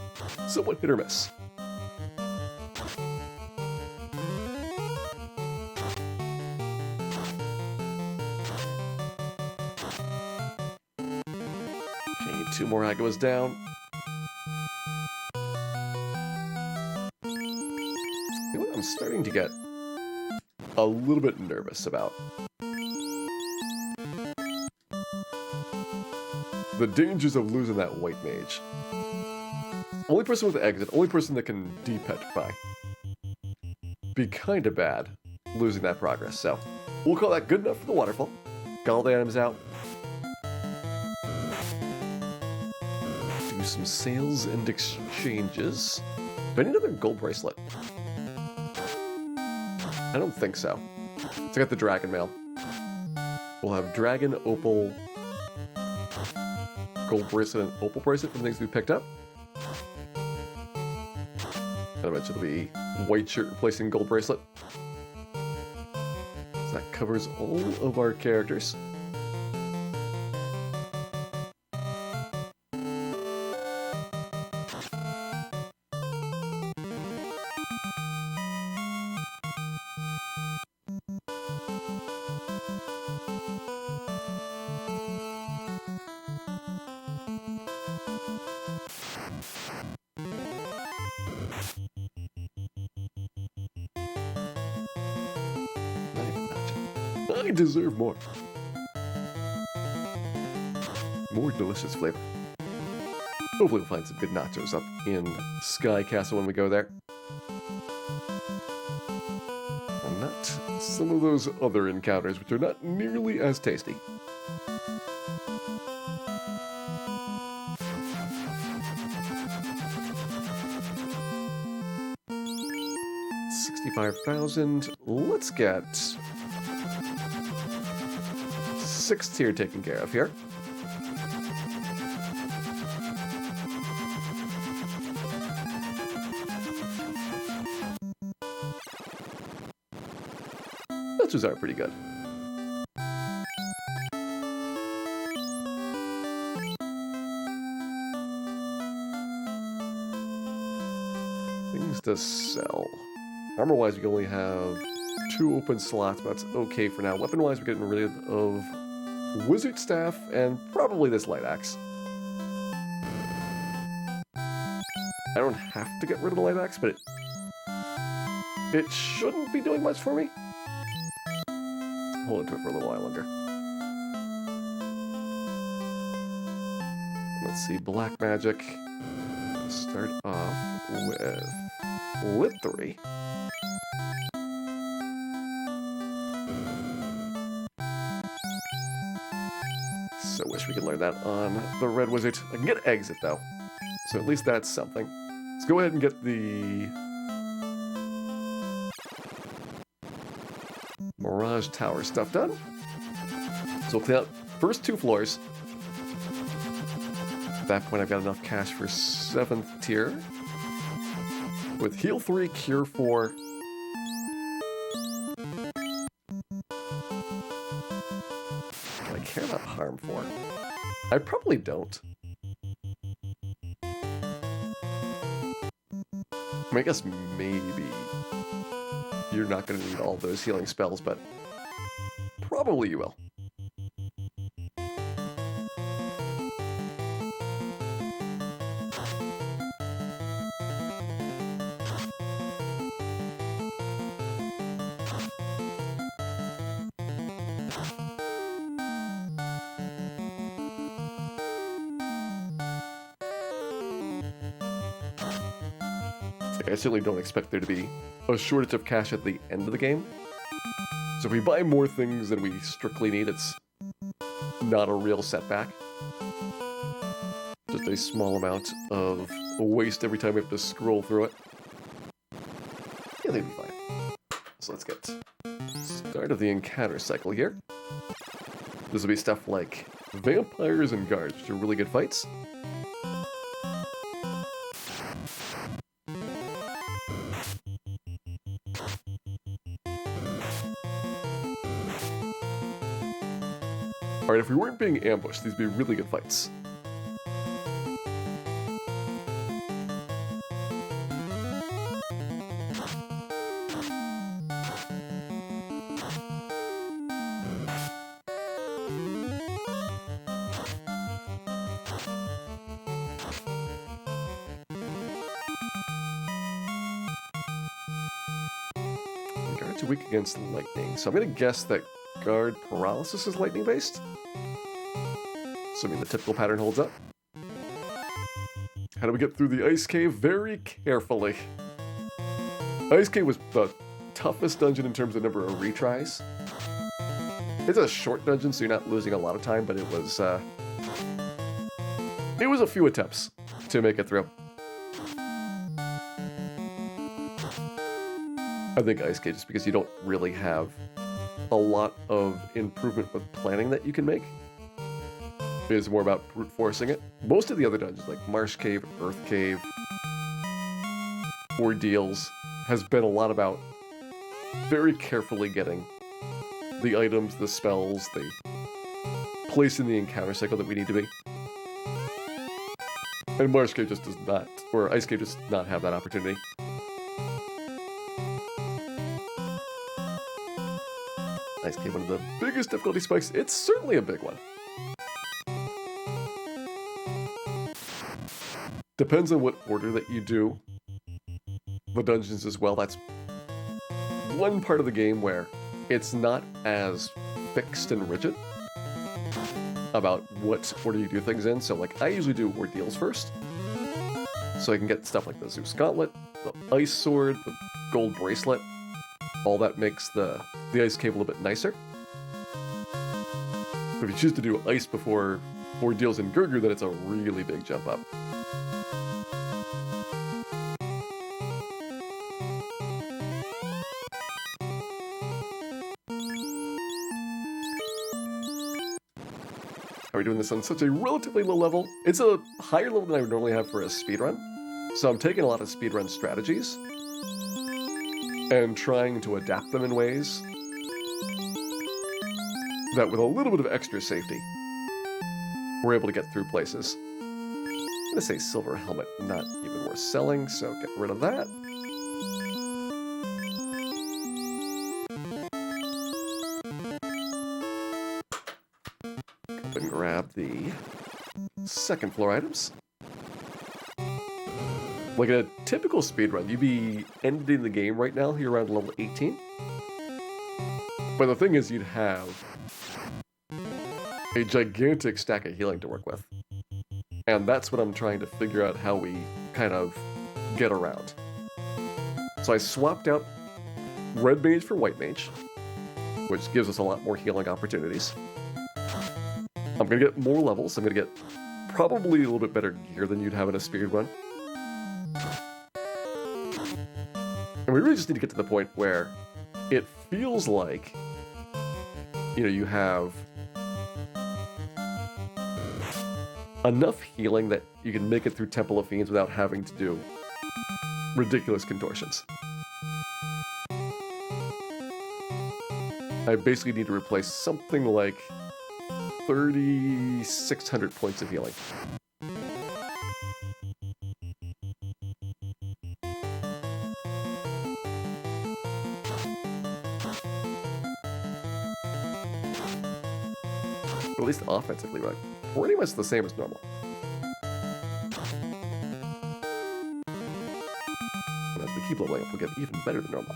somewhat hit or miss. Okay, 2 more Agawas down. You know what I'm starting to get a little bit nervous about? The dangers of losing that white mage. Only person with exit, only person that can de-petrify. Be kinda bad losing that progress, so we'll call that good enough for the waterfall. Got all the items out. Do some sales and exchanges. Do I need another gold bracelet? I don't think so. Let's get the Dragon Mail. We'll have Dragon, Opal, Gold Bracelet, and Opal Bracelet from things we picked up. And eventually it'll be White Shirt replacing Gold Bracelet. So that covers all of our characters. I deserve more. More delicious flavor. Hopefully we'll find some good nachos up in Sky Castle when we go there. And not some of those other encounters, which are not nearly as tasty. $65,000. Let's get 6th tier taken care of here. Those are pretty good. Things to sell. Armor-wise, we can only have 2 open slots, but that's okay for now. Weapon-wise, we're getting rid of Wizard Staff and probably this Light Axe. I don't have to get rid of the light axe, but it shouldn't be doing much for me. Hold on to it for a little while longer. Let's see, black magic. Start off with lit 3. So wish we could learn that on the red wizard. I can get exit though, so at least that's something. Let's go ahead and get the Mirage Tower stuff done. So we'll clean out first 2 floors. At that point, I've got enough cash for 7th tier. With heal 3, cure 4. Do I care about harm 4? I probably don't. I guess maybe you're not going to need all those healing spells, but probably you will. I certainly don't expect there to be a shortage of cash at the end of the game. So if we buy more things than we strictly need, it's not a real setback. Just a small amount of waste every time we have to scroll through it. Yeah, they'd be fine. So let's get start of the encounter cycle here. This will be stuff like vampires and guards, which are really good fights. Alright, if we weren't being ambushed, these would be really good fights. Guards are weak against lightning, so I'm going to guess that guard paralysis is lightning based. Assuming the typical pattern holds up. How do we get through the ice cave? Very carefully. Ice cave was the toughest dungeon in terms of number of retries. It's a short dungeon, so you're not losing a lot of time, but it was a few attempts to make it through. I think ice cave, just because you don't really have a lot of improvement with planning that you can make. Is more about brute forcing it. Most of the other dungeons, like Marsh Cave, Earth Cave, Ordeals, has been a lot about very carefully getting the items, the spells, the place in the encounter cycle that we need to be. And Marsh Cave just does not, or Ice Cave just does not have that opportunity. Ice Cave, one of the biggest difficulty spikes. It's certainly a big one. Depends on what order that you do the dungeons as well. That's one part of the game where it's not as fixed and rigid about what order you do things in. So like I usually do ordeals first. So I can get stuff like the Zeus Gauntlet, the Ice Sword, the Gold Bracelet. All that makes the Ice Cave a little bit nicer. But if you choose to do Ice before Ordeals and Gurgur, then it's a really big jump up. Are we doing this on such a relatively low level? It's a higher level than I would normally have for a speedrun. So I'm taking a lot of speedrun strategies and trying to adapt them in ways that with a little bit of extra safety, we're able to get through places. I'm gonna say silver helmet, not even worth selling, so get rid of that. Go up and grab the second floor items. Like a typical speedrun, you'd be ending the game right now, you're around level 18. But the thing is, you'd have a gigantic stack of healing to work with. And that's what I'm trying to figure out how we kind of get around. So I swapped out Red Mage for White Mage, which gives us a lot more healing opportunities. I'm going to get more levels. I'm going to get probably a little bit better gear than you'd have in a speedrun. And we really just need to get to the point where it feels like, you know, you have enough healing that you can make it through Temple of Fiends without having to do ridiculous contortions. I basically need to replace something like 3,600 points of healing. At least offensively, right? Pretty much the same as normal. And as we keep leveling up, we'll get even better than normal.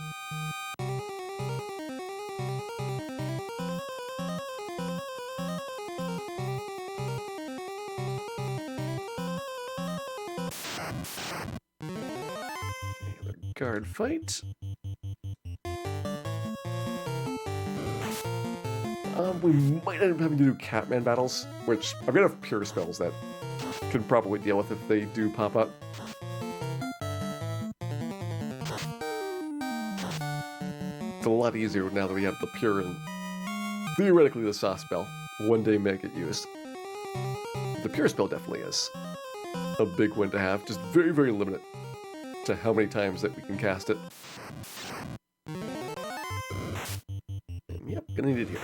Another guard fight. We might end up having to do Catman battles, which I'm gonna have pure spells that can probably deal with if they do pop up. It's a lot easier now that we have the pure and theoretically the soft spell. One day may get used. The pure spell definitely is a big one to have, just very, very limited to how many times that we can cast it. And yep, gonna need it here.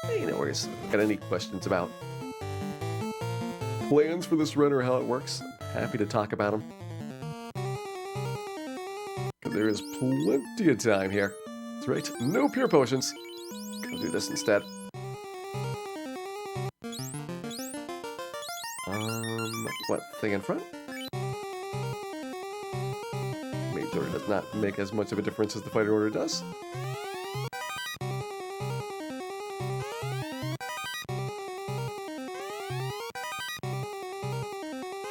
Hey, no worries. Got any questions about plans for this run or how it works? I'm happy to talk about them. Because there is plenty of time here. That's right, no pure potions. Gonna do this instead. What, thing in front? Mage order does not make as much of a difference as the fighter order does.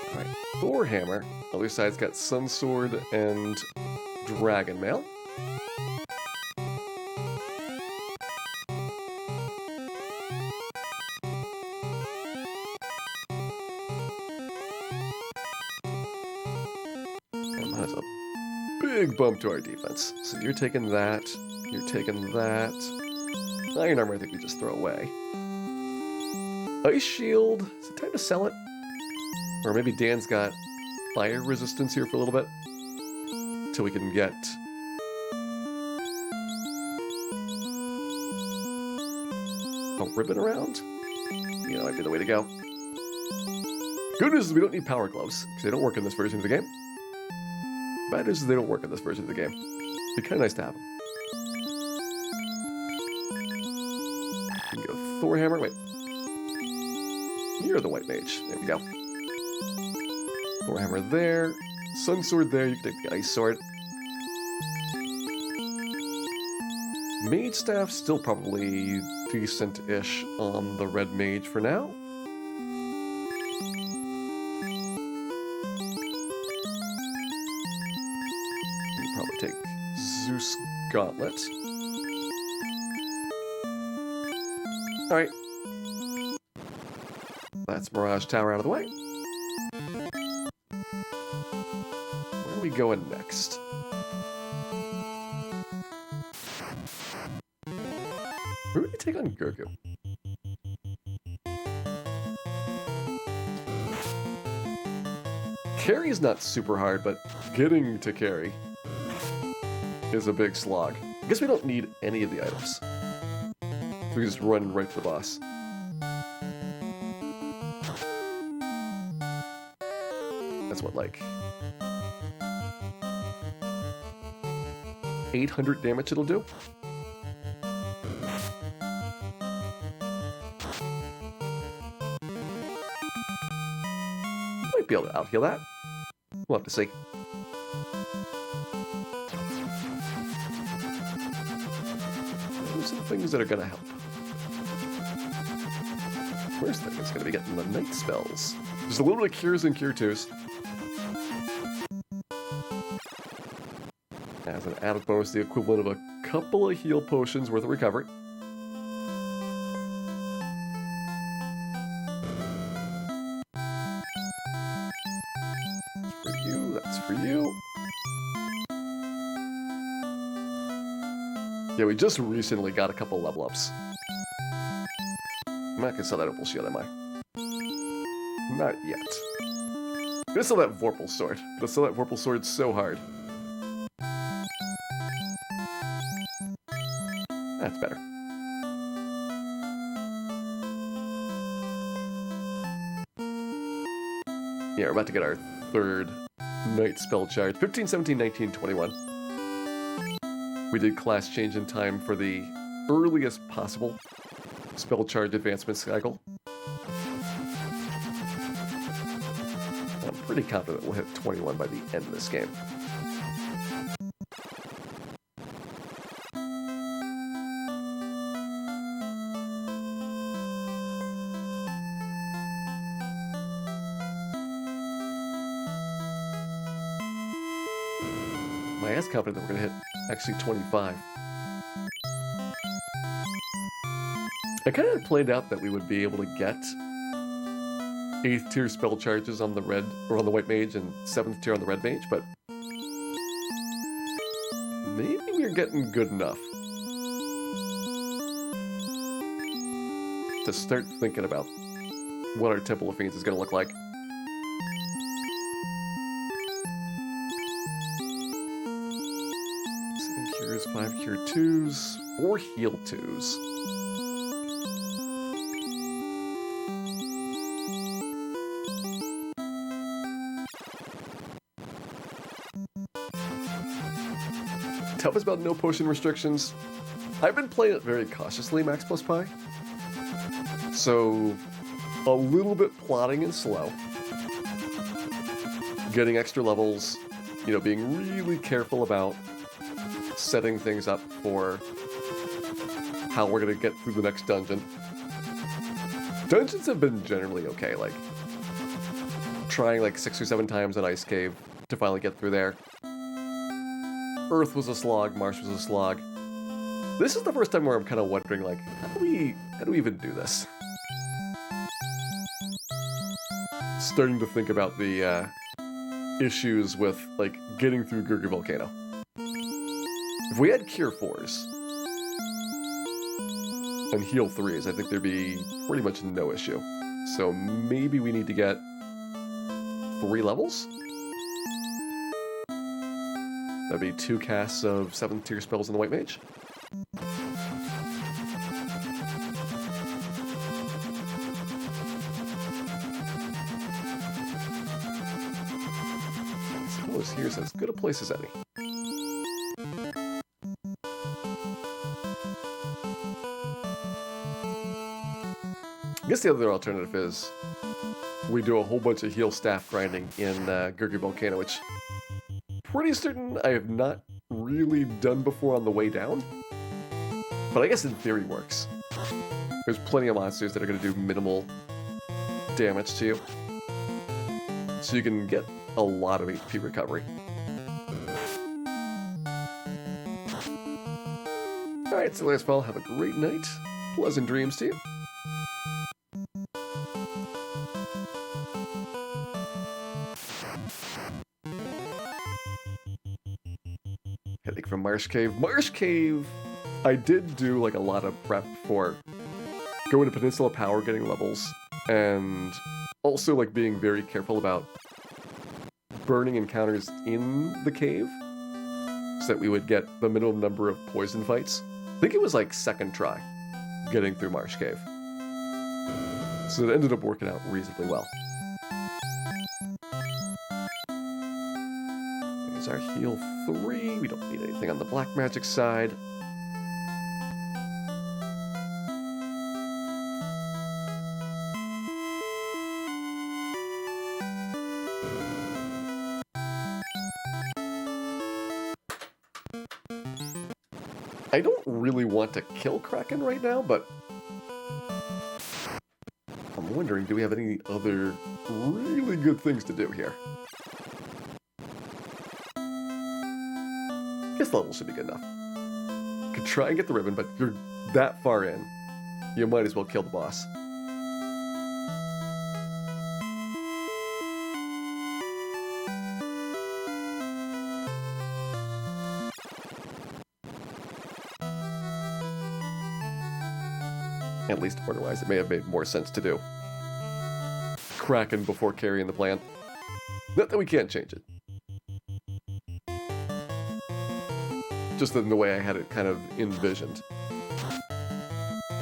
Alright, Thor Hammer. Other side's got Sun Sword and Dragon Mail. Big bump to our defense. So you're taking that, you're taking that. Iron Armor I think we just throw away. Ice Shield, is it time to sell it? Or maybe Dan's got fire resistance here for a little bit. Till we can get... a ribbon around? You know, might be the way to go. Good news is we don't need Power Gloves, because they don't work in this version of the game. Bad news is they don't work in this version of the game. It'd be kind of nice to have them. You can go Thor Hammer. Wait. You're the White Mage. There we go. Thor Hammer there. Sun Sword there. You can take the Ice Sword. Mage Staff still probably decent-ish on the Red Mage for now. Take Zeus Gauntlet. Alright. That's Mirage Tower out of the way. Where are we going next? Who would we take on Gurgu? Carry's not super hard, but getting to carry is a big slog. I guess we don't need any of the items. So we just run right to the boss. That's what, like... 800 damage it'll do? be able to out-heal that. We'll have to see. Those are the things that are going to help. First thing is going to be getting the night spells. There's a little bit of cures and cure 2s. As an added bonus, the equivalent of a couple of heal potions worth of recovery. That's for you, that's for you. Yeah, we just recently got a couple level ups. I'm not gonna sell that opal shield, am I? Not yet. I'm gonna sell that Vorpal sword. I'm gonna sell that Vorpal sword so hard. That's better. Yeah, we're about to get our third night spell charge. 15, 17, 19, 21. We did class change in time for the earliest possible spell charge advancement cycle. I'm pretty confident we'll hit 21 by the end of this game. I am confident that we're going to hit actually 25. I kind of planned out that we would be able to get 8th tier spell charges on the red or on the white mage and 7th tier on the red mage, but maybe we're getting good enough to start thinking about what our Temple of Fiends is going to look like. 5 cure 2s, 4 heal 2s. Toughest about no potion restrictions. I've been playing it very cautiously, Max plus Pi. So, a little bit plotting and slow. Getting extra levels, you know, being really careful about setting things up for how we're going to get through the next dungeon. Dungeons have been generally okay, like trying like 6 or 7 times an ice cave to finally get through there. Earth was a slog, Marsh was a slog. This is the first time where I'm kind of wondering, like, how do we even do this? Starting to think about the issues with like getting through Gurgi Volcano. If we had Cure 4s and Heal 3s, I think there'd be pretty much no issue. So maybe we need to get 3 levels? That'd be 2 casts of 7th tier spells in the White Mage. Suppose here's as good a place as any. I guess the other alternative is we do a whole bunch of heal staff grinding in Gurgi Volcano, which pretty certain I have not really done before on the way down. But I guess in theory works. There's plenty of monsters that are going to do minimal damage to you. So you can get a lot of HP recovery. Alright, so last fall, have a great night. Pleasant dreams to you. Heading from Marsh Cave. Marsh Cave, I did do like a lot of prep for going to Peninsula Power, getting levels, and also like being very careful about burning encounters in the cave so that we would get the minimum number of poison fights. I think it was like second try getting through Marsh Cave. So it ended up working out reasonably well. There's our heal 3. We don't need anything on the black magic side. I don't really want to kill Kraken right now, but I'm wondering, do we have any other really good things to do here? Guess the level should be good enough. Could try and get the ribbon, but you're that far in. You might as well kill the boss. At least order-wise, it may have made more sense to do Kraken before carrying the plan. Not that we can't change it. Just in the way I had it kind of envisioned.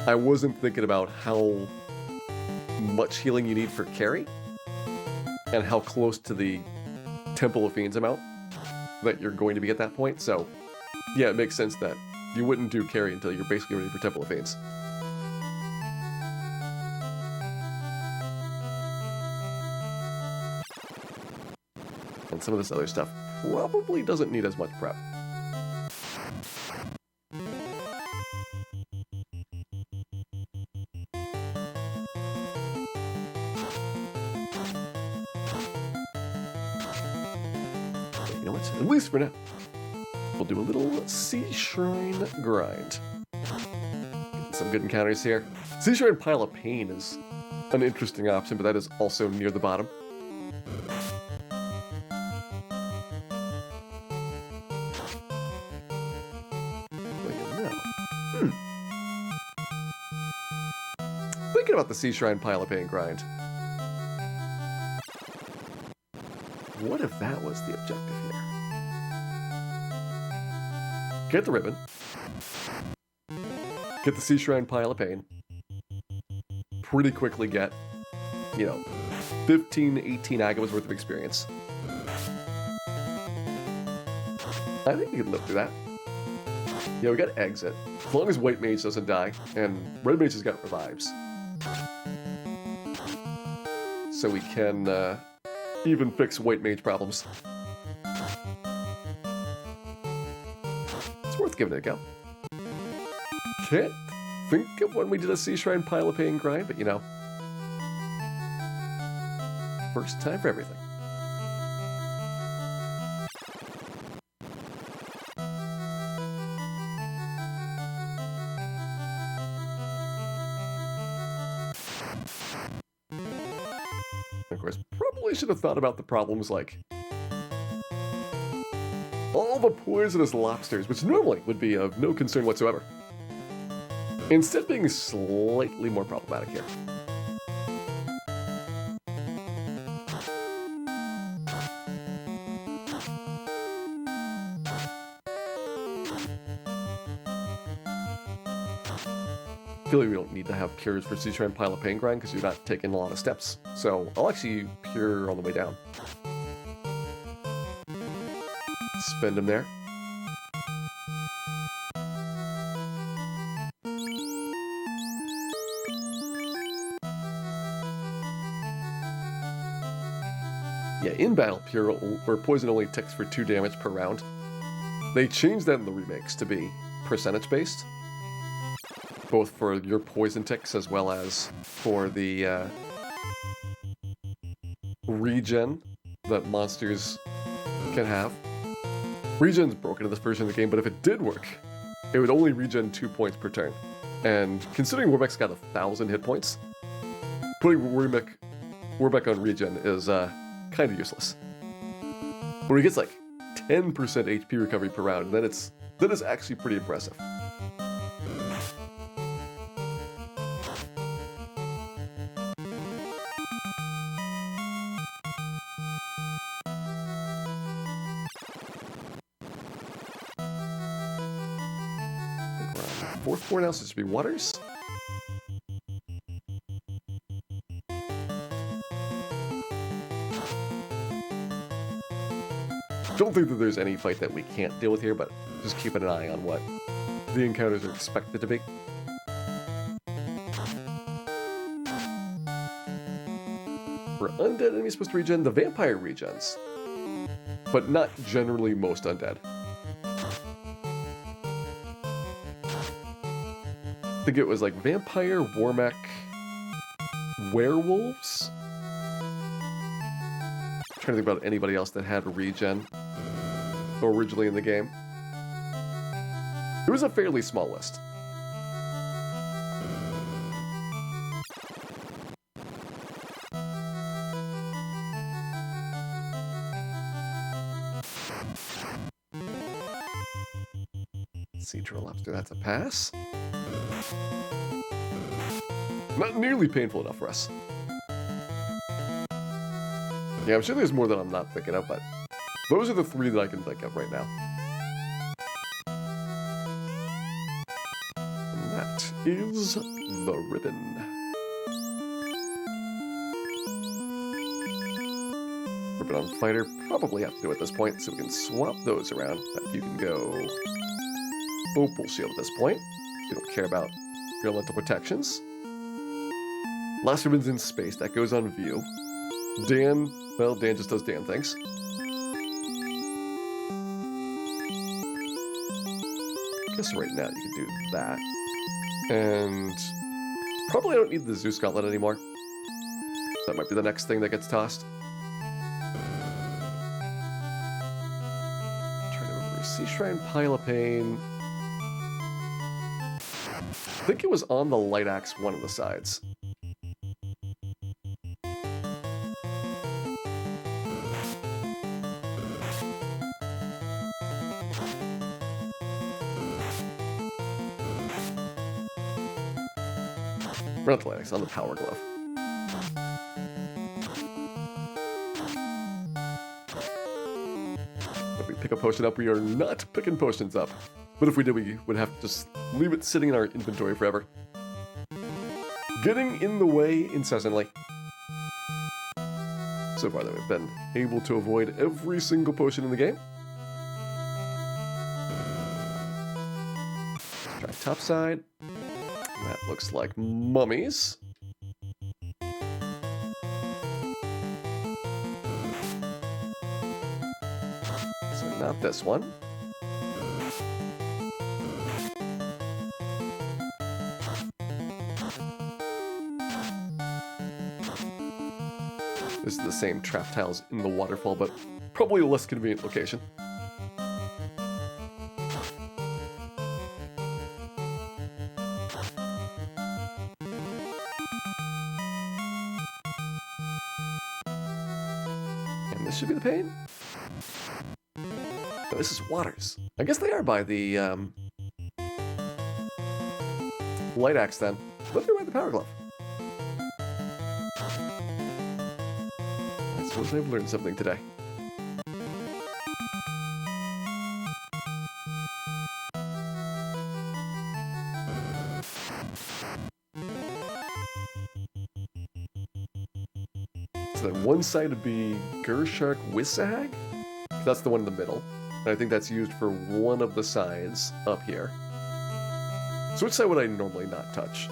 I wasn't thinking about how much healing you need for carry and how close to the Temple of Fiends amount that you're going to be at that point. So, yeah, it makes sense that you wouldn't do carry until you're basically ready for Temple of Fiends. And some of this other stuff probably doesn't need as much prep. You know what? At least for now, we'll do a little Sea Shrine grind. Some good encounters here. Sea Shrine Pile of Pain is an interesting option, but that is also near the bottom. Thinking about the Sea Shrine Pile of Pain grind. What if that was the objective here? Get the ribbon. Get the Sea Shrine Pile of Pain. Pretty quickly get, 15, 18 agamas worth of experience. I think we can live through that. Yeah, we got exit. As long as White Mage doesn't die, and Red Mage has got revives. So we can even fix White Mage problems. It's worth giving it a go. Can't think of when we did a Sea Shrine Pile of Pain grind, but first time for everything. Of course, probably should have thought about the problems like all the poisonous lobsters, which normally would be of no concern whatsoever, instead being slightly more problematic here. I feel like we don't need to have cures for Sea Shrine Pile of Pain grind because you're not taking a lot of steps. So I'll actually cure on the way down. Spend them there. Yeah, in battle, pure or poison only ticks for 2 damage per round. They changed that in the remakes to be percentage based, both for your poison ticks as well as for the regen that monsters can have. Regen's broken in this version of the game, but if it did work, it would only regen 2 points per turn. And considering Warbeck's got 1,000 hit points, putting Warbeck on regen is kind of useless. When he gets like 10% HP recovery per round, then it's actually pretty impressive. Fourth floor now, so it should be waters. Don't think that there's any fight that we can't deal with here, but just keeping an eye on what the encounters are expected to be. For undead enemies supposed to regen, the vampire regens, but not generally most undead. I think it was like vampire, warmech, werewolves. I'm trying to think about anybody else that had regen originally in the game. It was a fairly small list. Sea-drill lobster, that's a pass. Not nearly painful enough for us. Yeah, I'm sure there's more that I'm not thinking of, but those are the three that I can think of right now. And that is the ribbon. Ribbon on fighter, probably have to do at this point, so we can swap those around. But you can go opal shield at this point. You don't care about your elemental protections. Last ribbon's in space, that goes on view. Dan, well, Dan just does Dan things. I guess right now you can do that. And probably I don't need the Zeus Gauntlet anymore. That might be the next thing that gets tossed. I'm trying to remember. Sea Shrine, Pile of Pain. I think it was on the Light Axe, one of the sides. Not the Light Axe, on the Power Glove. If we pick a potion up, we are not picking potions up. But if we did, we would have to just leave it sitting in our inventory forever. Getting in the way incessantly. So far, though, we've been able to avoid every single potion in the game. Let's try top side. That looks like mummies. So not this one. This is the same trap tiles in the waterfall, but probably a less convenient location. And this should be the pain. Oh, this is waters. I guess they are by the Light Axe then. But they're by the Power Glove. I suppose I've learned something today. So then one side would be Gershark Wissahag. That's the one in the middle. And I think that's used for one of the sides up here. So which side would I normally not touch?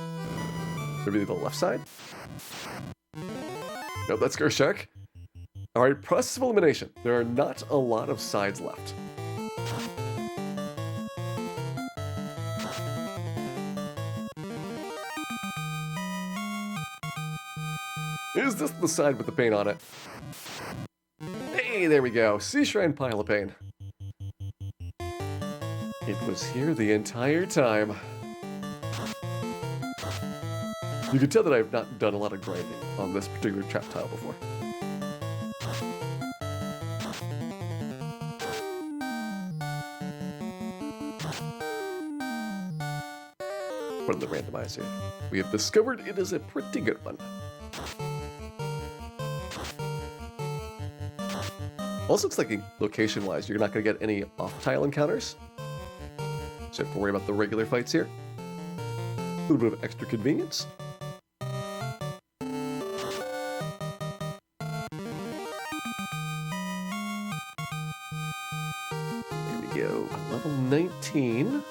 Maybe the left side? Nope, that's Gershark. Alright, process of elimination. There are not a lot of sides left. Is this the side with the paint on it? Hey, there we go. Sea Shrine Pile of Pain. It was here the entire time. You can tell that I have not done a lot of grinding on this particular trap tile before. What in the randomizer? We have discovered it is a pretty good one. Also looks like location-wise, you're not going to get any off-tile encounters. So you have to worry about the regular fights here. A little bit of extra convenience. There we go. Level 19.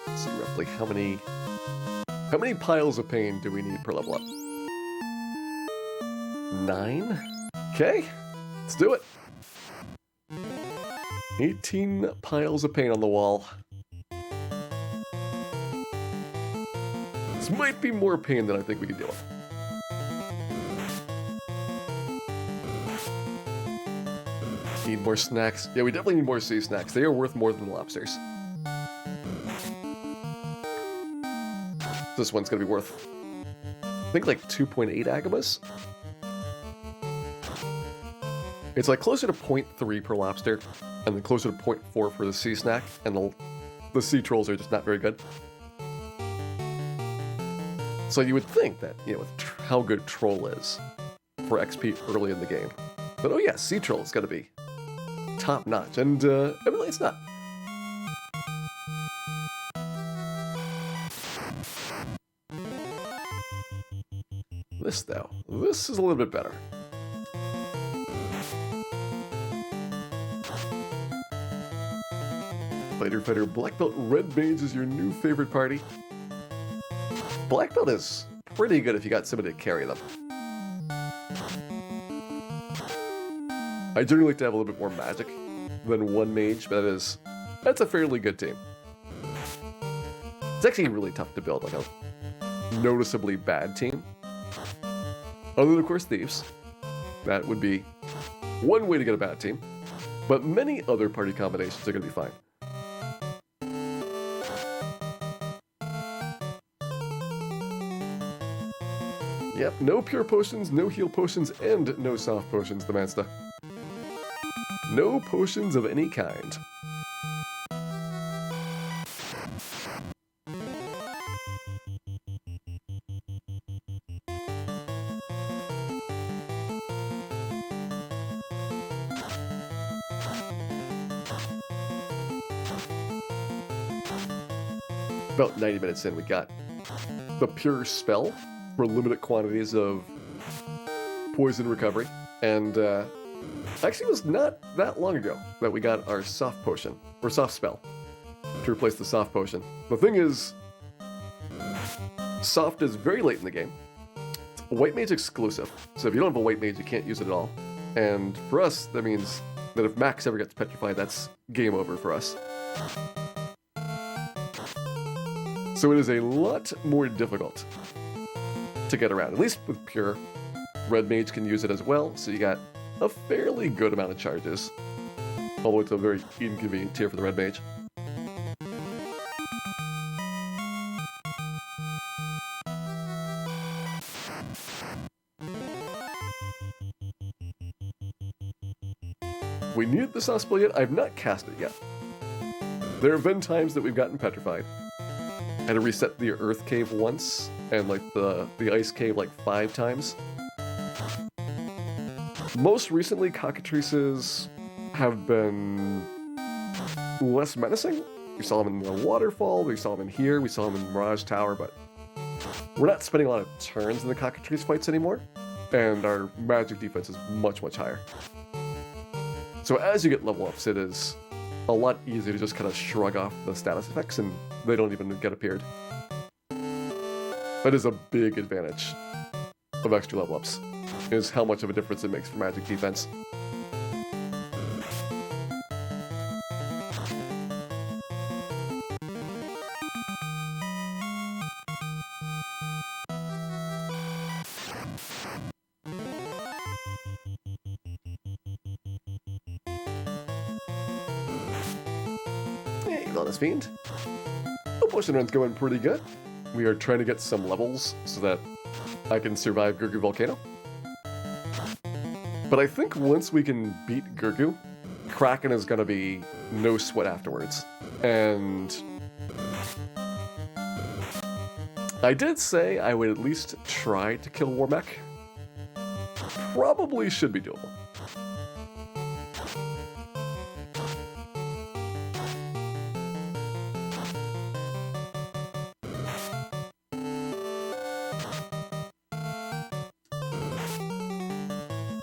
Let's see roughly how many piles of pain do we need per level up? 9? Okay, let's do it. 18 piles of paint on the wall. This might be more pain than I think we can deal with. Need more snacks. Yeah, we definitely need more sea snacks. They are worth more than the lobsters. This one's gonna be worth, I think, like 2.8 agamas. It's like closer to 0.3 per lobster, and then closer to 0.4 for the sea snack, and the sea trolls are just not very good. So you would think that, you know, with how good troll is for XP early in the game, but oh yeah, sea troll is gonna be top notch, and evidently it's not. This though, this is a little bit better. Fighter, Black Belt Red Mage is your new favorite party. Black Belt is pretty good if you got somebody to carry them. I generally like to have a little bit more magic than one mage, but that's a fairly good team. It's actually really tough to build like a noticeably bad team. Other than, of course, thieves. That would be one way to get a bad team, but many other party combinations are going to be fine. Yep, no pure potions, no heal potions, and no soft potions, the Mansta. No potions of any kind. About 90 minutes in, we got the pure spell for limited quantities of poison recovery, and actually it was not that long ago that we got our soft potion, or soft spell, to replace the soft potion. The thing is, soft is very late in the game. It's a white mage exclusive, so if you don't have a white mage, you can't use it at all. And for us, that means that if Max ever gets petrified, that's game over for us. So it is a lot more difficult to get around, at least with pure. Red mage can use it as well, so you got a fairly good amount of charges, all the way to a very inconvenient tier for the red mage. We need the soft spell yet? I've not cast it yet. There have been times that we've gotten petrified. I had to reset the earth cave once, and like the ice cave like 5 times. Most recently, cockatrices have been less menacing. We saw them in the waterfall, we saw them in here, we saw them in Mirage Tower, but we're not spending a lot of turns in the cockatrice fights anymore, and our magic defense is much, much higher. So as you get level ups, it is a lot easier to just kind of shrug off the status effects, and they don't even get appeared. That is a big advantage of extra level ups, is how much of a difference it makes for magic defense. Hey, Wellness Fiend. The potion run's going pretty good. We are trying to get some levels so that I can survive Gurgu Volcano. But I think once we can beat Gurgu, Kraken is going to be no sweat afterwards. And I did say I would at least try to kill Warmech. Probably should be doable.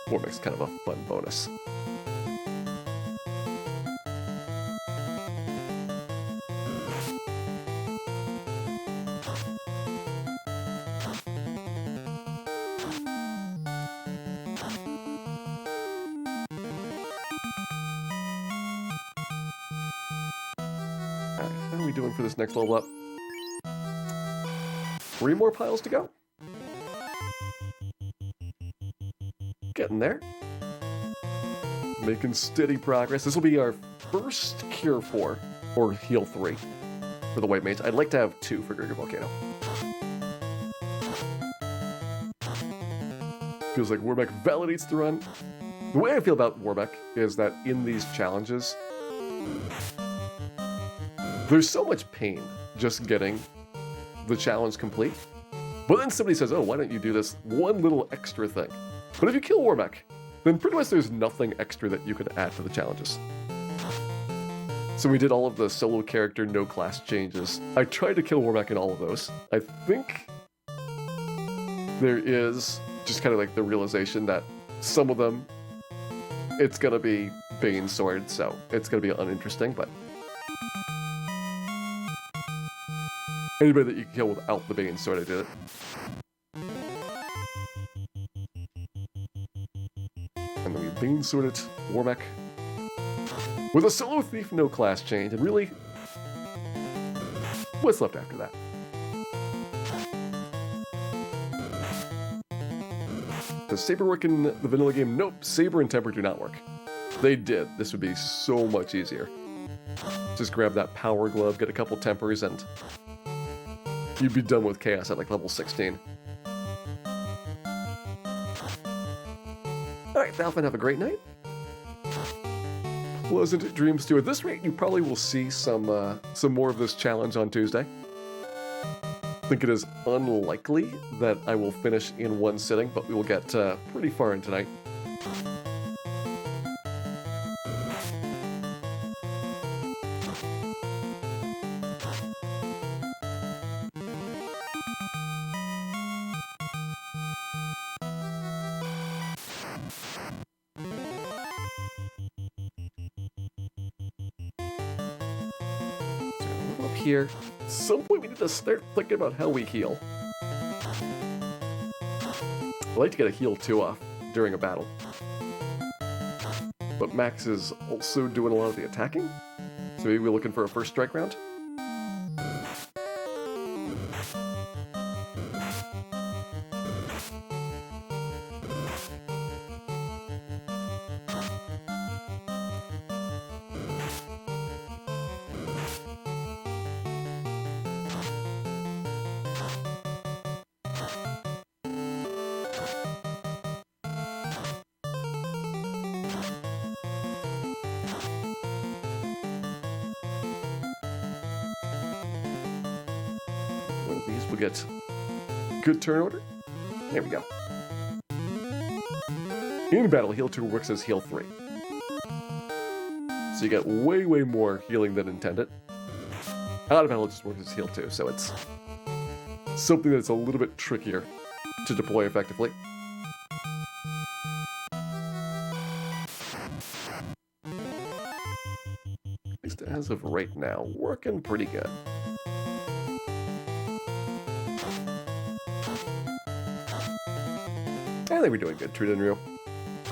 Warmech's kind of a fun bonus. are we doing for this next level up? 3 more piles to go. Getting there. Making steady progress. This will be our first Cure 4, or Heal 3, for the White Mage. I'd like to have 2 for Greater Volcano. Feels like Warbeck validates the run. The way I feel about Warbeck is that in these challenges, there's so much pain just getting the challenge complete. But then somebody says, oh, why don't you do this one little extra thing? But if you kill Warbeck, then pretty much there's nothing extra that you can add to the challenges. So we did all of the solo character, no class changes. I tried to kill Warbeck in all of those. I think there is just kind of like the realization that some of them, it's gonna be Bane Sword, so it's gonna be uninteresting, but anybody that you can kill without the Bane Sword, I did it. And then we Bane Sword it, Warbeck, with a solo thief, no class change, and really, what's left after that? Does Saber work in the vanilla game? Nope, Saber and Temper do not work. They did. This would be so much easier. Just grab that power glove, get a couple tempers, and you'd be done with Chaos at like level 16. Alright, Valfin, have a great night. Pleasant dreams too. At this rate, you probably will see some more of this challenge on Tuesday. I think it is unlikely that I will finish in one sitting, but we will get pretty far in tonight. Here. At some point we need to start thinking about how we heal. I like to get a heal 2 off during a battle. But Max is also doing a lot of the attacking. So maybe we're looking for a first strike round. We'll get good turn order. There we go. In battle, heal 2 works as heal 3. So you get way, way more healing than intended. Out of battle, it just works as heal 2, so it's something that's a little bit trickier to deploy effectively. At least as of right now, working pretty good. I think we're doing good, Trude and Ryu.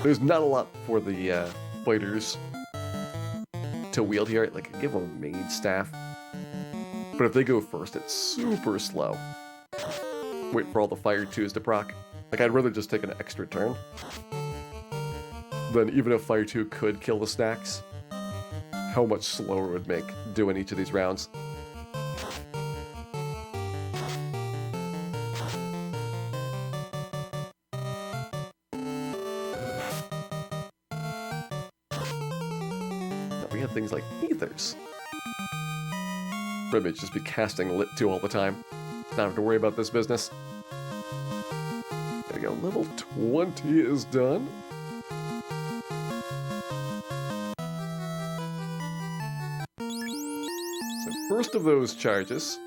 There's not a lot for the fighters to wield here. Like, give them a mage staff. But if they go first, it's super slow. Wait for all the fire 2s to proc. Like, I'd rather just take an extra turn than even if fire 2 could kill the stacks, how much slower it would make doing each of these rounds. Things like ethers. Red Mage just be casting Lit 2 all the time. Not have to worry about this business. There we go. Level 20 is done. So first of those charges.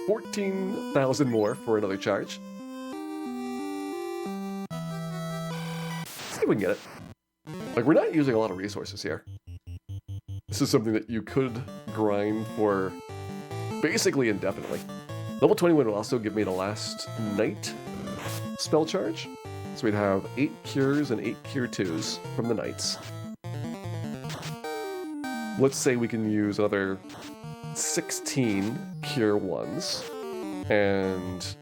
14,000 more for another charge. Let's see if we can get it. Like, we're not using a lot of resources here. This is something that you could grind for basically indefinitely. Level 21 will also give me the last night spell charge. So we'd have 8 cures and 8 cure 2s from the knights. Let's say we can use another 16 Cure 1s, and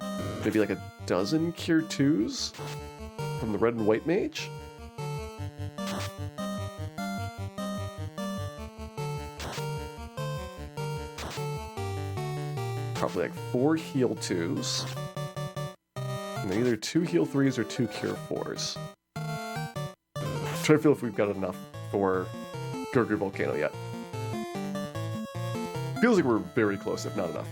maybe like a dozen Cure 2s from the red and white mage. Probably like 4 heal 2s. And then either 2 heal 3s or 2 cure 4s. I'm trying to feel if we've got enough for Gurgly Volcano yet. Feels like we're very close, if not enough.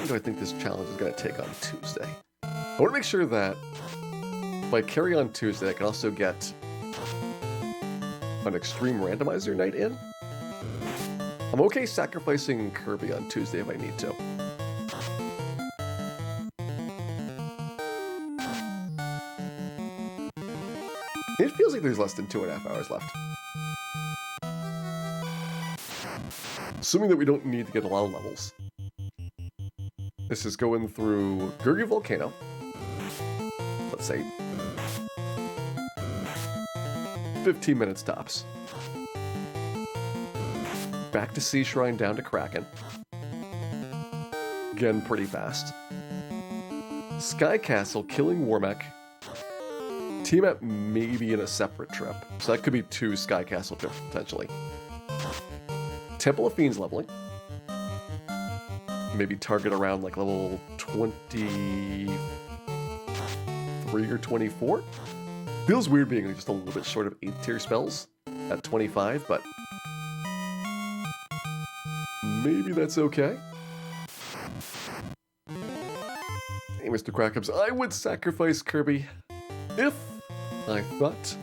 Do I think this challenge is going to take on Tuesday? I want to make sure that if I carry on Tuesday, I can also get an extreme randomizer night in. I'm okay sacrificing Kirby on Tuesday if I need to. It feels like there's less than 2.5 hours left. Assuming that we don't need to get a lot of levels. This is going through Gurgly Volcano. Let's say 15 minutes tops. Back to Sea Shrine, down to Kraken. Again, pretty fast. Sky Castle, killing Warmech. Team up maybe in a separate trip. So that could be 2 Sky Castle trips, potentially. Temple of Fiends leveling. Maybe target around like level 23 or 24. Feels weird being just a little bit short of 8 tier spells at 25, but maybe that's okay. Hey, Mr. Crackums, I would sacrifice Kirby if I thought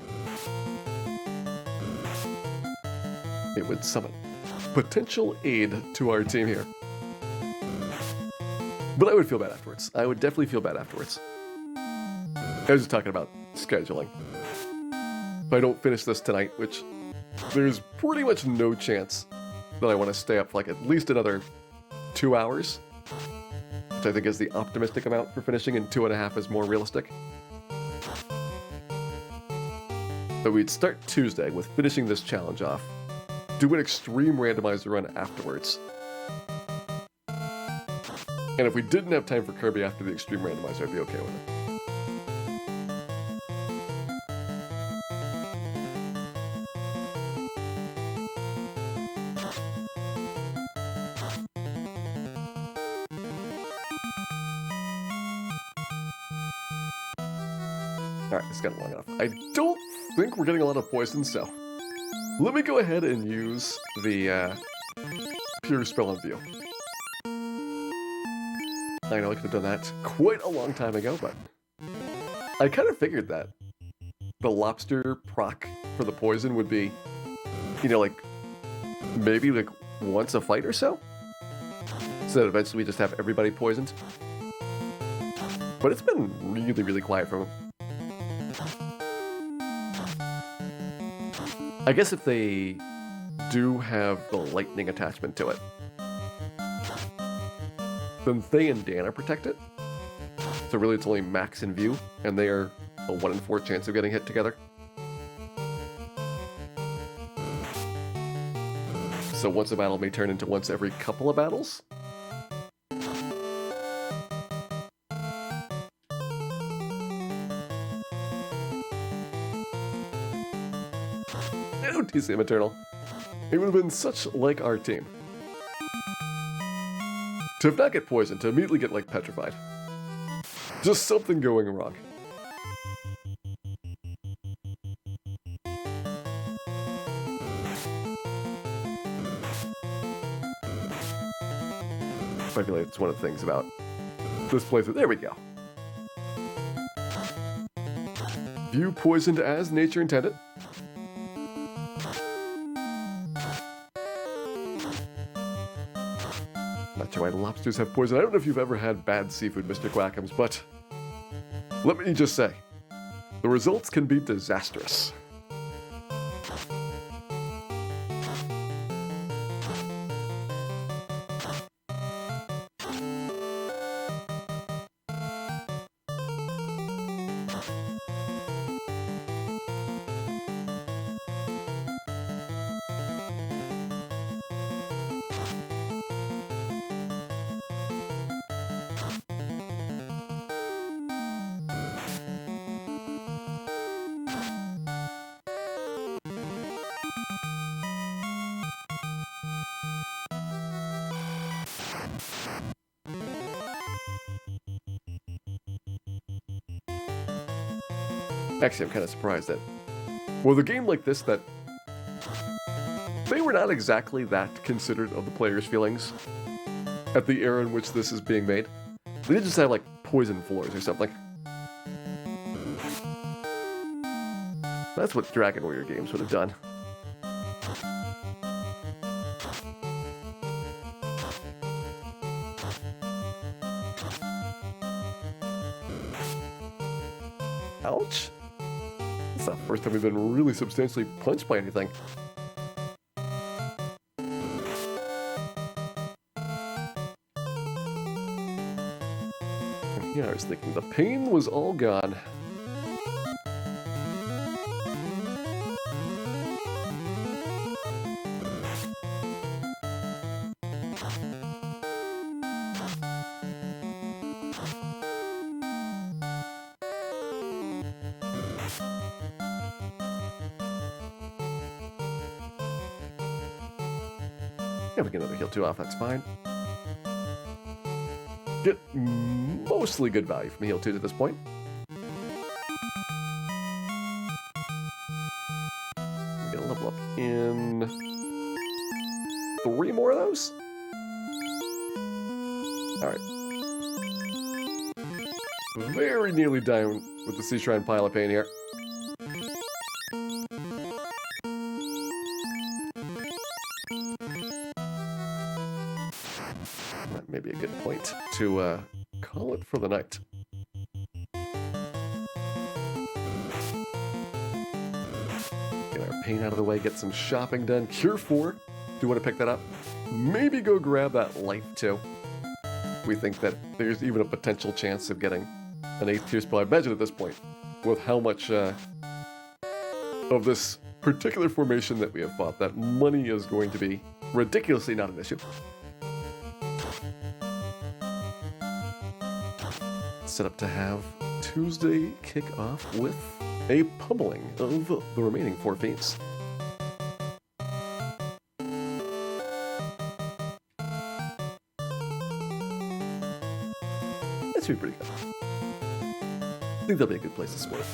it would summon potential aid to our team here. But I would feel bad afterwards. I would definitely feel bad afterwards. I was just talking about scheduling. If I don't finish this tonight, which there's pretty much no chance that I want to stay up for like at least another 2 hours, which I think is the optimistic amount for finishing, and 2.5 is more realistic. But we'd start Tuesday with finishing this challenge off, do an extreme randomizer run afterwards. And if we didn't have time for Kirby after the extreme randomizer, I'd be okay with it. Alright, this got long enough. I don't think we're getting a lot of poison, so let me go ahead and use the Pure Spell and View. I know I could have done that quite a long time ago, but I kind of figured that the lobster proc for the poison would be, you know, like maybe like once a fight or so. So that eventually we just have everybody poisoned. But it's been really, really quiet from him. I guess if they do have the lightning attachment to it, then Thay and Dan are protected. So really it's only Max and View, and they are a 1 in 4 chance of getting hit together. So once a battle may turn into once every couple of battles. Oh, TCM Eternal. It would have been such like our team to have not get poisoned, to immediately get, like, petrified. Just something going wrong. I feel like it's one of the things about this playthrough. There we go. View poisoned as nature intended. Not sure why lobsters have poison. I don't know if you've ever had bad seafood, Mr. Quackums, but let me just say, the results can be disastrous. Actually, I'm kind of surprised that with a game like this that they were not exactly that considerate of the player's feelings at the era in which this is being made. They didn't just have, like, poison floors or something. That's what Dragon Warrior games would have done. Ouch. It's not the first time we've been really substantially punched by anything. Yeah, I was thinking the pain was all gone. Yeah, we get another heal 2 off, that's fine. Get mostly good value from heal 2s at this point. We're gonna level up in 3 more of those. Alright. Very nearly down with the Sea Shrine Pile of Pain here. That may be a good point to call it for the night. Get our pain out of the way, get some shopping done. Cure 4, do you want to pick that up? Maybe go grab that life too. We think that there's even a potential chance of getting an 8th tier spell. I imagine at this point, with how much of this particular formation that we have fought, that money is going to be ridiculously not an issue. Set up to have Tuesday kick off with a pummeling of the remaining 4 fiends. That should be pretty good. I think that'll be a good place to split it.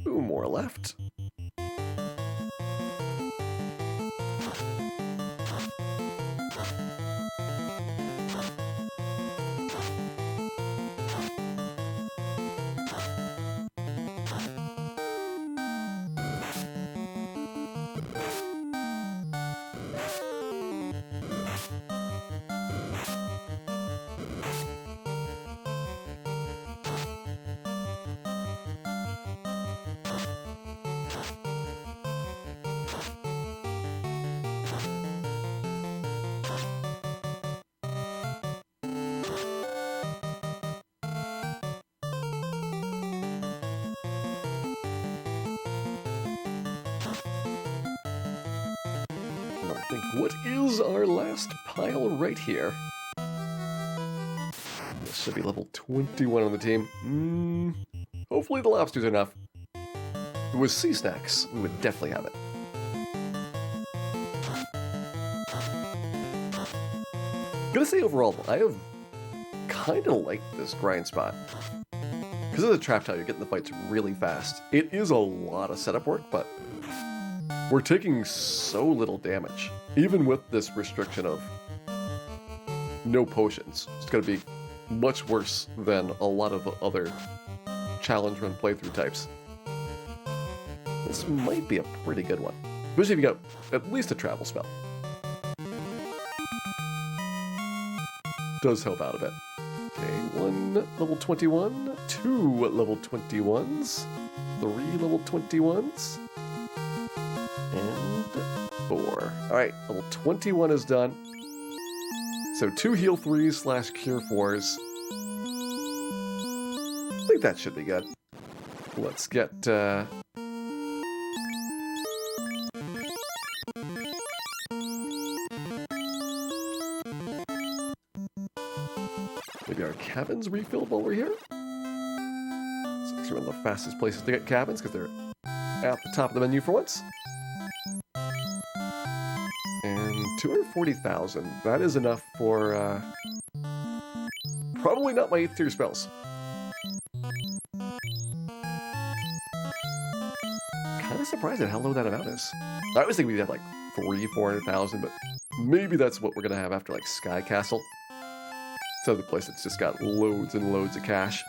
Two more left. I think what is our last pile right here? This should be level 21 on the team. Hopefully the lobsters are enough. If it was sea snacks, we would definitely have it. Gonna say overall, I have kind of like this grind spot. Because of the trap tile, you're getting the fights really fast. It is a lot of setup work, but we're taking so little damage. Even with this restriction of no potions, it's going to be much worse than a lot of the other challenge run playthrough types. This might be a pretty good one, especially if you got at least a travel spell. Does help out a bit. Okay, 1 level 21, 2 level 21s, 3 level 21s, and 4. Alright, level 21 is done. So 2 heal 3s / cure 4s. I think that should be good. Let's get... maybe our cabins refilled while we're here? It's actually one of the fastest places to get cabins because they're at the top of the menu for once. And 240,000. That is enough for probably not my 8th tier spells. Kind of surprised at how low that amount is. I was thinking we'd have like 400,000, but maybe that's what we're gonna have after like Sky Castle. It's another place that's just got loads and loads of cash.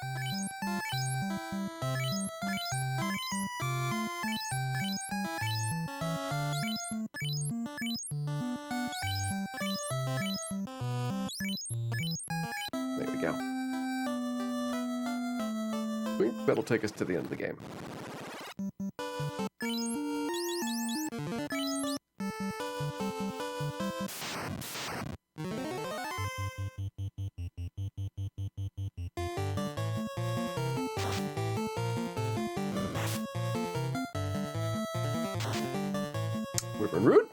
There we go. I think that'll take us to the end of the game. Wyvern Root.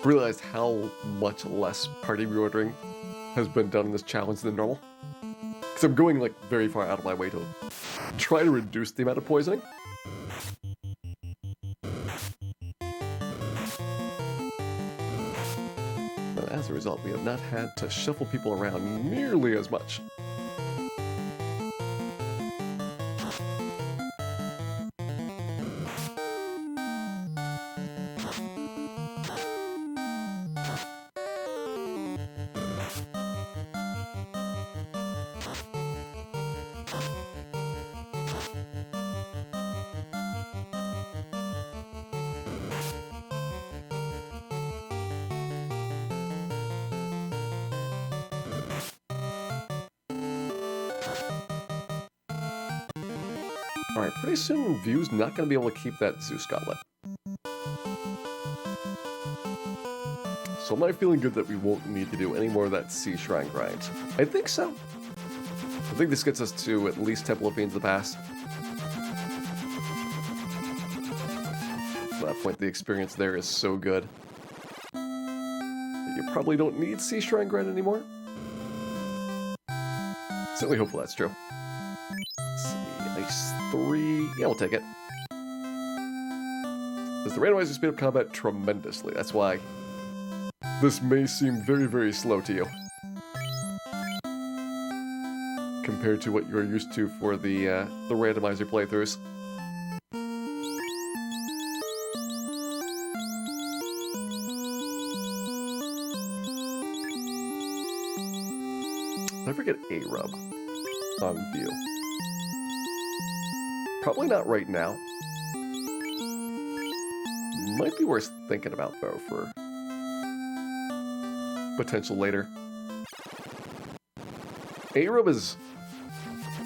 Realized how much less party reordering has been done in this challenge than normal. Because I'm going like very far out of my way to try to reduce the amount of poisoning. As a result, we have not had to shuffle people around nearly as much. Alright, pretty soon View's not going to be able to keep that Zeus Gauntlet. So am I feeling good that we won't need to do any more of that Sea Shrine grind? I think so. I think this gets us to at least Temple of Fiends of the Past. At that point, the experience there is so good that you probably don't need Sea Shrine grind anymore. Certainly hope that's true. Nice 3. Yeah, we'll take it. Does the randomizer speed up combat tremendously? That's why this may seem very, very slow to you compared to what you're used to for the randomizer playthroughs. I forget A-Rub on View. Probably not right now. Might be worth thinking about, though, for potential later. A-Rub is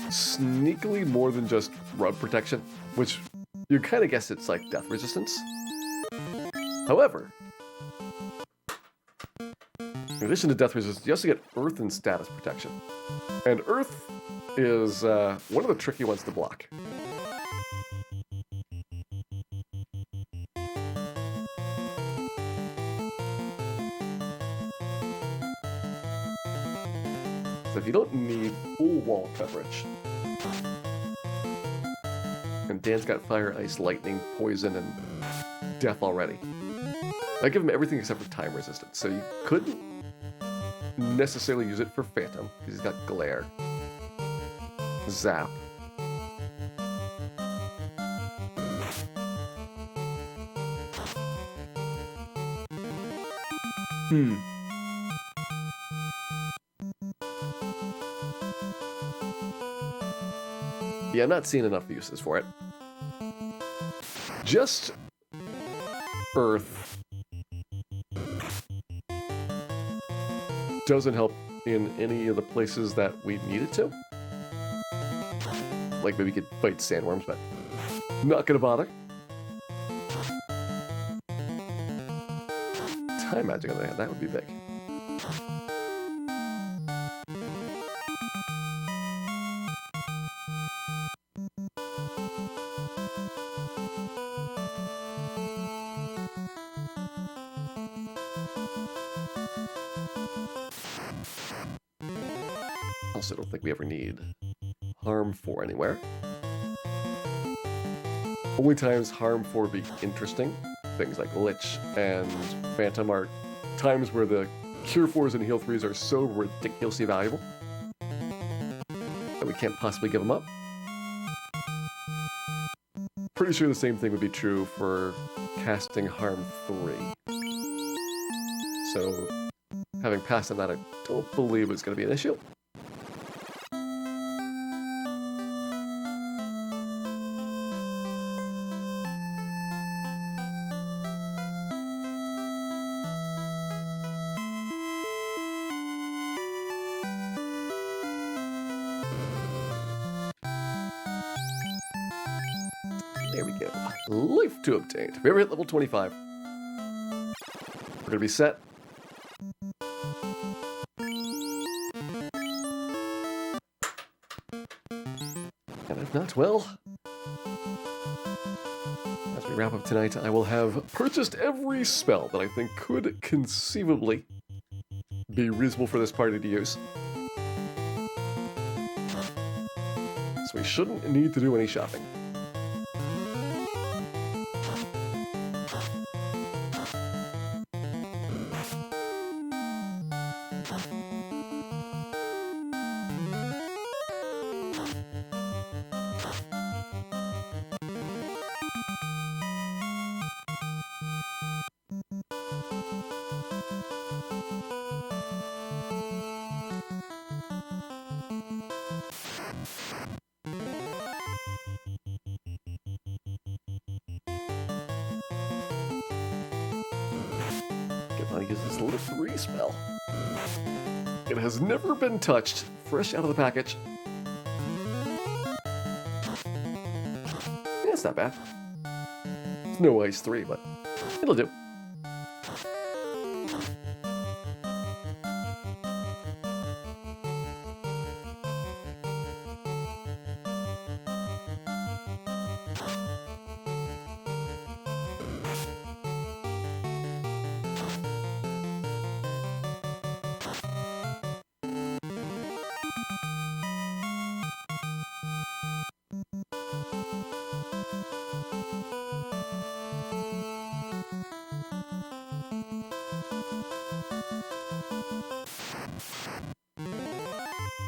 sneakily more than just rub protection, which you kind of guess it's like death resistance. However, in addition to death resistance, you also get earth and status protection. And earth is one of the tricky ones to block. if you don't need full wall coverage, and Dan's got fire, ice, lightning, poison, and death already. I give him everything except for time resistance, so you couldn't necessarily use it for Phantom, because he's got glare. Zap. Yeah, I'm not seeing enough uses for it. Just Earth doesn't help in any of the places that we need it to. Like maybe we could fight sandworms, but not gonna bother. Time magic on the hand, that would be big. Also don't think we ever need Harm 4 anywhere. Only times Harm 4 would be interesting, things like Lich and Phantom are times where the Cure 4s and Heal 3s are so ridiculously valuable that we can't possibly give them up. Pretty sure the same thing would be true for casting Harm 3. So, having passed on that, I don't believe it's going to be an issue. There we go. Life to obtain. We ever hit level 25. We're going to be set. And if not, well, as we wrap up tonight, I will have purchased every spell that I think could conceivably be reasonable for this party to use. So we shouldn't need to do any shopping. I'll use this little 3 spell. It has never been touched, fresh out of the package. Yeah, it's not bad. It's no Ice 3, but it'll do.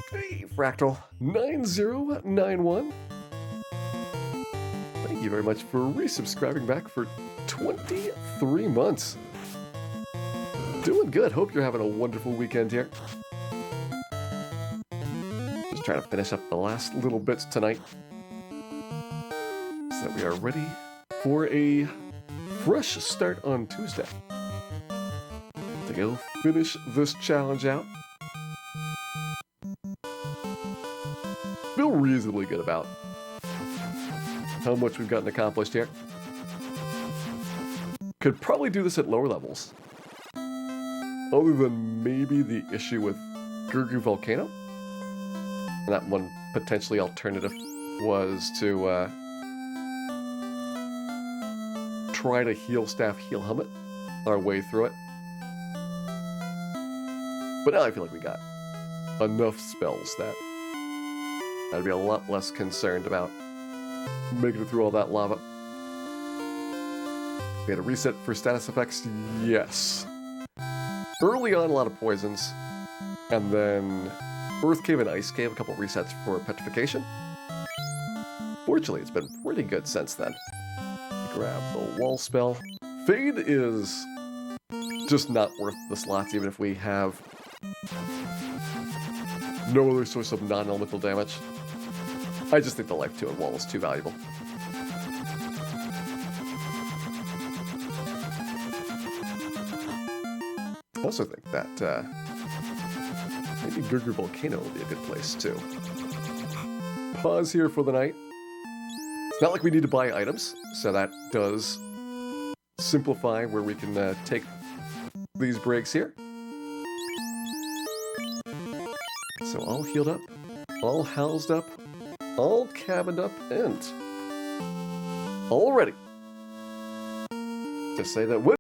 Hey, Fractal 9091. Thank you very much for resubscribing back for 23 months. Doing good. Hope you're having a wonderful weekend here. Just trying to finish up the last little bits tonight so that we are ready for a fresh start on Tuesday to go finish this challenge out. Feel reasonably good about how much we've gotten accomplished here. Could probably do this at lower levels. Other than maybe the issue with Gurgu Volcano. And that one potentially alternative was to try to heal staff, heal helmet our way through it. But now I feel like we got enough spells that I'd be a lot less concerned about making it through all that lava. We had a reset for status effects, yes. Early on, a lot of poisons, and then Earth Cave and Ice Cave, a couple resets for petrification. Fortunately, it's been pretty good since then. Grab the wall spell. Fade is just not worth the slots, even if we have no other source of non-elemental damage. I just think the Life 2 and wall is too valuable. I also think that maybe Gurgur Volcano will be a good place too. Pause here for the night. It's not like we need to buy items, so that does simplify where we can take these breaks here. So all healed up, all housed up, all cabined up, and all ready to say that